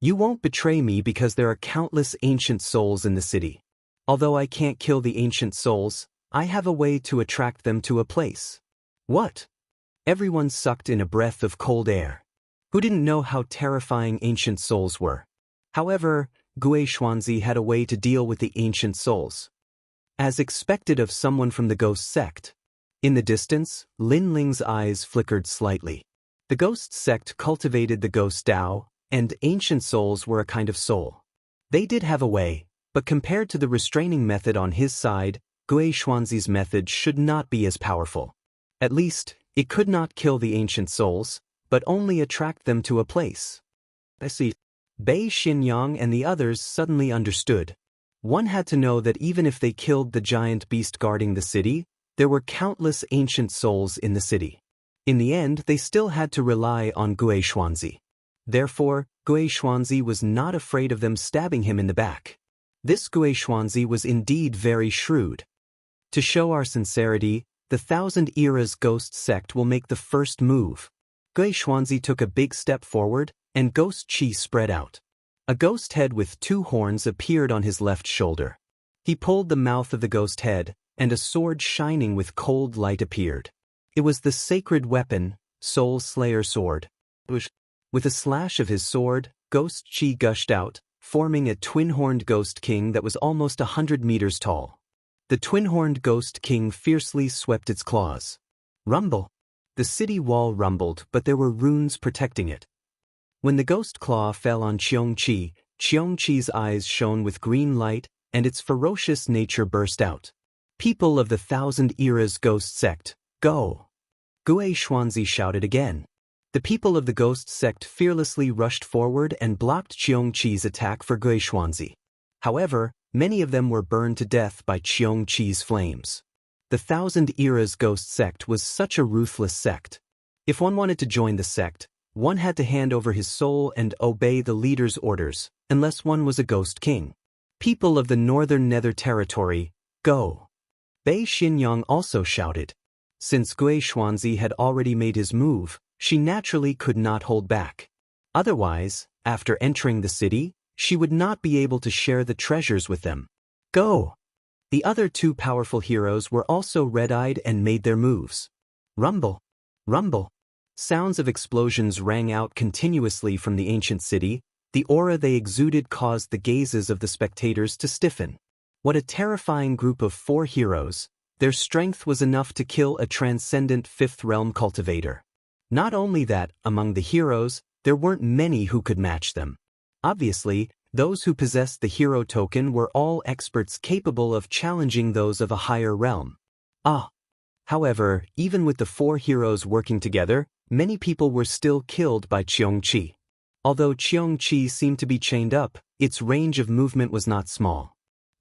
You won't betray me because there are countless ancient souls in the city. Although I can't kill the ancient souls, I have a way to attract them to a place. What? Everyone sucked in a breath of cold air. Who didn't know how terrifying ancient souls were? However, Gui Xuanzi had a way to deal with the ancient souls. As expected of someone from the ghost sect. In the distance, Lin Ling's eyes flickered slightly. The ghost sect cultivated the ghost Dao, and ancient souls were a kind of soul. They did have a way, but compared to the restraining method on his side, Gui Xuanzi's method should not be as powerful. At least, it could not kill the ancient souls, but only attract them to a place. I see. Bei Xinyang and the others suddenly understood. One had to know that even if they killed the giant beast guarding the city, there were countless ancient souls in the city. In the end, they still had to rely on Gui Xuanzi. Therefore, Gui Xuanzi was not afraid of them stabbing him in the back. This Gui Xuanzi was indeed very shrewd. To show our sincerity, the Thousand Eras Ghost Sect will make the first move. Gui Xuanzi took a big step forward, and Ghost Qi spread out. A ghost head with two horns appeared on his left shoulder. He pulled the mouth of the ghost head, and a sword shining with cold light appeared. It was the sacred weapon, Soul Slayer Sword. With a slash of his sword, Ghost Qi gushed out, forming a twin-horned Ghost King that was almost 100 meters tall. The twin-horned Ghost King fiercely swept its claws. Rumble! The city wall rumbled, but there were runes protecting it. When the ghost claw fell on Xianxia, Xianxia's eyes shone with green light, and its ferocious nature burst out. People of the Thousand Eras Ghost Sect, go! Gui Xuanzi shouted again. The people of the ghost sect fearlessly rushed forward and blocked Xianxia's attack for Gui Xuanzi. However, many of them were burned to death by Xianxia's flames. The Thousand Eras Ghost Sect was such a ruthless sect. If one wanted to join the sect, one had to hand over his soul and obey the leader's orders, unless one was a ghost king. People of the Northern Nether Territory, go! Bei Xinyang also shouted. Since Gui Xuanzi had already made his move, she naturally could not hold back. Otherwise, after entering the city, she would not be able to share the treasures with them. Go! The other two powerful heroes were also red-eyed and made their moves. Rumble! Rumble! Sounds of explosions rang out continuously from the ancient city. The aura they exuded caused the gazes of the spectators to stiffen. What a terrifying group of 4 heroes! Their strength was enough to kill a transcendent 5th realm cultivator. Not only that, among the heroes, there weren't many who could match them. Obviously, those who possessed the hero token were all experts capable of challenging those of a higher realm. However, even with the 4 heroes working together, many people were still killed by Xianxia. Although Xianxia seemed to be chained up, its range of movement was not small.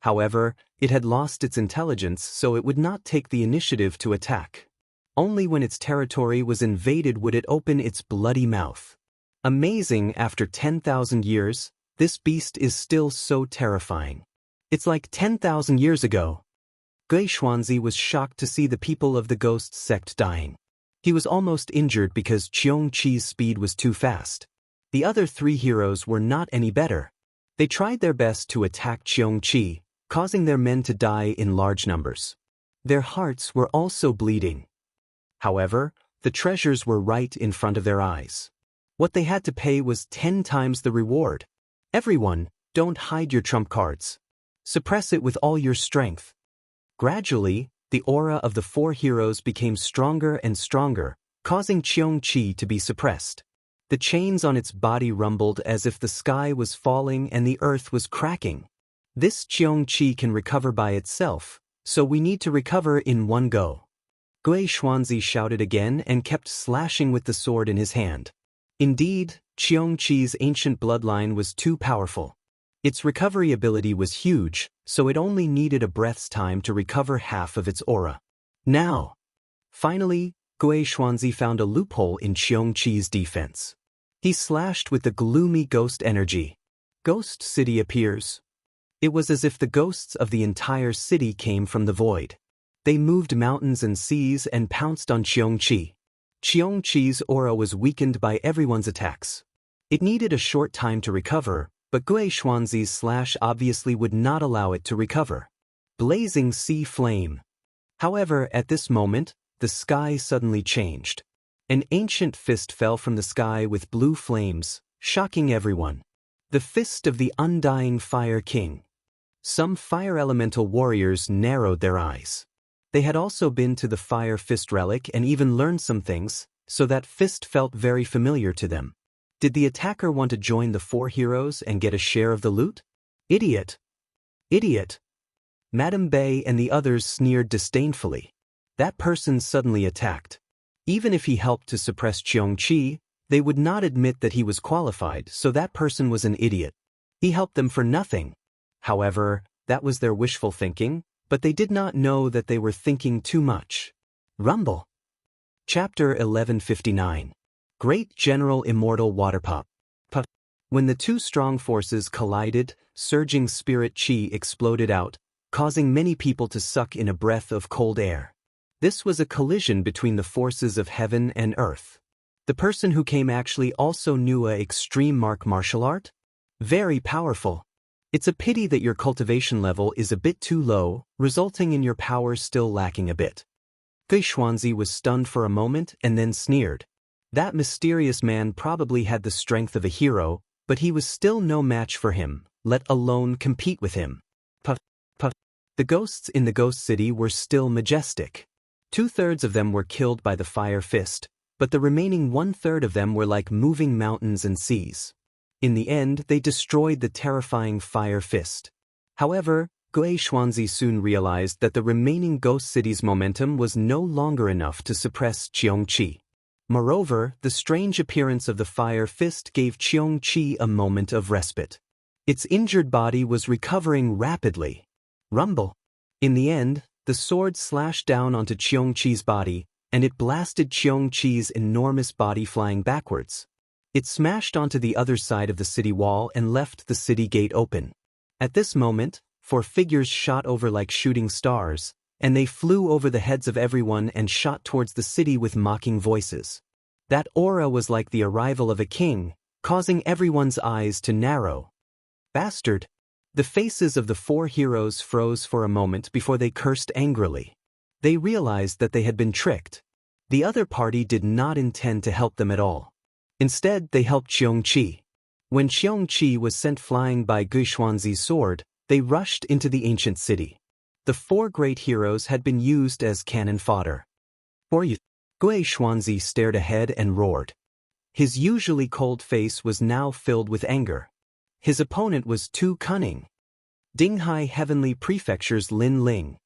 However, it had lost its intelligence, so it would not take the initiative to attack. Only when its territory was invaded would it open its bloody mouth. Amazing, after 10,000 years, this beast is still so terrifying. It's like 10,000 years ago. Xianxia was shocked to see the people of the ghost sect dying. He was almost injured because Xianxia's speed was too fast. The other 3 heroes were not any better. They tried their best to attack Xianxia, causing their men to die in large numbers. Their hearts were also bleeding. However, the treasures were right in front of their eyes. What they had to pay was 10 times the reward. Everyone, don't hide your trump cards. Suppress it with all your strength. Gradually, the aura of the 4 heroes became stronger and stronger, causing Xianxia to be suppressed. The chains on its body rumbled as if the sky was falling and the earth was cracking. This Xianxia can recover by itself, so we need to recover in one go. Xianxia shouted again and kept slashing with the sword in his hand. Indeed, Xianxia's ancient bloodline was too powerful. Its recovery ability was huge, so it only needed a breath's time to recover half of its aura. Now! Finally, Xianxia found a loophole in Xianxia's defense. He slashed with the gloomy ghost energy. Ghost City appears. It was as if the ghosts of the entire city came from the void. They moved mountains and seas and pounced on Xianxia. Xianxia's aura was weakened by everyone's attacks. It needed a short time to recover, but Xianxia's slash obviously would not allow it to recover. Blazing sea flame. However, at this moment, the sky suddenly changed. An ancient fist fell from the sky with blue flames, shocking everyone. The fist of the undying Fire King. Some fire elemental warriors narrowed their eyes. They had also been to the Fire Fist relic and even learned some things, so that fist felt very familiar to them. Did the attacker want to join the 4 heroes and get a share of the loot? Idiot! Idiot! Madame Bay and the others sneered disdainfully. That person suddenly attacked. Even if he helped to suppress Xianxia, they would not admit that he was qualified, so that person was an idiot. He helped them for nothing. However, that was their wishful thinking, but they did not know that they were thinking too much. Rumble. Chapter 1159. Great General Immortal Water Pop. When the 2 strong forces collided, surging spirit chi exploded out, causing many people to suck in a breath of cold air. This was a collision between the forces of heaven and earth. The person who came actually also knew a extreme martial art? Very powerful. It's a pity that your cultivation level is a bit too low, resulting in your power still lacking a bit. Xianxia was stunned for a moment and then sneered. That mysterious man probably had the strength of a hero, but he was still no match for him, let alone compete with him. The ghosts in the ghost city were still majestic. 2/3 of them were killed by the Fire Fist, but the remaining 1/3 of them were like moving mountains and seas. In the end, they destroyed the terrifying Fire Fist. However, Xianxia soon realized that the remaining ghost city's momentum was no longer enough to suppress Xianxia. Moreover, the strange appearance of the Fire Fist gave Xianxia a moment of respite. Its injured body was recovering rapidly. Rumble. In the end, the sword slashed down onto Xianxia's body, and it blasted Xianxia's enormous body flying backwards. It smashed onto the other side of the city wall and left the city gate open. At this moment, 4 figures shot over like shooting stars, and they flew over the heads of everyone and shot towards the city with mocking voices. That aura was like the arrival of a king, causing everyone's eyes to narrow. Bastard! The faces of the 4 heroes froze for a moment before they cursed angrily. They realized that they had been tricked. The other party did not intend to help them at all. Instead, they helped Xianxia. When Xianxia was sent flying by Guixuanzi's sword, they rushed into the ancient city. The 4 great heroes had been used as cannon fodder. For you, Guixuanzi stared ahead and roared. His usually cold face was now filled with anger. His opponent was too cunning. Dinghai Heavenly Prefecture's Lin Ling.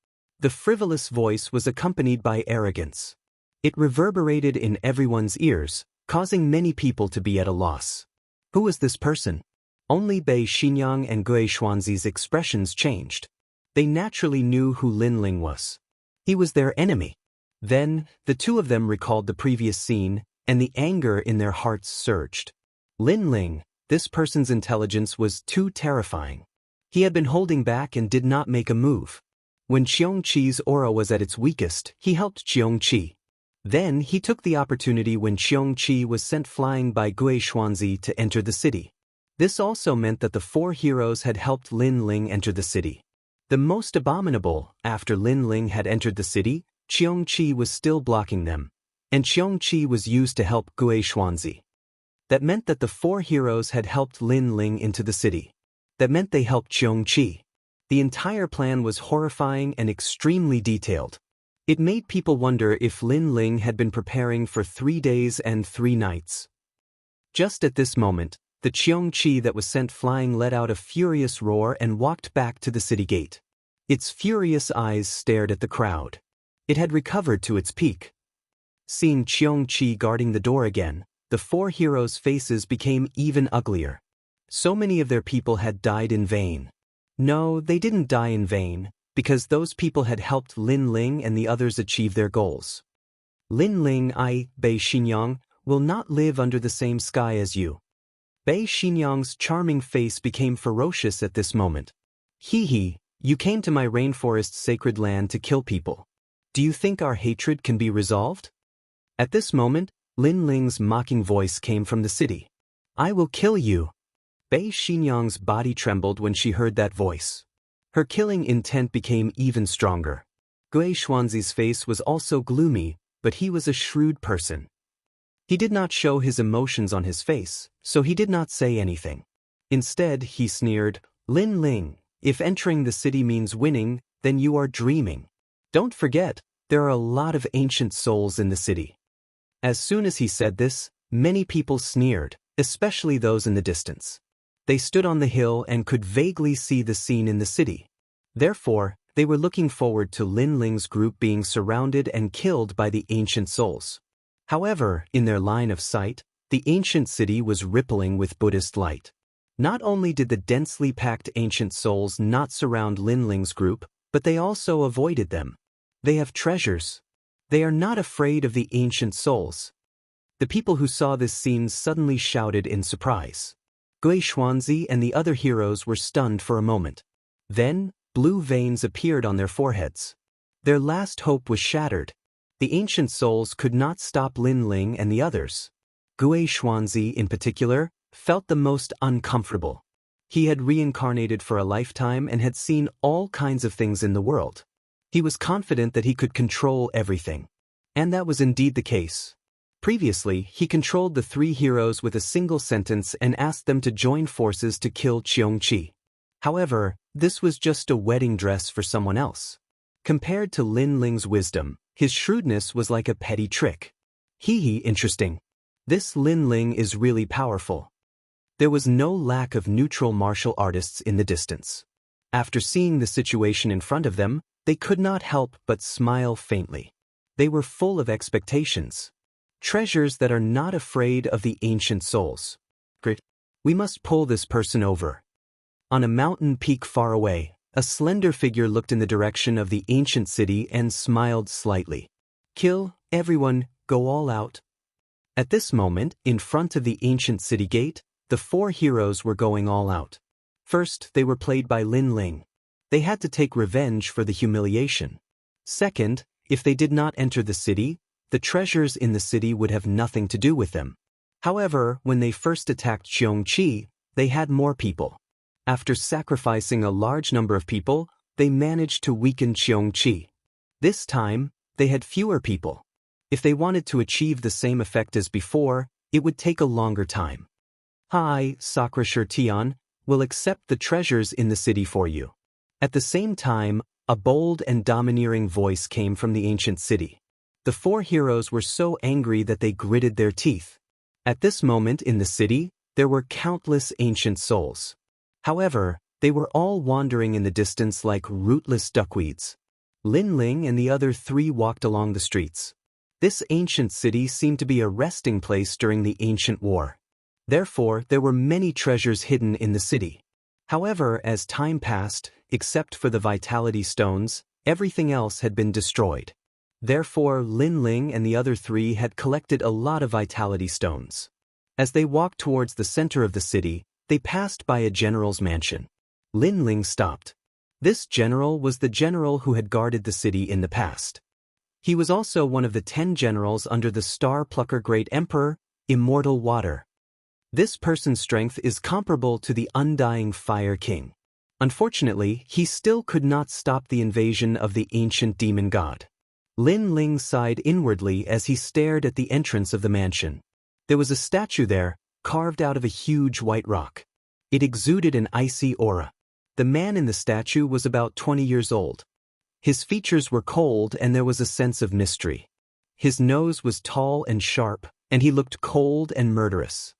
The frivolous voice was accompanied by arrogance. It reverberated in everyone's ears, causing many people to be at a loss. Who was this person? Only Bei Xinyang and Guixuanzi's expressions changed. They naturally knew who Lin Ling was. He was their enemy. Then, the two of them recalled the previous scene, and the anger in their hearts surged. Lin Ling, this person's intelligence was too terrifying. He had been holding back and did not make a move. When Xianxi's aura was at its weakest, he helped Xianxia. Then he took the opportunity when Xianxia was sent flying by Guixuanzi to enter the city. This also meant that the 4 heroes had helped Lin Ling enter the city. The most abominable, after Lin Ling had entered the city, Xianxia was still blocking them, and Xianxia was used to help Guixuanzi. That meant that the 4 heroes had helped Lin Ling into the city. That meant they helped Xianxia. The entire plan was horrifying and extremely detailed. It made people wonder if Lin Ling had been preparing for 3 days and 3 nights. Just at this moment, the Xianxia that was sent flying let out a furious roar and walked back to the city gate. Its furious eyes stared at the crowd. It had recovered to its peak. Seeing Xianxia guarding the door again, the 4 heroes' faces became even uglier. So many of their people had died in vain. No, they didn't die in vain, because those people had helped Lin Ling and the others achieve their goals. Lin Ling, Bei Xinyang, will not live under the same sky as you. Bei Xinyang's charming face became ferocious at this moment. Hee, you came to my rainforest's sacred land to kill people. Do you think our hatred can be resolved? At this moment, Lin Ling's mocking voice came from the city. I will kill you. Bei Xinyang's body trembled when she heard that voice. Her killing intent became even stronger. Guixuanzi's face was also gloomy, but he was a shrewd person. He did not show his emotions on his face, so he did not say anything. Instead, he sneered, Lin Ling, if entering the city means winning, then you are dreaming. Don't forget, there are a lot of ancient souls in the city. As soon as he said this, many people sneered, especially those in the distance. They stood on the hill and could vaguely see the scene in the city. Therefore, they were looking forward to Lin Ling's group being surrounded and killed by the ancient souls. However, in their line of sight, the ancient city was rippling with Buddhist light. Not only did the densely packed ancient souls not surround Lin Ling's group, but they also avoided them. They have treasures. They are not afraid of the ancient souls. The people who saw this scene suddenly shouted in surprise. Guixuanzi and the other heroes were stunned for a moment. Then, blue veins appeared on their foreheads. Their last hope was shattered. The ancient souls could not stop Lin Ling and the others. Guixuanzi, in particular, felt the most uncomfortable. He had reincarnated for a lifetime and had seen all kinds of things in the world. He was confident that he could control everything. And that was indeed the case. Previously, he controlled the 3 heroes with a single sentence and asked them to join forces to kill Xianxia. However, this was just a wedding dress for someone else. Compared to Lin Ling's wisdom, his shrewdness was like a petty trick. Interesting. This Lin Ling is really powerful. There was no lack of neutral martial artists in the distance. After seeing the situation in front of them, they could not help but smile faintly. They were full of expectations. Treasures that are not afraid of the ancient souls. Great. We must pull this person over. On a mountain peak far away, a slender figure looked in the direction of the ancient city and smiled slightly. Kill, everyone, go all out. At this moment, in front of the ancient city gate, the 4 heroes were going all out. First, they were played by Lin Ling. They had to take revenge for the humiliation. Second, if they did not enter the city, the treasures in the city would have nothing to do with them. However, when they first attacked Xianxia, they had more people. After sacrificing a large number of people, they managed to weaken Xianxia. This time, they had fewer people. If they wanted to achieve the same effect as before, it would take a longer time. I, Sakura Tian, will accept the treasures in the city for you. At the same time, a bold and domineering voice came from the ancient city. The four heroes were so angry that they gritted their teeth. At this moment in the city, there were countless ancient souls. However, they were all wandering in the distance like rootless duckweeds. Lin Ling and the other three walked along the streets. This ancient city seemed to be a resting place during the ancient war. Therefore, there were many treasures hidden in the city. However, as time passed, except for the vitality stones, everything else had been destroyed. Therefore, Lin Ling and the other three had collected a lot of vitality stones. As they walked towards the center of the city, they passed by a general's mansion. Lin Ling stopped. This general was the general who had guarded the city in the past. He was also one of the 10 generals under the Star Plucker Great Emperor, Immortal Water. This person's strength is comparable to the Undying Fire King. Unfortunately, he still could not stop the invasion of the ancient demon god. Lin Ling sighed inwardly as he stared at the entrance of the mansion. There was a statue there, carved out of a huge white rock. It exuded an icy aura. The man in the statue was about 20 years old. His features were cold and there was a sense of mystery. His nose was tall and sharp, and he looked cold and murderous.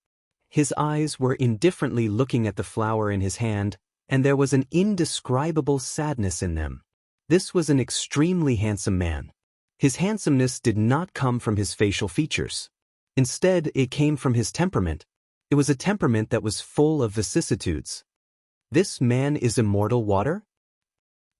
His eyes were indifferently looking at the flower in his hand, and there was an indescribable sadness in them. This was an extremely handsome man. His handsomeness did not come from his facial features. Instead, it came from his temperament. It was a temperament that was full of vicissitudes. This man is immortal water?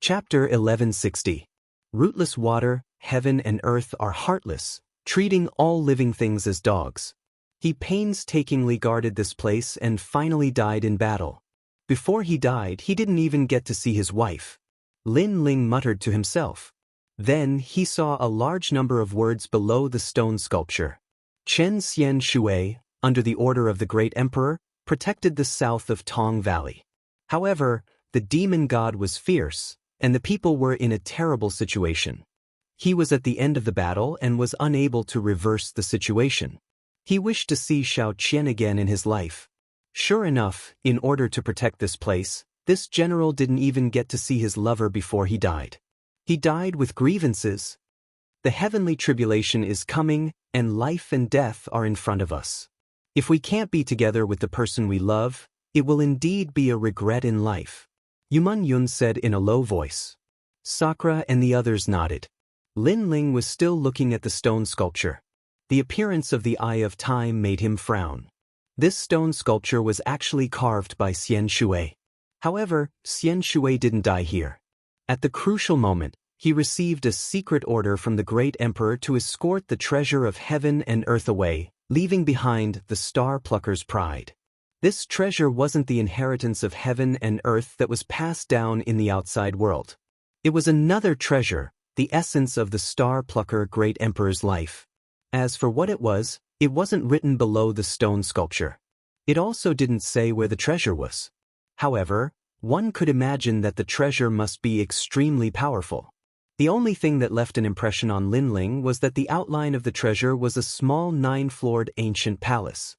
Chapter 1160. Rootless water, heaven and earth are heartless, treating all living things as dogs. He painstakingly guarded this place and finally died in battle. Before he died, he didn't even get to see his wife. Lin Ling muttered to himself. Then he saw a large number of words below the stone sculpture. Chen Xian Shui, under the order of the Great Emperor, protected the south of Tong Valley. However, the demon god was fierce, and the people were in a terrible situation. He was at the end of the battle and was unable to reverse the situation. He wished to see Xiao Qian again in his life. Sure enough, in order to protect this place, this general didn't even get to see his lover before he died. He died with grievances. The heavenly tribulation is coming, and life and death are in front of us. If we can't be together with the person we love, it will indeed be a regret in life. Yuman Yun said in a low voice. Sakura and the others nodded. Lin Ling was still looking at the stone sculpture. The appearance of the Eye of Time made him frown. This stone sculpture was actually carved by Xian Shui. However, Xian Shui didn't die here. At the crucial moment, he received a secret order from the Great Emperor to escort the treasure of heaven and earth away, leaving behind the Star Plucker's pride. This treasure wasn't the inheritance of heaven and earth that was passed down in the outside world. It was another treasure, the essence of the Star Plucker Great Emperor's life. As for what it wasn't written below the stone sculpture. It also didn't say where the treasure was. However, one could imagine that the treasure must be extremely powerful. The only thing that left an impression on Lin Ling was that the outline of the treasure was a small 9-floored ancient palace.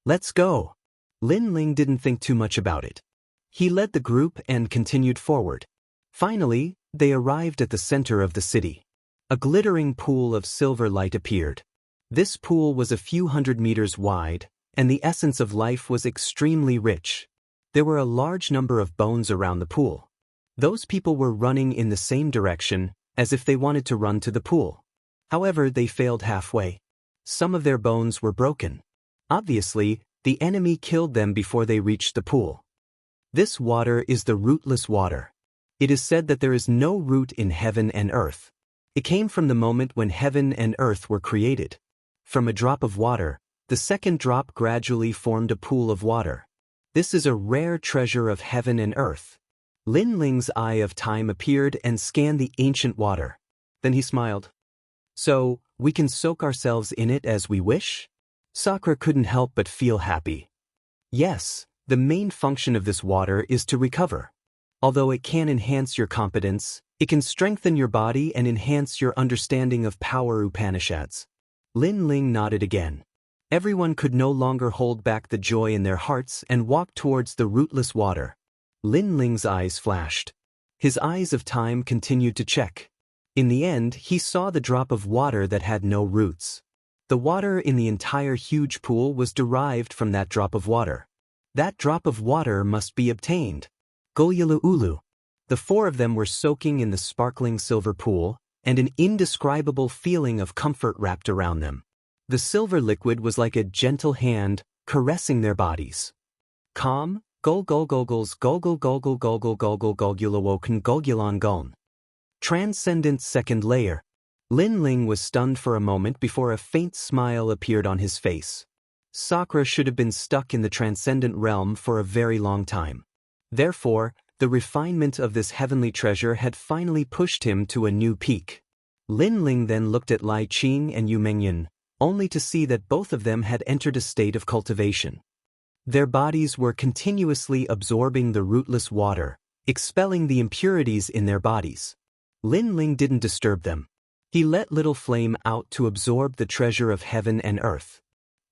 Let's go. Lin Ling didn't think too much about it. He led the group and continued forward. Finally, they arrived at the center of the city. A glittering pool of silver light appeared. This pool was a few hundred meters wide, and the essence of life was extremely rich. There were a large number of bones around the pool. Those people were running in the same direction, as if they wanted to run to the pool. However, they failed halfway. Some of their bones were broken. Obviously, the enemy killed them before they reached the pool. This water is the rootless water. It is said that there is no root in heaven and earth. It came from the moment when heaven and earth were created. From a drop of water, the second drop gradually formed a pool of water. This is a rare treasure of heaven and earth. Lin Ling's Eye of Time appeared and scanned the ancient water. Then he smiled. So, we can soak ourselves in it as we wish? Sakura couldn't help but feel happy. Yes, The main function of this water is to recover. Although it can enhance your competence, it can strengthen your body and enhance your understanding of power Upanishads. Lin Ling nodded again. Everyone could no longer hold back the joy in their hearts and walked towards the rootless water. Lin Ling's eyes flashed. His eyes of time continued to check. In the end, he saw the drop of water that had no roots. The water in the entire huge pool was derived from that drop of water. That drop of water must be obtained. Golyulu Ulu. The four of them were soaking in the sparkling silver pool, and an indescribable feeling of comfort wrapped around them. The silver liquid was like a gentle hand, caressing their bodies. Calm, gol-gol-gol-gols gol-gol-gol-gol-gol-gol-gol-gulawoken gol-gulan-gon. Transcendent second layer. Lin Ling was stunned for a moment before a faint smile appeared on his face. Sakura should have been stuck in the transcendent realm for a very long time. Therefore, the refinement of this heavenly treasure had finally pushed him to a new peak. Lin Ling then looked at Lai Qing and Yu Mengyan, only to see that both of them had entered a state of cultivation. Their bodies were continuously absorbing the rootless water, expelling the impurities in their bodies. Lin Ling didn't disturb them. He let little flame out to absorb the treasure of heaven and earth.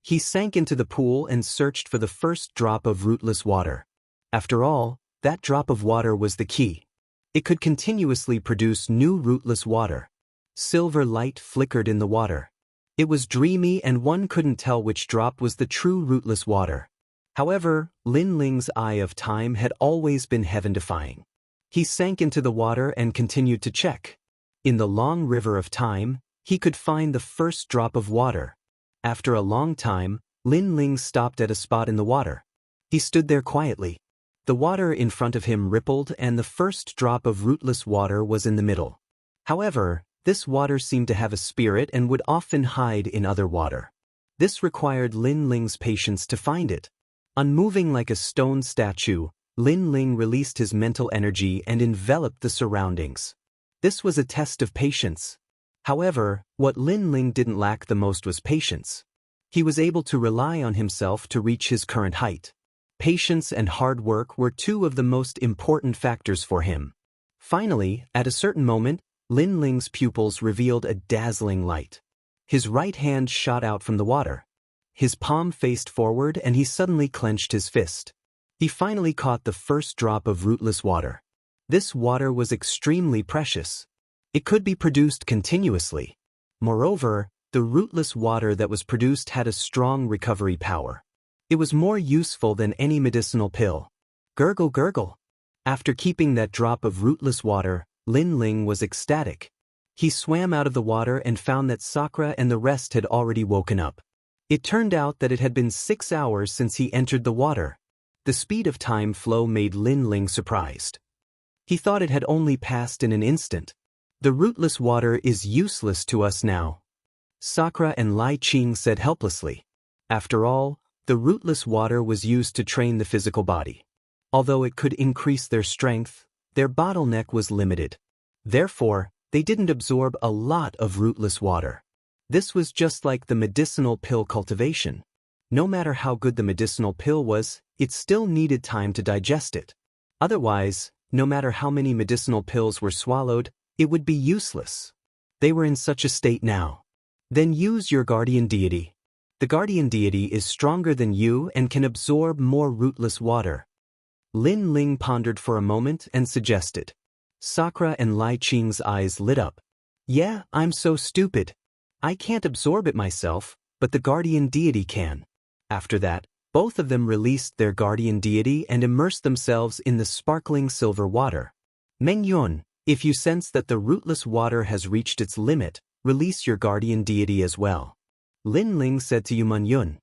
He sank into the pool and searched for the first drop of rootless water. After all, that drop of water was the key. It could continuously produce new rootless water. Silver light flickered in the water. It was dreamy and one couldn't tell which drop was the true rootless water. However, Lin Ling's eye of time had always been heaven-defying. He sank into the water and continued to check. In the long river of time, he could find the first drop of water. After a long time, Lin Ling stopped at a spot in the water. He stood there quietly. The water in front of him rippled and the first drop of rootless water was in the middle. However, this water seemed to have a spirit and would often hide in other water. This required Lin Ling's patience to find it. Unmoving like a stone statue, Lin Ling released his mental energy and enveloped the surroundings. This was a test of patience. However, what Lin Ling didn't lack the most was patience. He was able to rely on himself to reach his current height. Patience and hard work were two of the most important factors for him. Finally, at a certain moment, Lin Ling's pupils revealed a dazzling light. His right hand shot out from the water. His palm faced forward and he suddenly clenched his fist. He finally caught the first drop of rootless water. This water was extremely precious. It could be produced continuously. Moreover, the rootless water that was produced had a strong recovery power. It was more useful than any medicinal pill. Gurgle gurgle. After keeping that drop of rootless water, Lin Ling was ecstatic. He swam out of the water and found that Sakura and the rest had already woken up. It turned out that it had been 6 hours since he entered the water. The speed of time flow made Lin Ling surprised. He thought it had only passed in an instant. The rootless water is useless to us now, Sakura and Lai Qing said helplessly. After all, the rootless water was used to train the physical body. Although it could increase their strength, their bottleneck was limited. Therefore, they didn't absorb a lot of rootless water. This was just like the medicinal pill cultivation. No matter how good the medicinal pill was, it still needed time to digest it. Otherwise, no matter how many medicinal pills were swallowed, it would be useless. They were in such a state now. Then use your guardian deity. The guardian deity is stronger than you and can absorb more rootless water. Lin Ling pondered for a moment and suggested. Sakura and Lai Qing's eyes lit up. Yeah, I'm so stupid. I can't absorb it myself, but the guardian deity can. After that, both of them released their guardian deity and immersed themselves in the sparkling silver water. Meng Yun, if you sense that the rootless water has reached its limit, release your guardian deity as well. Lin Ling said to Yuman Yun.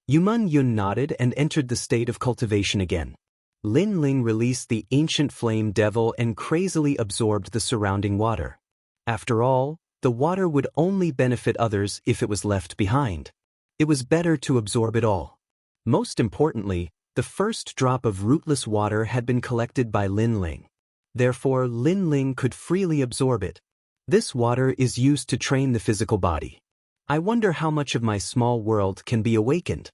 Yuman Yun nodded and entered the state of cultivation again. Lin Ling released the ancient flame devil and crazily absorbed the surrounding water. After all, the water would only benefit others if it was left behind. It was better to absorb it all. Most importantly, the first drop of rootless water had been collected by Lin Ling. Therefore, Lin Ling could freely absorb it. This water is used to train the physical body. I wonder how much of my small world can be awakened.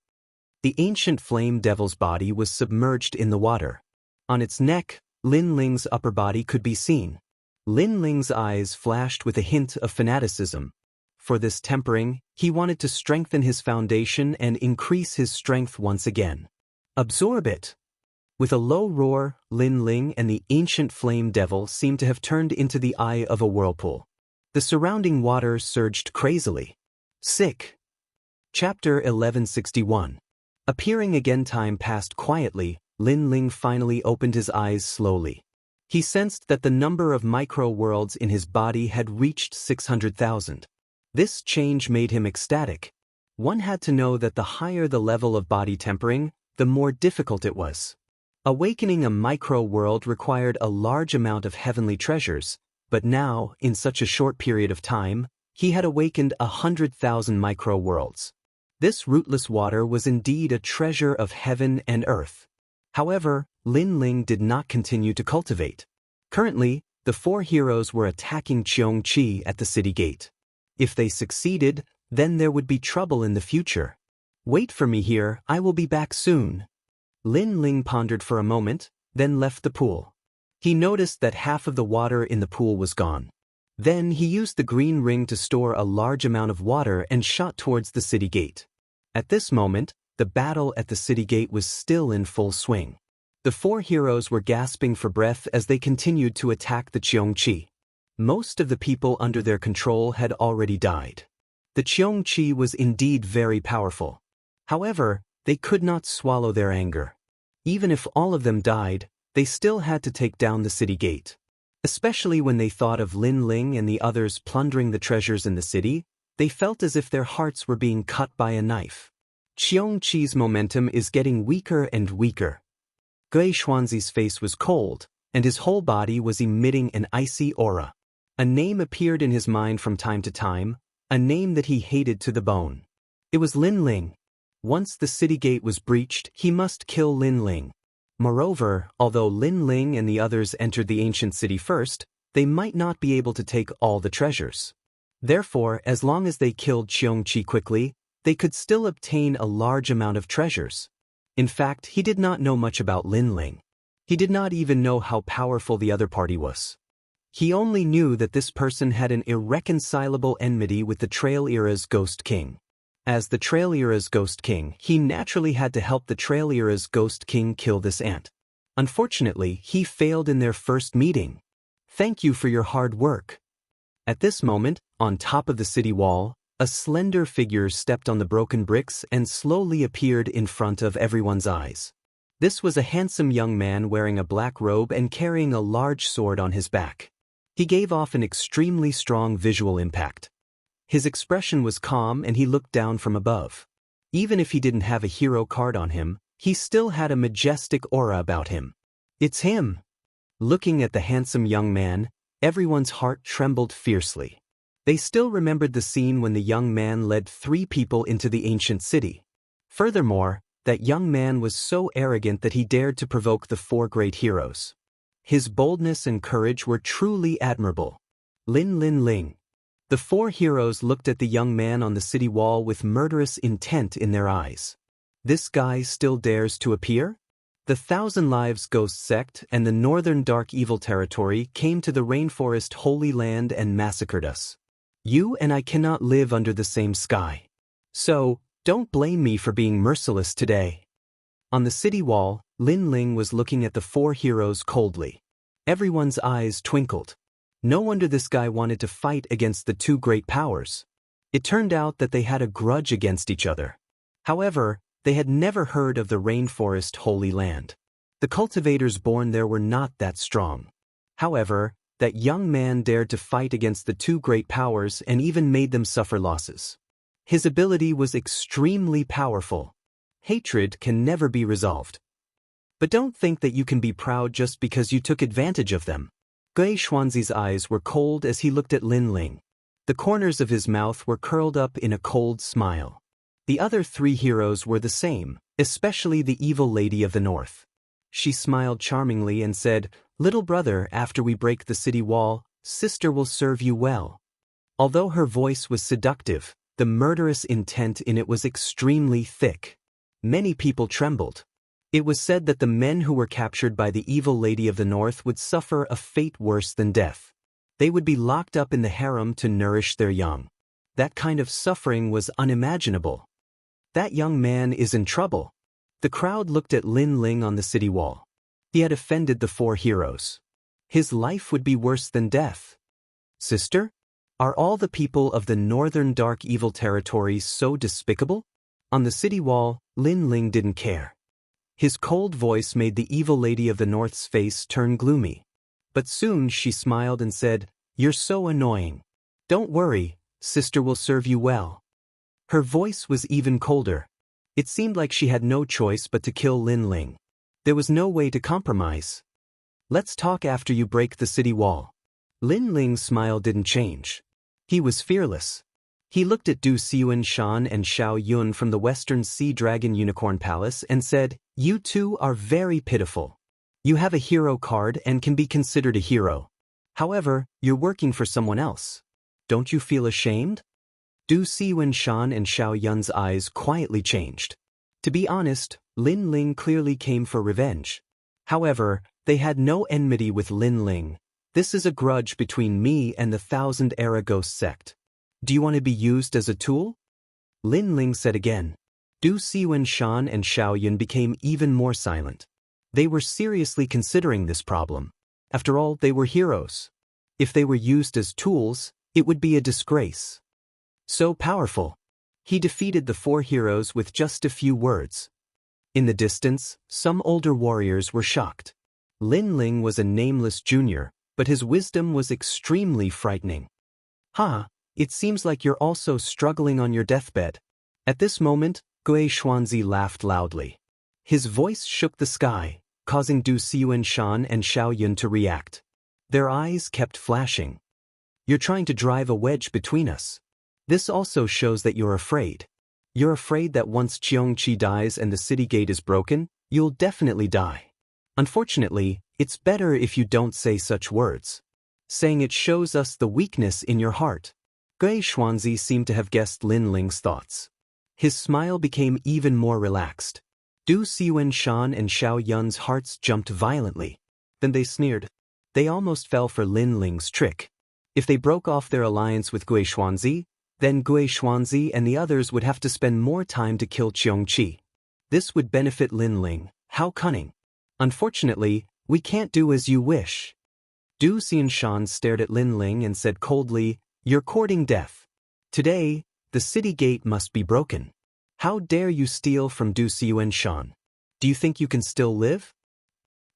The ancient flame devil's body was submerged in the water. On its neck, Lin Ling's upper body could be seen. Lin Ling's eyes flashed with a hint of fanaticism. For this tempering, he wanted to strengthen his foundation and increase his strength once again. Absorb it! With a low roar, Lin Ling and the ancient flame devil seemed to have turned into the eye of a whirlpool. The surrounding water surged crazily. Sick. Chapter 1161. Appearing again. Time passed quietly. Lin Ling finally opened his eyes slowly. He sensed that the number of micro-worlds in his body had reached 600,000. This change made him ecstatic. One had to know that the higher the level of body tempering, the more difficult it was. Awakening a micro-world required a large amount of heavenly treasures, but now, in such a short period of time, he had awakened 100,000 micro-worlds. This rootless water was indeed a treasure of heaven and earth. However, Lin Ling did not continue to cultivate. Currently, the four heroes were attacking Xianxia at the city gate. If they succeeded, then there would be trouble in the future. Wait for me here, I will be back soon. Lin Ling pondered for a moment, then left the pool. He noticed that half of the water in the pool was gone. Then he used the green ring to store a large amount of water and shot towards the city gate. At this moment, the battle at the city gate was still in full swing. The four heroes were gasping for breath as they continued to attack the Xianxia. Most of the people under their control had already died. The Xianxia was indeed very powerful. However, they could not swallow their anger. Even if all of them died, they still had to take down the city gate. Especially when they thought of Lin Ling and the others plundering the treasures in the city, they felt as if their hearts were being cut by a knife. Xianxia's momentum is getting weaker and weaker. Gui Xuanzi's face was cold, and his whole body was emitting an icy aura. A name appeared in his mind from time to time, a name that he hated to the bone. It was Lin Ling. Once the city gate was breached, he must kill Lin Ling. Moreover, although Lin Ling and the others entered the ancient city first, they might not be able to take all the treasures. Therefore, as long as they killed Xianxia quickly, they could still obtain a large amount of treasures. In fact, he did not know much about Lin Ling. He did not even know how powerful the other party was. He only knew that this person had an irreconcilable enmity with the Trail Era's Ghost King. As the Trail Era's Ghost King, he naturally had to help the Trail Era's Ghost King kill this ant. Unfortunately, he failed in their first meeting. Thank you for your hard work. At this moment, on top of the city wall, a slender figure stepped on the broken bricks and slowly appeared in front of everyone's eyes. This was a handsome young man wearing a black robe and carrying a large sword on his back. He gave off an extremely strong visual impact. His expression was calm and he looked down from above. Even if he didn't have a hero card on him, he still had a majestic aura about him. It's him! Looking at the handsome young man, everyone's heart trembled fiercely. They still remembered the scene when the young man led 3 people into the ancient city. Furthermore, that young man was so arrogant that he dared to provoke the 4 great heroes. His boldness and courage were truly admirable. Lin Ling. The 4 heroes looked at the young man on the city wall with murderous intent in their eyes. This guy still dares to appear? The Thousand Lives Ghost Sect and the Northern Dark Evil Territory came to the Rainforest Holy Land and massacred us. You and I cannot live under the same sky. So, don't blame me for being merciless today. On the city wall, Lin Ling was looking at the 4 heroes coldly. Everyone's eyes twinkled. No wonder this guy wanted to fight against the 2 great powers. It turned out that they had a grudge against each other. However, they had never heard of the Rainforest Holy Land. The cultivators born there were not that strong. However, that young man dared to fight against the 2 great powers and even made them suffer losses. His ability was extremely powerful. Hatred can never be resolved. But don't think that you can be proud just because you took advantage of them. Gui Xuanzi's eyes were cold as he looked at Lin Ling. The corners of his mouth were curled up in a cold smile. The other 3 heroes were the same, especially the evil lady of the north. She smiled charmingly and said, "Little brother, after we break the city wall, sister will serve you well." Although her voice was seductive, the murderous intent in it was extremely thick. Many people trembled. It was said that the men who were captured by the evil lady of the north would suffer a fate worse than death. They would be locked up in the harem to nourish their young. That kind of suffering was unimaginable. That young man is in trouble. The crowd looked at Lin Ling on the city wall. He had offended the four heroes. His life would be worse than death. Sister? Are all the people of the northern dark evil territories so despicable? On the city wall, Lin Ling didn't care. His cold voice made the evil lady of the north's face turn gloomy. But soon she smiled and said, "You're so annoying. Don't worry, sister will serve you well." Her voice was even colder. It seemed like she had no choice but to kill Lin Ling. There was no way to compromise. "Let's talk after you break the city wall." Lin Ling's smile didn't change. He was fearless. He looked at Du Xianxia and Xiao Yun from the Western Sea Dragon Unicorn Palace and said, "You two are very pitiful. You have a hero card and can be considered a hero. However, you're working for someone else. Don't you feel ashamed?" Du Xianxia and Xiao Yun's eyes quietly changed. To be honest, Lin Ling clearly came for revenge. However, they had no enmity with Lin Ling. "This is a grudge between me and the Thousand Era Ghost sect. Do you want to be used as a tool?" Lin Ling said again. Du Xianxia and Xiao Yun became even more silent. They were seriously considering this problem. After all, they were heroes. If they were used as tools, it would be a disgrace. So powerful. He defeated the four heroes with just a few words. In the distance, some older warriors were shocked. Lin Ling was a nameless junior, but his wisdom was extremely frightening. It seems like you're also struggling on your deathbed." At this moment, Gui Xuanzi laughed loudly. His voice shook the sky, causing Du Xianxia and Xiao Yun to react. Their eyes kept flashing. "You're trying to drive a wedge between us. This also shows that you're afraid. You're afraid that once Xianxia dies and the city gate is broken, you'll definitely die. Unfortunately, it's better if you don't say such words. Saying it shows us the weakness in your heart." Gui Xuanzi seemed to have guessed Lin Ling's thoughts. His smile became even more relaxed. Du Xianxia and Xiao Yun's hearts jumped violently. Then they sneered. They almost fell for Lin Ling's trick. If they broke off their alliance with Gui Xuanzi, then Gui Xuanzi and the others would have to spend more time to kill Xianxia. This would benefit Lin Ling. How cunning. "Unfortunately, we can't do as you wish." Du Xianxia stared at Lin Ling and said coldly, "You're courting death. Today, the city gate must be broken. How dare you steal from Du Xianxia? Do you think you can still live?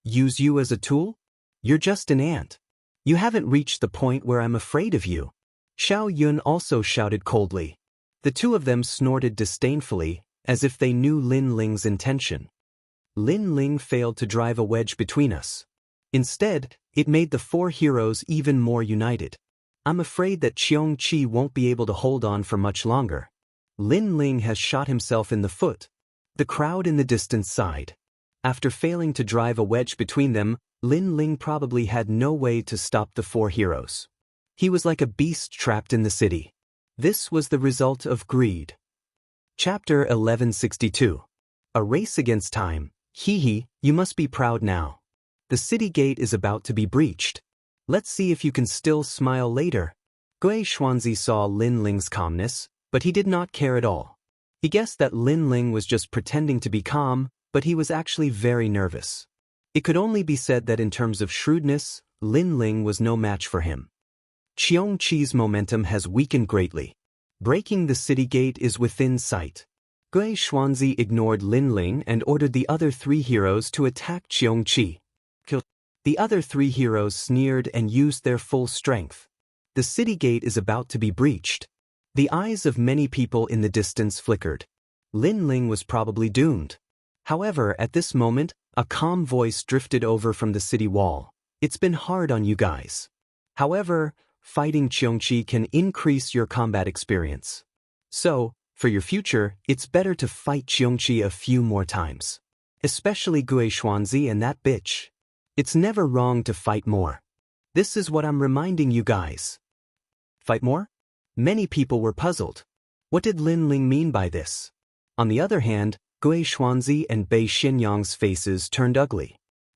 Use you as a tool? You're just an ant. You haven't reached the point where I'm afraid of you." Xiao Yun also shouted coldly. The two of them snorted disdainfully, as if they knew Lin Ling's intention. Lin Ling failed to drive a wedge between us. Instead, it made the four heroes even more united. "I'm afraid that Xianxia won't be able to hold on for much longer. Lin Ling has shot himself in the foot." The crowd in the distance sighed. After failing to drive a wedge between them, Lin Ling probably had no way to stop the four heroes. He was like a beast trapped in the city. This was the result of greed. Chapter 1162. A race against time. Hee, you must be proud now. The city gate is about to be breached. Let's see if you can still smile later. Gui Xuanzi saw Lin Ling's calmness, but he did not care at all. He guessed that Lin Ling was just pretending to be calm, but he was actually very nervous. It could only be said that in terms of shrewdness, Lin Ling was no match for him. Xianxia's momentum has weakened greatly. Breaking the city gate is within sight. Gui Xuanzi ignored Lin Ling and ordered the other three heroes to attack Xianxia. The other three heroes sneered and used their full strength. The city gate is about to be breached. The eyes of many people in the distance flickered. Lin Ling was probably doomed. However, at this moment, a calm voice drifted over from the city wall. "It's been hard on you guys. However, fighting Xianxia can increase your combat experience. So, for your future, it's better to fight Xianxia a few more times. Especially Gui Xuanzi and that bitch. It's never wrong to fight more. This is what I'm reminding you guys." Fight more? Many people were puzzled. What did Lin Ling mean by this? On the other hand, Gui Xuanzi and Bei Xinyang's faces turned ugly.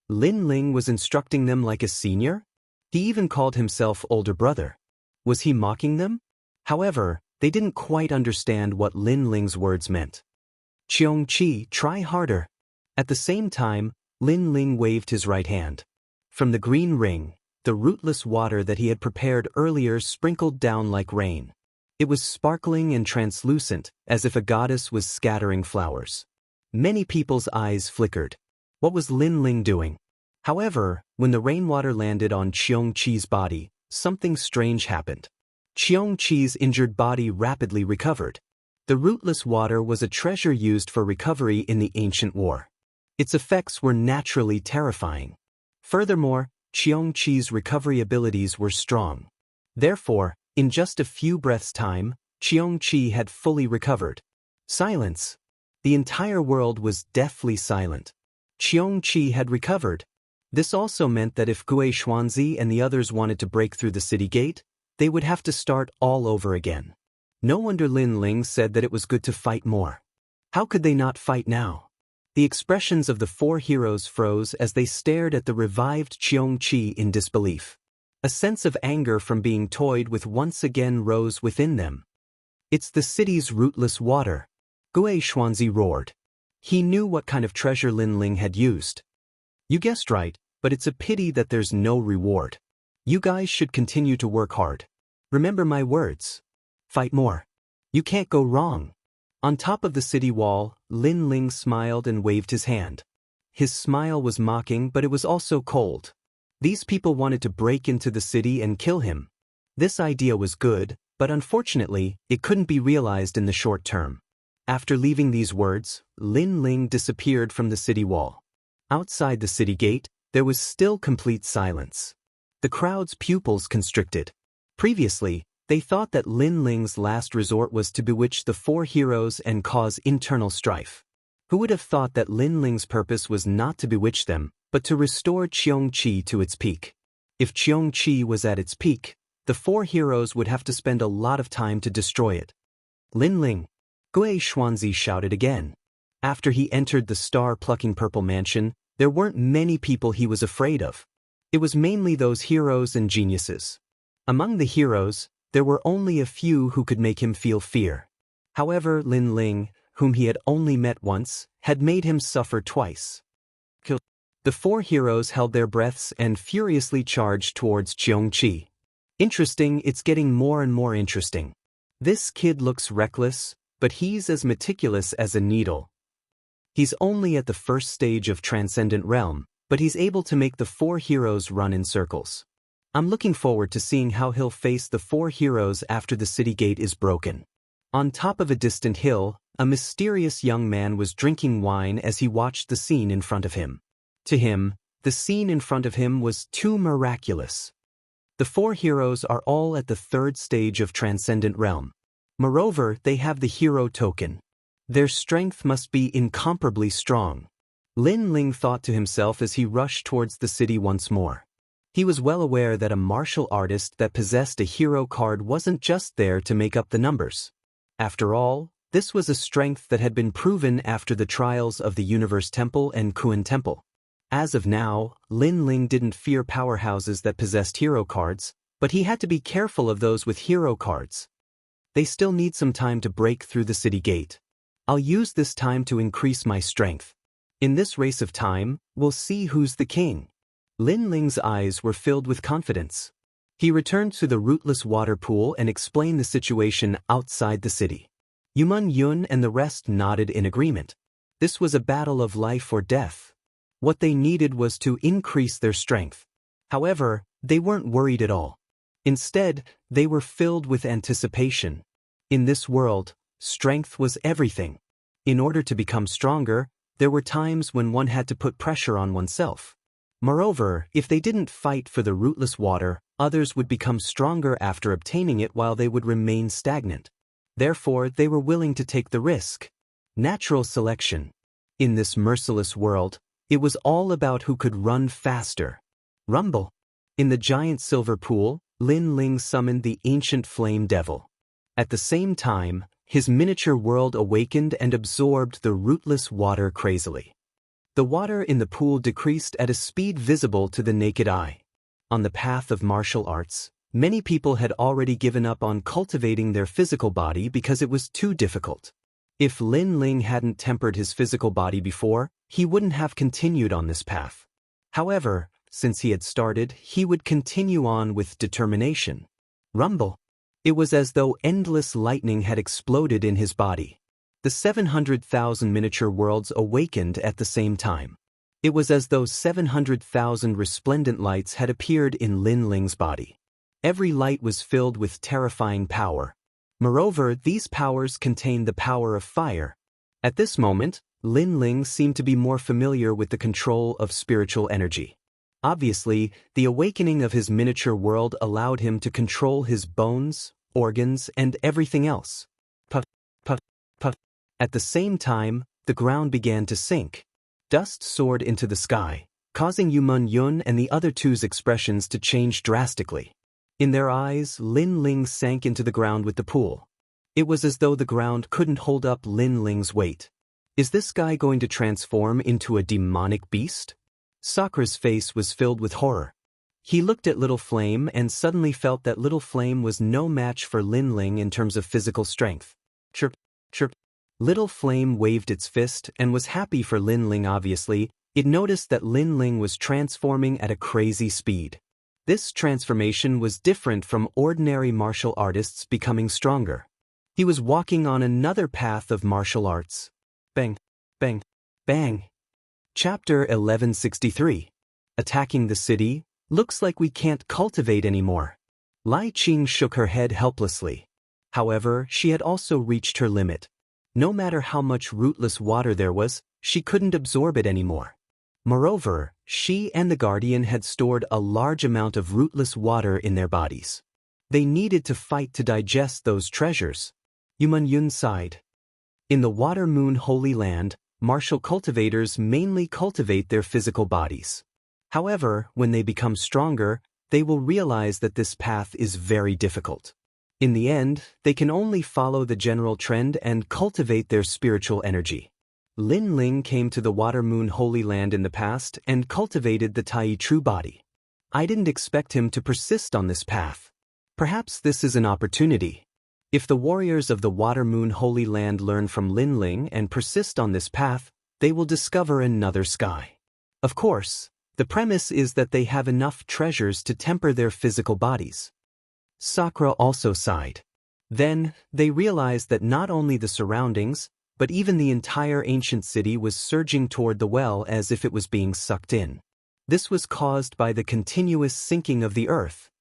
Lin Ling was instructing them like a senior? He even called himself older brother. Was he mocking them? However, they didn't quite understand what Lin Ling's words meant. Xianxia, try harder. At the same time, Lin Ling waved his right hand. From the green ring, the rootless water that he had prepared earlier sprinkled down like rain. It was sparkling and translucent, as if a goddess was scattering flowers. Many people's eyes flickered. What was Lin Ling doing? However, when the rainwater landed on Xianxia's body, something strange happened. Xianxia's injured body rapidly recovered. The rootless water was a treasure used for recovery in the ancient war. Its effects were naturally terrifying. Furthermore, Xianxia's recovery abilities were strong. Therefore, in just a few breaths' time, Xianxia had fully recovered. Silence. The entire world was deathly silent. Xianxia had recovered. This also meant that if Gui Xuanzi and the others wanted to break through the city gate, they would have to start all over again. No wonder Lin Ling said that it was good to fight more. How could they not fight now? The expressions of the four heroes froze as they stared at the revived Xianxia in disbelief. A sense of anger from being toyed with once again rose within them. It's the city's rootless water. Gui Xuanzi roared. He knew what kind of treasure Lin Ling had used. You guessed right, but it's a pity that there's no reward. You guys should continue to work hard. Remember my words. Fight more. You can't go wrong. On top of the city wall, Lin Ling smiled and waved his hand. His smile was mocking, but it was also cold. These people wanted to break into the city and kill him. This idea was good, but unfortunately, it couldn't be realized in the short term. After leaving these words, Lin Ling disappeared from the city wall. Outside the city gate, there was still complete silence. The crowd's pupils constricted. Previously, they thought that Lin Ling's last resort was to bewitch the four heroes and cause internal strife. Who would have thought that Lin Ling's purpose was not to bewitch them, but to restore Xianxia to its peak? If Xianxia was at its peak, the four heroes would have to spend a lot of time to destroy it. Lin Ling! Gui Xuanzi shouted again. After he entered the star-plucking purple mansion, there weren't many people he was afraid of. It was mainly those heroes and geniuses. Among the heroes, there were only a few who could make him feel fear. However, Lin Ling, whom he had only met once, had made him suffer twice. The four heroes held their breaths and furiously charged towards Xianxia. Interesting, it's getting more and more interesting. This kid looks reckless, but he's as meticulous as a needle. He's only at the first stage of Transcendent Realm, but he's able to make the four heroes run in circles. I'm looking forward to seeing how he'll face the four heroes after the city gate is broken. On top of a distant hill, a mysterious young man was drinking wine as he watched the scene in front of him. To him, the scene in front of him was too miraculous. The four heroes are all at the third stage of Transcendent Realm. Moreover, they have the hero token. Their strength must be incomparably strong. Lin Ling thought to himself as he rushed towards the city once more. He was well aware that a martial artist that possessed a hero card wasn't just there to make up the numbers. After all, this was a strength that had been proven after the trials of the Universe Temple and Kuan Temple. As of now, Lin Ling didn't fear powerhouses that possessed hero cards, but he had to be careful of those with hero cards. They still need some time to break through the city gate. I'll use this time to increase my strength. In this race of time, we'll see who's the king. Lin Ling's eyes were filled with confidence. He returned to the rootless water pool and explained the situation outside the city. Yumun Yun and the rest nodded in agreement. This was a battle of life or death. What they needed was to increase their strength. However, they weren't worried at all. Instead, they were filled with anticipation. In this world, strength was everything. In order to become stronger, there were times when one had to put pressure on oneself. Moreover, if they didn't fight for the rootless water, others would become stronger after obtaining it while they would remain stagnant. Therefore, they were willing to take the risk. Natural selection. In this merciless world, it was all about who could run faster. Rumble. In the giant silver pool, Lin Ling summoned the ancient flame devil. At the same time, his miniature world awakened and absorbed the rootless water crazily. The water in the pool decreased at a speed visible to the naked eye. On the path of martial arts, many people had already given up on cultivating their physical body because it was too difficult. If Lin Ling hadn't tempered his physical body before, he wouldn't have continued on this path. However, since he had started, he would continue on with determination. Rumble. It was as though endless lightning had exploded in his body. The 700,000 miniature worlds awakened at the same time. It was as though 700,000 resplendent lights had appeared in Lin Ling's body. Every light was filled with terrifying power. Moreover, these powers contained the power of fire. At this moment, Lin Ling seemed to be more familiar with the control of spiritual energy. Obviously, the awakening of his miniature world allowed him to control his bones, organs, and everything else. Puff, puff, puff. At the same time, the ground began to sink. Dust soared into the sky, causing Yumun Yun and the other two's expressions to change drastically. In their eyes, Lin Ling sank into the ground with the pool. It was as though the ground couldn't hold up Lin Ling's weight. Is this guy going to transform into a demonic beast? Sakura's face was filled with horror. He looked at Little Flame and suddenly felt that Little Flame was no match for Lin Ling in terms of physical strength. Chirp, chirp. Little Flame waved its fist and was happy for Lin Ling. Obviously, it noticed that Lin Ling was transforming at a crazy speed. This transformation was different from ordinary martial artists becoming stronger. He was walking on another path of martial arts. Bang, bang, bang. Chapter 1163. Attacking the city. Looks like we can't cultivate anymore. Lai Qing shook her head helplessly. However, she had also reached her limit. No matter how much rootless water there was, she couldn't absorb it anymore. Moreover, she and the Guardian had stored a large amount of rootless water in their bodies. They needed to fight to digest those treasures. Yumun Yun sighed. In the Water Moon Holy Land, martial cultivators mainly cultivate their physical bodies. However, when they become stronger, they will realize that this path is very difficult. In the end, they can only follow the general trend and cultivate their spiritual energy. Lin Ling came to the Water Moon Holy Land in the past and cultivated the Tai True Body. I didn't expect him to persist on this path. Perhaps this is an opportunity. If the warriors of the Water Moon Holy Land learn from Lin Ling and persist on this path, they will discover another sky. Of course, the premise is that they have enough treasures to temper their physical bodies. Sakura also sighed. Then, they realized that not only the surroundings, but even the entire ancient city was surging toward the well as if it was being sucked in. This was caused by the continuous sinking of the earth.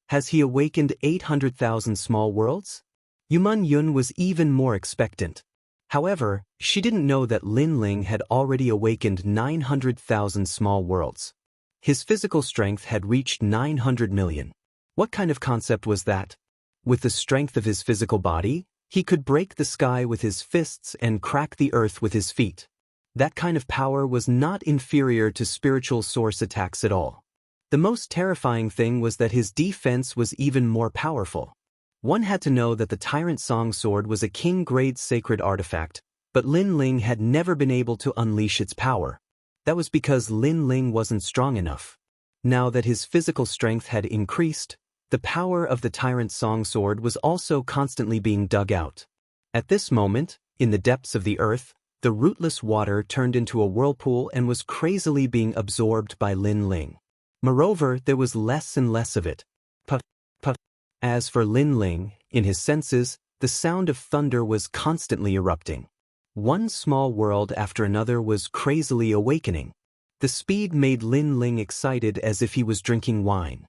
Has he awakened 800,000 small worlds? Yumun Yun was even more expectant. However, she didn't know that Lin Ling had already awakened 900,000 small worlds. His physical strength had reached 900 million. What kind of concept was that? With the strength of his physical body, he could break the sky with his fists and crack the earth with his feet. That kind of power was not inferior to spiritual source attacks at all. The most terrifying thing was that his defense was even more powerful. One had to know that the Tyrant Song Sword was a king-grade sacred artifact, but Lin Ling had never been able to unleash its power. That was because Lin Ling wasn't strong enough. Now that his physical strength had increased, the power of the Tyrant Song Sword was also constantly being dug out. At this moment, in the depths of the earth, the rootless water turned into a whirlpool and was crazily being absorbed by Lin Ling. Moreover, there was less and less of it. Puff, puff. As for Lin Ling, in his senses, the sound of thunder was constantly erupting. One small world after another was crazily awakening. The speed made Lin Ling excited as if he was drinking wine.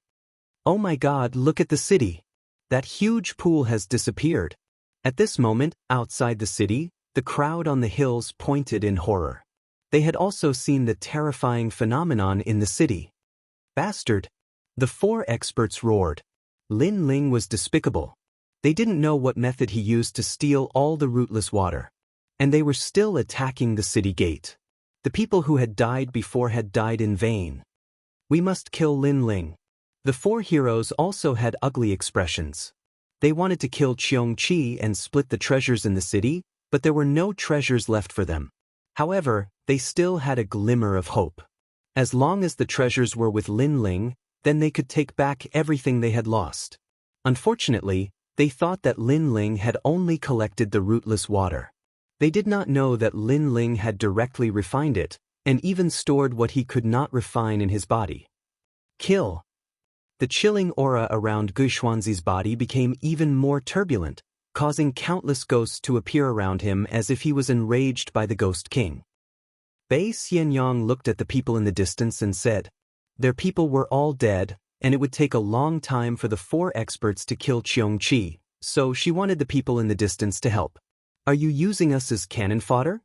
Oh my God, look at the city. That huge pool has disappeared. At this moment, outside the city, the crowd on the hills pointed in horror. They had also seen the terrifying phenomenon in the city. Bastard! The four experts roared. Lin Ling was despicable. They didn't know what method he used to steal all the rootless water. And they were still attacking the city gate. The people who had died before had died in vain. We must kill Lin Ling. The four heroes also had ugly expressions. They wanted to kill Xianxia and split the treasures in the city, but there were no treasures left for them. However, they still had a glimmer of hope. As long as the treasures were with Linling, then they could take back everything they had lost. Unfortunately, they thought that Linling had only collected the rootless water. They did not know that Linling had directly refined it, and even stored what he could not refine in his body. Kill. The chilling aura around Guixuanzi's body became even more turbulent, causing countless ghosts to appear around him as if he was enraged by the Ghost King. Bei Xianyang looked at the people in the distance and said, "Their people were all dead, and it would take a long time for the 4 experts to kill Xianxia, so she wanted the people in the distance to help. Are you using us as cannon fodder?"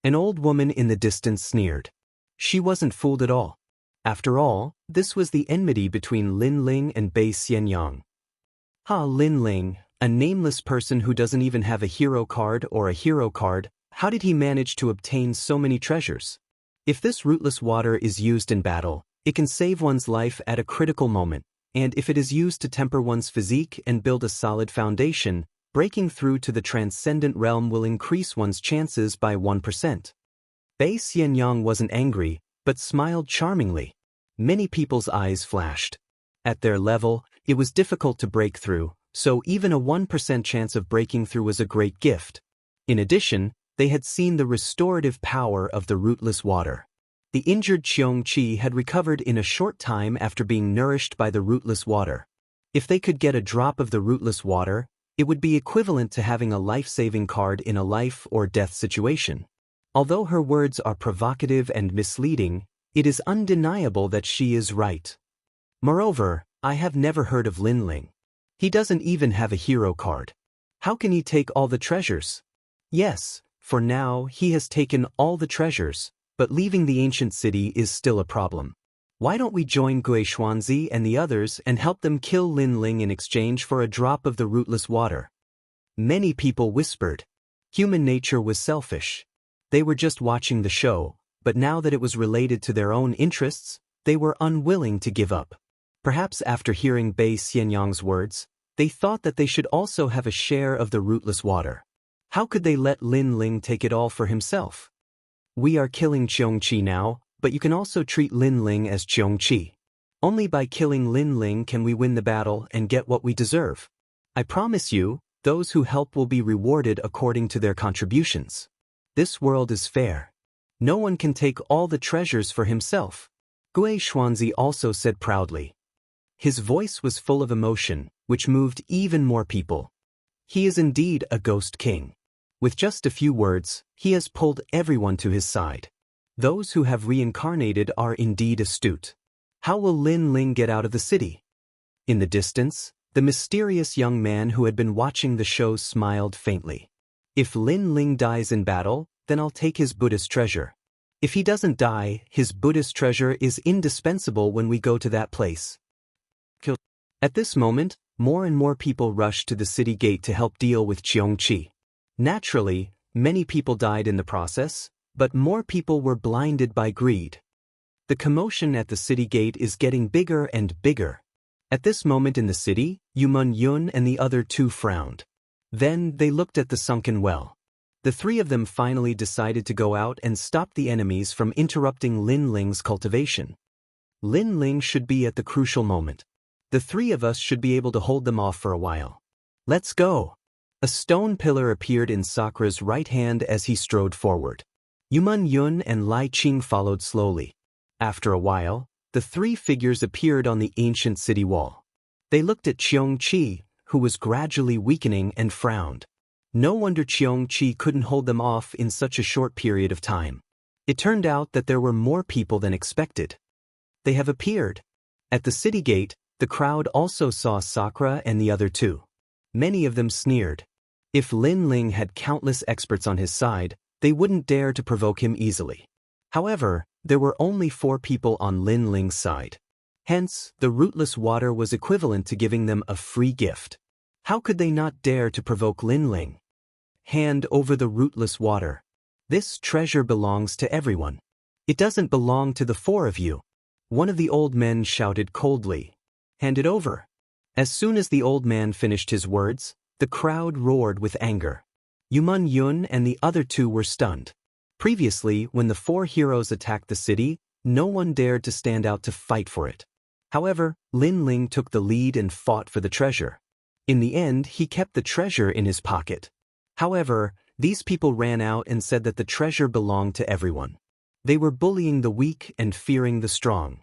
An old woman in the distance sneered. She wasn't fooled at all. After all, this was the enmity between Linling and Bei Xianyang. Linling, a nameless person who doesn't even have a hero card or a hero card, how did he manage to obtain so many treasures? If this rootless water is used in battle, it can save one's life at a critical moment, and if it is used to temper one's physique and build a solid foundation, breaking through to the transcendent realm will increase one's chances by 1%. Bei Xianyang wasn't angry, but smiled charmingly. Many people's eyes flashed. At their level, it was difficult to break through, so even a 1% chance of breaking through was a great gift. In addition, they had seen the restorative power of the rootless water. The injured Xianxia had recovered in a short time after being nourished by the rootless water. If they could get a drop of the rootless water, it would be equivalent to having a life-saving card in a life or death situation. Although her words are provocative and misleading, it is undeniable that she is right. Moreover, I have never heard of Linling. He doesn't even have a hero card. How can he take all the treasures? Yes, for now he has taken all the treasures, but leaving the ancient city is still a problem. Why don't we join Guixuanzi and the others and help them kill Linling in exchange for a drop of the rootless water? Many people whispered. Human nature was selfish. They were just watching the show, but now that it was related to their own interests, they were unwilling to give up. Perhaps after hearing Bei Xianyang's words, they thought that they should also have a share of the rootless water. How could they let Linling take it all for himself? We are killing Xianxia now, but you can also treat Linling as Xianxia. Only by killing Linling can we win the battle and get what we deserve. I promise you, those who help will be rewarded according to their contributions. This world is fair. No one can take all the treasures for himself. Guixuanzi also said proudly. His voice was full of emotion, which moved even more people. He is indeed a ghost king. With just a few words, he has pulled everyone to his side. Those who have reincarnated are indeed astute. How will Linling get out of the city? In the distance, the mysterious young man who had been watching the show smiled faintly. If Linling dies in battle, then I'll take his Buddhist treasure. If he doesn't die, his Buddhist treasure is indispensable when we go to that place. At this moment, more and more people rushed to the city gate to help deal with Xianxia. Naturally, many people died in the process, but more people were blinded by greed. The commotion at the city gate is getting bigger and bigger. At this moment in the city, Yumun Yun and the other 2 frowned. Then they looked at the sunken well. The 3 of them finally decided to go out and stop the enemies from interrupting Linling's cultivation. Linling should be at the crucial moment. The 3 of us should be able to hold them off for a while. Let's go. A stone pillar appeared in Sakura's right hand as he strode forward. Yumun Yun and Lai Qing followed slowly. After a while, the 3 figures appeared on the ancient city wall. They looked at Xianxia, who was gradually weakening, and frowned. No wonder Xianxia couldn't hold them off in such a short period of time. It turned out that there were more people than expected. They have appeared. At the city gate, the crowd also saw Sakura and the other 2. Many of them sneered. If Linling had countless experts on his side, they wouldn't dare to provoke him easily. However, there were only 4 people on Linling's side. Hence, the rootless water was equivalent to giving them a free gift. How could they not dare to provoke Linling? Hand over the rootless water. This treasure belongs to everyone. It doesn't belong to the 4 of you. One of the old men shouted coldly. Hand it over. As soon as the old man finished his words, the crowd roared with anger. Yumun Yun and the other two were stunned. Previously, when the four heroes attacked the city, no one dared to stand out to fight for it. However, Lin Ling took the lead and fought for the treasure. In the end, he kept the treasure in his pocket. However, these people ran out and said that the treasure belonged to everyone. They were bullying the weak and fearing the strong.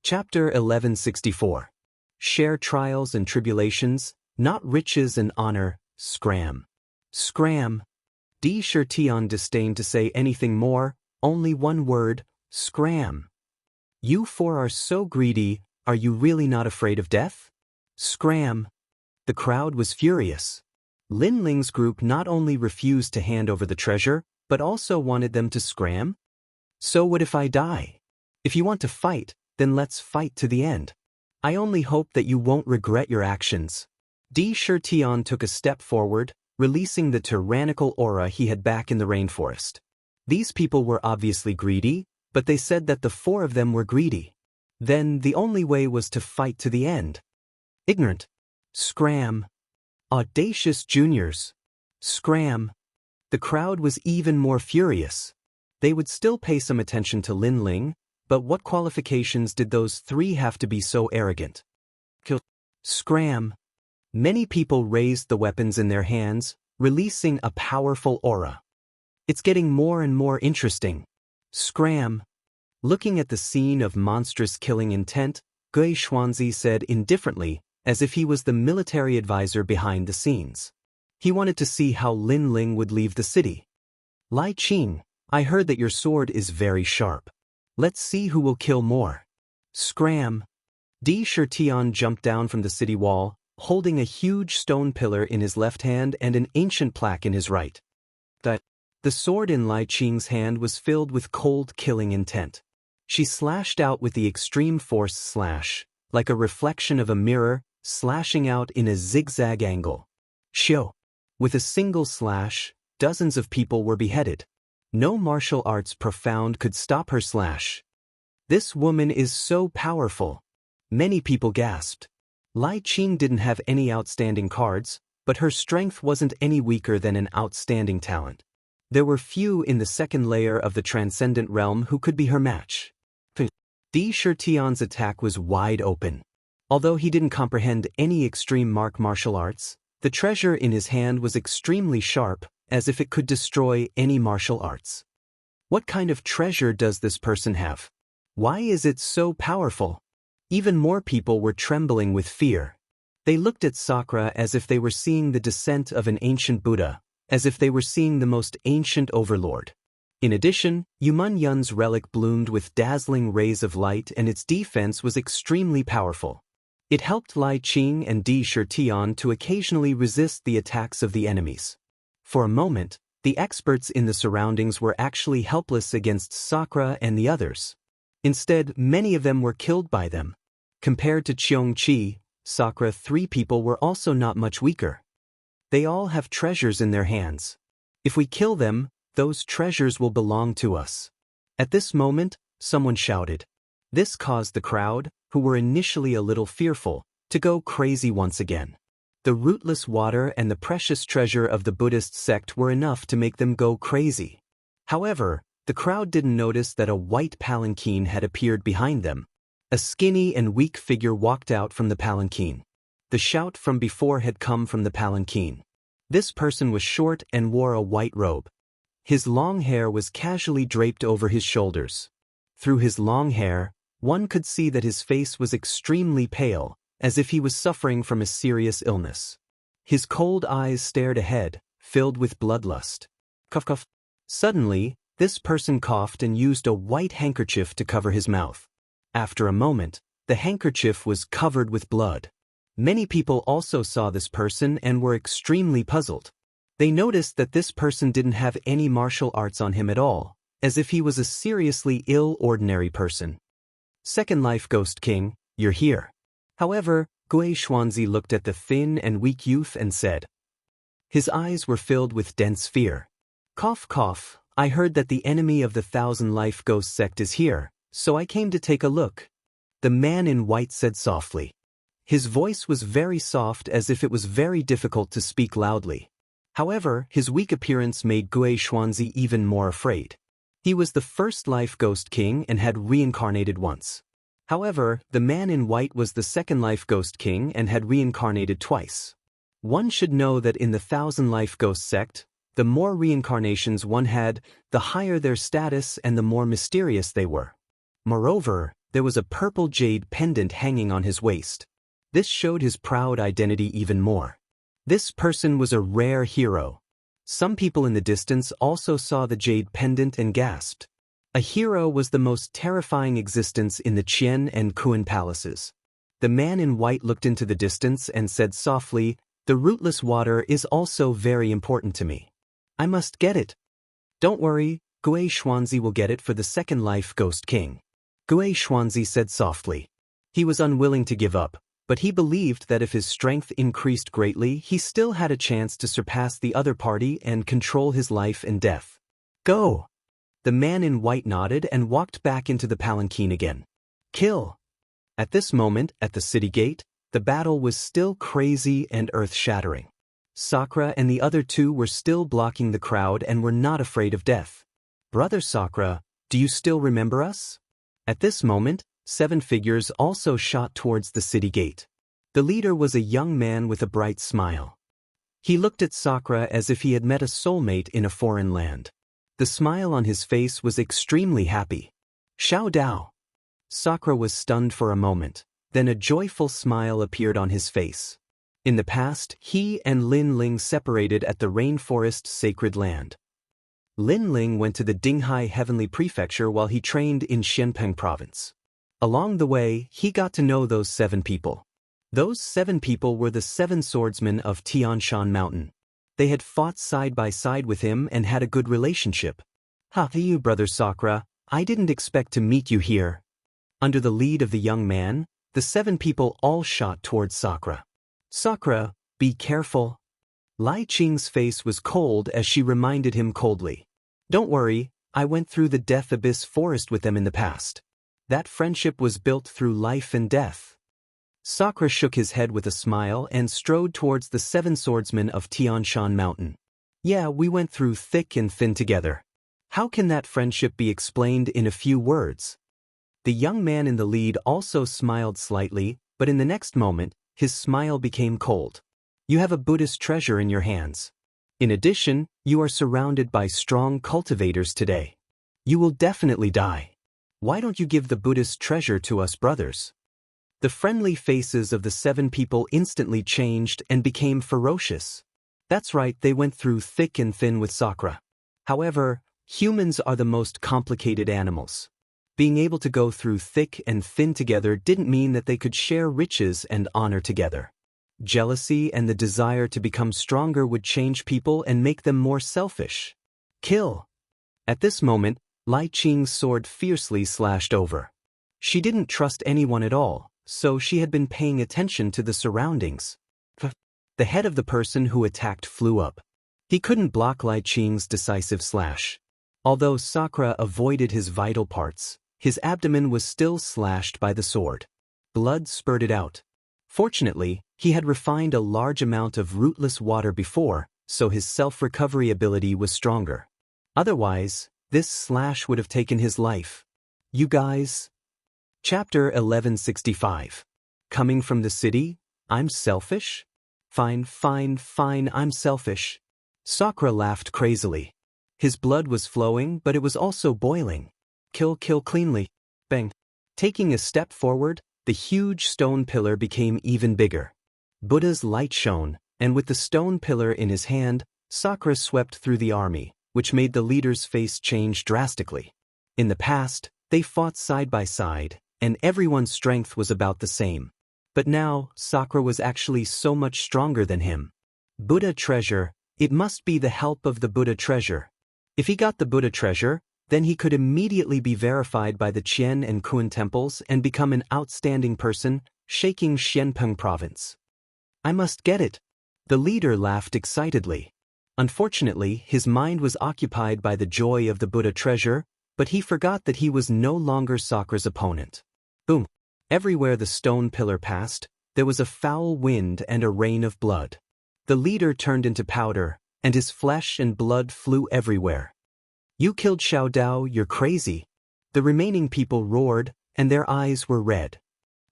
Chapter 1164. Share trials and tribulations, not riches and honor, scram. Scram. Di Shirtian disdained to say anything more, only one word, scram. You four are so greedy, are you really not afraid of death? Scram. The crowd was furious. Lin Ling's group not only refused to hand over the treasure, but also wanted them to scram? So what if I die? If you want to fight, then let's fight to the end. I only hope that you won't regret your actions. Di Shirtian took a step forward, releasing the tyrannical aura he had back in the rainforest. These people were obviously greedy, but they said that the four of them were greedy. Then the only way was to fight to the end. Ignorant. Scram. Audacious juniors. Scram. The crowd was even more furious. They would still pay some attention to Lin Ling, but what qualifications did those three have to be so arrogant? Scram. Many people raised the weapons in their hands, releasing a powerful aura. It's getting more and more interesting. Scram. Looking at the scene of monstrous killing intent, Gui Xuanzi said indifferently, as if he was the military advisor behind the scenes. He wanted to see how Lin Ling would leave the city. Lai Qing, I heard that your sword is very sharp. Let's see who will kill more. Scram. Di Shirtian jumped down from the city wall, holding a huge stone pillar in his left hand and an ancient plaque in his right. The sword in Lai Qing's hand was filled with cold killing intent. She slashed out with the extreme force slash, like a reflection of a mirror, slashing out in a zigzag angle. Shio. With a single slash, dozens of people were beheaded. No martial arts profound could stop her slash. This woman is so powerful. Many people gasped. Lai Qing didn't have any outstanding cards, but her strength wasn't any weaker than an outstanding talent. There were few in the second layer of the transcendent realm who could be her match. Di Shirtian's attack was wide open. Although he didn't comprehend any extreme martial arts, the treasure in his hand was extremely sharp, as if it could destroy any martial arts. What kind of treasure does this person have? Why is it so powerful? Even more people were trembling with fear. They looked at Sakura as if they were seeing the descent of an ancient Buddha, as if they were seeing the most ancient overlord. In addition, Yumun Yun's relic bloomed with dazzling rays of light and its defense was extremely powerful. It helped Lai Qing and Di Shirtian to occasionally resist the attacks of the enemies. For a moment, the experts in the surroundings were actually helpless against Sakura and the others. Instead, many of them were killed by them. Compared to Xianxia, Sakura, three people were also not much weaker. They all have treasures in their hands. If we kill them, those treasures will belong to us. At this moment, someone shouted. This caused the crowd, who were initially a little fearful, to go crazy once again. The rootless water and the precious treasure of the Buddhist sect were enough to make them go crazy. However, the crowd didn't notice that a white palanquin had appeared behind them. A skinny and weak figure walked out from the palanquin. The shout from before had come from the palanquin. This person was short and wore a white robe. His long hair was casually draped over his shoulders. Through his long hair, one could see that his face was extremely pale, as if he was suffering from a serious illness. His cold eyes stared ahead, filled with bloodlust. Cough cough. Suddenly, this person coughed and used a white handkerchief to cover his mouth. After a moment, the handkerchief was covered with blood. Many people also saw this person and were extremely puzzled. They noticed that this person didn't have any martial arts on him at all, as if he was a seriously ill ordinary person. Second Life Ghost King, you're here. However, Gui Xuanzi looked at the thin and weak youth and said. His eyes were filled with dense fear. Cough cough, I heard that the enemy of the Thousand Life Ghost sect is here, so I came to take a look. The man in white said softly. His voice was very soft, as if it was very difficult to speak loudly. However, his weak appearance made Gui Xuanzi even more afraid. He was the first life ghost king and had reincarnated once. However, the man in white was the second life ghost king and had reincarnated twice. One should know that in the 1,000 life ghost sect, the more reincarnations one had, the higher their status and the more mysterious they were. Moreover, there was a purple jade pendant hanging on his waist. This showed his proud identity even more. This person was a rare hero. Some people in the distance also saw the jade pendant and gasped. A hero was the most terrifying existence in the Qian and Kuan palaces. The man in white looked into the distance and said softly, "The rootless water is also very important to me. I must get it." "Don't worry, Gui Xuanzi will get it for the second life ghost king," Gui Xuanzi said softly. He was unwilling to give up, but he believed that if his strength increased greatly, he still had a chance to surpass the other party and control his life and death. "Go!" The man in white nodded and walked back into the palanquin again. "Kill!" At this moment, at the city gate, the battle was still crazy and earth-shattering. Sakura and the other two were still blocking the crowd and were not afraid of death. "Brother Sakura, do you still remember us?" At this moment, 7 figures also shot towards the city gate. The leader was a young man with a bright smile. He looked at Sakura as if he had met a soulmate in a foreign land. The smile on his face was extremely happy. "Xiao Dao." Sakura was stunned for a moment, then a joyful smile appeared on his face. In the past, he and Lin Ling separated at the rainforest sacred land. Lin Ling went to the Dinghai Heavenly Prefecture while he trained in Xianpeng province. Along the way, he got to know those 7 people. Those 7 people were the 7 swordsmen of Tianshan Mountain. They had fought side by side with him and had a good relationship. "Ha, you brother Sakura, I didn't expect to meet you here." Under the lead of the young man, the 7 people all shot towards Sakura. "Sakura, be careful." Lai Qing's face was cold as she reminded him coldly. "Don't worry, I went through the Death Abyss forest with them in the past. That friendship was built through life and death." Sakura shook his head with a smile and strode towards the 7 swordsmen of Tianshan Mountain. "Yeah, we went through thick and thin together. How can that friendship be explained in a few words?" The young man in the lead also smiled slightly, but in the next moment, his smile became cold. "You have a Buddhist treasure in your hands. In addition, you are surrounded by strong cultivators today. You will definitely die. Why don't you give the Buddhist treasure to us brothers?" The friendly faces of the 7 people instantly changed and became ferocious. That's right, they went through thick and thin with Sakura. However, humans are the most complicated animals. Being able to go through thick and thin together didn't mean that they could share riches and honor together. Jealousy and the desire to become stronger would change people and make them more selfish. "Kill!" At this moment, Lai Qing's sword fiercely slashed over. She didn't trust anyone at all, so she had been paying attention to the surroundings. The head of the person who attacked flew up. He couldn't block Lai Qing's decisive slash. Although Sakura avoided his vital parts, his abdomen was still slashed by the sword. Blood spurted out. Fortunately, he had refined a large amount of rootless water before, so his self-recovery ability was stronger. Otherwise, this slash would have taken his life. "You guys..." Chapter 1165. Coming from the city, I'm selfish? Fine, I'm selfish. Sakura laughed crazily. His blood was flowing, but it was also boiling. Kill cleanly. Bang. Taking a step forward, the huge stone pillar became even bigger. Buddha's light shone, and with the stone pillar in his hand, Sakura swept through the army, which made the leader's face change drastically. In the past, they fought side by side, and everyone's strength was about the same. But now, Sakura was actually so much stronger than him. Buddha treasure, it must be the help of the Buddha treasure. If he got the Buddha treasure, then he could immediately be verified by the Qian and Kuan temples and become an outstanding person, shaking Xianpeng province. "I must get it." The leader laughed excitedly. Unfortunately, his mind was occupied by the joy of the Buddha treasure, but he forgot that he was no longer Sakura's opponent. Boom! Everywhere the stone pillar passed, there was a foul wind and a rain of blood. The leader turned into powder, and his flesh and blood flew everywhere. "You killed Xiao Dao, you're crazy." The remaining people roared, and their eyes were red.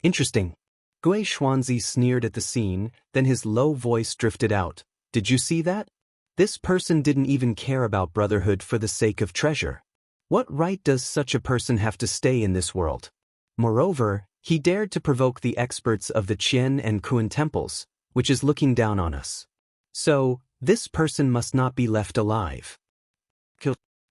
"Interesting." Gui Xuanzi sneered at the scene, then his low voice drifted out. "Did you see that? This person didn't even care about brotherhood for the sake of treasure. What right does such a person have to stay in this world? Moreover, he dared to provoke the experts of the Qian and Kuan temples, which is looking down on us. So, this person must not be left alive."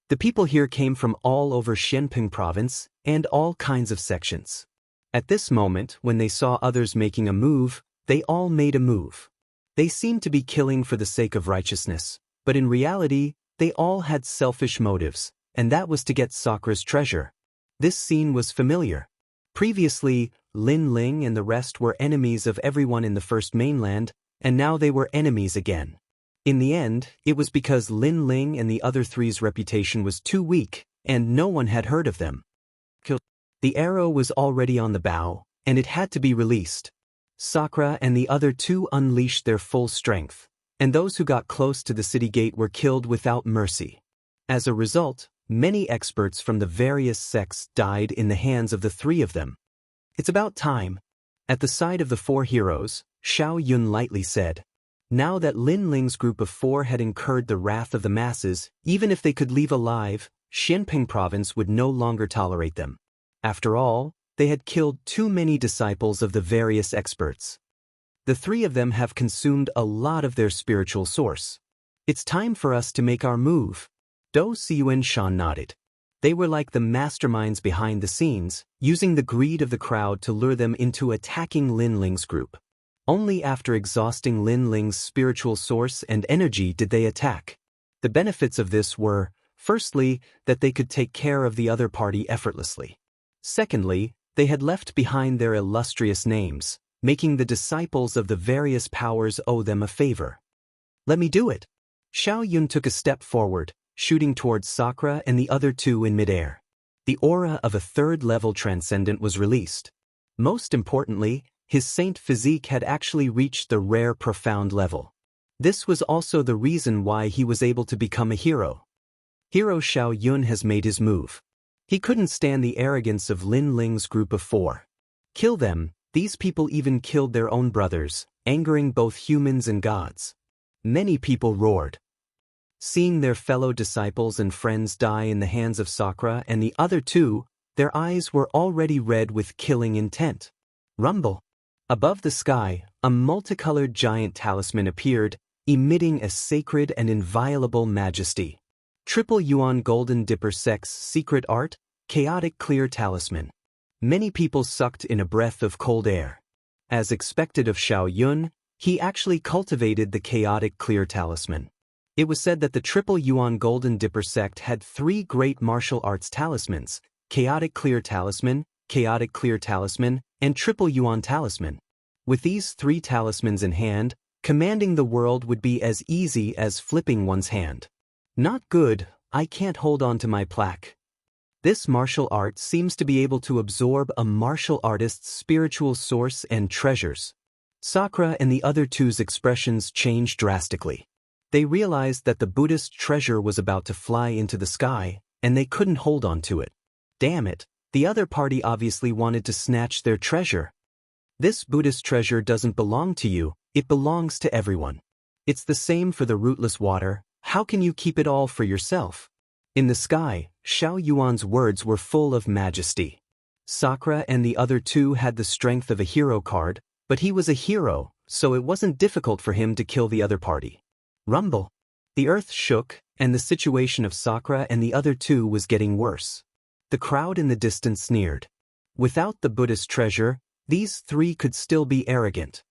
The people here came from all over Xianping province and all kinds of sections. At this moment, when they saw others making a move, they all made a move. They seemed to be killing for the sake of righteousness, but in reality, they all had selfish motives, and that was to get Sakura's treasure. This scene was familiar. Previously, Lin Ling and the rest were enemies of everyone in the First Mainland, and now they were enemies again. In the end, it was because Lin Ling and the other three's reputation was too weak, and no one had heard of them. The arrow was already on the bow, and it had to be released. Sakura and the other two unleashed their full strength, and those who got close to the city gate were killed without mercy. As a result, many experts from the various sects died in the hands of the three of them. "It's about time." At the side of the four heroes, Xiao Yun lightly said. Now that Lin Ling's group of four had incurred the wrath of the masses, even if they could leave alive, Xianping province would no longer tolerate them. After all, they had killed too many disciples of the various experts. The three of them have consumed a lot of their spiritual source. "It's time for us to make our move." Dou Siyuan Shan nodded. They were like the masterminds behind the scenes, using the greed of the crowd to lure them into attacking Lin Ling's group. Only after exhausting Lin Ling's spiritual source and energy did they attack. The benefits of this were, firstly, that they could take care of the other party effortlessly. Secondly, they had left behind their illustrious names, making the disciples of the various powers owe them a favor. "Let me do it." Xiao Yun took a step forward, shooting towards Sakura and the other two in midair. The aura of a third-level transcendent was released. Most importantly, his saint physique had actually reached the rare profound level. This was also the reason why he was able to become a hero. Hero Xiao Yun has made his move. He couldn't stand the arrogance of Lin Ling's group of four. Kill them. These people even killed their own brothers, angering both humans and gods. Many people roared. Seeing their fellow disciples and friends die in the hands of Sakura and the other two, their eyes were already red with killing intent. Rumble. Above the sky, a multicolored giant talisman appeared, emitting a sacred and inviolable majesty. Triple Yuan Golden Dipper Sect's secret art, chaotic clear talisman. Many people sucked in a breath of cold air. As expected of Xiao Yun, he actually cultivated the chaotic clear talisman. It was said that the Triple Yuan Golden Dipper sect had three great martial arts talismans: chaotic clear talisman, and Triple Yuan talisman. With these three talismans in hand, commanding the world would be as easy as flipping one's hand. Not good, I can't hold on to my plaque. This martial art seems to be able to absorb a martial artist's spiritual source and treasures. Sakura and the other two's expressions changed drastically. They realized that the Buddhist treasure was about to fly into the sky, and they couldn't hold on to it. Damn it, the other party obviously wanted to snatch their treasure. This Buddhist treasure doesn't belong to you, it belongs to everyone. It's the same for the rootless water, how can you keep it all for yourself? In the sky, Xiao Yuan's words were full of majesty. Sakura and the other two had the strength of a hero card, but he was a hero, so it wasn't difficult for him to kill the other party. Rumble. The earth shook, and the situation of Sakura and the other two was getting worse. The crowd in the distance sneered. Without the Buddhist treasure, these three could still be arrogant.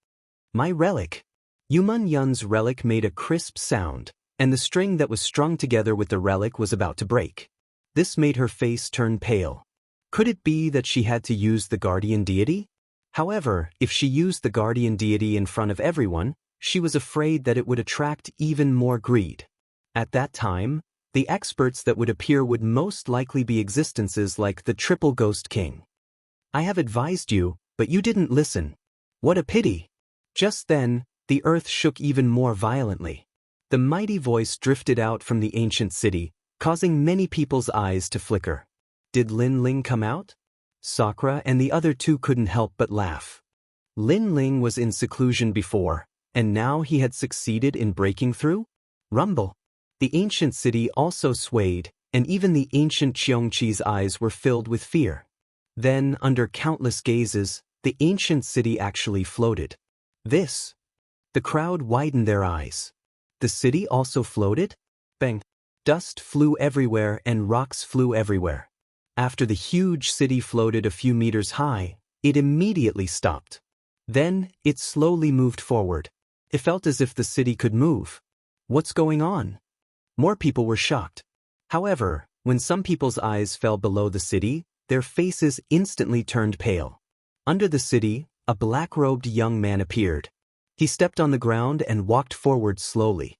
My relic. Yuman Yun's relic made a crisp sound, and the string that was strung together with the relic was about to break. This made her face turn pale. Could it be that she had to use the guardian deity? However, if she used the guardian deity in front of everyone, she was afraid that it would attract even more greed. At that time, the experts that would appear would most likely be existences like the Triple Ghost King. I have advised you, but you didn't listen. What a pity! Just then, the earth shook even more violently. The mighty voice drifted out from the ancient city, causing many people's eyes to flicker. Did Lin Ling come out? Sakura and the other two couldn't help but laugh. Lin Ling was in seclusion before, and now he had succeeded in breaking through? Rumble! The ancient city also swayed, and even the ancient Xianxia's eyes were filled with fear. Then, under countless gazes, the ancient city actually floated. This! The crowd widened their eyes. The city also floated? Bang! Dust flew everywhere and rocks flew everywhere. After the huge city floated a few meters high, it immediately stopped. Then, it slowly moved forward. It felt as if the city could move. What's going on? More people were shocked. However, when some people's eyes fell below the city, their faces instantly turned pale. Under the city, a black-robed young man appeared. He stepped on the ground and walked forward slowly.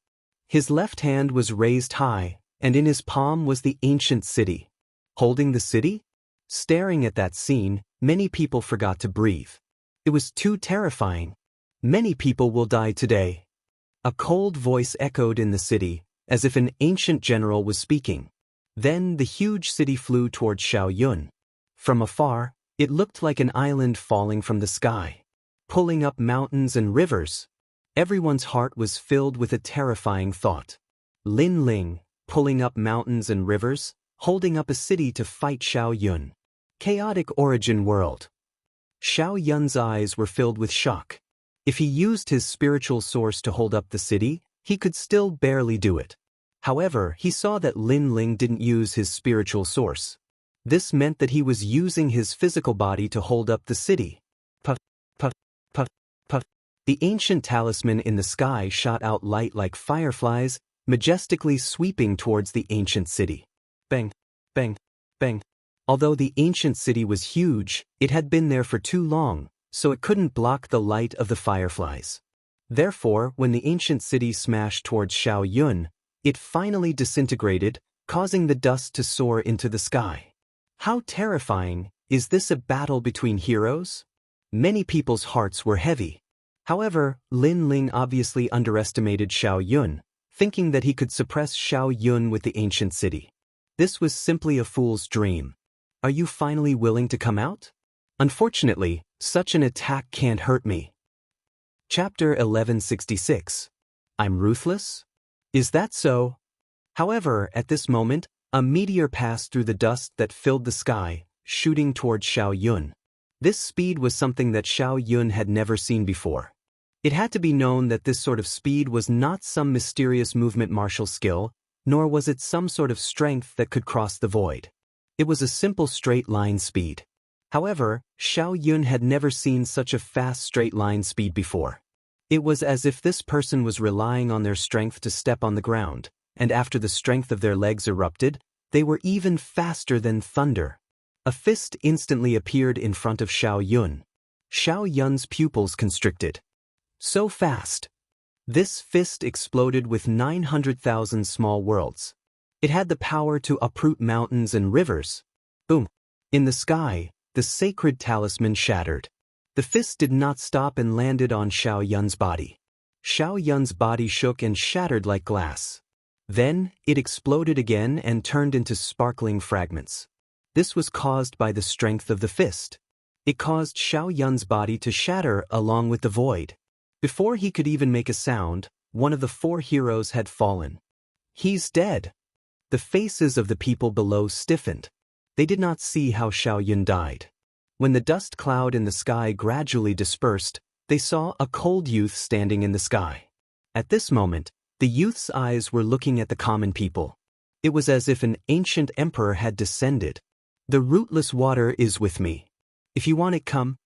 His left hand was raised high, and in his palm was the ancient city. Holding the city? Staring at that scene, many people forgot to breathe. It was too terrifying. Many people will die today. A cold voice echoed in the city, as if an ancient general was speaking. Then the huge city flew toward Xiaoyun. From afar, it looked like an island falling from the sky, pulling up mountains and rivers. Everyone's heart was filled with a terrifying thought. Lin Ling, pulling up mountains and rivers, holding up a city to fight Xiaoyun. Chaotic origin world. Xiaoyun's eyes were filled with shock. If he used his spiritual source to hold up the city, he could still barely do it. However, he saw that Lin Ling didn't use his spiritual source. This meant that he was using his physical body to hold up the city. Puff, puff, puff, puff. The ancient talisman in the sky shot out light like fireflies, majestically sweeping towards the ancient city. Bang, bang, bang. Although the ancient city was huge, it had been there for too long, so it couldn't block the light of the fireflies. Therefore, when the ancient city smashed towards Xiaoyun, it finally disintegrated, causing the dust to soar into the sky. How terrifying! Is this a battle between heroes? Many people's hearts were heavy. However, Lin Ling obviously underestimated Xiaoyun, thinking that he could suppress Xiaoyun with the ancient city. This was simply a fool's dream. Are you finally willing to come out? Unfortunately, such an attack can't hurt me. Chapter 1166. I'm ruthless? Is that so? However, at this moment, a meteor passed through the dust that filled the sky, shooting towards Xiaoyun. This speed was something that Xiaoyun had never seen before. It had to be known that this sort of speed was not some mysterious movement martial skill, nor was it some sort of strength that could cross the void. It was a simple straight-line speed. However, Xiaoyun had never seen such a fast straight-line speed before. It was as if this person was relying on their strength to step on the ground, and after the strength of their legs erupted, they were even faster than thunder. A fist instantly appeared in front of Xiaoyun. Xiaoyun's pupils constricted. So fast! This fist exploded with 900,000 small worlds. It had the power to uproot mountains and rivers. Boom! In the sky, the sacred talisman shattered. The fist did not stop and landed on Xiaoyun's body. Xiaoyun's body shook and shattered like glass. Then, it exploded again and turned into sparkling fragments. This was caused by the strength of the fist. It caused Xiaoyun's body to shatter along with the void. Before he could even make a sound, one of the four heroes had fallen. He's dead. The faces of the people below stiffened. They did not see how Xiaoyun died. When the dust cloud in the sky gradually dispersed, they saw a cold youth standing in the sky. At this moment, the youth's eyes were looking at the common people. It was as if an ancient emperor had descended. The rootless water is with me. If you want it, come.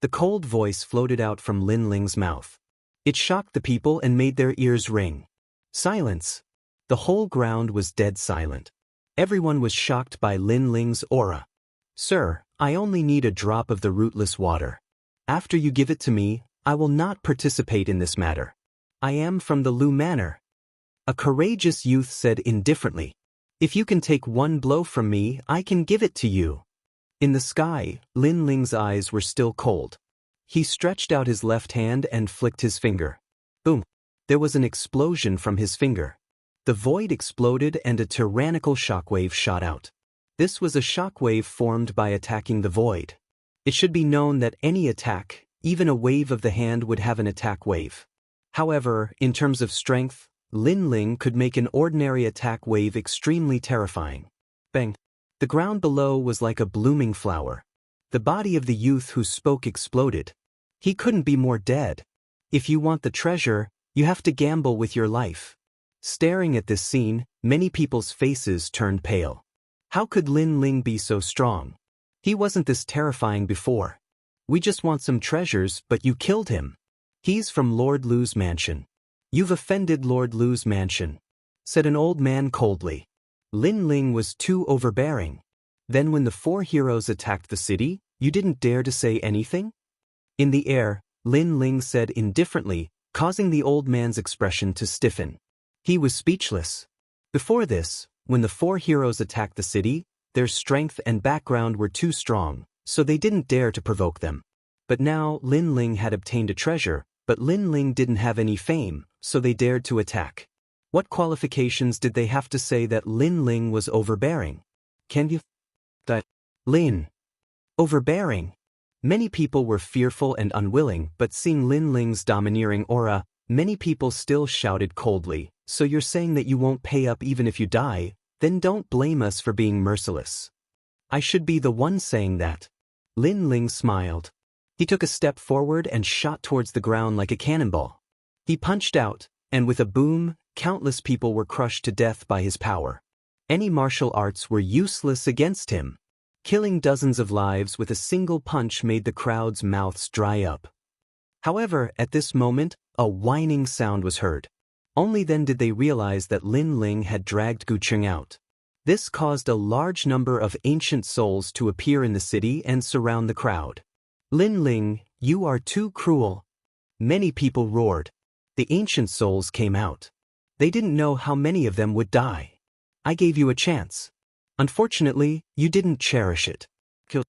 The cold voice floated out from Lin Ling's mouth. It shocked the people and made their ears ring. Silence. The whole ground was dead silent. Everyone was shocked by Lin Ling's aura. Sir, I only need a drop of the rootless water. After you give it to me, I will not participate in this matter. I am from the Lu Manor. A courageous youth said indifferently. If you can take one blow from me, I can give it to you. In the sky, Lin Ling's eyes were still cold. he stretched out his left hand and flicked his finger. Boom! There was an explosion from his finger. The void exploded and a tyrannical shockwave shot out. This was a shockwave formed by attacking the void. It should be known that any attack, even a wave of the hand, would have an attack wave. However, in terms of strength, Lin Ling could make an ordinary attack wave extremely terrifying. Bang! The ground below was like a blooming flower. The body of the youth who spoke exploded. He couldn't be more dead. If you want the treasure, you have to gamble with your life. Staring at this scene, many people's faces turned pale. How could Lin Ling be so strong? He wasn't this terrifying before. We just want some treasures, but you killed him. He's from Lord Lu's mansion. You've offended Lord Lu's mansion, said an old man coldly. Lin Ling was too overbearing. Then when the four heroes attacked the city, you didn't dare to say anything? In the air, Lin Ling said indifferently, causing the old man's expression to stiffen. He was speechless. Before this, when the four heroes attacked the city, their strength and background were too strong, so they didn't dare to provoke them. But now Lin Ling had obtained a treasure, but Lin Ling didn't have any fame, so they dared to attack. What qualifications did they have to say that Lin Ling was overbearing? Can you? That Lin. Overbearing. Many people were fearful and unwilling, but seeing Lin Ling's domineering aura, many people still shouted coldly, so you're saying that you won't pay up even if you die? Then don't blame us for being merciless. I should be the one saying that. Lin Ling smiled. He took a step forward and shot towards the ground like a cannonball. He punched out, and with a boom, countless people were crushed to death by his power. Any martial arts were useless against him. Killing dozens of lives with a single punch made the crowd's mouths dry up. However, at this moment, a whining sound was heard. Only then did they realize that Lin Ling had dragged Guqing out. This caused a large number of ancient souls to appear in the city and surround the crowd. Lin Ling, you are too cruel. Many people roared. The ancient souls came out. They didn't know how many of them would die. I gave you a chance. Unfortunately, you didn't cherish it. Kill.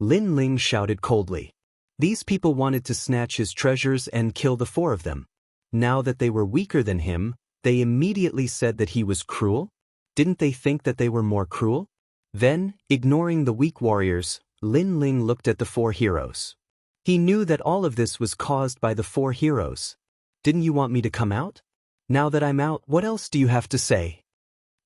Lin Ling shouted coldly. These people wanted to snatch his treasures and kill the four of them. Now that they were weaker than him, they immediately said that he was cruel? Didn't they think that they were more cruel? Then, ignoring the weak warriors, Lin Ling looked at the four heroes. He knew that all of this was caused by the four heroes. Didn't you want me to come out? Now that I'm out, what else do you have to say?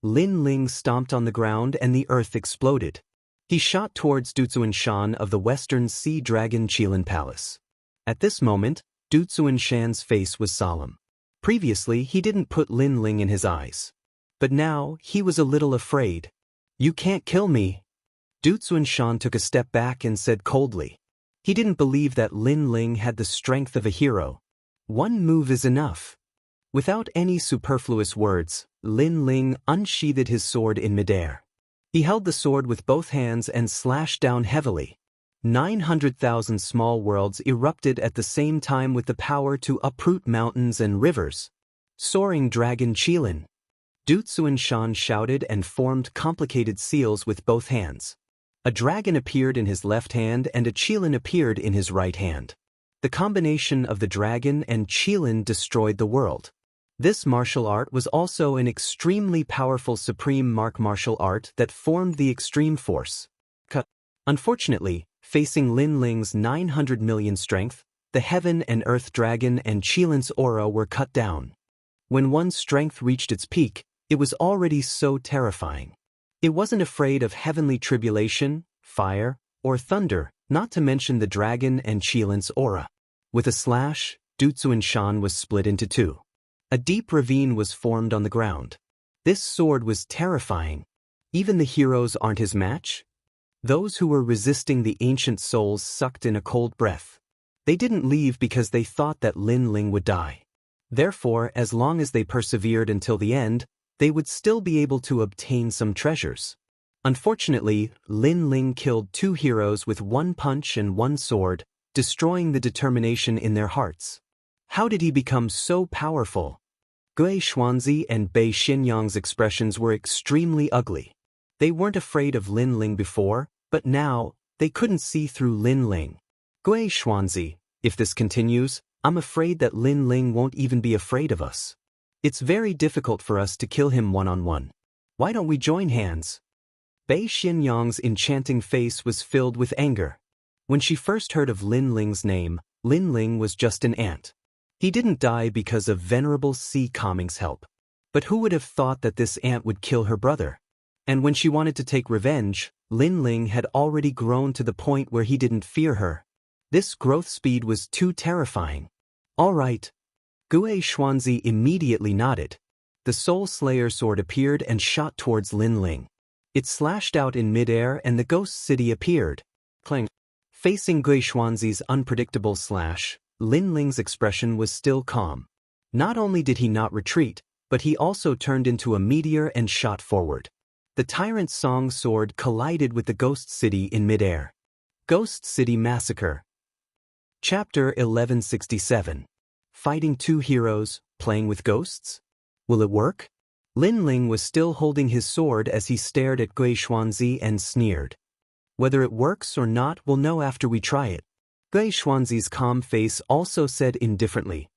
Lin Ling stomped on the ground and the earth exploded. He shot towards Duzuan Shan of the Western Sea Dragon Qilin Palace. At this moment, Duzuan Shan's face was solemn. Previously, he didn't put Lin Ling in his eyes. But now, he was a little afraid. You can't kill me. Duzuan Shan took a step back and said coldly. He didn't believe that Lin Ling had the strength of a hero. One move is enough. Without any superfluous words, Lin Ling unsheathed his sword in midair. He held the sword with both hands and slashed down heavily. 900,000 small worlds erupted at the same time with the power to uproot mountains and rivers. Soaring Dragon Qilin. Duzuan Shan shouted and formed complicated seals with both hands. A dragon appeared in his left hand and a Qilin appeared in his right hand. The combination of the dragon and Qilin destroyed the world. This martial art was also an extremely powerful supreme martial art that formed the extreme force. Unfortunately, facing Lin Ling's 900 million strength, the heaven and earth dragon and Qilin's aura were cut down. When one's strength reached its peak, it was already so terrifying. It wasn't afraid of heavenly tribulation, fire, or thunder, not to mention the dragon and Qilin's aura. With a slash, Duzuan Shan was split into two. A deep ravine was formed on the ground. This sword was terrifying. Even the heroes aren't his match? Those who were resisting the ancient souls sucked in a cold breath. They didn't leave because they thought that Lin Ling would die. Therefore, as long as they persevered until the end, they would still be able to obtain some treasures. Unfortunately, Lin Ling killed two heroes with one punch and one sword, destroying the determination in their hearts. How did he become so powerful? Gui Xuanzi and Bei Xinyang's expressions were extremely ugly. They weren't afraid of Lin Ling before, but now, they couldn't see through Lin Ling. Gui Xuanzi, If this continues, I'm afraid that Lin Ling won't even be afraid of us. It's very difficult for us to kill him one-on-one. Why don't we join hands? Bei Xianyang's enchanting face was filled with anger. When she first heard of Lin Ling's name, Lin Ling was just an ant. He didn't die because of Venerable Si Kaming's help. But who would have thought that this ant would kill her brother? And when she wanted to take revenge, Lin Ling had already grown to the point where he didn't fear her. This growth speed was too terrifying. All right. Gue Xuanzi immediately nodded. The Soul Slayer sword appeared and shot towards Lin Ling. It slashed out in midair and the ghost city appeared. Clang. Facing Gue Xuanzi's unpredictable slash, Lin Ling's expression was still calm. Not only did he not retreat, but he also turned into a meteor and shot forward. The Tyrant Song sword collided with the ghost city in midair. Ghost City Massacre. Chapter 1167. Fighting two heroes, playing with ghosts? Will it work? Lin Ling was still holding his sword as he stared at Gue Xuanzi and sneered. Whether it works or not, we'll know after we try it. Gue Xuanzi's calm face also said indifferently.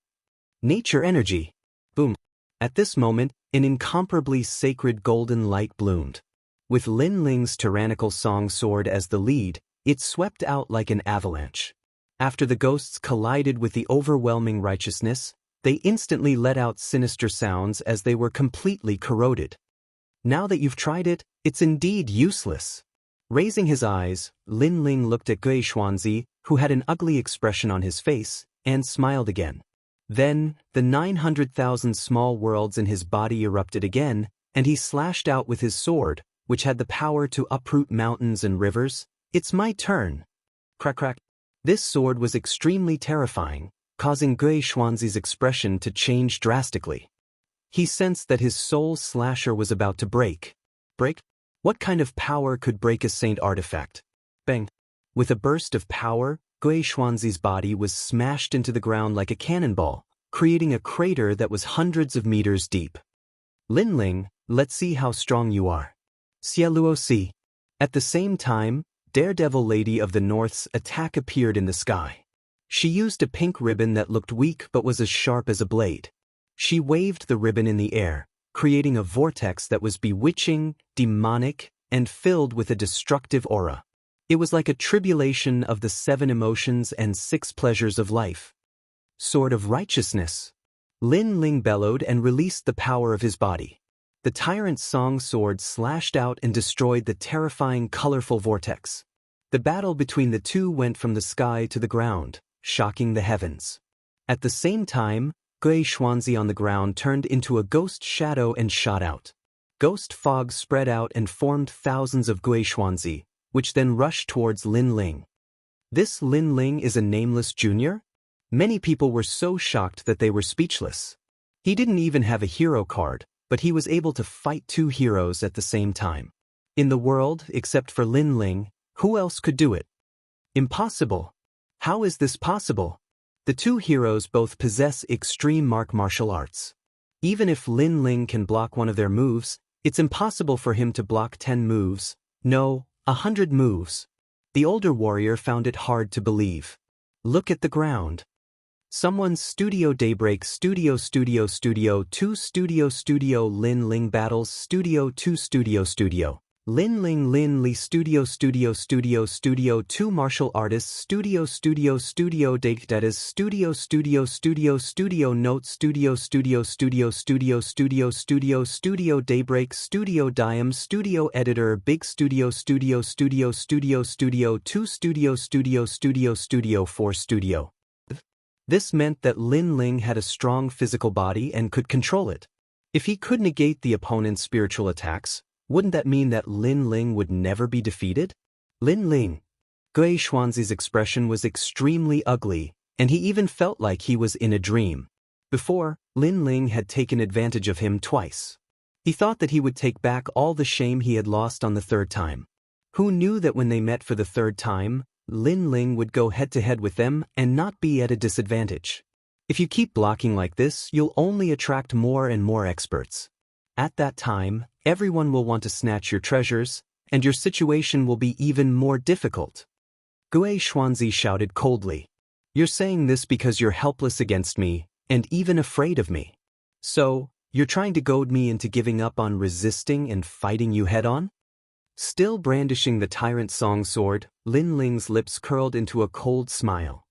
Nature energy. Boom. At this moment, an incomparably sacred golden light bloomed. With Lin Ling's tyrannical song sword as the lead, it swept out like an avalanche. After the ghosts collided with the overwhelming righteousness, they instantly let out sinister sounds as they were completely corroded. Now that you've tried it, it's indeed useless. Raising his eyes, Lin Ling looked at Gue Xuanzi, who had an ugly expression on his face, and smiled again. Then, the 900,000 small worlds in his body erupted again, and he slashed out with his sword, which had the power to uproot mountains and rivers. It's my turn. Crack crack. This sword was extremely terrifying, causing Gue Xuanzi's expression to change drastically. He sensed that his soul slasher was about to break. Break? What kind of power could break a saint artifact? Bang! With a burst of power, Gue Xuanzi's body was smashed into the ground like a cannonball, creating a crater that was hundreds of meters deep. Lin Ling, let's see how strong you are. Xia Luo Si. At the same time, Daredevil Lady of the North's attack appeared in the sky. She used a pink ribbon that looked weak but was as sharp as a blade. She waved the ribbon in the air, creating a vortex that was bewitching, demonic, and filled with a destructive aura. It was like a tribulation of the 7 emotions and 6 pleasures of life. Sword of Righteousness. Lin Ling bellowed and released the power of his body. The Tyrant Song sword slashed out and destroyed the terrifying colorful vortex. The battle between the two went from the sky to the ground, shocking the heavens. At the same time, Gue Xuanzi on the ground turned into a ghost shadow and shot out. Ghost fog spread out and formed thousands of Gue Xuanzi, which then rushed towards Lin Ling. This Lin Ling is a nameless junior? Many people were so shocked that they were speechless. He didn't even have a hero card, but he was able to fight 2 heroes at the same time. In the world, except for Lin Ling, who else could do it? Impossible. How is this possible? The 2 heroes both possess extreme martial arts. Even if Lin Ling can block one of their moves, it's impossible for him to block 10 moves, no, 100 moves. The older warrior found it hard to believe. Look at the ground. Someone's Studio Daybreak Studio 2 Studio Lin Ling Battles Studio 2 Lin Ling Lin Li Studio 2 Martial Artists Studio Date that is Studio Note Studio Daybreak Studio Diem Studio Editor Big Studio 2 Studio 4 Studio. This meant that Lin Ling had a strong physical body and could control it. If he could negate the opponent's spiritual attacks, wouldn't that mean that Lin Ling would never be defeated? Lin Ling. Gue Xuanzi's expression was extremely ugly, and he even felt like he was in a dream. Before, Lin Ling had taken advantage of him twice. He thought that he would take back all the shame he had lost on the 3rd time. Who knew that when they met for the 3rd time, Lin Ling would go head-to-head with them and not be at a disadvantage. If you keep blocking like this, you'll only attract more and more experts. At that time, everyone will want to snatch your treasures, and your situation will be even more difficult. Gue Xuanzi shouted coldly. You're saying this because you're helpless against me, and even afraid of me. So, you're trying to goad me into giving up on resisting and fighting you head-on? Still brandishing the tyrant song sword, Lin Ling's lips curled into a cold smile.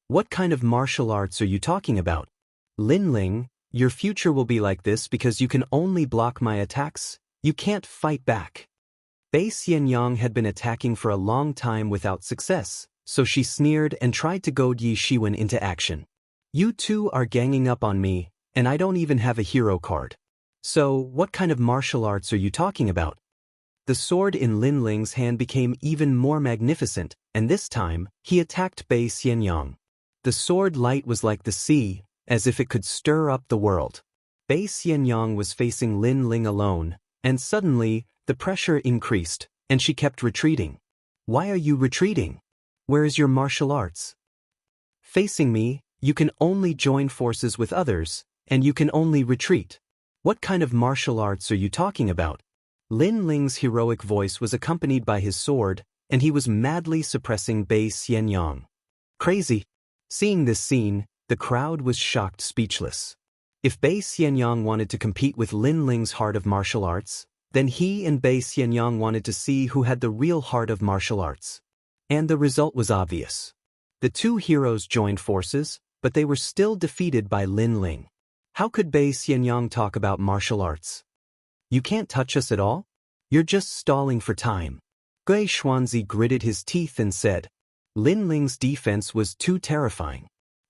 What kind of martial arts are you talking about? Lin Ling, your future will be like this because you can only block my attacks, you can't fight back. Bei Xianyang had been attacking for a long time without success, so she sneered and tried to goad Yi Shiwen into action. You two are ganging up on me, and I don't even have a hero card. So, what kind of martial arts are you talking about? The sword in Lin Ling's hand became even more magnificent, and this time, he attacked Bei Xianyang. The sword light was like the sea, as if it could stir up the world. Bei Xianyang was facing Lin Ling alone, and suddenly, the pressure increased, and she kept retreating. Why are you retreating? Where is your martial arts? Facing me, you can only join forces with others, and you can only retreat. What kind of martial arts are you talking about? Lin Ling's heroic voice was accompanied by his sword, and he was madly suppressing Bei Xianyang. Crazy. Seeing this scene, the crowd was shocked speechless. If Bei Xianyang wanted to compete with Lin Ling's heart of martial arts, then he and Bei Xianyang wanted to see who had the real heart of martial arts. And the result was obvious. The two heroes joined forces, but they were still defeated by Lin Ling. How could Bei Xianyang talk about martial arts? You can't touch us at all? You're just stalling for time. Gui Xuanzi gritted his teeth and said, Lin Ling's defense was too terrifying.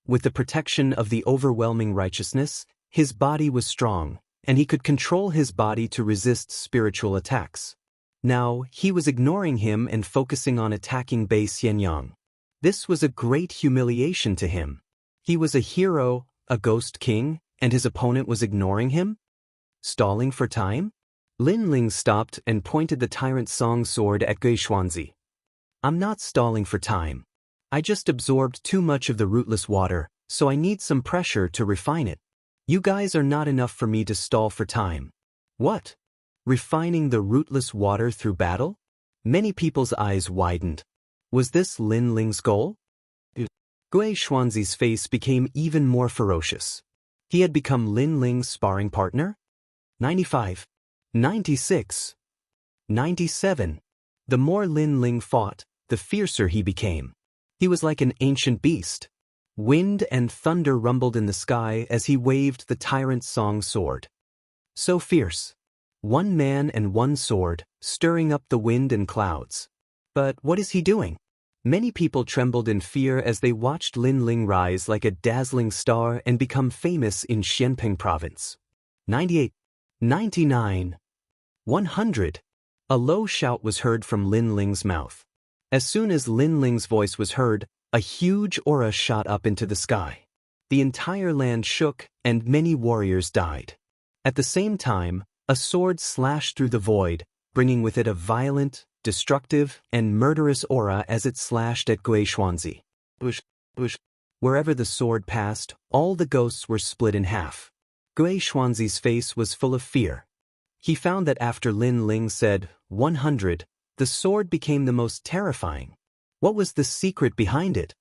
With the protection of the overwhelming righteousness, his body was strong, and he could control his body to resist spiritual attacks. Now, he was ignoring him and focusing on attacking Bei Xianyang. This was a great humiliation to him. He was a hero, a ghost king, and his opponent was ignoring him? Stalling for time? Lin Ling stopped and pointed the tyrant song sword at Gui Xuanzi. I'm not stalling for time. I just absorbed too much of the rootless water, so I need some pressure to refine it. You guys are not enough for me to stall for time. What? Refining the rootless water through battle? Many people's eyes widened. Was this Lin Ling's goal? Gui Xuanzi's face became even more ferocious. He had become Lin Ling's sparring partner? 95. 96. 97. The more Lin Ling fought, the fiercer he became. He was like an ancient beast. Wind and thunder rumbled in the sky as he waved the tyrant song sword. So fierce. One man and one sword, stirring up the wind and clouds. But what is he doing? Many people trembled in fear as they watched Lin Ling rise like a dazzling star and become famous in Xianping province. 98. 99. 100. A low shout was heard from Lin Ling's mouth. As soon as Lin Ling's voice was heard, a huge aura shot up into the sky. The entire land shook, and many warriors died. At the same time, a sword slashed through the void, bringing with it a violent, destructive, and murderous aura as it slashed at Gui Xuanzi. Wherever the sword passed, all the ghosts were split in half. Gui Xuanzi's face was full of fear. He found that after Lin Ling said, 100, the sword became the most terrifying. What was the secret behind it?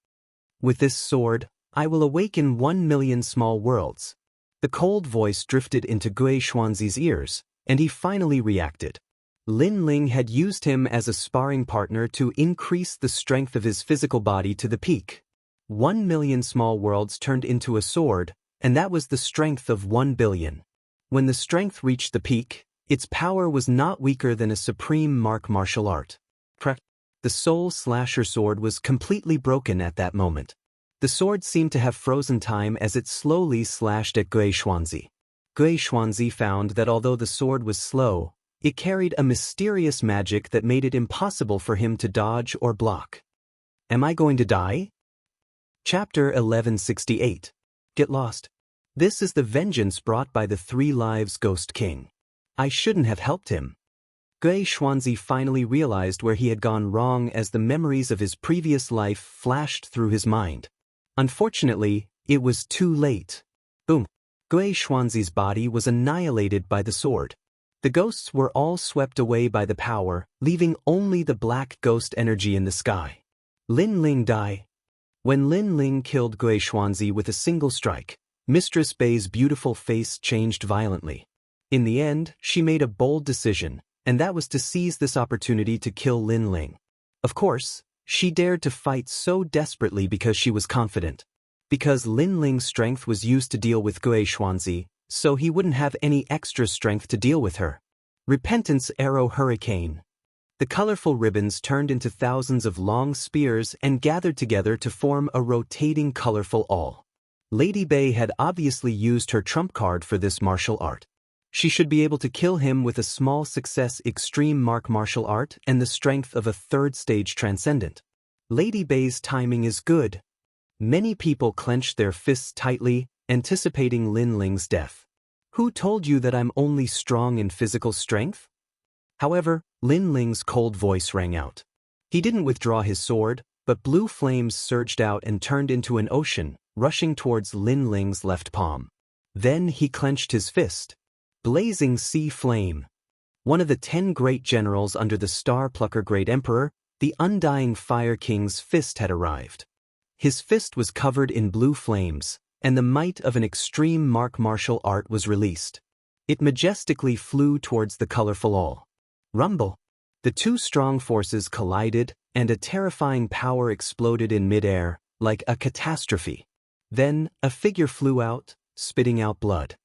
With this sword, I will awaken 1,000,000 small worlds. The cold voice drifted into Gui Xuanzi's ears, and he finally reacted. Lin Ling had used him as a sparring partner to increase the strength of his physical body to the peak. 1,000,000 small worlds turned into a sword, and that was the strength of 1,000,000,000. When the strength reached the peak, its power was not weaker than a supreme martial art. The Soul Slasher sword was completely broken at that moment. The sword seemed to have frozen time as it slowly slashed at Gui Xuanzi. Gui Xuanzi found that although the sword was slow, it carried a mysterious magic that made it impossible for him to dodge or block. Am I going to die? Chapter 1168. Get lost. This is the vengeance brought by the 3 Lives Ghost King. I shouldn't have helped him. Gui Xuanzi finally realized where he had gone wrong as the memories of his previous life flashed through his mind. Unfortunately, it was too late. Boom. Gui Xuanzi's body was annihilated by the sword. The ghosts were all swept away by the power, leaving only the black ghost energy in the sky. Lin Ling died. When Lin Ling killed Gui Xuanzi with a single strike, Mistress Bei's beautiful face changed violently. In the end, she made a bold decision, and that was to seize this opportunity to kill Lin Ling. Of course, she dared to fight so desperately because she was confident. Because Lin Ling's strength was used to deal with Gui Xuanzi, so he wouldn't have any extra strength to deal with her. Repentance Arrow Hurricane. The colorful ribbons turned into thousands of long spears and gathered together to form a rotating colorful awl. Lady Bei had obviously used her trump card for this martial art. She should be able to kill him with a small success extreme mark martial art and the strength of a third stage transcendent. Lady Bei's timing is good. Many people clenched their fists tightly, anticipating Lin Ling's death. Who told you that I'm only strong in physical strength? However, Lin Ling's cold voice rang out. He didn't withdraw his sword, but blue flames surged out and turned into an ocean, rushing towards Lin Ling's left palm. Then he clenched his fist. Blazing Sea Flame. One of the 10 great generals under the Star Plucker Great Emperor, the Undying Fire King's fist had arrived. His fist was covered in blue flames, and the might of an extreme mark martial art was released. It majestically flew towards the colorful awl. Rumble. The two strong forces collided, and a terrifying power exploded in midair, like a catastrophe. Then, a figure flew out, spitting out blood.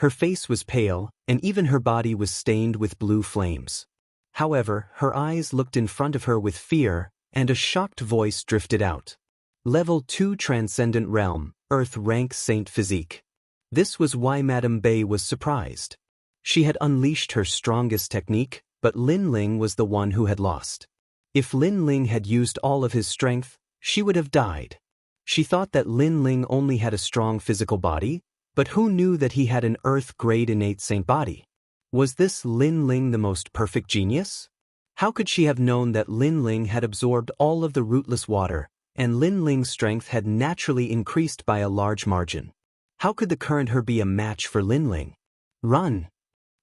Her face was pale, and even her body was stained with blue flames. However, her eyes looked in front of her with fear, and a shocked voice drifted out. Level 2 Transcendent Realm, Earth Rank Saint Physique. This was why Madame Bei was surprised. She had unleashed her strongest technique, but Lin Ling was the one who had lost. If Lin Ling had used all of his strength, she would have died. She thought that Lin Ling only had a strong physical body, but who knew that he had an Earth-grade innate saint body? Was this Lin Ling the most perfect genius? How could she have known that Lin Ling had absorbed all of the rootless water, and Lin Ling's strength had naturally increased by a large margin? How could the current her be a match for Lin Ling? Run!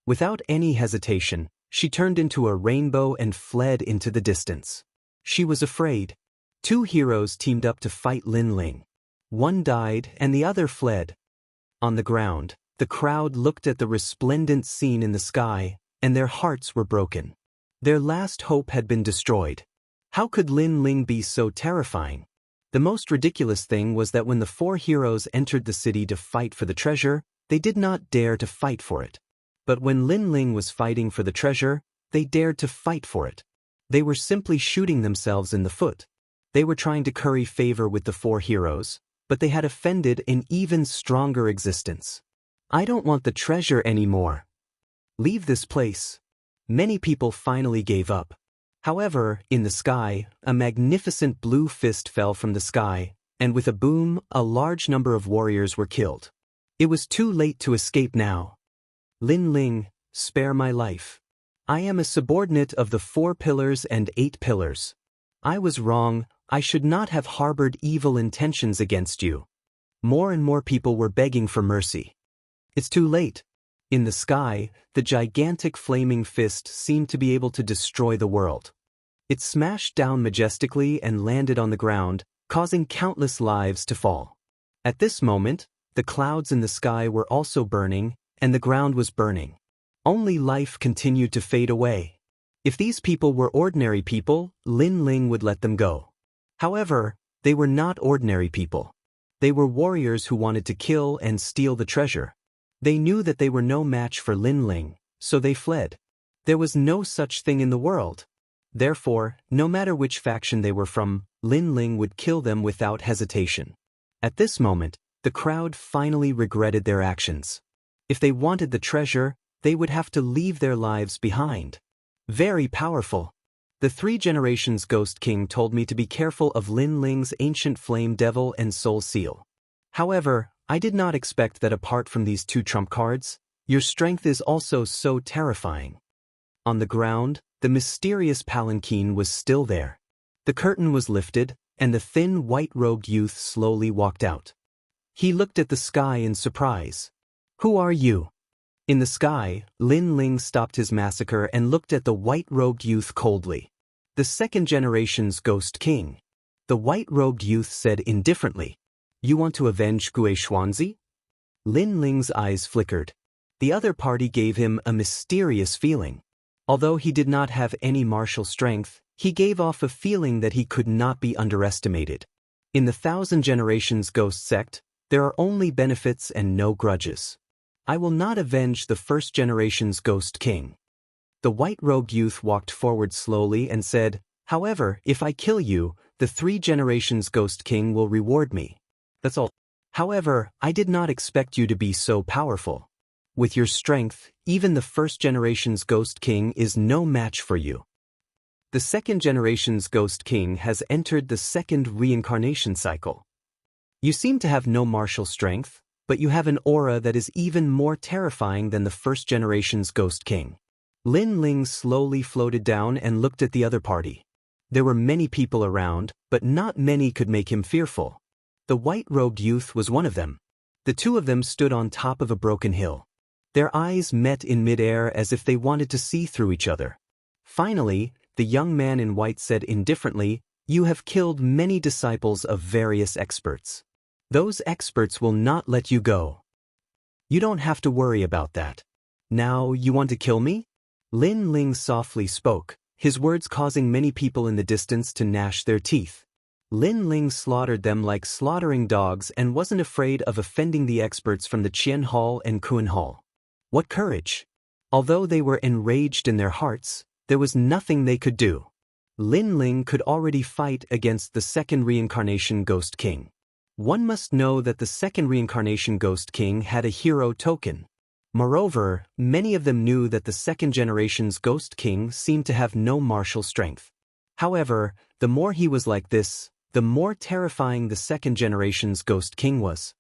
Without any hesitation, she turned into a rainbow and fled into the distance. She was afraid. 2 heroes teamed up to fight Lin Ling. One died and the other fled. On the ground, the crowd looked at the resplendent scene in the sky, and their hearts were broken. Their last hope had been destroyed. How could Lin Ling be so terrifying? The most ridiculous thing was that when the 4 heroes entered the city to fight for the treasure, they did not dare to fight for it. But when Lin Ling was fighting for the treasure, they dared to fight for it. They were simply shooting themselves in the foot. They were trying to curry favor with the 4 heroes, but they had offended an even stronger existence. I don't want the treasure anymore. Leave this place. Many people finally gave up. However, in the sky, a magnificent blue fist fell from the sky, and with a boom, a large number of warriors were killed. It was too late to escape now. Lin Ling, spare my life. I am a subordinate of the 4 pillars and 8 pillars. I was wrong, I should not have harbored evil intentions against you. More and more people were begging for mercy. It's too late. In the sky, the gigantic flaming fist seemed to be able to destroy the world. It smashed down majestically and landed on the ground, causing countless lives to fall. At this moment, the clouds in the sky were also burning, and the ground was burning. Only life continued to fade away. If these people were ordinary people, Lin Ling would let them go. However, they were not ordinary people. They were warriors who wanted to kill and steal the treasure. They knew that they were no match for Lin Ling, so they fled. There was no such thing in the world. Therefore, no matter which faction they were from, Lin Ling would kill them without hesitation. At this moment, the crowd finally regretted their actions. If they wanted the treasure, they would have to leave their lives behind. Very powerful. The 3 generations Ghost King told me to be careful of Lin Ling's ancient flame devil and soul seal. However, I did not expect that apart from these 2 trump cards, your strength is also so terrifying. On the ground, the mysterious palanquin was still there. The curtain was lifted, and the thin white-robed youth slowly walked out. He looked at the sky in surprise. Who are you? In the sky, Lin Ling stopped his massacre and looked at the white-robed youth coldly. The 2nd generation's Ghost King. The white-robed youth said indifferently, "You want to avenge Xianxia?" Lin Ling's eyes flickered. The other party gave him a mysterious feeling. Although he did not have any martial strength, he gave off a feeling that he could not be underestimated. In the Thousand Generations Ghost sect, there are only benefits and no grudges. I will not avenge the first generation's Ghost King. The white-robed youth walked forward slowly and said, "However, if I kill you, the 3 generations Ghost King will reward me. That's all. However, I did not expect you to be so powerful. With your strength, even the first generation's Ghost King is no match for you. The second generation's Ghost King has entered the second reincarnation cycle. You seem to have no martial strength, but you have an aura that is even more terrifying than the first generation's Ghost King." Lin Ling slowly floated down and looked at the other party. There were many people around, but not many could make him fearful. The white-robed youth was one of them. The two of them stood on top of a broken hill. Their eyes met in midair as if they wanted to see through each other. Finally, the young man in white said indifferently, "You have killed many disciples of various experts. Those experts will not let you go. You don't have to worry about that. Now you want to kill me?" Lin Ling softly spoke, his words causing many people in the distance to gnash their teeth. Lin Ling slaughtered them like slaughtering dogs and wasn't afraid of offending the experts from the Qian Hall and Kuan Hall. What courage! Although they were enraged in their hearts, there was nothing they could do. Lin Ling could already fight against the second reincarnation Ghost King. One must know that the second reincarnation Ghost King had a hero token. Moreover, many of them knew that the second generation's Ghost King seemed to have no martial strength. However, the more he was like this, the more terrifying the second generation's Ghost King was.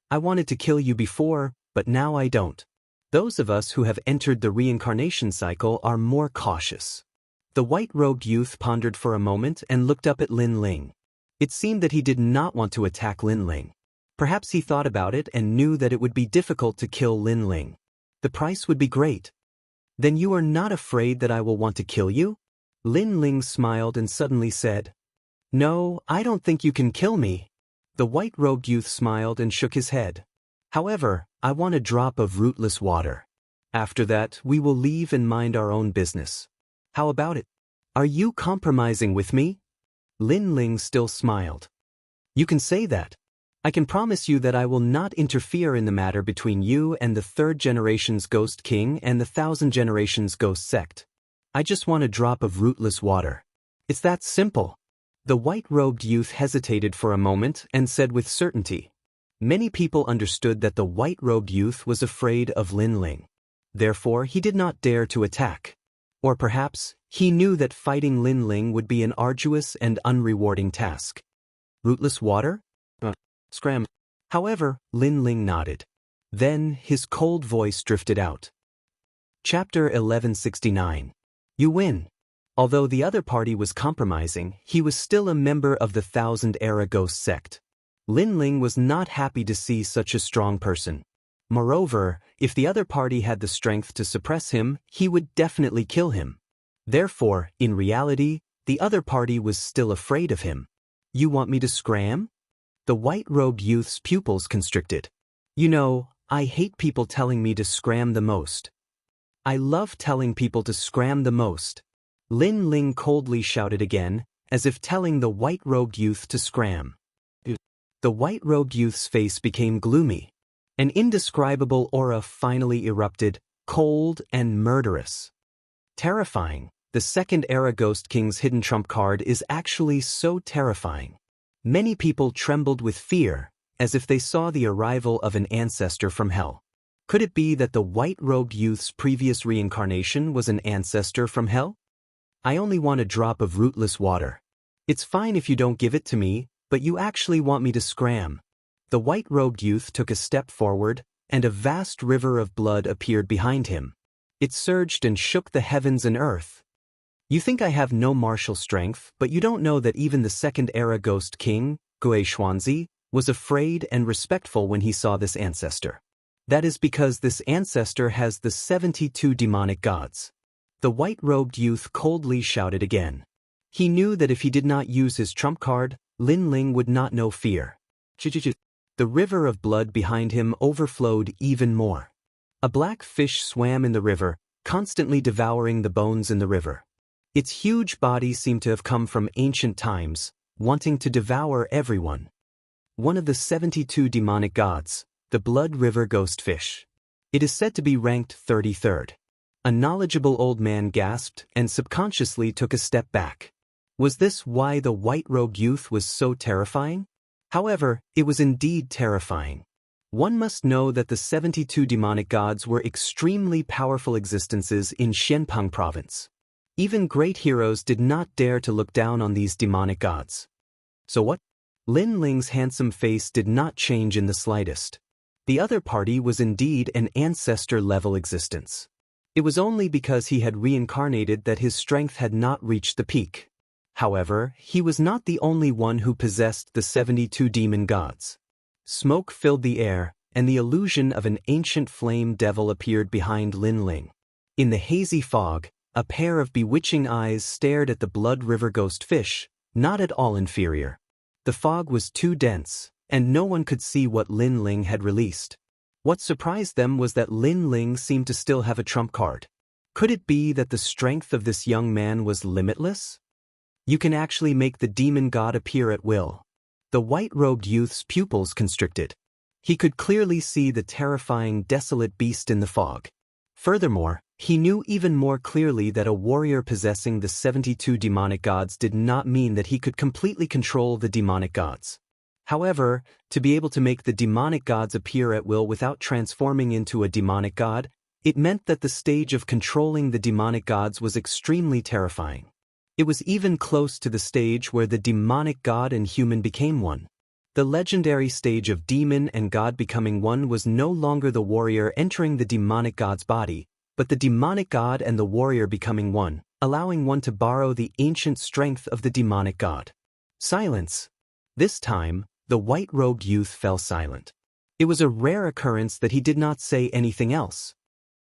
"I wanted to kill you before, but now I don't." Those of us who have entered the reincarnation cycle are more cautious. The white-robed youth pondered for a moment and looked up at Lin Ling. It seemed that he did not want to attack Lin Ling. Perhaps he thought about it and knew that it would be difficult to kill Lin Ling. The price would be great. "Then you are not afraid that I will want to kill you?" Lin Ling smiled and suddenly said, "No, I don't think you can kill me." The white-robed youth smiled and shook his head. "However, I want a drop of rootless water. After that, we will leave and mind our own business. How about it? Are you compromising with me?" Lin Ling still smiled. "You can say that. I can promise you that I will not interfere in the matter between you and the third generation's Ghost King and the Thousand Generations Ghost sect. I just want a drop of rootless water. It's that simple." The white-robed youth hesitated for a moment and said with certainty. Many people understood that the white-robed youth was afraid of Lin Ling. Therefore, he did not dare to attack. Or perhaps, he knew that fighting Lin Ling would be an arduous and unrewarding task. "Rootless water? Scram." However, Lin Ling nodded. Then, his cold voice drifted out. Chapter 1169. You win. Although the other party was compromising, he was still a member of the Thousand-Era Ghost sect. Lin Ling was not happy to see such a strong person. Moreover, if the other party had the strength to suppress him, he would definitely kill him. Therefore, in reality, the other party was still afraid of him. "You want me to scram?" The white-robed youth's pupils constricted. "You know, I hate people telling me to scram the most. I love telling people to scram the most." Lin Ling coldly shouted again, as if telling the white-robed youth to scram. The white-robed youth's face became gloomy. An indescribable aura finally erupted, cold and murderous. Terrifying. The second-era Ghost King's hidden trump card is actually so terrifying. Many people trembled with fear, as if they saw the arrival of an ancestor from hell. Could it be that the white-robed youth's previous reincarnation was an ancestor from hell? "I only want a drop of rootless water. It's fine if you don't give it to me, but you actually want me to scram." The white-robed youth took a step forward, and a vast river of blood appeared behind him. It surged and shook the heavens and earth. "You think I have no martial strength, but you don't know that even the second-era Ghost King, Xianxia, was afraid and respectful when he saw this ancestor. That is because this ancestor has the 72 demonic gods." The white-robed youth coldly shouted again. He knew that if he did not use his trump card, Lin Ling would not know fear. The river of blood behind him overflowed even more. A black fish swam in the river, constantly devouring the bones in the river. Its huge body seemed to have come from ancient times, wanting to devour everyone. One of the 72 demonic gods, the blood river ghost fish. It is said to be ranked 33rd. A knowledgeable old man gasped and subconsciously took a step back. Was this why the white-robed youth was so terrifying? However, it was indeed terrifying. One must know that the 72 demonic gods were extremely powerful existences in Xianpeng province. Even great heroes did not dare to look down on these demonic gods. So what? Lin Ling's handsome face did not change in the slightest. The other party was indeed an ancestor-level existence. It was only because he had reincarnated that his strength had not reached the peak. However, he was not the only one who possessed the 72 demon gods. Smoke filled the air, and the illusion of an ancient flame devil appeared behind Lin Ling. In the hazy fog, a pair of bewitching eyes stared at the blood river ghost fish, not at all inferior. The fog was too dense, and no one could see what Lin Ling had released. What surprised them was that Lin Ling seemed to still have a trump card. Could it be that the strength of this young man was limitless? You can actually make the demon god appear at will. The white-robed youth's pupils constricted. He could clearly see the terrifying, desolate beast in the fog. Furthermore, he knew even more clearly that a warrior possessing the 72 demonic gods did not mean that he could completely control the demonic gods. However, to be able to make the demonic gods appear at will without transforming into a demonic god, it meant that the stage of controlling the demonic gods was extremely terrifying. It was even close to the stage where the demonic god and human became one. The legendary stage of demon and god becoming one was no longer the warrior entering the demonic god's body, but the demonic god and the warrior becoming one, allowing one to borrow the ancient strength of the demonic god. Silence. This time, the white-robed youth fell silent. It was a rare occurrence that he did not say anything else.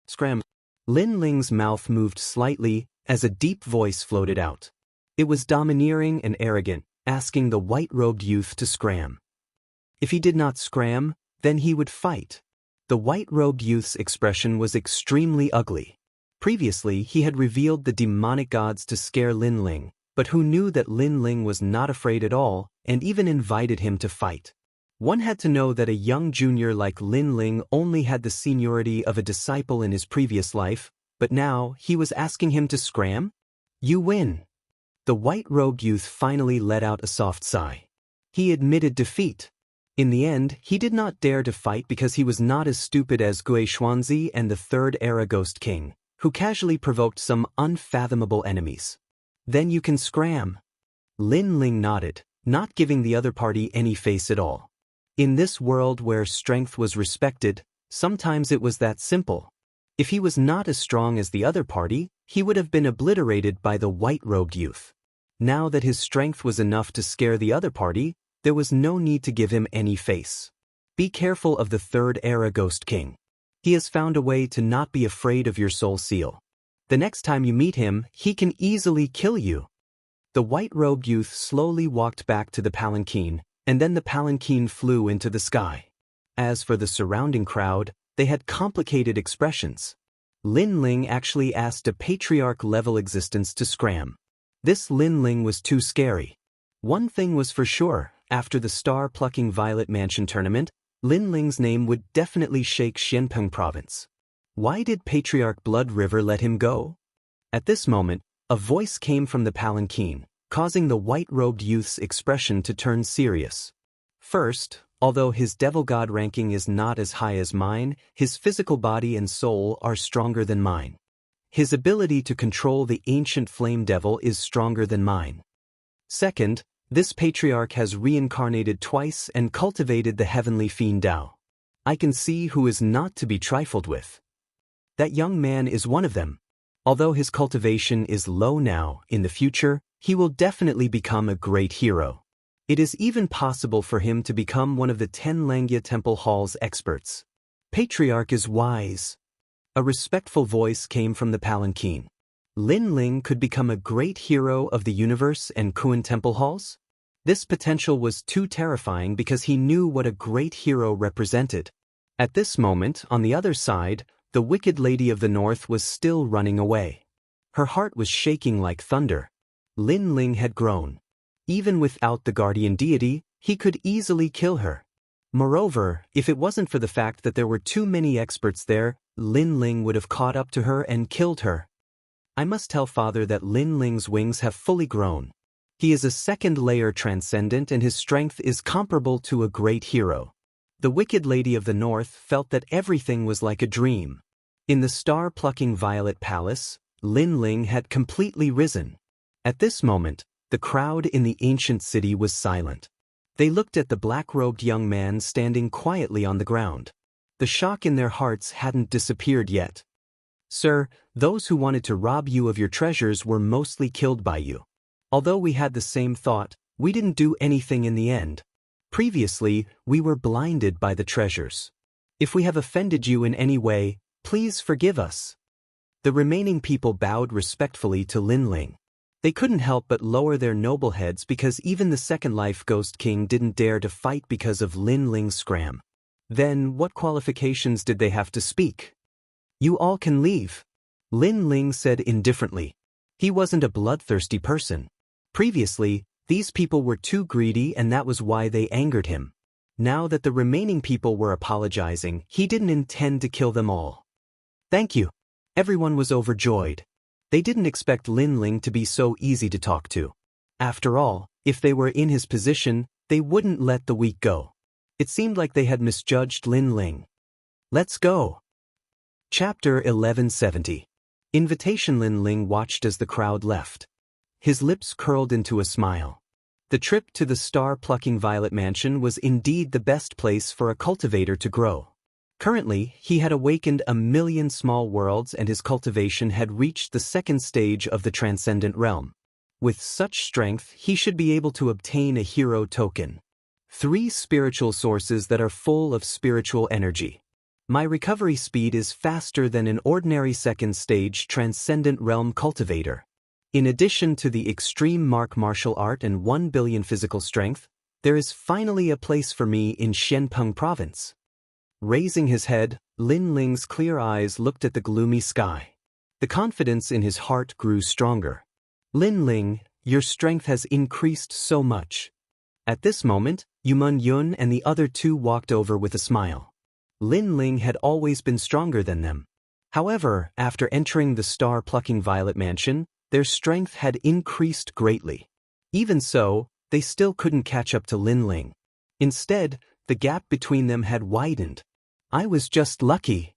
Scram. Lin Ling's mouth moved slightly as a deep voice floated out. It was domineering and arrogant, asking the white-robed youth to scram. If he did not scram, then he would fight. The white-robed youth's expression was extremely ugly. Previously, he had revealed the demonic gods to scare Lin Ling, but who knew that Lin Ling was not afraid at all, and even invited him to fight. One had to know that a young junior like Lin Ling only had the seniority of a disciple in his previous life, but now he was asking him to scram? You win. The white-robed youth finally let out a soft sigh. He admitted defeat. In the end, he did not dare to fight because he was not as stupid as Gui Xuanzi and the Third Era Ghost King, who casually provoked some unfathomable enemies. Then you can scram. Lin Ling nodded, not giving the other party any face at all. In this world where strength was respected, sometimes it was that simple. If he was not as strong as the other party, he would have been obliterated by the white-robed youth. Now that his strength was enough to scare the other party, there was no need to give him any face. Be careful of the Third Era Ghost King. He has found a way to not be afraid of your soul seal. The next time you meet him, he can easily kill you. The white-robed youth slowly walked back to the palanquin, and then the palanquin flew into the sky. As for the surrounding crowd, they had complicated expressions. Lin Ling actually asked a patriarch-level existence to scram. This Lin Ling was too scary. One thing was for sure, after the star-plucking Violet Mansion tournament, Lin Ling's name would definitely shake Xianpeng province. Why did Patriarch Blood River let him go? At this moment, a voice came from the palanquin, causing the white-robed youth's expression to turn serious. First, although his devil god ranking is not as high as mine, his physical body and soul are stronger than mine. His ability to control the ancient flame devil is stronger than mine. Second, this patriarch has reincarnated twice and cultivated the heavenly fiend Dao. I can see who is not to be trifled with. That young man is one of them. Although his cultivation is low now, in the future, he will definitely become a great hero. It is even possible for him to become one of the 10 Langia Temple Hall's experts. Patriarch is wise. A respectful voice came from the palanquin. Lin Ling could become a great hero of the universe and Kuan temple halls? This potential was too terrifying because he knew what a great hero represented. At this moment, on the other side, the Wicked Lady of the North was still running away. Her heart was shaking like thunder. Lin Ling had grown. Even without the guardian deity, he could easily kill her. Moreover, if it wasn't for the fact that there were too many experts there, Lin Ling would have caught up to her and killed her. I must tell father that Lin Ling's wings have fully grown. He is a second-layer transcendent and his strength is comparable to a great hero. The Wicked Lady of the North felt that everything was like a dream. In the star-plucking Violet Palace, Lin Ling had completely risen. At this moment, the crowd in the ancient city was silent. They looked at the black-robed young man standing quietly on the ground. The shock in their hearts hadn't disappeared yet. Sir, those who wanted to rob you of your treasures were mostly killed by you. Although we had the same thought, we didn't do anything in the end. Previously, we were blinded by the treasures. If we have offended you in any way, please forgive us. The remaining people bowed respectfully to Lin Ling. They couldn't help but lower their noble heads because even the Second Life Ghost King didn't dare to fight because of Lin Ling's scram. Then what qualifications did they have to speak? You all can leave, Lin Ling said indifferently. He wasn't a bloodthirsty person. Previously, these people were too greedy and that was why they angered him. Now that the remaining people were apologizing, he didn't intend to kill them all. Thank you. Everyone was overjoyed. They didn't expect Lin Ling to be so easy to talk to. After all, if they were in his position, they wouldn't let the weak go. It seemed like they had misjudged Lin Ling. Let's go. Chapter 1170. Invitation. Lin Ling watched as the crowd left. His lips curled into a smile. The trip to the star-plucking Violet Mansion was indeed the best place for a cultivator to grow. Currently, he had awakened 1,000,000 small worlds and his cultivation had reached the second stage of the transcendent realm. With such strength, he should be able to obtain a hero token. 3 spiritual sources that are full of spiritual energy. My recovery speed is faster than an ordinary second stage transcendent realm cultivator. In addition to the extreme martial art and 1 billion physical strength, there is finally a place for me in Xianpeng province. Raising his head, Lin Ling's clear eyes looked at the gloomy sky. The confidence in his heart grew stronger. Lin Ling, your strength has increased so much. At this moment, Yumun Yun and the other 2 walked over with a smile. Lin Ling had always been stronger than them. However, after entering the star-plucking Violet Mansion, their strength had increased greatly. Even so, they still couldn't catch up to Lin Ling. Instead, the gap between them had widened. I was just lucky.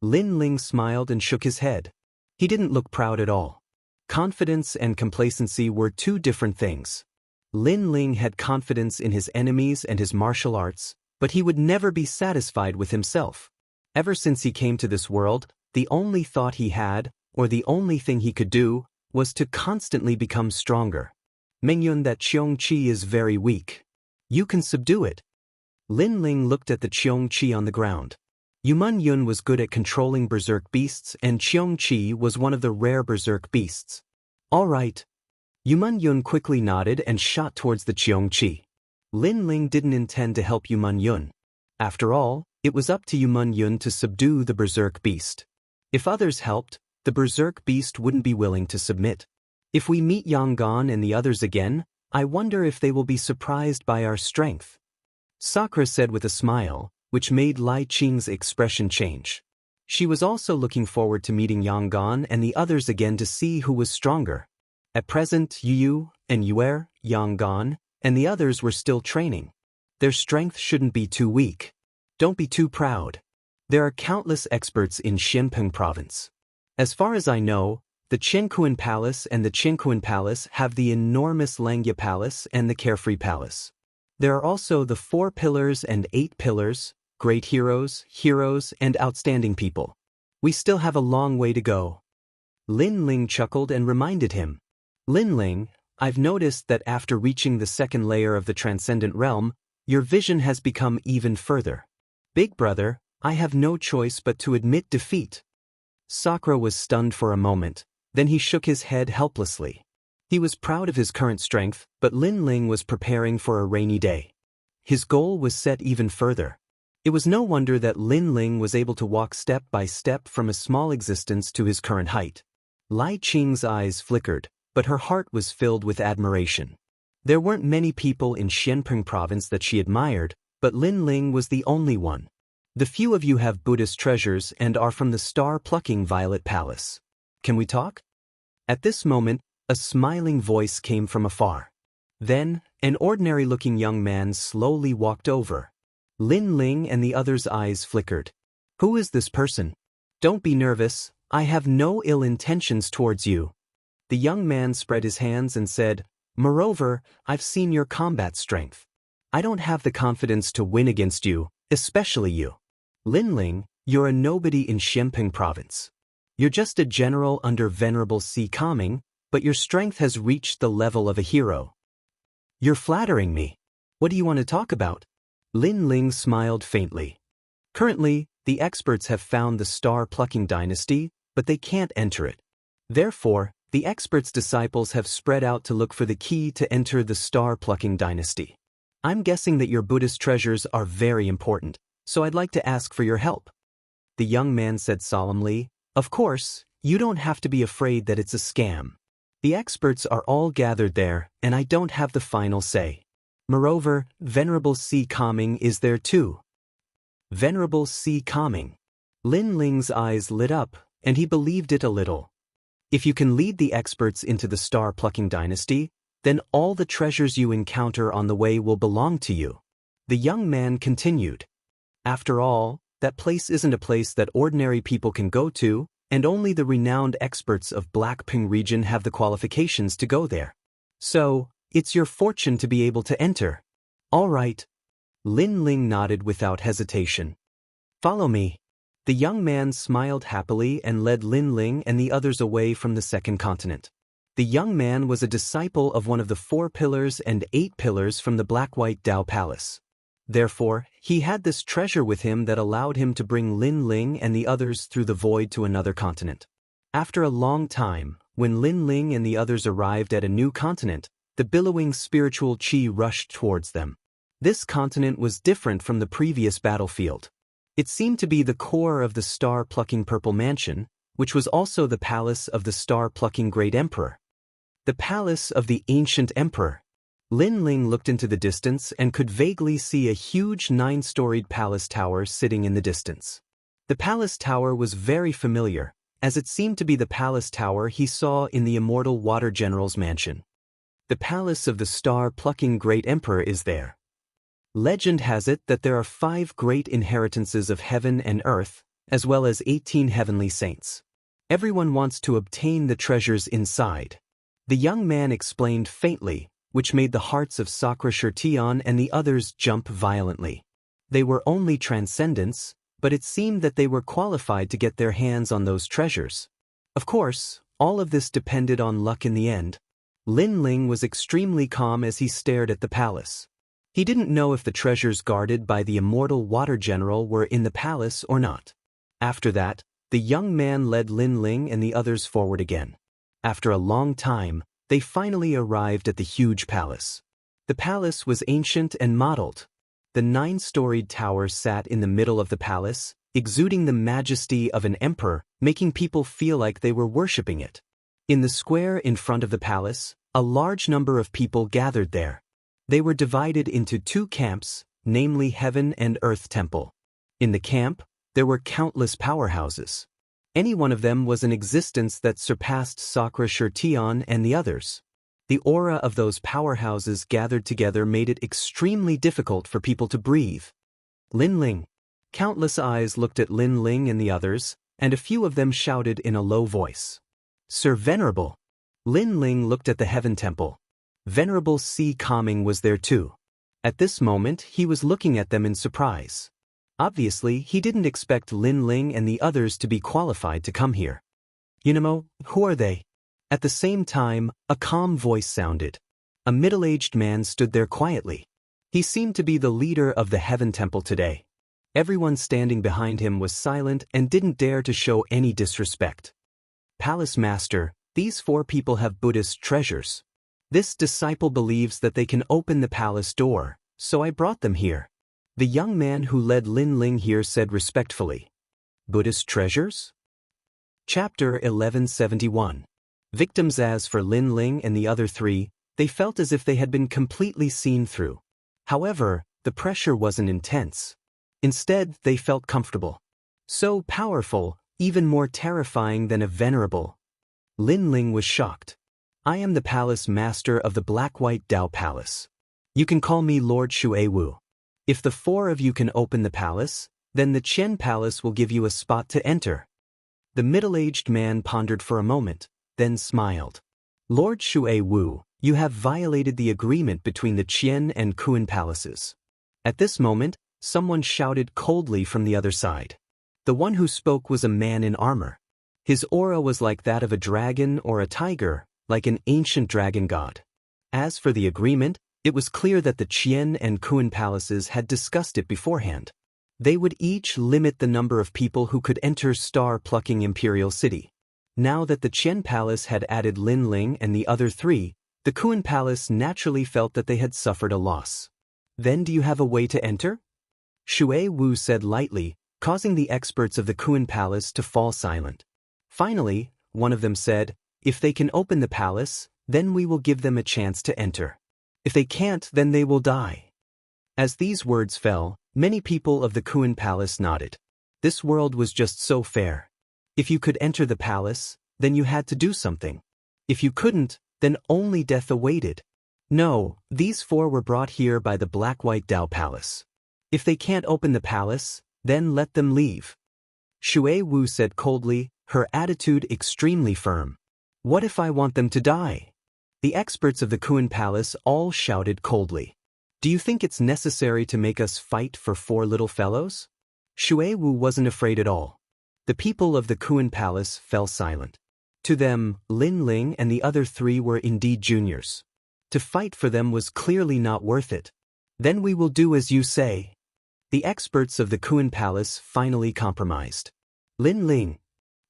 Lin Ling smiled and shook his head. He didn't look proud at all. Confidence and complacency were 2 different things. Lin Ling had confidence in his enemies and his martial arts, but he would never be satisfied with himself. Ever since he came to this world, the only thought he had, or the only thing he could do, was to constantly become stronger. Mengyun, that Xianxia is very weak. You can subdue it. Lin Ling looked at the Xianxia on the ground. Yumun Yun was good at controlling berserk beasts and Xianxia was one of the rare berserk beasts. All right. Yumun Yun quickly nodded and shot towards the Xianxia. Lin Ling didn't intend to help Yumun Yun. After all, it was up to Yumun Yun to subdue the berserk beast. If others helped, the berserk beast wouldn't be willing to submit. If we meet Yang Gan and the others again, I wonder if they will be surprised by our strength. Sakura said with a smile, which made Lai Qing's expression change. She was also looking forward to meeting Yang Gan and the others again to see who was stronger. At present, Yu and Yuer, Yang Gan, and the others were still training. Their strength shouldn't be too weak. Don't be too proud. There are countless experts in Xianpeng province. As far as I know, the Qiankuan Palace and the Qingkuan Palace have the enormous Langya Palace and the Carefree Palace. There are also the 4 pillars and 8 pillars, great heroes, and outstanding people. We still have a long way to go. Lin Ling chuckled and reminded him. Lin Ling, I've noticed that after reaching the second layer of the transcendent realm, your vision has become even further. Big brother, I have no choice but to admit defeat. Sakura was stunned for a moment. Then he shook his head helplessly. He was proud of his current strength, but Lin Ling was preparing for a rainy day. His goal was set even further. It was no wonder that Lin Ling was able to walk step by step from a small existence to his current height. Lai Qing's eyes flickered, but her heart was filled with admiration. There weren't many people in Xianping province that she admired, but Lin Ling was the only one. The few of you have Buddhist treasures and are from the star-plucking Violet Palace. Can we talk? At this moment, a smiling voice came from afar. Then, an ordinary-looking young man slowly walked over. Lin Ling and the others' eyes flickered. Who is this person? Don't be nervous, I have no ill intentions towards you. The young man spread his hands and said, Moreover, I've seen your combat strength. I don't have the confidence to win against you, especially you. Lin Ling, you're a nobody in Xianping province. You're just a general under Venerable Si Kaming, but your strength has reached the level of a hero. You're flattering me. What do you want to talk about? Lin Ling smiled faintly. Currently, the experts have found the star-plucking dynasty, but they can't enter it. Therefore, the experts' disciples have spread out to look for the key to enter the star-plucking dynasty. I'm guessing that your Buddhist treasures are very important, so I'd like to ask for your help. The young man said solemnly, Of course, you don't have to be afraid that it's a scam. The experts are all gathered there, and I don't have the final say. Moreover, Venerable Si Kaming is there too. Venerable Si Kaming. Lin Ling's eyes lit up, and he believed it a little. If you can lead the experts into the star-plucking dynasty, then all the treasures you encounter on the way will belong to you. The young man continued. After all, that place isn't a place that ordinary people can go to, and only the renowned experts of Blackping region have the qualifications to go there. So, it's your fortune to be able to enter. All right. Lin Ling nodded without hesitation. Follow me. The young man smiled happily and led Lin Ling and the others away from the second continent. The young man was a disciple of one of the 4 pillars and 8 pillars from the Black-White Dao Palace. Therefore, he had this treasure with him that allowed him to bring Lin Ling and the others through the void to another continent. After a long time, when Lin Ling and the others arrived at a new continent, the billowing spiritual qi rushed towards them. This continent was different from the previous battlefield. It seemed to be the core of the star-plucking Purple Mansion, which was also the palace of the star-plucking Great Emperor. The palace of the ancient emperor. Lin Ling looked into the distance and could vaguely see a huge 9-storied palace tower sitting in the distance. The palace tower was very familiar, as it seemed to be the palace tower he saw in the immortal Water General's mansion. The palace of the star-plucking Great Emperor is there. Legend has it that there are 5 great inheritances of heaven and earth, as well as 18 heavenly saints. Everyone wants to obtain the treasures inside. The young man explained faintly, which made the hearts of Sakura Shirtion and the others jump violently. They were only transcendents, but it seemed that they were qualified to get their hands on those treasures. Of course, all of this depended on luck in the end. Lin Ling was extremely calm as he stared at the palace. He didn't know if the treasures guarded by the immortal Water General were in the palace or not. After that, the young man led Lin Ling and the others forward again. After a long time, they finally arrived at the huge palace. The palace was ancient and modeled. The 9-storied tower sat in the middle of the palace, exuding the majesty of an emperor, making people feel like they were worshipping it. In the square in front of the palace, a large number of people gathered there. They were divided into 2 camps, namely Heaven and Earth Temple. In the camp, there were countless powerhouses. Any one of them was an existence that surpassed Sakura Shirtion and the others. The aura of those powerhouses gathered together made it extremely difficult for people to breathe. Lin Ling. Countless eyes looked at Lin Ling and the others, and a few of them shouted in a low voice. Sir Venerable. Lin Ling looked at the Heaven Temple. Venerable Si Kaming was there too. At this moment, he was looking at them in surprise. Obviously, he didn't expect Lin Ling and the others to be qualified to come here. Yunamo, who are they? At the same time, a calm voice sounded. A middle-aged man stood there quietly. He seemed to be the leader of the Heaven Temple today. Everyone standing behind him was silent and didn't dare to show any disrespect. Palace Master, These 4 people have Buddhist treasures. This disciple believes that they can open the palace door, so I brought them here. The young man who led Lin Ling here said respectfully. Buddhist treasures? Chapter 1171. Victims. As for Lin Ling and the other 3, they felt as if they had been completely seen through. However, the pressure wasn't intense. Instead, they felt comfortable. So powerful, even more terrifying than a venerable. Lin Ling was shocked. I am the palace master of the Black-White Dao Palace. You can call me Lord Shui Wu. If the 4 of you can open the palace, then the Qian Palace will give you a spot to enter. The middle-aged man pondered for a moment, then smiled. Lord Shui Wu, you have violated the agreement between the Qian and Kuan palaces. At this moment, someone shouted coldly from the other side. The one who spoke was a man in armor. His aura was like that of a dragon or a tiger, like an ancient dragon god. As for the agreement, it was clear that the Qian and Kuan palaces had discussed it beforehand. They would each limit the number of people who could enter star-plucking Imperial City. Now that the Qian Palace had added Lin Ling and the other 3, the Kuan Palace naturally felt that they had suffered a loss. Then do you have a way to enter? Shui Wu said lightly, causing the experts of the Kuan Palace to fall silent. Finally, one of them said, if they can open the palace, then we will give them a chance to enter. If they can't, then they will die. As these words fell, many people of the Kuan Palace nodded. This world was just so fair. If you could enter the palace, then you had to do something. If you couldn't, then only death awaited. No, these 4 were brought here by the Black-White Dao Palace. If they can't open the palace, then let them leave. Shui Wu said coldly, her attitude extremely firm. What if I want them to die? The experts of the Kuan Palace all shouted coldly. Do you think it's necessary to make us fight for 4 little fellows? Shui Wu wasn't afraid at all. The people of the Kuan Palace fell silent. To them, Lin Ling and the other 3 were indeed juniors. To fight for them was clearly not worth it. Then we will do as you say. The experts of the Kuan Palace finally compromised. Lin Ling.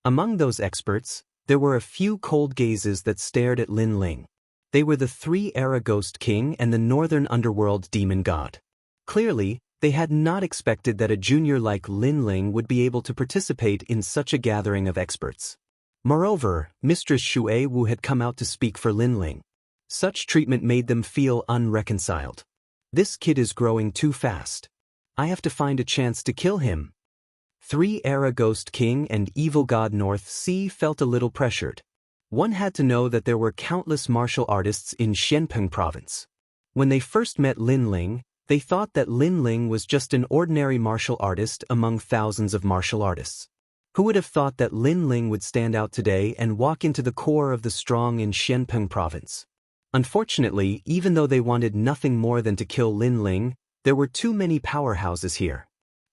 Among those experts, there were a few cold gazes that stared at Lin Ling. They were the 3-era Ghost King and the Northern Underworld Demon God. Clearly, they had not expected that a junior like Lin Ling would be able to participate in such a gathering of experts. Moreover, Mistress Shui Wu had come out to speak for Lin Ling. Such treatment made them feel unreconciled. This kid is growing too fast. I have to find a chance to kill him. 3-era Ghost King and Evil God North Sea felt a little pressured. One had to know that there were countless martial artists in Xianpeng province. When they first met Lin Ling, they thought that Lin Ling was just an ordinary martial artist among thousands of martial artists. Who would have thought that Lin Ling would stand out today and walk into the core of the strong in Xianpeng province? Unfortunately, even though they wanted nothing more than to kill Lin Ling, there were too many powerhouses here.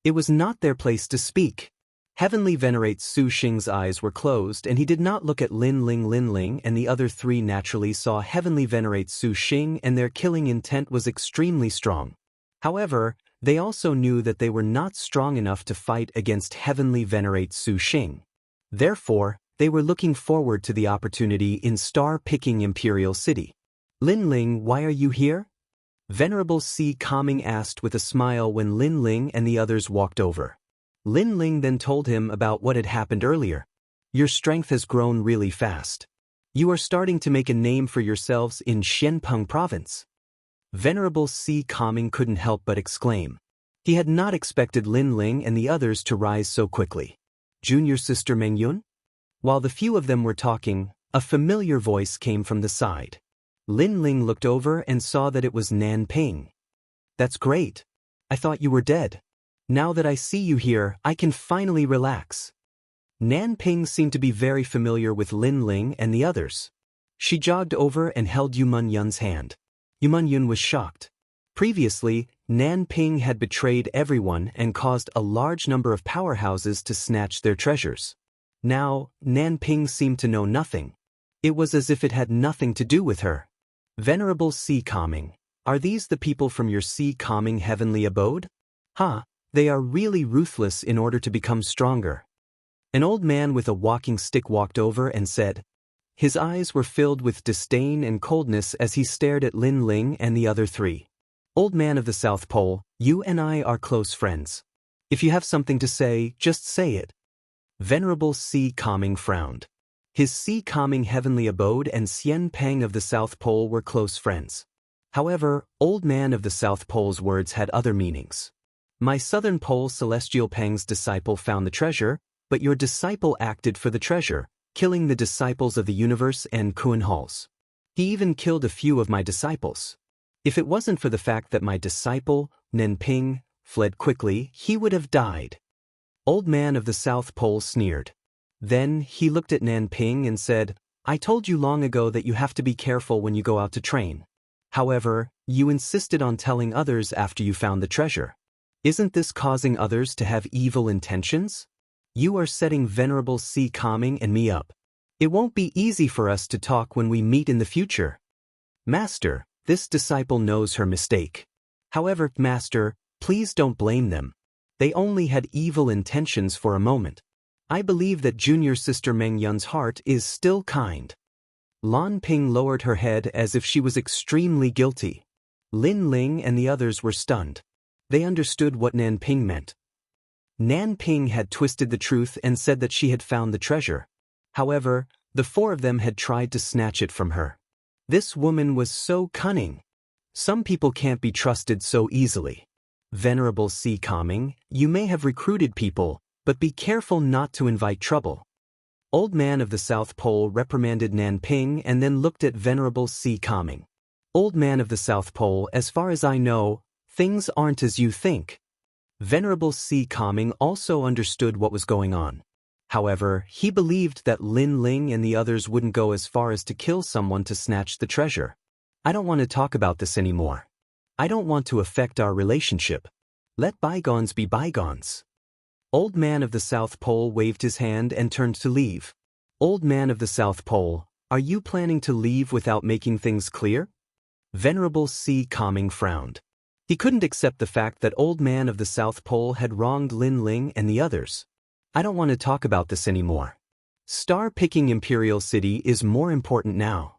It was not their place to speak. Heavenly Venerate Su Xing's eyes were closed and he did not look at Lin Ling. Lin Ling and the other 3 naturally saw Heavenly Venerate Su Xing and their killing intent was extremely strong. However, they also knew that they were not strong enough to fight against Heavenly Venerate Su Xing. Therefore, they were looking forward to the opportunity in star-picking Imperial City. Lin Ling, why are you here? Venerable Si Kaming asked with a smile when Lin Ling and the others walked over. Lin Ling then told him about what had happened earlier. Your strength has grown really fast. You are starting to make a name for yourselves in Xianpeng province. Venerable Si Kaming couldn't help but exclaim. He had not expected Lin Ling and the others to rise so quickly. Junior sister Meng Yun? While the few of them were talking, a familiar voice came from the side. Lin Ling looked over and saw that it was Nan Ping. That's great. I thought you were dead. Now that I see you here, I can finally relax. Nan Ping seemed to be very familiar with Lin Ling and the others. She jogged over and held Yumun Yun's hand. Yumun Yun was shocked. Previously, Nan Ping had betrayed everyone and caused a large number of powerhouses to snatch their treasures. Now, Nan Ping seemed to know nothing. It was as if it had nothing to do with her. Venerable Si Kaming, are these the people from your Si Kaming heavenly abode? They are really ruthless in order to become stronger. An old man with a walking stick walked over and said, His eyes were filled with disdain and coldness as he stared at Lin Ling and the other three. Old man of the South Pole, you and I are close friends. If you have something to say, just say it. Venerable Sea Calming frowned. His Sea Calming heavenly abode and Xian Peng of the South Pole were close friends. However, Old Man of the South Pole's words had other meanings. My Southern Pole Celestial Peng's disciple found the treasure, but your disciple acted for the treasure, killing the disciples of the universe and Kuan Halls. He even killed a few of my disciples. If it wasn't for the fact that my disciple, Nenping, fled quickly, he would have died. Old Man of the South Pole sneered. Then he looked at Nanping and said, I told you long ago that you have to be careful when you go out to train. However, you insisted on telling others after you found the treasure. Isn't this causing others to have evil intentions? You are setting Venerable Sea Calming and me up. It won't be easy for us to talk when we meet in the future. Master, this disciple knows her mistake. However, Master, please don't blame them. They only had evil intentions for a moment. I believe that junior sister Meng Yun's heart is still kind. Lan Ping lowered her head as if she was extremely guilty. Lin Ling and the others were stunned. They understood what Nanping meant. Nanping had twisted the truth and said that she had found the treasure. However, the four of them had tried to snatch it from her. This woman was so cunning. Some people can't be trusted so easily. Venerable Sea Calming, you may have recruited people, but be careful not to invite trouble. Old Man of the South Pole reprimanded Nanping and then looked at Venerable Sea Calming. Old Man of the South Pole, as far as I know, things aren't as you think. Venerable Sea Calming also understood what was going on. However, he believed that Lin Ling and the others wouldn't go as far as to kill someone to snatch the treasure. I don't want to talk about this anymore. I don't want to affect our relationship. Let bygones be bygones. Old Man of the South Pole waved his hand and turned to leave. Old Man of the South Pole, are you planning to leave without making things clear? Venerable Sea Calming frowned. He couldn't accept the fact that Old Man of the South Pole had wronged Lin Ling and the others. I don't want to talk about this anymore. Star-picking Imperial City is more important now.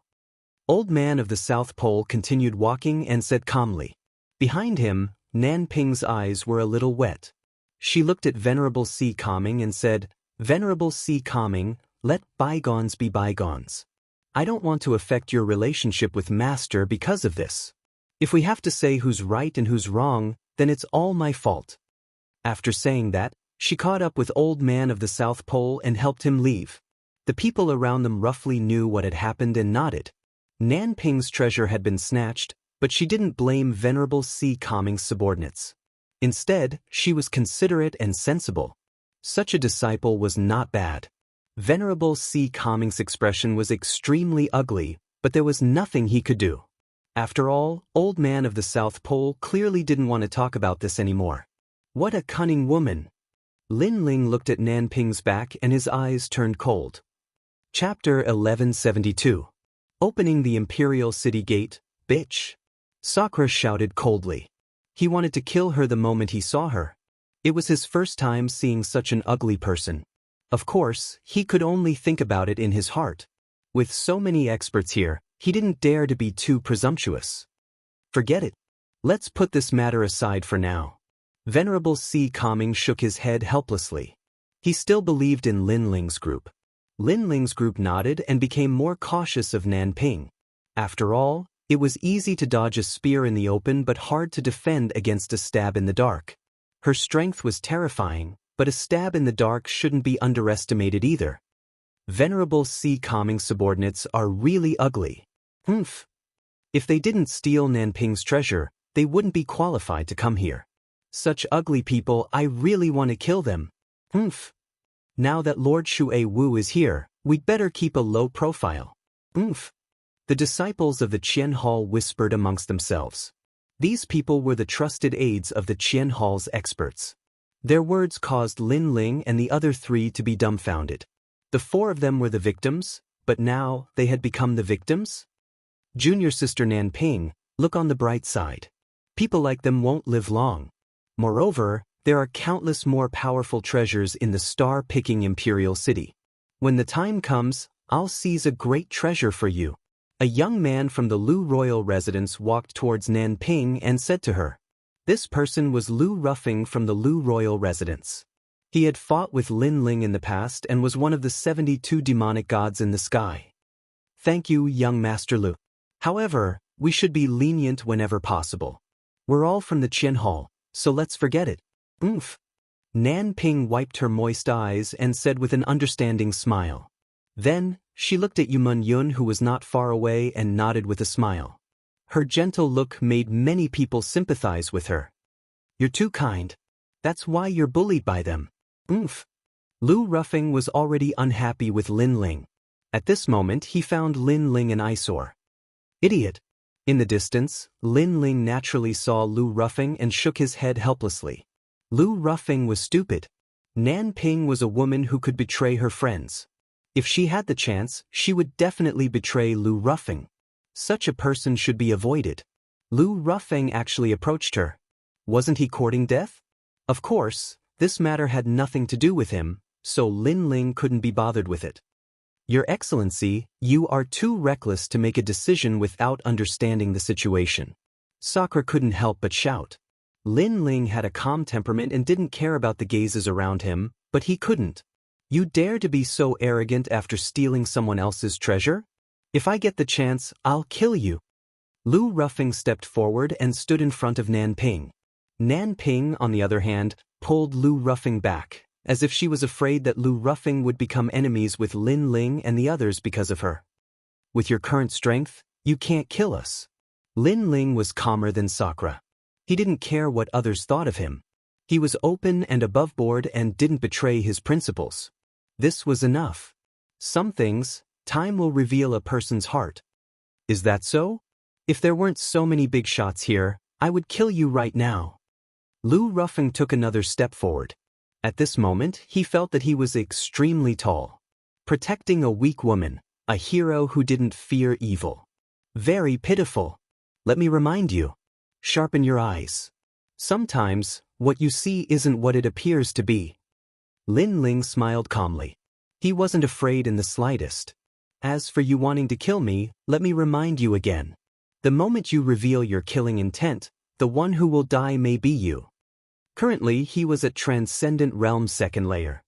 Old Man of the South Pole continued walking and said calmly. Behind him, Nanping's eyes were a little wet. She looked at Venerable Sea Calming and said, Venerable Sea Calming, let bygones be bygones. I don't want to affect your relationship with Master because of this. If we have to say who's right and who's wrong, then it's all my fault. After saying that, she caught up with Old Man of the South Pole and helped him leave. The people around them roughly knew what had happened and nodded. Nanping's treasure had been snatched, but she didn't blame Venerable Sea Calming's subordinates. Instead, she was considerate and sensible. Such a disciple was not bad. Venerable Sea Calming's expression was extremely ugly, but there was nothing he could do. After all, Old Man of the South Pole clearly didn't want to talk about this anymore. What a cunning woman! Lin Ling looked at Nanping's back and his eyes turned cold. Chapter 1172. Opening the Imperial City Gate, bitch! Sakura shouted coldly. He wanted to kill her the moment he saw her. It was his first time seeing such an ugly person. Of course, he could only think about it in his heart. With so many experts here, he didn't dare to be too presumptuous. Forget it. Let's put this matter aside for now. Venerable Sea Calming shook his head helplessly. He still believed in Lin Ling's group. Lin Ling's group nodded and became more cautious of Nanping. After all, it was easy to dodge a spear in the open but hard to defend against a stab in the dark. Her strength was terrifying, but a stab in the dark shouldn't be underestimated either. Venerable Sea Calming subordinates are really ugly. Humph. If they didn't steal Nanping's treasure, they wouldn't be qualified to come here. Such ugly people, I really want to kill them. Humph. Now that Lord Shui Wu is here, we'd better keep a low profile. Humph. The disciples of the Qian Hall whispered amongst themselves. These people were the trusted aides of the Qian Hall's experts. Their words caused Lin Ling and the other three to be dumbfounded. The four of them were the victims, but now they had become the victims? Junior sister Nanping, look on the bright side. People like them won't live long. Moreover, there are countless more powerful treasures in the star-picking Imperial City. When the time comes, I'll seize a great treasure for you. A young man from the Lu royal residence walked towards Nanping and said to her. This person was Lu Ruffing from the Lu royal residence. He had fought with Lin Ling in the past and was one of the 72 demonic gods in the sky. Thank you, young Master Lu. However, we should be lenient whenever possible. We're all from the Qian Hall, so let's forget it. Oomph. Nanping wiped her moist eyes and said with an understanding smile. Then, she looked at Yumun Yun, who was not far away, and nodded with a smile. Her gentle look made many people sympathize with her. You're too kind. That's why you're bullied by them. Oomph. Lu Ruffing was already unhappy with Lin Ling. At this moment he found Lin Ling an eyesore. Idiot. In the distance, Lin Ling naturally saw Lu Ruffing and shook his head helplessly. Lu Ruffing was stupid. Nanping was a woman who could betray her friends. If she had the chance, she would definitely betray Lu Ruffing. Such a person should be avoided. Lu Ruffing actually approached her. Wasn't he courting death? Of course, this matter had nothing to do with him, so Lin Ling couldn't be bothered with it. Your Excellency, you are too reckless to make a decision without understanding the situation. Sakura couldn't help but shout. Lin Ling had a calm temperament and didn't care about the gazes around him, but he couldn't. You dare to be so arrogant after stealing someone else's treasure? If I get the chance, I'll kill you. Lu Ruffing stepped forward and stood in front of Nanping. Nanping, on the other hand, pulled Lu Ruffing back, as if she was afraid that Lu Ruffing would become enemies with Lin Ling and the others because of her. With your current strength, you can't kill us. Lin Ling was calmer than Sakura. He didn't care what others thought of him. He was open and above board and didn't betray his principles. This was enough. Some things, time will reveal a person's heart. Is that so? If there weren't so many big shots here, I would kill you right now. Lu Ruffing took another step forward. At this moment, he felt that he was extremely tall. Protecting a weak woman, a hero who didn't fear evil. Very pitiful. Let me remind you. Sharpen your eyes. Sometimes, what you see isn't what it appears to be. Lin Ling smiled calmly. He wasn't afraid in the slightest. As for you wanting to kill me, let me remind you again. The moment you reveal your killing intent, the one who will die may be you. Currently, he was at Transcendent Realm's second layer.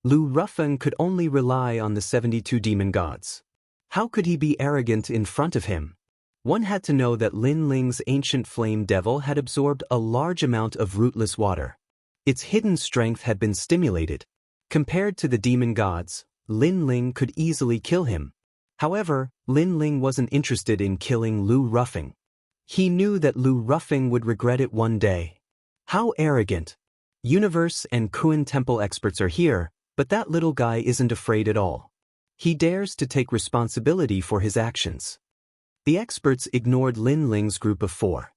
Lu Ruffing could only rely on the 72 demon gods. How could he be arrogant in front of him? One had to know that Lin Ling's ancient flame devil had absorbed a large amount of rootless water. Its hidden strength had been stimulated. Compared to the demon gods, Lin Ling could easily kill him. However, Lin Ling wasn't interested in killing Lu Ruffing. He knew that Lu Ruffing would regret it one day. How arrogant! Universe and Kuan Temple experts are here, but that little guy isn't afraid at all. He dares to take responsibility for his actions. The experts ignored Lin Ling's group of 4.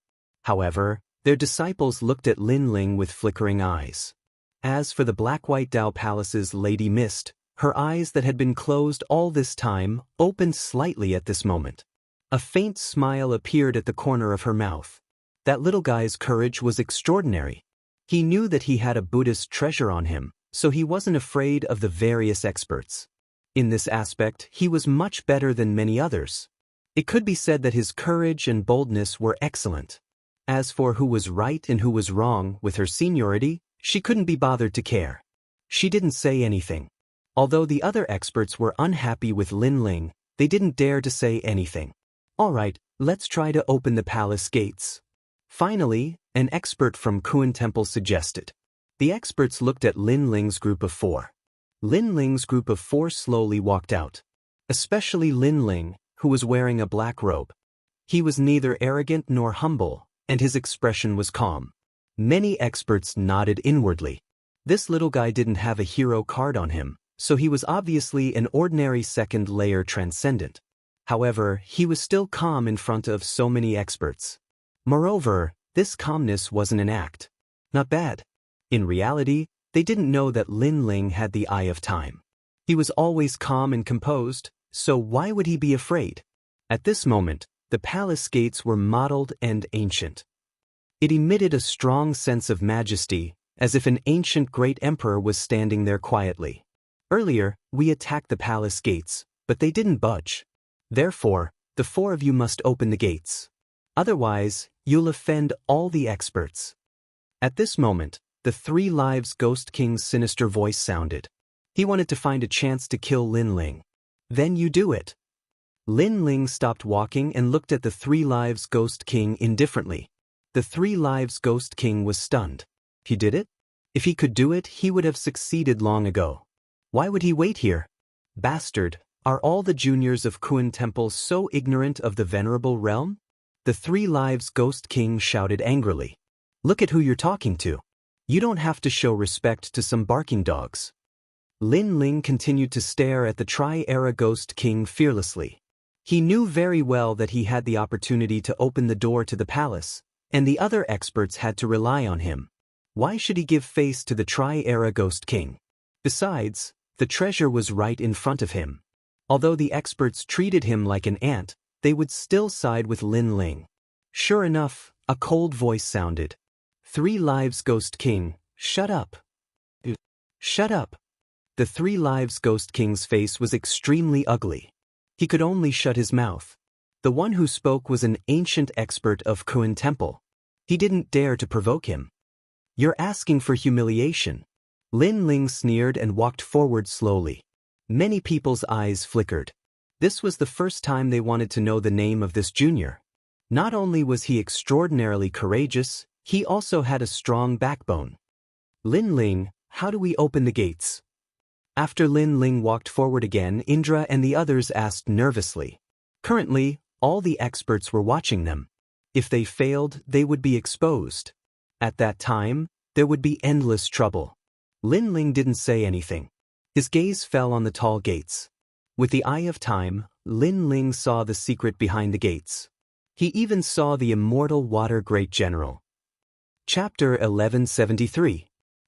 However, their disciples looked at Lin Ling with flickering eyes. As for the Black-White Dao Palace's Lady Mist, her eyes that had been closed all this time opened slightly at this moment. A faint smile appeared at the corner of her mouth. That little guy's courage was extraordinary. He knew that he had a Buddhist treasure on him, so he wasn't afraid of the various experts. In this aspect, he was much better than many others. It could be said that his courage and boldness were excellent. As for who was right and who was wrong with her seniority, she couldn't be bothered to care. She didn't say anything. Although the other experts were unhappy with Lin Ling, they didn't dare to say anything. All right, let's try to open the palace gates. Finally, an expert from Kuan Temple suggested. The experts looked at Lin Ling's group of 4. Lin Ling's group of 4 slowly walked out. Especially Lin Ling, who was wearing a black robe. He was neither arrogant nor humble, and his expression was calm. Many experts nodded inwardly. This little guy didn't have a hero card on him, so he was obviously an ordinary second-layer transcendent. However, he was still calm in front of so many experts. Moreover, this calmness wasn't an act. Not bad. In reality, they didn't know that Lin Ling had the eye of time. He was always calm and composed, so why would he be afraid? At this moment, the palace gates were mottled and ancient. It emitted a strong sense of majesty, as if an ancient great emperor was standing there quietly. Earlier, we attacked the palace gates, but they didn't budge. Therefore, the four of you must open the gates. Otherwise, you'll offend all the experts. At this moment, the Three Lives Ghost King's sinister voice sounded. He wanted to find a chance to kill Lin Ling. Then you do it. Lin Ling stopped walking and looked at the Three Lives Ghost King indifferently. The Three Lives Ghost King was stunned. He did it? If he could do it, he would have succeeded long ago. Why would he wait here? Bastard, are all the juniors of Kun Temple so ignorant of the venerable realm? The Three Lives Ghost King shouted angrily. Look at who you're talking to. You don't have to show respect to some barking dogs. Lin Ling continued to stare at the Tri-Era Ghost King fearlessly. He knew very well that he had the opportunity to open the door to the palace, and the other experts had to rely on him. Why should he give face to the Tri-Era Ghost King? Besides, the treasure was right in front of him. Although the experts treated him like an ant, they would still side with Lin Ling. Sure enough, a cold voice sounded. Three Lives Ghost King, shut up. Shut up. The Three Lives Ghost King's face was extremely ugly. He could only shut his mouth. The one who spoke was an ancient expert of Kun Temple. He didn't dare to provoke him. You're asking for humiliation. Lin Ling sneered and walked forward slowly. Many people's eyes flickered. This was the first time they wanted to know the name of this junior. Not only was he extraordinarily courageous, he also had a strong backbone. Lin Ling, how do we open the gates? After Lin Ling walked forward again, Indra and the others asked nervously. Currently, all the experts were watching them. If they failed, they would be exposed. At that time, there would be endless trouble. Lin Ling didn't say anything. His gaze fell on the tall gates. With the eye of time, Lin Ling saw the secret behind the gates. He even saw the immortal Water Great General. Chapter 1173.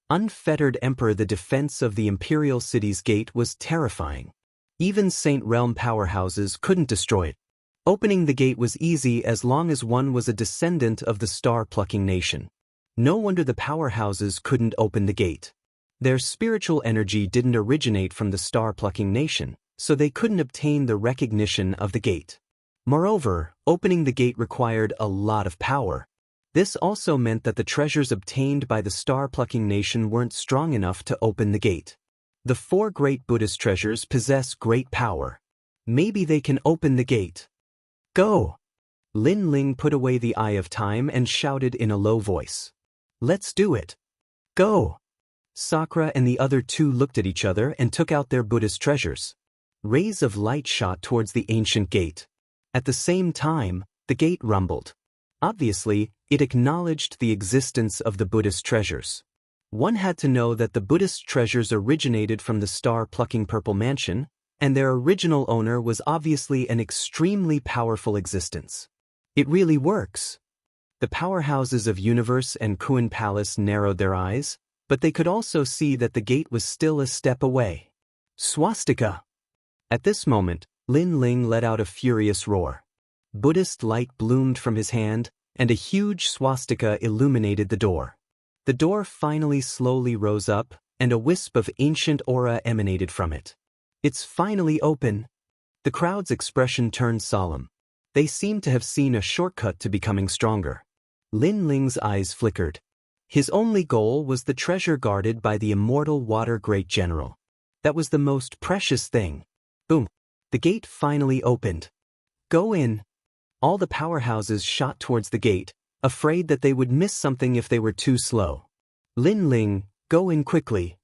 Unfettered Emperor. The defense of the Imperial City's gate was terrifying. Even Saint Realm powerhouses couldn't destroy it. Opening the gate was easy as long as one was a descendant of the star-plucking nation. No wonder the powerhouses couldn't open the gate. Their spiritual energy didn't originate from the star-plucking nation, so they couldn't obtain the recognition of the gate. Moreover, opening the gate required a lot of power. This also meant that the treasures obtained by the star-plucking nation weren't strong enough to open the gate. The four great Buddhist treasures possess great power. Maybe they can open the gate. Go! Lin Ling put away the Eye of Time and shouted in a low voice. Let's do it. Go! Sakura and the other two looked at each other and took out their Buddhist treasures. Rays of light shot towards the ancient gate. At the same time, the gate rumbled. Obviously, it acknowledged the existence of the Buddhist treasures. One had to know that the Buddhist treasures originated from the star-plucking Purple Mansion, and their original owner was obviously an extremely powerful existence. It really works. The powerhouses of Universe and Kun Palace narrowed their eyes, but they could also see that the gate was still a step away. Swastika! At this moment, Lin Ling let out a furious roar. Buddhist light bloomed from his hand, and a huge swastika illuminated the door. The door finally slowly rose up, and a wisp of ancient aura emanated from it. It's finally open. The crowd's expression turned solemn. They seemed to have seen a shortcut to becoming stronger. Lin Ling's eyes flickered. His only goal was the treasure guarded by the immortal Water Great General. That was the most precious thing. Boom! The gate finally opened. Go in! All the powerhouses shot towards the gate, afraid that they would miss something if they were too slow. Lin Ling, go in quickly.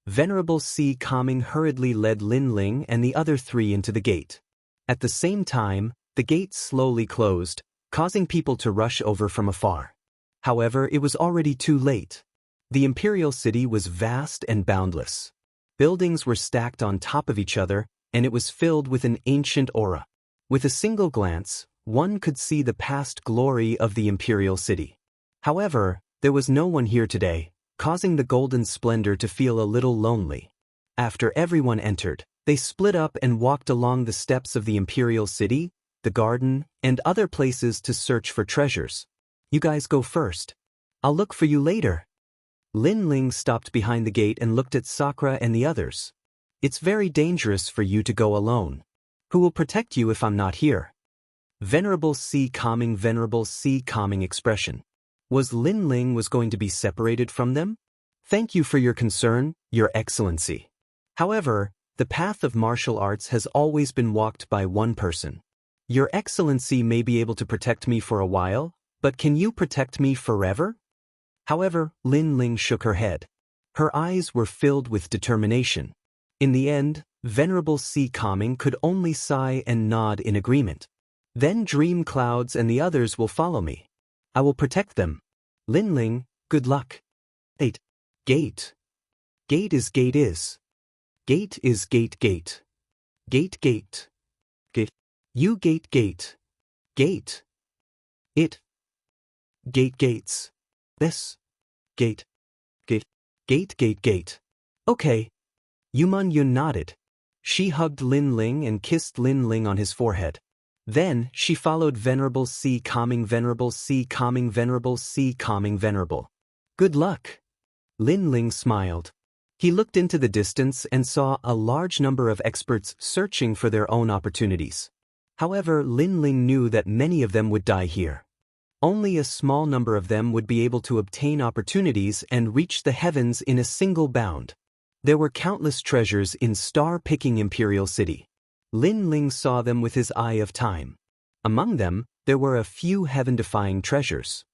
Venerable Si Kaming hurriedly led Lin Ling and the other three into the gate. At the same time, the gate slowly closed, causing people to rush over from afar. However, it was already too late. The Imperial City was vast and boundless. Buildings were stacked on top of each other, and it was filled with an ancient aura. With a single glance, one could see the past glory of the Imperial City. However, there was no one here today, causing the golden splendor to feel a little lonely. After everyone entered, they split up and walked along the steps of the Imperial City, the garden, and other places to search for treasures. You guys go first. I'll look for you later. Lin Ling stopped behind the gate and looked at Sakura and the others. It's very dangerous for you to go alone. Who will protect you if I'm not here? Venerable sea calming expression. Was Lin Ling was going to be separated from them? Thank you for your concern, Your Excellency. However, the path of martial arts has always been walked by one person. Your Excellency may be able to protect me for a while, but can you protect me forever? However, Lin Ling shook her head. Her eyes were filled with determination. In the end, Venerable Sea Calming could only sigh and nod in agreement. Then Dream Clouds and the others will follow me. I will protect them. Lin Ling, good luck. 8. Gate. Gate is gate is. Gate is gate gate. Gate gate. Gate. You gate gate. Gate. It. Gate gates. This. Gate. Gate. Gate gate gate. Okay. Yuman Yun nodded. She hugged Lin Ling and kissed Lin Ling on his forehead. Then, she followed Venerable Sea Calming Venerable Sea Calming Venerable Sea Calming Venerable. Good luck. Lin Ling smiled. He looked into the distance and saw a large number of experts searching for their own opportunities. However, Lin Ling knew that many of them would die here. Only a small number of them would be able to obtain opportunities and reach the heavens in a single bound. There were countless treasures in star-picking Imperial City. Lin Ling saw them with his eye of time. Among them, there were a few heaven-defying treasures.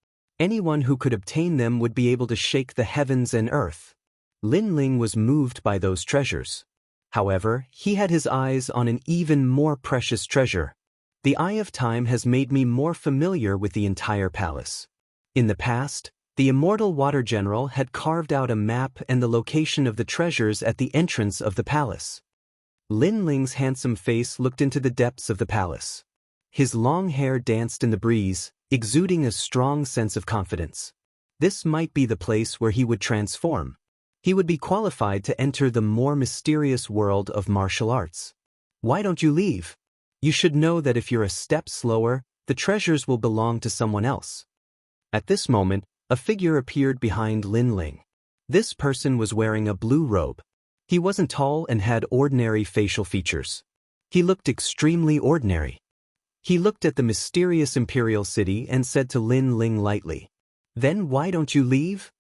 Anyone who could obtain them would be able to shake the heavens and earth. Lin Ling was moved by those treasures. However, he had his eyes on an even more precious treasure. The Eye of Time has made me more familiar with the entire palace. In the past, the immortal Water General had carved out a map and the location of the treasures at the entrance of the palace. Lin Ling's handsome face looked into the depths of the palace. His long hair danced in the breeze, exuding a strong sense of confidence. This might be the place where he would transform. He would be qualified to enter the more mysterious world of martial arts. Why don't you leave? You should know that if you're a step slower, the treasures will belong to someone else. At this moment, a figure appeared behind Lin Ling. This person was wearing a blue robe. He wasn't tall and had ordinary facial features. He looked extremely ordinary. He looked at the mysterious Imperial City and said to Lin Ling lightly, "Then why don't you leave?"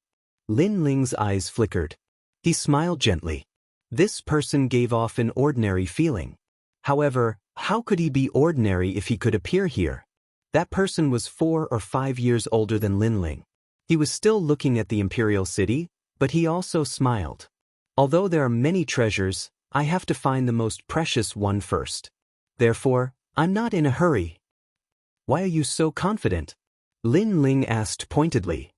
Lin Ling's eyes flickered. He smiled gently. This person gave off an ordinary feeling. However, how could he be ordinary if he could appear here? That person was 4 or 5 years older than Lin Ling. He was still looking at the Imperial City, but he also smiled. Although there are many treasures, I have to find the most precious one first. Therefore, I'm not in a hurry. Why are you so confident? Lin Ling asked pointedly.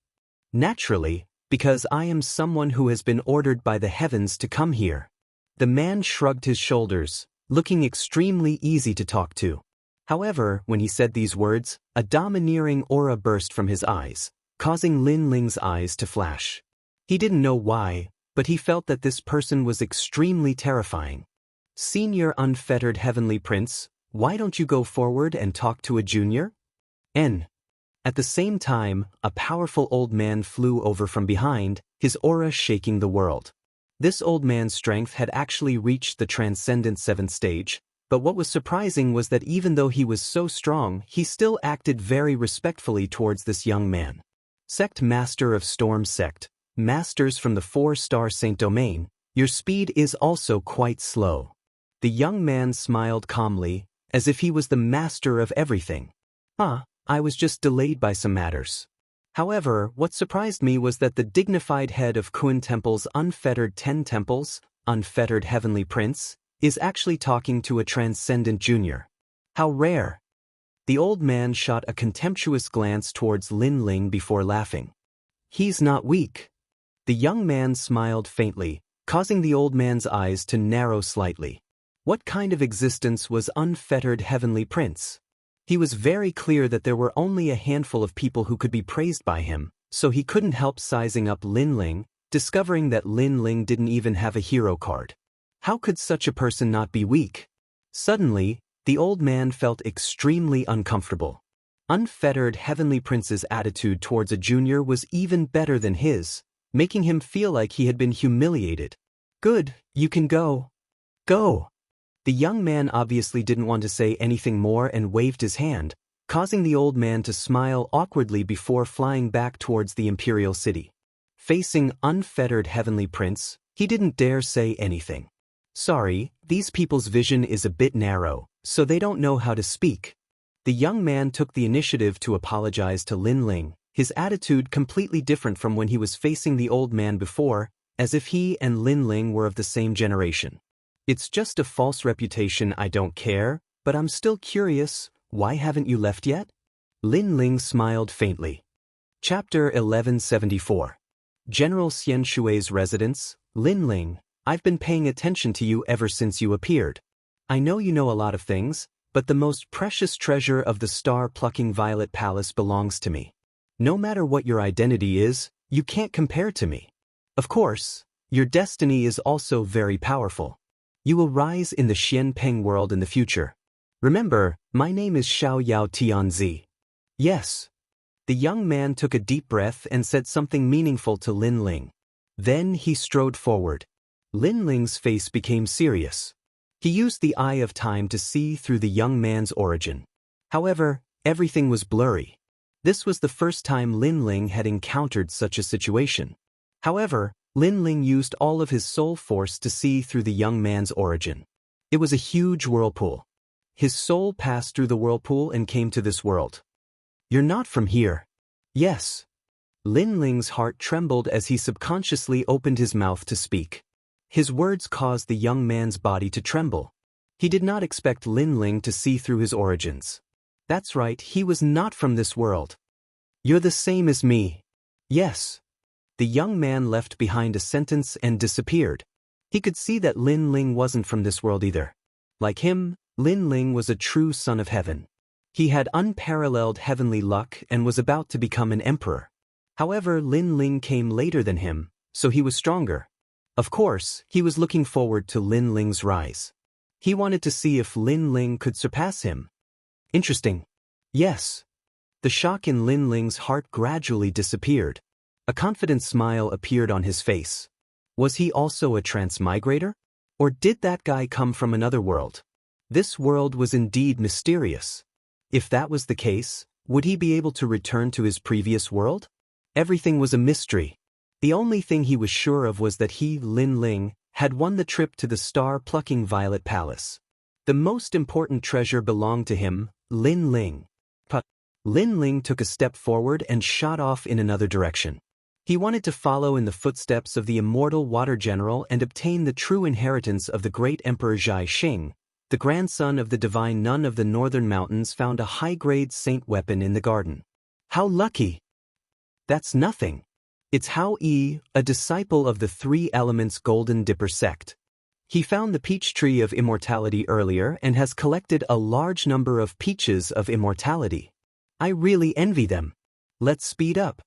Naturally, because I am someone who has been ordered by the heavens to come here. The man shrugged his shoulders, looking extremely easy to talk to. However, when he said these words, a domineering aura burst from his eyes, causing Lin Ling's eyes to flash. He didn't know why, but he felt that this person was extremely terrifying. Senior Unfettered Heavenly Prince, why don't you go forward and talk to a junior? At the same time, a powerful old man flew over from behind, his aura shaking the world. This old man's strength had actually reached the transcendent 7th stage, but what was surprising was that even though he was so strong, he still acted very respectfully towards this young man. Sect Master of Storm Sect, Masters from the 4-star Saint Domain, your speed is also quite slow. The young man smiled calmly, as if he was the master of everything. I was just delayed by some matters. However, what surprised me was that the dignified head of Kun Temple's Unfettered 10 Temples, Unfettered Heavenly Prince, is actually talking to a transcendent junior. How rare! The old man shot a contemptuous glance towards Lin Ling before laughing. He's not weak. The young man smiled faintly, causing the old man's eyes to narrow slightly. What kind of existence was Unfettered Heavenly Prince? He was very clear that there were only a handful of people who could be praised by him, so he couldn't help sizing up Lin Ling, discovering that Lin Ling didn't even have a hero card. How could such a person not be weak? Suddenly, the old man felt extremely uncomfortable. Unfettered Heavenly Prince's attitude towards a junior was even better than his, making him feel like he had been humiliated. Good, you can go. Go! The young man obviously didn't want to say anything more and waved his hand, causing the old man to smile awkwardly before flying back towards the imperial city. Facing unfettered heavenly prince, he didn't dare say anything. Sorry, these people's vision is a bit narrow, so they don't know how to speak. The young man took the initiative to apologize to Lin Ling, his attitude completely different from when he was facing the old man before, as if he and Lin Ling were of the same generation. It's just a false reputation, I don't care, but I'm still curious, why haven't you left yet? Lin Ling smiled faintly. Chapter 1174. General Xianxia's residence. Lin Ling, I've been paying attention to you ever since you appeared. I know you know a lot of things, but the most precious treasure of the star-plucking Violet Palace belongs to me. No matter what your identity is, you can't compare to me. Of course, your destiny is also very powerful. You will rise in the Xianpeng world in the future. Remember, my name is Xiao Tianzi. Yes. The young man took a deep breath and said something meaningful to Lin Ling. Then he strode forward. Lin Ling's face became serious. He used the eye of time to see through the young man's origin. However, everything was blurry. This was the first time Lin Ling had encountered such a situation. However, Lin Ling used all of his soul force to see through the young man's origin. It was a huge whirlpool. His soul passed through the whirlpool and came to this world. You're not from here. Yes. Lin Ling's heart trembled as he subconsciously opened his mouth to speak. His words caused the young man's body to tremble. He did not expect Lin Ling to see through his origins. That's right, he was not from this world. You're the same as me. Yes. The young man left behind a sentence and disappeared. He could see that Lin Ling wasn't from this world either. Like him, Lin Ling was a true son of heaven. He had unparalleled heavenly luck and was about to become an emperor. However, Lin Ling came later than him, so he was stronger. Of course, he was looking forward to Lin Ling's rise. He wanted to see if Lin Ling could surpass him. Interesting. Yes. The shock in Lin Ling's heart gradually disappeared. A confident smile appeared on his face. Was he also a transmigrator? Or did that guy come from another world? This world was indeed mysterious. If that was the case, would he be able to return to his previous world? Everything was a mystery. The only thing he was sure of was that he, Lin Ling, had won the trip to the star-plucking Violet Palace. The most important treasure belonged to him, Lin Ling. But Lin Ling took a step forward and shot off in another direction. He wanted to follow in the footsteps of the immortal water general and obtain the true inheritance of the great Emperor Zhai Xing. The grandson of the divine nun of the northern mountains found a high-grade saint weapon in the garden. How lucky! That's nothing. It's Hao Yi, a disciple of the Three Elements Golden Dipper sect. He found the peach tree of immortality earlier and has collected a large number of peaches of immortality. I really envy them. Let's speed up.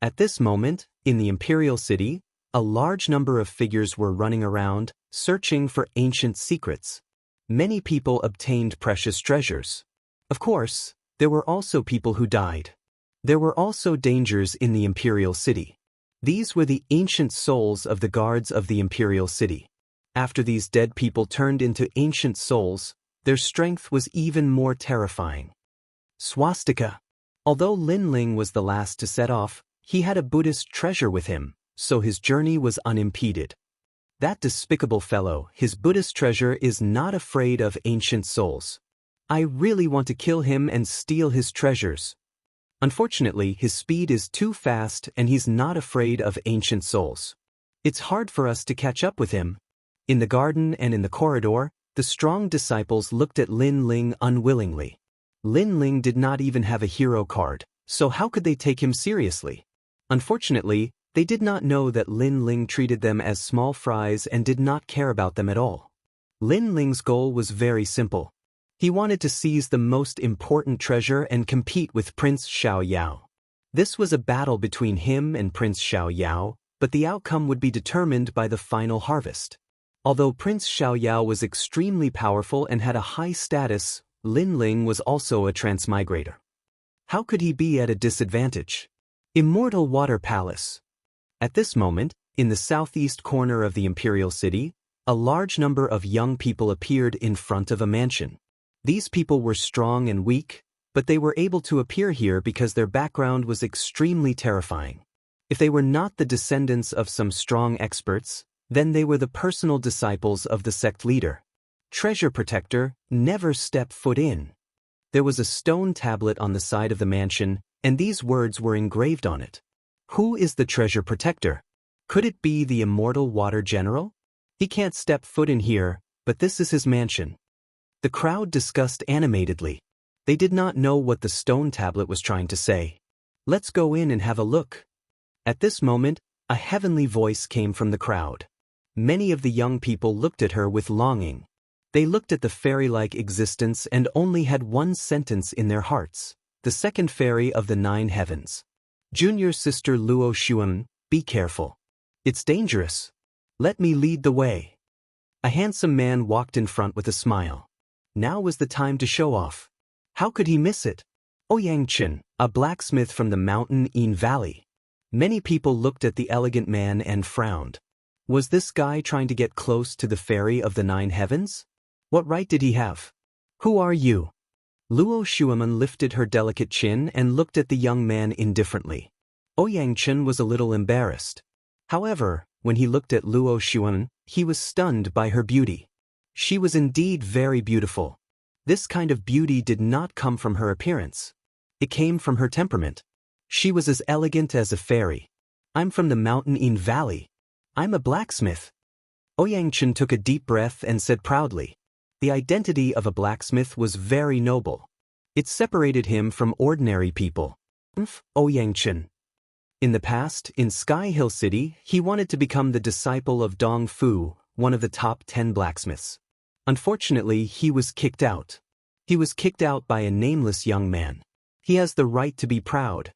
At this moment, in the imperial city, a large number of figures were running around, searching for ancient secrets. Many people obtained precious treasures. Of course, there were also people who died. There were also dangers in the imperial city. These were the ancient souls of the guards of the imperial city. After these dead people turned into ancient souls, their strength was even more terrifying. Swastika. Although Lin Ling was the last to set off, he had a Buddhist treasure with him, so his journey was unimpeded. That despicable fellow, his Buddhist treasure, is not afraid of ancient souls. I really want to kill him and steal his treasures. Unfortunately, his speed is too fast and he's not afraid of ancient souls. It's hard for us to catch up with him. In the garden and in the corridor, the strong disciples looked at Lin Ling unwillingly. Lin Ling did not even have a hero card, so how could they take him seriously? Unfortunately, they did not know that Lin Ling treated them as small fries and did not care about them at all. Lin Ling's goal was very simple. He wanted to seize the most important treasure and compete with Prince Xiaoyao. This was a battle between him and Prince Xiaoyao, but the outcome would be determined by the final harvest. Although Prince Xiaoyao was extremely powerful and had a high status, Lin Ling was also a transmigrator. How could he be at a disadvantage? Immortal Water Palace. At this moment, in the southeast corner of the imperial city, a large number of young people appeared in front of a mansion. These people were strong and weak, but they were able to appear here because their background was extremely terrifying. If they were not the descendants of some strong experts, then they were the personal disciples of the sect leader. Treasure Protector, never step foot in. There was a stone tablet on the side of the mansion, and these words were engraved on it. Who is the Treasure Protector? Could it be the immortal Water General? He can't step foot in here, but this is his mansion. The crowd discussed animatedly. They did not know what the stone tablet was trying to say. Let's go in and have a look. At this moment, a heavenly voice came from the crowd. Many of the young people looked at her with longing. They looked at the fairy-like existence and only had one sentence in their hearts: the second fairy of the 9 heavens. Junior sister Luo Xuan, be careful. It's dangerous. Let me lead the way. A handsome man walked in front with a smile. Now was the time to show off. How could he miss it? Xianxia, a blacksmith from the mountain Yin Valley. Many people looked at the elegant man and frowned. Was this guy trying to get close to the fairy of the 9 heavens? What right did he have? Who are you? Luo Xuan lifted her delicate chin and looked at the young man indifferently. Xianxia was a little embarrassed. However, when he looked at Luo Xuan, he was stunned by her beauty. She was indeed very beautiful. This kind of beauty did not come from her appearance. It came from her temperament. She was as elegant as a fairy. I'm from the mountain Yin Valley. I'm a blacksmith. Xianxia took a deep breath and said proudly. The identity of a blacksmith was very noble. It separated him from ordinary people. Xianxia. In the past, in Sky Hill City, he wanted to become the disciple of Dong Fu, one of the top 10 blacksmiths. Unfortunately, he was kicked out. He was kicked out by a nameless young man. He has the right to be proud.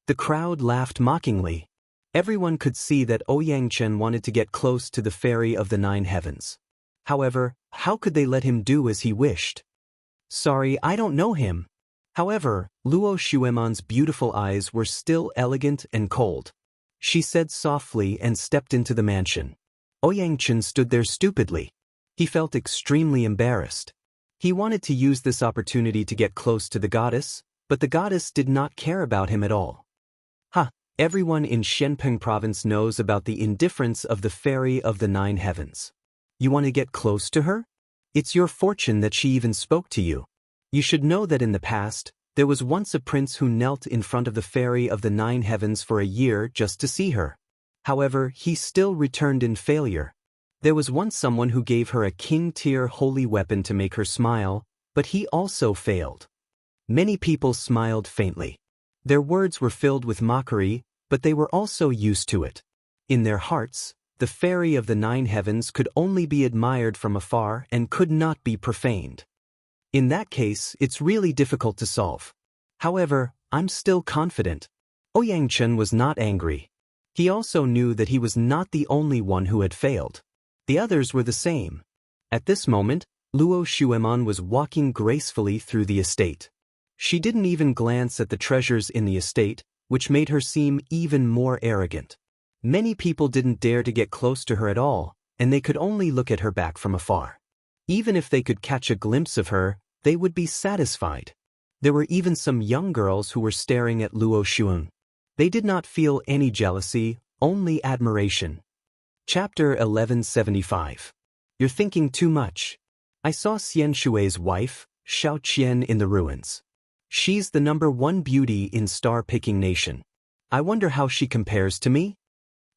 The crowd laughed mockingly. Everyone could see that Xianxia wanted to get close to the fairy of the 9 heavens. However, how could they let him do as he wished? Sorry, I don't know him. However, Luo Xuan's beautiful eyes were still elegant and cold. She said softly and stepped into the mansion. Xianxia stood there stupidly. He felt extremely embarrassed. He wanted to use this opportunity to get close to the goddess, but the goddess did not care about him at all. Everyone in Xianpeng province knows about the indifference of the fairy of the 9 heavens. You want to get close to her? It's your fortune that she even spoke to you. You should know that in the past, there was once a prince who knelt in front of the fairy of the 9 heavens for a year just to see her. However, he still returned in failure. There was once someone who gave her a king-tier holy weapon to make her smile, but he also failed. Many people smiled faintly. Their words were filled with mockery, but they were also used to it. In their hearts, the fairy of the 9 heavens could only be admired from afar and could not be profaned. In that case, it's really difficult to solve. However, I'm still confident. Xianxia was not angry. He also knew that he was not the only one who had failed. The others were the same. At this moment, Luo Xuan was walking gracefully through the estate. She didn't even glance at the treasures in the estate, which made her seem even more arrogant. Many people didn't dare to get close to her at all, and they could only look at her back from afar. Even if they could catch a glimpse of her, they would be satisfied. There were even some young girls who were staring at Luo Xuan. They did not feel any jealousy, only admiration. Chapter 1175. You're thinking too much. I saw Xianshui's wife, Xiaoqian, in the ruins. She's the #1 beauty in star-picking nation. I wonder how she compares to me?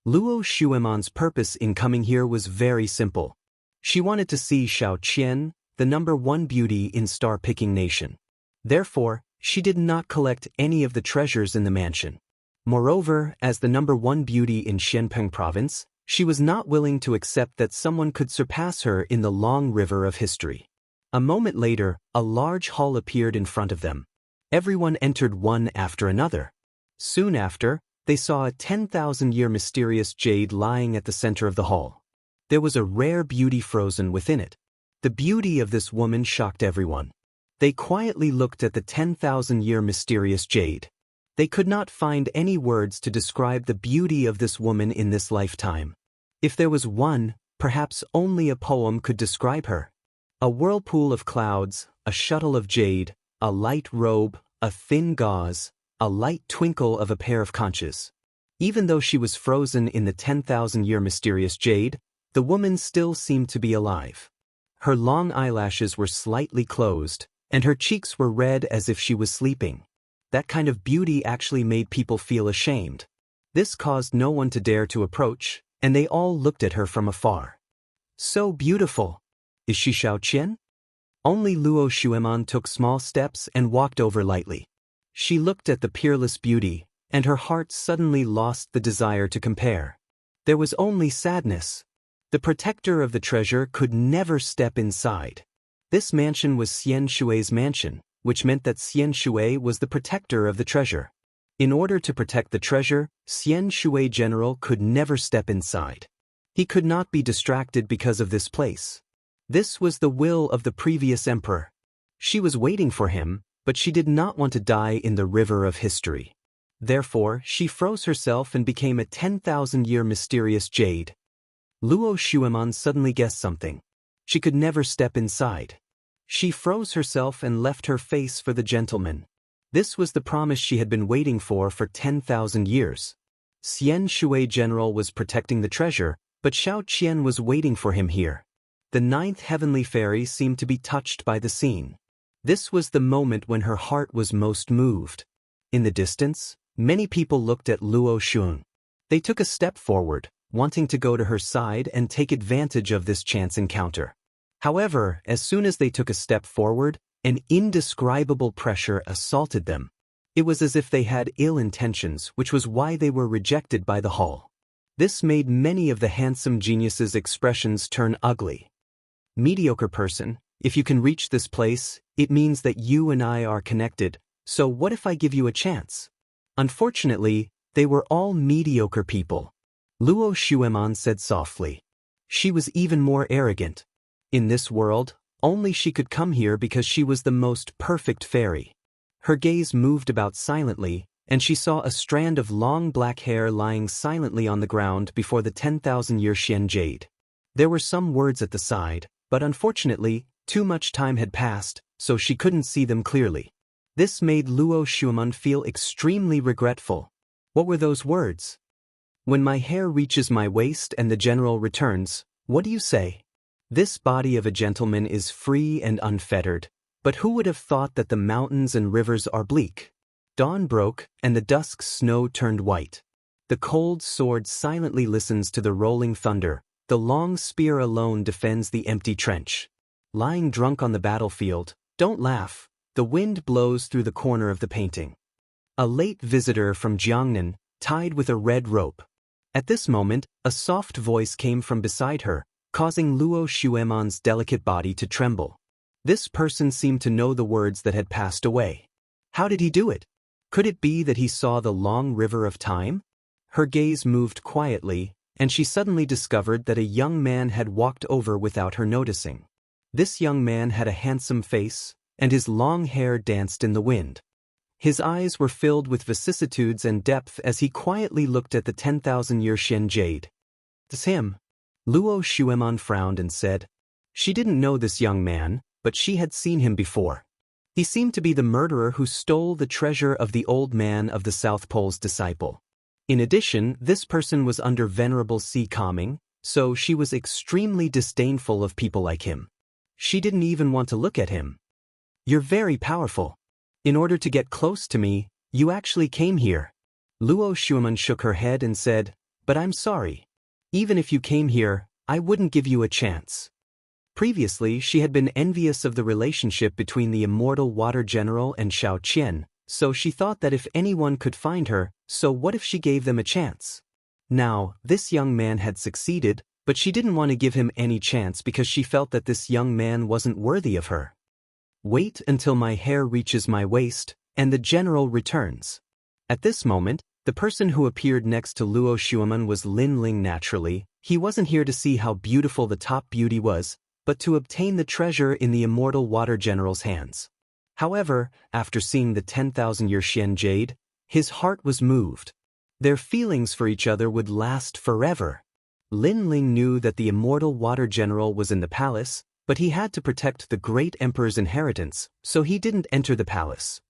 Luo Xuan's purpose in coming here was very simple. She wanted to see Xiaoqian, the #1 beauty in star-picking nation. Therefore, she did not collect any of the treasures in the mansion. Moreover, as the #1 beauty in Xianpeng province, she was not willing to accept that someone could surpass her in the long river of history. A moment later, a large hall appeared in front of them. Everyone entered one after another. Soon after, they saw a 10,000-year mysterious jade lying at the center of the hall. There was a rare beauty frozen within it. The beauty of this woman shocked everyone. They quietly looked at the 10,000-year mysterious jade. They could not find any words to describe the beauty of this woman in this lifetime. If there was one, Perhaps only a poem could describe her. A whirlpool of clouds, a shuttle of jade, a light robe, a thin gauze, a light twinkle of a pair of conches. Even though she was frozen in the 10,000-year mysterious jade, the woman still seemed to be alive. Her long eyelashes were slightly closed, and her cheeks were red as if she was sleeping. That kind of beauty actually made people feel ashamed. This caused no one to dare to approach, and they all looked at her from afar. So beautiful! Is she Xiaoqian? Only Luo Xueman took small steps and walked over lightly. She looked at the peerless beauty, and her heart suddenly lost the desire to compare. There was only sadness. The protector of the treasure could never step inside. This mansion was Xianshui's mansion, which meant that Xianshui was the protector of the treasure. In order to protect the treasure, Xianshui general could never step inside. He could not be distracted because of this place. This was the will of the previous emperor. She was waiting for him, but she did not want to die in the river of history. Therefore, she froze herself and became a 10,000-year mysterious jade. Luo Xueman suddenly guessed something. She could never step inside. She froze herself and left her face for the gentleman. This was the promise she had been waiting for 10,000 years. Xianshui general was protecting the treasure, but Xiaoqian was waiting for him here. The 9th heavenly fairy seemed to be touched by the scene. This was the moment when her heart was most moved. In the distance, many people looked at Luo Xun. They took a step forward, wanting to go to her side and take advantage of this chance encounter. However, as soon as they took a step forward, an indescribable pressure assaulted them. It was as if they had ill intentions, which was why they were rejected by the hall. This made many of the handsome geniuses' expressions turn ugly. Mediocre person, if you can reach this place, it means that you and I are connected, so what if I give you a chance? Unfortunately, they were all mediocre people. Luo Xueman said softly. She was even more arrogant. In this world, only she could come here because she was the most perfect fairy. Her gaze moved about silently, and she saw a strand of long black hair lying silently on the ground before the 10,000-year Xian jade. There were some words at the side, but unfortunately, too much time had passed, so she couldn't see them clearly. This made Luo Xueman feel extremely regretful. What were those words? When my hair reaches my waist and the general returns, what do you say? This body of a gentleman is free and unfettered, but who would have thought that the mountains and rivers are bleak? Dawn broke, and the dusk snow turned white. The cold sword silently listens to the rolling thunder. The long spear alone defends the empty trench. Lying drunk on the battlefield, don't laugh. The wind blows through the corner of the painting. A late visitor from Jiangnan, tied with a red rope. At this moment, a soft voice came from beside her, causing Luo Xueman's delicate body to tremble. This person seemed to know the words that had passed away. How did he do it? Could it be that he saw the long river of time? Her gaze moved quietly, and she suddenly discovered that a young man had walked over without her noticing. This young man had a handsome face, and his long hair danced in the wind. His eyes were filled with vicissitudes and depth as he quietly looked at the 10,000-year Xian jade. It's him. Luo Xueman frowned and said. She didn't know this young man, but she had seen him before. He seemed to be the murderer who stole the treasure of the old man of the South Pole's disciple. In addition, this person was under venerable sea calming, so she was extremely disdainful of people like him. She didn't even want to look at him. You're very powerful. In order to get close to me, you actually came here. Luo Xueman shook her head and said, but I'm sorry. Even if you came here, I wouldn't give you a chance. Previously, she had been envious of the relationship between the immortal water general and Xiaoqian, so she thought that if anyone could find her, so what if she gave them a chance? Now, this young man had succeeded, but she didn't want to give him any chance because she felt that this young man wasn't worthy of her. Wait until my hair reaches my waist, and the general returns. At this moment, the person who appeared next to Luo Xueman was Lin Ling naturally. He wasn't here to see how beautiful the top beauty was, but to obtain the treasure in the immortal water general's hands. However, after seeing the 10,000-year Xian jade, his heart was moved. Their feelings for each other would last forever. Lin Ling knew that the immortal water general was in the palace, but he had to protect the great emperor's inheritance, so he didn't enter the palace.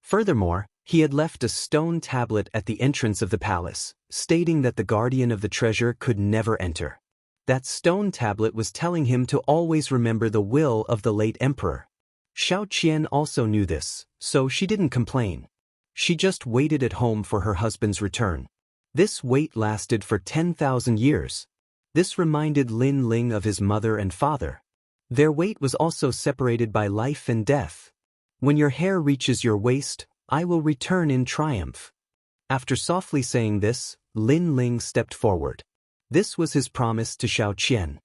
Furthermore, he had left a stone tablet at the entrance of the palace, stating that the guardian of the treasure could never enter. That stone tablet was telling him to always remember the will of the late emperor. Xianxia also knew this, so she didn't complain. She just waited at home for her husband's return. This wait lasted for 10,000 years. This reminded Lin Ling of his mother and father. Their wait was also separated by life and death. When your hair reaches your waist, I will return in triumph. After softly saying this, Lin Ling stepped forward. This was his promise to Xianxia.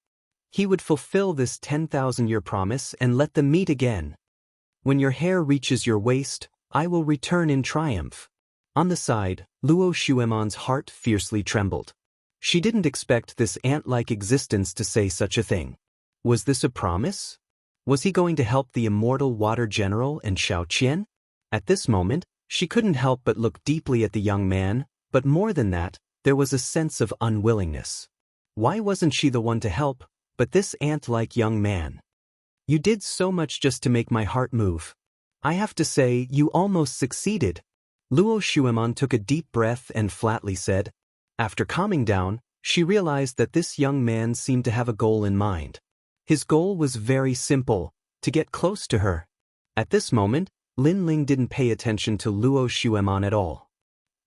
He would fulfill this 10,000-year promise and let them meet again. When your hair reaches your waist, I will return in triumph. On the side, Luo Xuemon's heart fiercely trembled. She didn't expect this ant-like existence to say such a thing. Was this a promise? Was he going to help the immortal water general and Xianxia? At this moment, she couldn't help but look deeply at the young man, but more than that, there was a sense of unwillingness. Why wasn't she the one to help, but this ant-like young man? You did so much just to make my heart move. I have to say, you almost succeeded. Luo Xuemon took a deep breath and flatly said. After calming down, she realized that this young man seemed to have a goal in mind. His goal was very simple, to get close to her. At this moment, Lin Ling didn't pay attention to Luo Xuemon at all.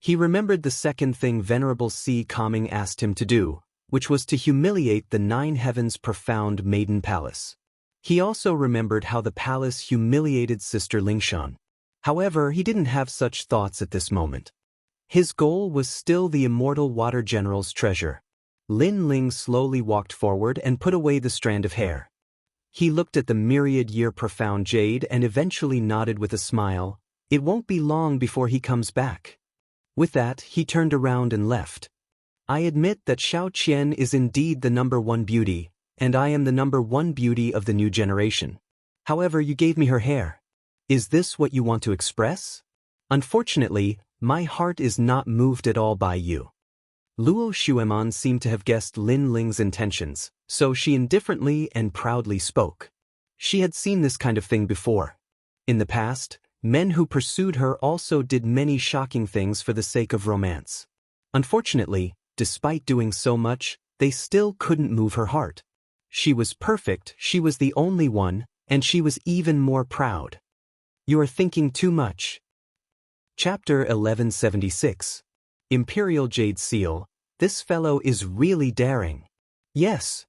He remembered the second thing Venerable Si Kaming asked him to do, which was to humiliate the Nine Heavens' profound maiden palace. He also remembered how the palace humiliated Sister Lingshan. However, he didn't have such thoughts at this moment. His goal was still the immortal water general's treasure. Lin Ling slowly walked forward and put away the strand of hair. He looked at the myriad-year profound jade and eventually nodded with a smile. It won't be long before he comes back. With that, he turned around and left. I admit that Xianxia is indeed the #1 beauty, and I am the #1 beauty of the new generation. However, you gave me her hair. Is this what you want to express? Unfortunately, my heart is not moved at all by you. Luo Xuemon seemed to have guessed Lin Ling's intentions, so she indifferently and proudly spoke. She had seen this kind of thing before. In the past, men who pursued her also did many shocking things for the sake of romance. Unfortunately, despite doing so much, they still couldn't move her heart. She was perfect, she was the only one, and she was even more proud. You are thinking too much. Chapter 1176. Imperial Jade Seal. This fellow is really daring. Yes.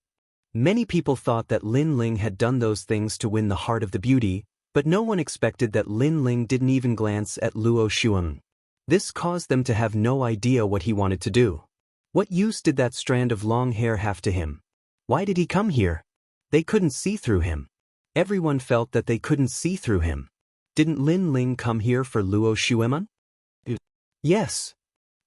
Many people thought that Lin Ling had done those things to win the heart of the beauty, but no one expected that Lin Ling didn't even glance at Luo Xuemon. This caused them to have no idea what he wanted to do. What use did that strand of long hair have to him? Why did he come here? They couldn't see through him. Everyone felt that they couldn't see through him. Didn't Lin Ling come here for Luo Xuemon? Yes.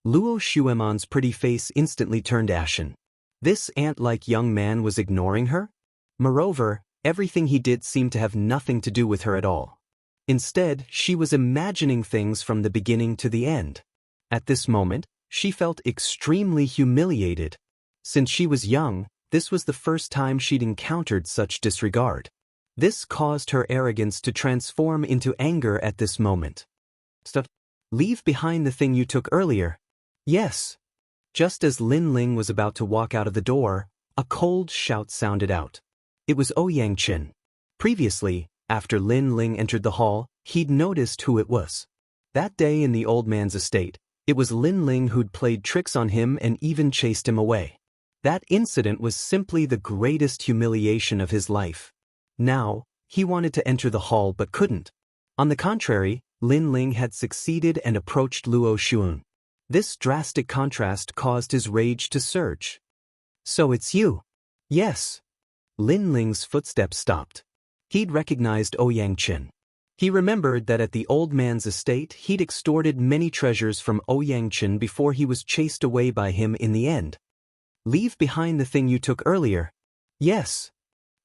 Luo Xuemon's pretty face instantly turned ashen. This ant-like young man was ignoring her? Moreover, everything he did seemed to have nothing to do with her at all. Instead, she was imagining things from the beginning to the end. At this moment, she felt extremely humiliated. Since she was young, this was the first time she'd encountered such disregard. This caused her arrogance to transform into anger at this moment. Stop. Leave behind the thing you took earlier. Yes. Just as Lin Ling was about to walk out of the door, a cold shout sounded out. It was Ouyang. Previously, after Lin Ling entered the hall, he'd noticed who it was. That day in the old man's estate, it was Lin Ling who'd played tricks on him and even chased him away. That incident was simply the greatest humiliation of his life. Now, he wanted to enter the hall but couldn't. On the contrary, Lin Ling had succeeded and approached Luo Xuemon. This drastic contrast caused his rage to surge. So it's you? Yes. Lin Ling's footsteps stopped. He'd recognized Ouyang. He remembered that at the old man's estate he'd extorted many treasures from Ouyang before he was chased away by him in the end. Leave behind the thing you took earlier. Yes.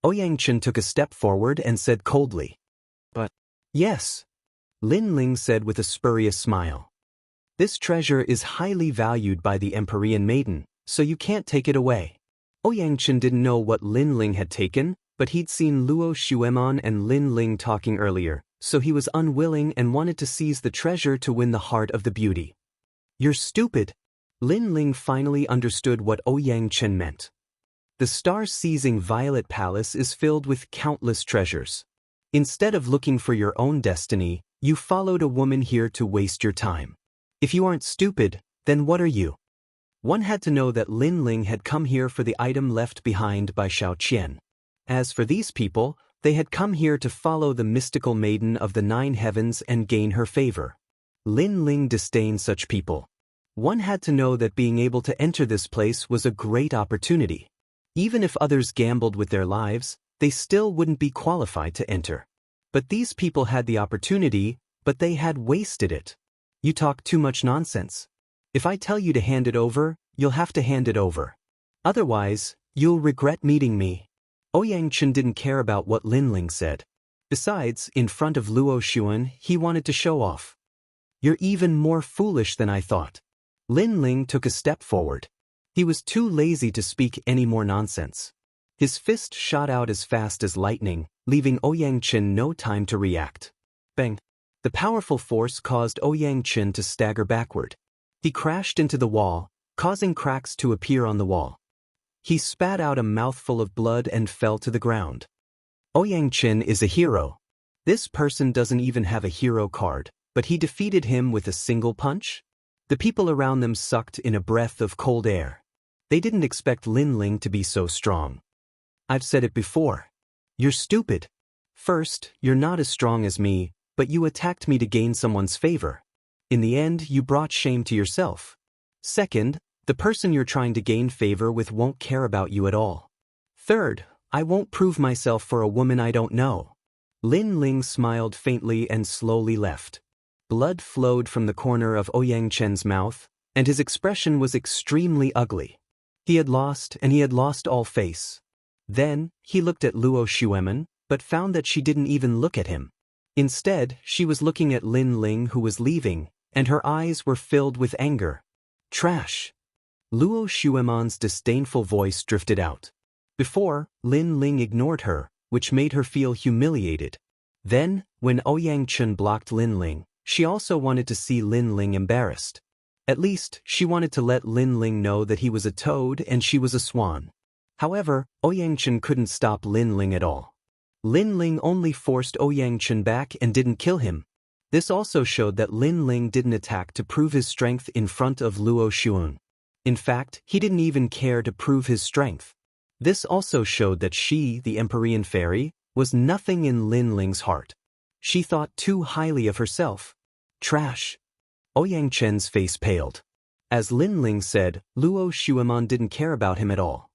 Ouyang took a step forward and said coldly. But, yes. Lin Ling said with a spurious smile. This treasure is highly valued by the Empyrean maiden, so you can't take it away. Ouyang didn't know what Lin Ling had taken, but he'd seen Luo Xuemon and Lin Ling talking earlier, so he was unwilling and wanted to seize the treasure to win the heart of the beauty. You're stupid. Lin Ling finally understood what Ouyang meant. The star-seizing Violet Palace is filled with countless treasures. Instead of looking for your own destiny, you followed a woman here to waste your time. If you aren't stupid, then what are you? One had to know that Lin Ling had come here for the item left behind by Xiaoqian. As for these people, they had come here to follow the mystical maiden of the 9 heavens and gain her favor. Lin Ling disdained such people. One had to know that being able to enter this place was a great opportunity. Even if others gambled with their lives, they still wouldn't be qualified to enter. But these people had the opportunity, but they had wasted it. You talk too much nonsense. If I tell you to hand it over, you'll have to hand it over. Otherwise, you'll regret meeting me. Ouyang didn't care about what Lin Ling said. Besides, in front of Luo Xuan, he wanted to show off. You're even more foolish than I thought. Lin Ling took a step forward. He was too lazy to speak any more nonsense. His fist shot out as fast as lightning, leaving Ouyang no time to react. Bang! The powerful force caused Ouyang to stagger backward. He crashed into the wall, causing cracks to appear on the wall. He spat out a mouthful of blood and fell to the ground. Ouyang is a hero. This person doesn't even have a hero card, but he defeated him with a single punch? The people around them sucked in a breath of cold air. They didn't expect Lin Ling to be so strong. I've said it before. You're stupid. First, you're not as strong as me, but you attacked me to gain someone's favor. In the end, you brought shame to yourself. Second, the person you're trying to gain favor with won't care about you at all. Third, I won't prove myself for a woman I don't know. Lin Ling smiled faintly and slowly left. Blood flowed from the corner of Ouyang mouth, and his expression was extremely ugly. He had lost, and he had lost all face. Then, he looked at Luo Xuemon, but found that she didn't even look at him. Instead, she was looking at Lin Ling, who was leaving, and her eyes were filled with anger. Trash! Luo Xuemon's disdainful voice drifted out. Before, Lin Ling ignored her, which made her feel humiliated. Then, when Ouyang blocked Lin Ling, she also wanted to see Lin Ling embarrassed. At least, she wanted to let Lin Ling know that he was a toad and she was a swan. However, Ouyang couldn't stop Lin Ling at all. Lin Ling only forced Ouyang back and didn't kill him. This also showed that Lin Ling didn't attack to prove his strength in front of Luo Xuan. In fact, he didn't even care to prove his strength. This also showed that she, the Empyrean fairy, was nothing in Lin Ling's heart. She thought too highly of herself. Trash! Ouyang face paled. As Lin Ling said, Luo Xuemon didn't care about him at all.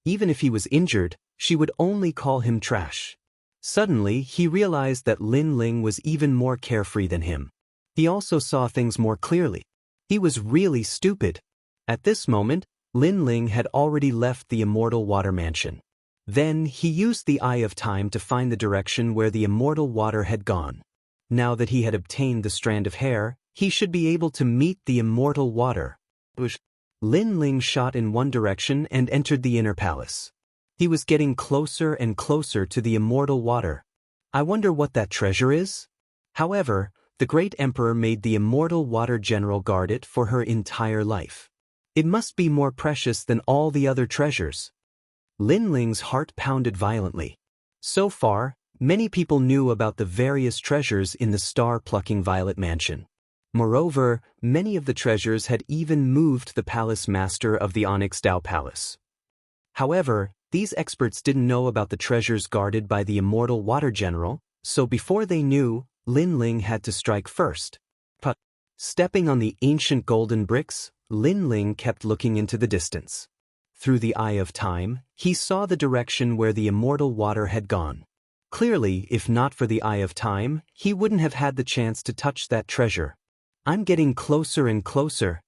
Even if he was injured, she would only call him trash. Suddenly, he realized that Lin Ling was even more carefree than him. He also saw things more clearly. He was really stupid. At this moment, Lin Ling had already left the Immortal Water Mansion. Then, he used the Eye of Time to find the direction where the Immortal Water had gone. Now that he had obtained the strand of hair, he should be able to meet the Immortal Water. Lin Ling shot in one direction and entered the inner palace. He was getting closer and closer to the Immortal Water. I wonder what that treasure is? However, the great emperor made the Immortal Water General guard it for her entire life. It must be more precious than all the other treasures. Lin Ling's heart pounded violently. So far, many people knew about the various treasures in the star-plucking Violet Mansion. Moreover, many of the treasures had even moved the palace master of the Onyx Dao Palace. However, these experts didn't know about the treasures guarded by the Immortal Water General, so before they knew, Lin Ling had to strike first. But, stepping on the ancient golden bricks, Lin Ling kept looking into the distance. Through the Eye of Time, he saw the direction where the Immortal Water had gone. Clearly, if not for the Eye of Time, he wouldn't have had the chance to touch that treasure. I'm getting closer and closer.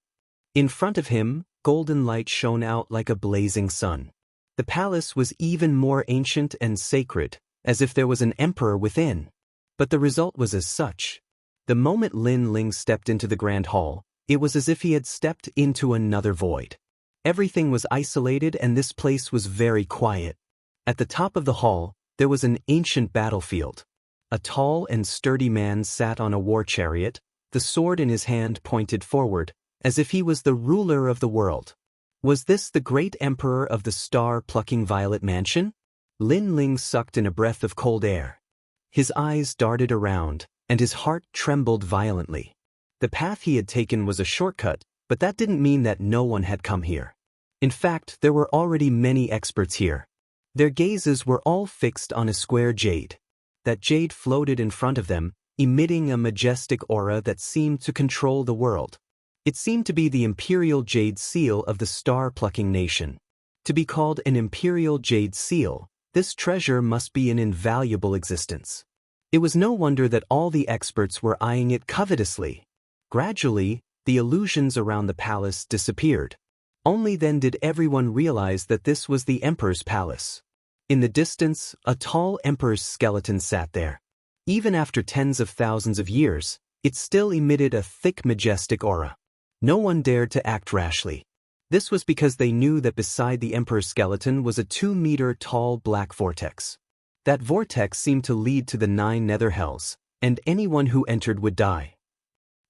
In front of him, golden light shone out like a blazing sun. The palace was even more ancient and sacred, as if there was an emperor within. But the result was as such. The moment Lin Ling stepped into the grand hall, it was as if he had stepped into another void. Everything was isolated and this place was very quiet. At the top of the hall, there was an ancient battlefield. A tall and sturdy man sat on a war chariot, the sword in his hand pointed forward, as if he was the ruler of the world. Was this the great emperor of the star-plucking violet mansion? Lin Ling sucked in a breath of cold air. His eyes darted around, and his heart trembled violently. The path he had taken was a shortcut, but that didn't mean that no one had come here. In fact, there were already many experts here. Their gazes were all fixed on a square jade. That jade floated in front of them, emitting a majestic aura that seemed to control the world. It seemed to be the imperial jade seal of the star-plucking nation. To be called an imperial jade seal, this treasure must be an invaluable existence. It was no wonder that all the experts were eyeing it covetously. Gradually, the illusions around the palace disappeared. Only then did everyone realize that this was the emperor's palace. In the distance, a tall emperor's skeleton sat there. Even after tens of thousands of years, it still emitted a thick, majestic aura. No one dared to act rashly. This was because they knew that beside the emperor's skeleton was a 2-meter-tall black vortex. That vortex seemed to lead to the 9 nether hells, and anyone who entered would die.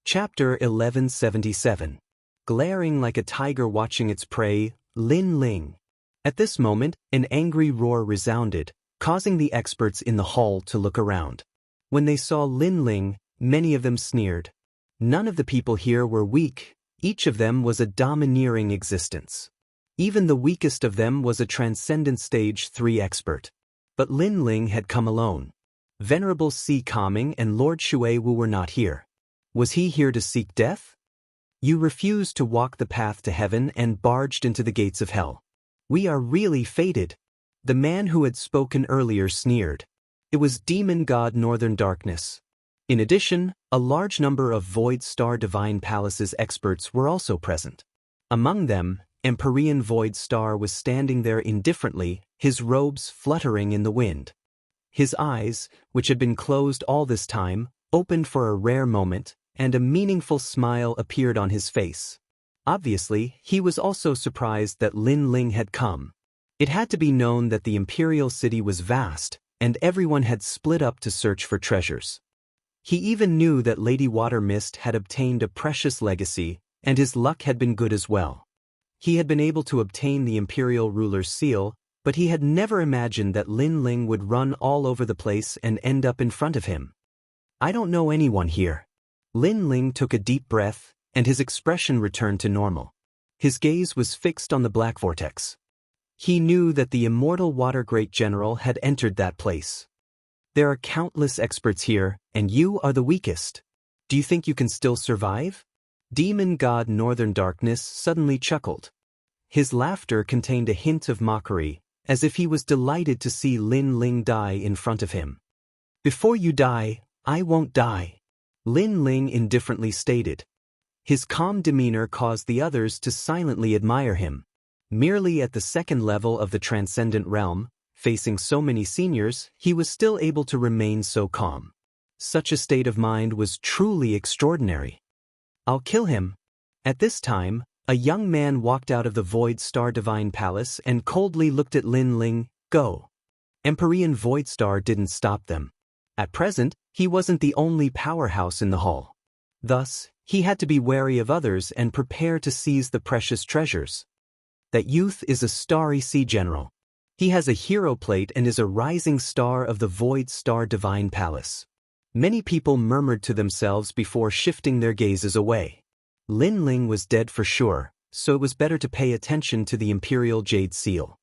Chapter 1177. Glaring like a tiger watching its prey, Lin Ling. At this moment, an angry roar resounded, causing the experts in the hall to look around. When they saw Lin Ling, many of them sneered. None of the people here were weak. Each of them was a domineering existence. Even the weakest of them was a transcendent stage 3 expert. But Lin Ling had come alone. Venerable Si Kaming and Lord Xuewu were not here. Was he here to seek death? You refused to walk the path to heaven and barged into the gates of hell. We are really fated. The man who had spoken earlier sneered. It was Demon God Northern Darkness. In addition, a large number of Void Star Divine Palace's experts were also present. Among them, Empyrean Void Star was standing there indifferently, his robes fluttering in the wind. His eyes, which had been closed all this time, opened for a rare moment, and a meaningful smile appeared on his face. Obviously, he was also surprised that Lin Ling had come. It had to be known that the imperial city was vast, and everyone had split up to search for treasures. He even knew that Lady Watermist had obtained a precious legacy, and his luck had been good as well. He had been able to obtain the imperial ruler's seal, but he had never imagined that Lin Ling would run all over the place and end up in front of him. I don't know anyone here. Lin Ling took a deep breath, and his expression returned to normal. His gaze was fixed on the black vortex. He knew that the immortal Water Great General had entered that place. There are countless experts here, and you are the weakest. Do you think you can still survive? Demon God Northern Darkness suddenly chuckled. His laughter contained a hint of mockery, as if he was delighted to see Lin Ling die in front of him. Before you die, I won't die, Lin Ling indifferently stated. His calm demeanor caused the others to silently admire him. Merely at the second level of the transcendent realm, facing so many seniors, he was still able to remain so calm. Such a state of mind was truly extraordinary. I'll kill him. At this time, a young man walked out of the Void Star Divine Palace and coldly looked at Lin Ling. Go. Empyrean Void Star didn't stop them. At present, he wasn't the only powerhouse in the hall. Thus, he had to be wary of others and prepare to seize the precious treasures. That youth is a starry sea general. He has a hero plate and is a rising star of the Void Star Divine Palace. Many people murmured to themselves before shifting their gazes away. Lin Ling was dead for sure, so it was better to pay attention to the Imperial Jade Seal.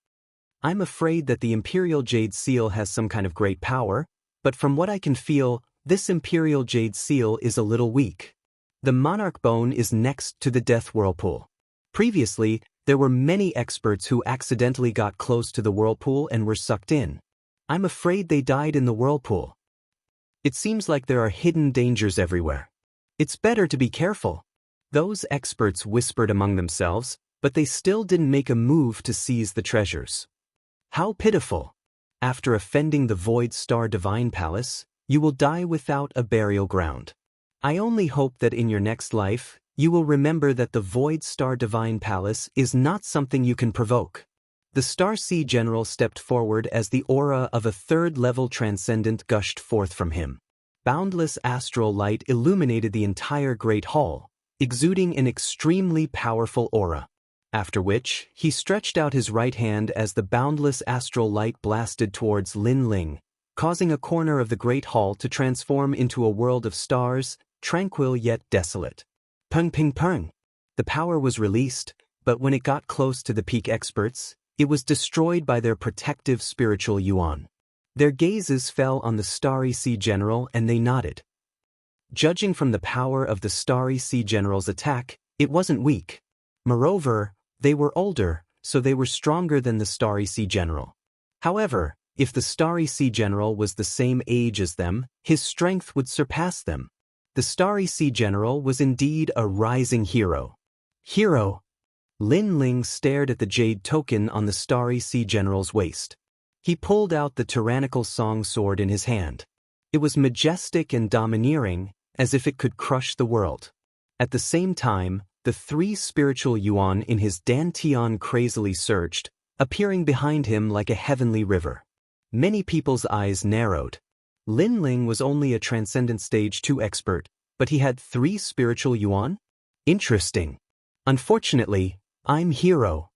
I'm afraid that the Imperial Jade Seal has some kind of great power, but from what I can feel, this Imperial Jade Seal is a little weak. The Monarch Bone is next to the Death Whirlpool. Previously, there were many experts who accidentally got close to the whirlpool and were sucked in. I'm afraid they died in the whirlpool. It seems like there are hidden dangers everywhere. It's better to be careful. Those experts whispered among themselves, but they still didn't make a move to seize the treasures. How pitiful! After offending the Void Star Divine Palace, you will die without a burial ground. I only hope that in your next life, you will remember that the Void Star Divine Palace is not something you can provoke. The Star Sea General stepped forward as the aura of a third-level transcendent gushed forth from him. Boundless astral light illuminated the entire Great Hall, exuding an extremely powerful aura. After which, he stretched out his right hand as the boundless astral light blasted towards Lin Ling, causing a corner of the Great Hall to transform into a world of stars, tranquil yet desolate. Pung ping pung. The power was released, but when it got close to the peak experts, it was destroyed by their protective spiritual yuan. Their gazes fell on the Starry Sea General and they nodded. Judging from the power of the Starry Sea General's attack, it wasn't weak. Moreover, they were older, so they were stronger than the Starry Sea General. However, if the Starry Sea General was the same age as them, his strength would surpass them. The Starry Sea General was indeed a rising hero. Hero! Lin Ling stared at the jade token on the Starry Sea General's waist. He pulled out the tyrannical song sword in his hand. It was majestic and domineering, as if it could crush the world. At the same time, the 3 spiritual yuan in his dantian crazily surged, appearing behind him like a heavenly river. Many people's eyes narrowed. Lin Ling was only a Transcendent Stage 2 expert, but he had 3 spiritual yuan? Interesting. Unfortunately, I'm hero.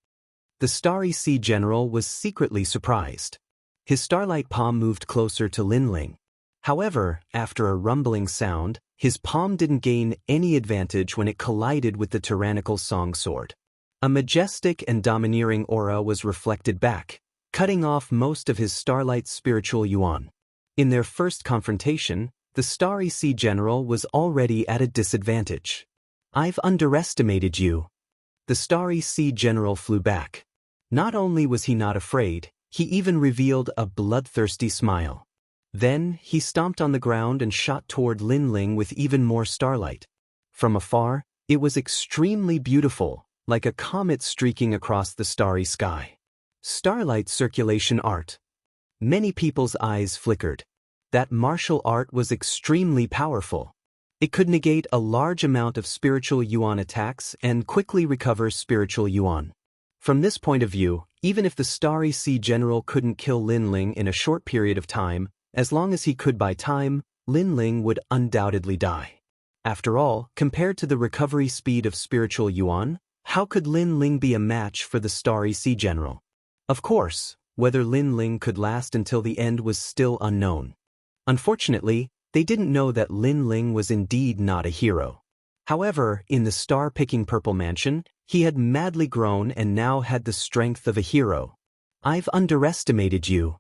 The Starry Sea General was secretly surprised. His starlight palm moved closer to Lin Ling. However, after a rumbling sound, his palm didn't gain any advantage when it collided with the tyrannical song sword. A majestic and domineering aura was reflected back, cutting off most of his starlight spiritual yuan. In their first confrontation, the Starry Sea General was already at a disadvantage. I've underestimated you. The Starry Sea General flew back. Not only was he not afraid, he even revealed a bloodthirsty smile. Then, he stomped on the ground and shot toward Lin Ling with even more starlight. From afar, it was extremely beautiful, like a comet streaking across the starry sky. Starlight circulation art. Many people's eyes flickered. That martial art was extremely powerful. It could negate a large amount of spiritual yuan attacks and quickly recover spiritual yuan. From this point of view, even if the Starry Sea General couldn't kill Lin Ling in a short period of time, as long as he could buy time, Lin Ling would undoubtedly die. After all, compared to the recovery speed of spiritual yuan, how could Lin Ling be a match for the Starry Sea General? Of course, whether Lin Ling could last until the end was still unknown. Unfortunately, they didn't know that Lin Ling was indeed not a hero. However, in the star-picking Purple Mansion, he had madly grown and now had the strength of a hero. I've underestimated you.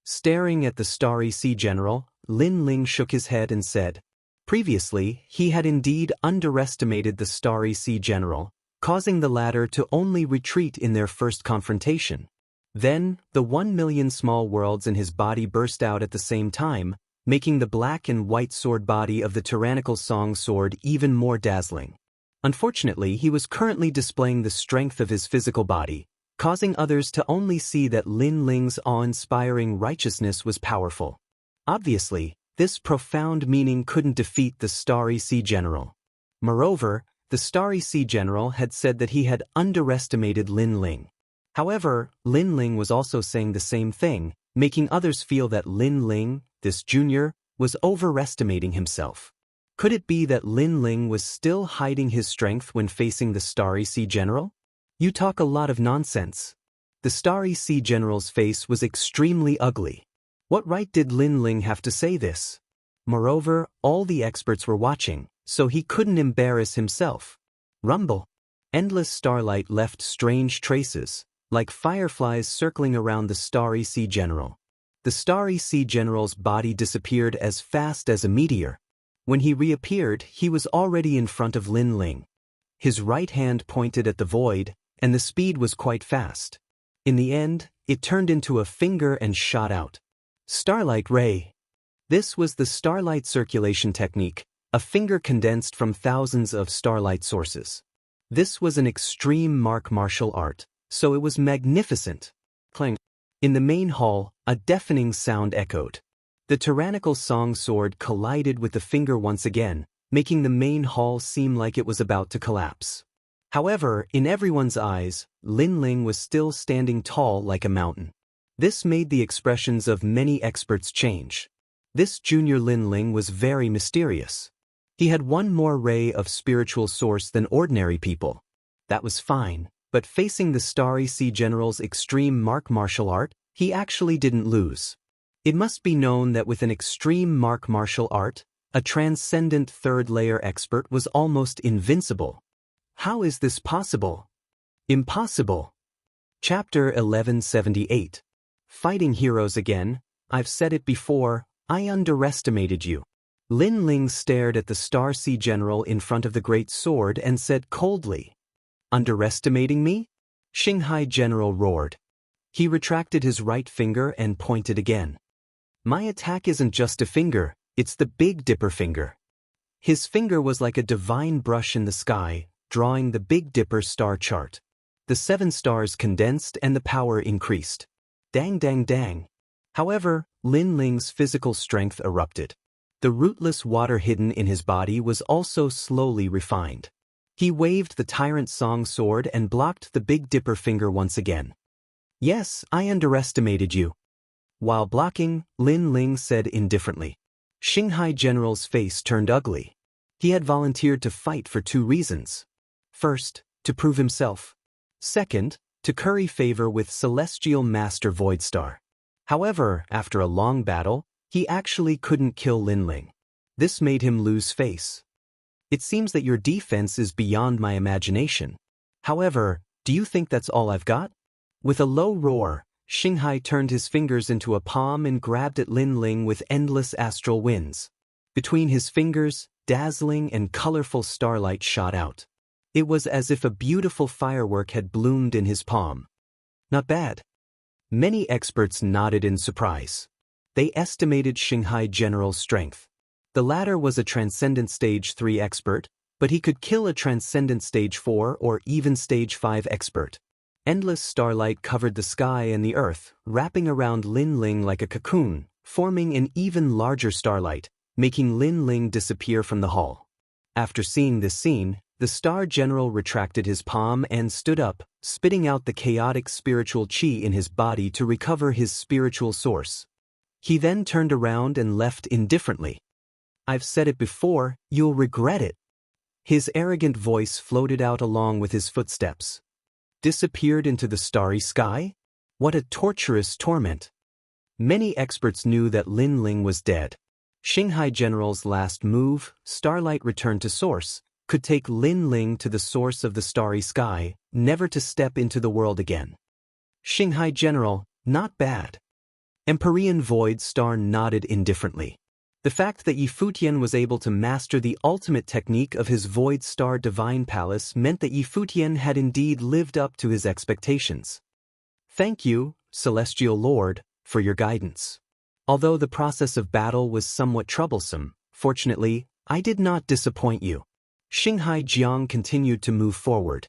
Staring at the Starry Sea General, Lin Ling shook his head and said, previously, he had indeed underestimated the Starry Sea General, causing the latter to only retreat in their first confrontation. Then, the 1,000,000 small worlds in his body burst out at the same time, making the black and white sword body of the tyrannical song sword even more dazzling. Unfortunately, he was currently displaying the strength of his physical body, causing others to only see that Lin Ling's awe-inspiring righteousness was powerful. Obviously, this profound meaning couldn't defeat the Starry Sea General. Moreover, the Starry Sea General had said that he had underestimated Lin Ling. However, Lin Ling was also saying the same thing, making others feel that Lin Ling, this junior, was overestimating himself. Could it be that Lin Ling was still hiding his strength when facing the Starry Sea General? You talk a lot of nonsense. The Starry Sea General's face was extremely ugly. What right did Lin Ling have to say this? Moreover, all the experts were watching, so he couldn't embarrass himself. Rumble. Endless starlight left strange traces, like fireflies circling around the Starry Sea General. The Starry Sea General's body disappeared as fast as a meteor. When he reappeared, he was already in front of Lin Ling. His right hand pointed at the void, and the speed was quite fast. In the end, it turned into a finger and shot out. Starlight Ray. This was the starlight circulation technique, a finger condensed from thousands of starlight sources. This was an extreme martial art, so it was magnificent. Clang. In the main hall, a deafening sound echoed. The tyrannical song sword collided with the finger once again, making the main hall seem like it was about to collapse. However, in everyone's eyes, Lin Ling was still standing tall like a mountain. This made the expressions of many experts change. This junior Lin Ling was very mysterious. He had one more ray of spiritual source than ordinary people. That was fine, but facing the Starry Sea General's extreme martial art, he actually didn't lose. It must be known that with an extreme martial art, a transcendent third-layer expert was almost invincible. How is this possible? Impossible. Chapter 1178. Fighting heroes again. I've said it before, I underestimated you. Lin Ling stared at the Star Sea General in front of the great sword and said coldly, "Underestimating me?" Xianxia General roared. He retracted his right finger and pointed again. "My attack isn't just a finger, it's the Big Dipper finger." His finger was like a divine brush in the sky, drawing the Big Dipper star chart. The 7 stars condensed and the power increased. Dang dang dang. However, Lin Ling's physical strength erupted. The rootless water hidden in his body was also slowly refined. He waved the Tyrant Song sword and blocked the Big Dipper finger once again. "Yes, I underestimated you." While blocking, Lin Ling said indifferently. Xianxia General's face turned ugly. He had volunteered to fight for 2 reasons. First, to prove himself. Second, to curry favor with Celestial Master Voidstar. However, after a long battle, he actually couldn't kill Lin Ling. This made him lose face. "It seems that your defense is beyond my imagination. However, do you think that's all I've got?" With a low roar, Xianxia turned his fingers into a palm and grabbed at Lin Ling with endless astral winds. Between his fingers, dazzling and colorful starlight shot out. It was as if a beautiful firework had bloomed in his palm. Not bad. Many experts nodded in surprise. They estimated Xianxia General's strength. The latter was a Transcendent Stage 3 expert, but he could kill a Transcendent Stage 4 or even Stage 5 expert. Endless starlight covered the sky and the earth, wrapping around Lin Ling like a cocoon, forming an even larger starlight, making Lin Ling disappear from the hall. After seeing this scene, the Star General retracted his palm and stood up, spitting out the chaotic spiritual chi in his body to recover his spiritual source. He then turned around and left indifferently. "I've said it before, you'll regret it." His arrogant voice floated out along with his footsteps. Disappeared into the starry sky? What a torturous torment. Many experts knew that Lin Ling was dead. Xianxia General's last move, Starlight Return to Source, could take Lin Ling to the source of the starry sky, never to step into the world again. Xianxia General, not bad. Empyrean Void Star nodded indifferently. The fact that Yifutian was able to master the ultimate technique of his Void Star Divine Palace meant that Yifutian had indeed lived up to his expectations. "Thank you, Celestial Lord, for your guidance. Although the process of battle was somewhat troublesome, fortunately, I did not disappoint you." Xianxia Jiang continued to move forward.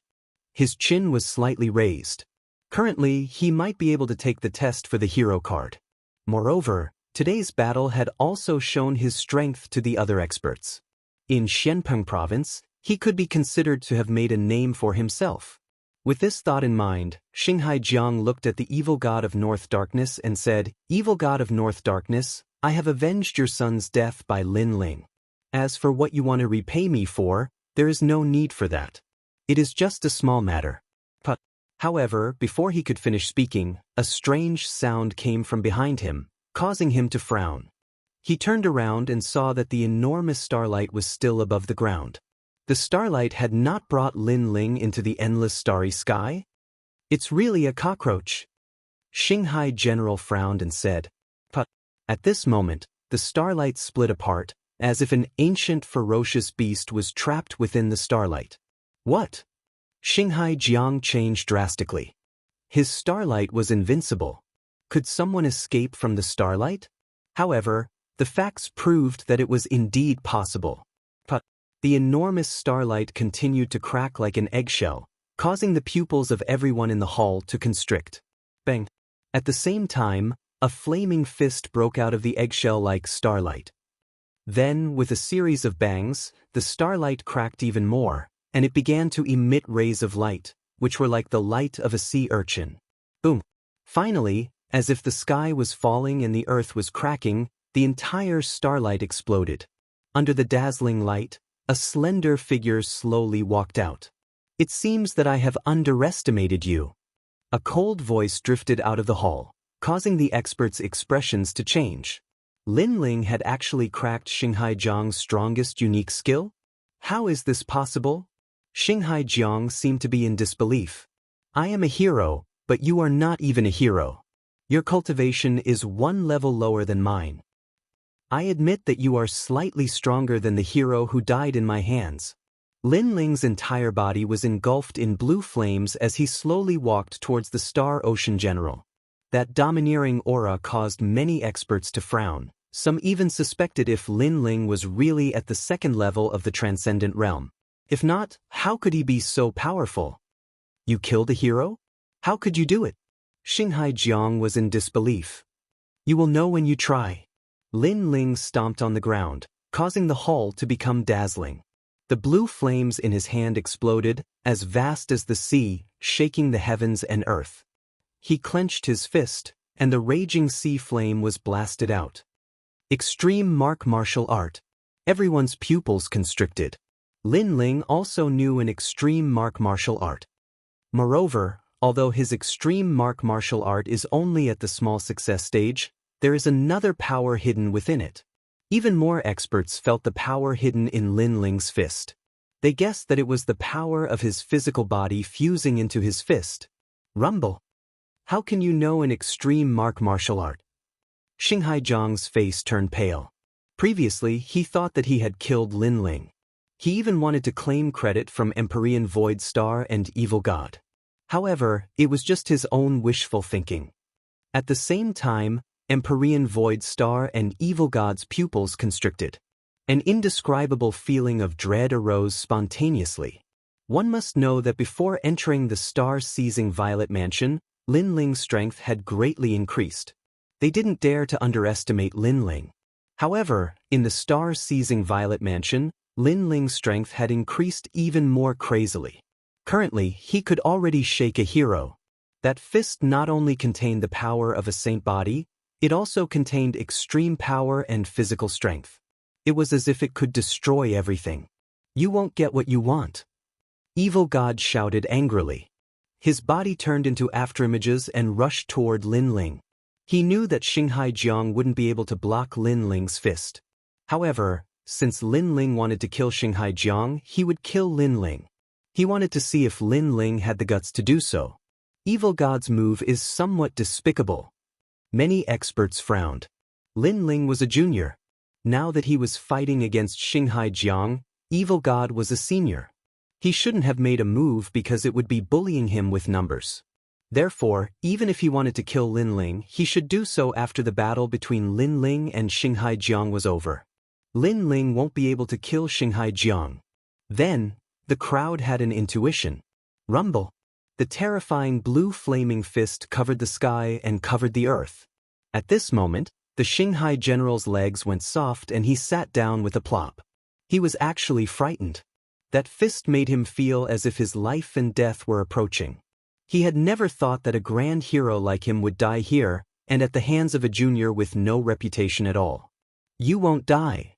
His chin was slightly raised. Currently, he might be able to take the test for the hero card. Moreover, today's battle had also shown his strength to the other experts. In Xianpeng Province, he could be considered to have made a name for himself. With this thought in mind, Xianxia Jiang looked at the evil god of North Darkness and said, "Evil god of North Darkness, I have avenged your son's death by Lin Ling. As for what you want to repay me for, there is no need for that. It is just a small matter." However, before he could finish speaking, a strange sound came from behind him, causing him to frown. He turned around and saw that the enormous starlight was still above the ground. The starlight had not brought Lin Ling into the endless starry sky? "It's really a cockroach." Xianxia General frowned and said, "But." At this moment, the starlight split apart, as if an ancient ferocious beast was trapped within the starlight. "What?" Xianxia Jiang changed drastically. His starlight was invincible. Could someone escape from the starlight? However, the facts proved that it was indeed possible. But the enormous starlight continued to crack like an eggshell, causing the pupils of everyone in the hall to constrict. Bang! At the same time, a flaming fist broke out of the eggshell-like starlight. Then, with a series of bangs, the starlight cracked even more, and it began to emit rays of light, which were like the light of a sea urchin. Boom! Finally, as if the sky was falling and the earth was cracking, the entire starlight exploded. Under the dazzling light, a slender figure slowly walked out. "It seems that I have underestimated you." A cold voice drifted out of the hall, causing the expert's expressions to change. Lin Ling had actually cracked Xinghai Jiang's strongest unique skill? How is this possible? Xinghai Jiang seemed to be in disbelief. "I am a hero, but you are not even a hero. Your cultivation is one level lower than mine. I admit that you are slightly stronger than the hero who died in my hands." Lin Ling's entire body was engulfed in blue flames as he slowly walked towards the Star Ocean General. That domineering aura caused many experts to frown. Some even suspected if Lin Ling was really at the second level of the transcendent realm. If not, how could he be so powerful? "You killed a hero? How could you do it?" Xinghai Jiang was in disbelief. "You will know when you try." Lin Ling stomped on the ground, causing the hall to become dazzling. The blue flames in his hand exploded, as vast as the sea, shaking the heavens and earth. He clenched his fist, and the raging sea flame was blasted out. Extreme martial art. Everyone's pupils constricted. Lin Ling also knew an extreme martial art. Moreover, although his extreme martial art is only at the small success stage, there is another power hidden within it. Even more experts felt the power hidden in Lin Ling's fist. They guessed that it was the power of his physical body fusing into his fist. Rumble. How can you know an extreme martial art? Xinghai Jiang's face turned pale. Previously, he thought that he had killed Lin Ling. He even wanted to claim credit from Empyrean Void Star and Evil God. However, it was just his own wishful thinking. At the same time, Empyrean Void Star and Evil God's pupils constricted. An indescribable feeling of dread arose spontaneously. One must know that before entering the star-seizing Violet Mansion, Lin Ling's strength had greatly increased. They didn't dare to underestimate Lin Ling. However, in the star-seizing Violet Mansion, Lin Ling's strength had increased even more crazily. Currently, he could already shake a hero. That fist not only contained the power of a saint body, it also contained extreme power and physical strength. It was as if it could destroy everything. "You won't get what you want." Evil God shouted angrily. His body turned into afterimages and rushed toward Lin Ling. He knew that Xinghai Jiang wouldn't be able to block Lin Ling's fist. However, since Lin Ling wanted to kill Xinghai Jiang, he would kill Lin Ling. He wanted to see if Lin Ling had the guts to do so. Evil God's move is somewhat despicable. Many experts frowned. Lin Ling was a junior. Now that he was fighting against Xinghai Jiang, Evil God was a senior. He shouldn't have made a move because it would be bullying him with numbers. Therefore, even if he wanted to kill Lin Ling, he should do so after the battle between Lin Ling and Xinghai Jiang was over. Lin Ling won't be able to kill Xinghai Jiang. Then, the crowd had an intuition. Rumble. The terrifying blue flaming fist covered the sky and covered the earth. At this moment, the Xinghai general's legs went soft and he sat down with a plop. He was actually frightened. That fist made him feel as if his life and death were approaching. He had never thought that a grand hero like him would die here, and at the hands of a junior with no reputation at all. "You won't die."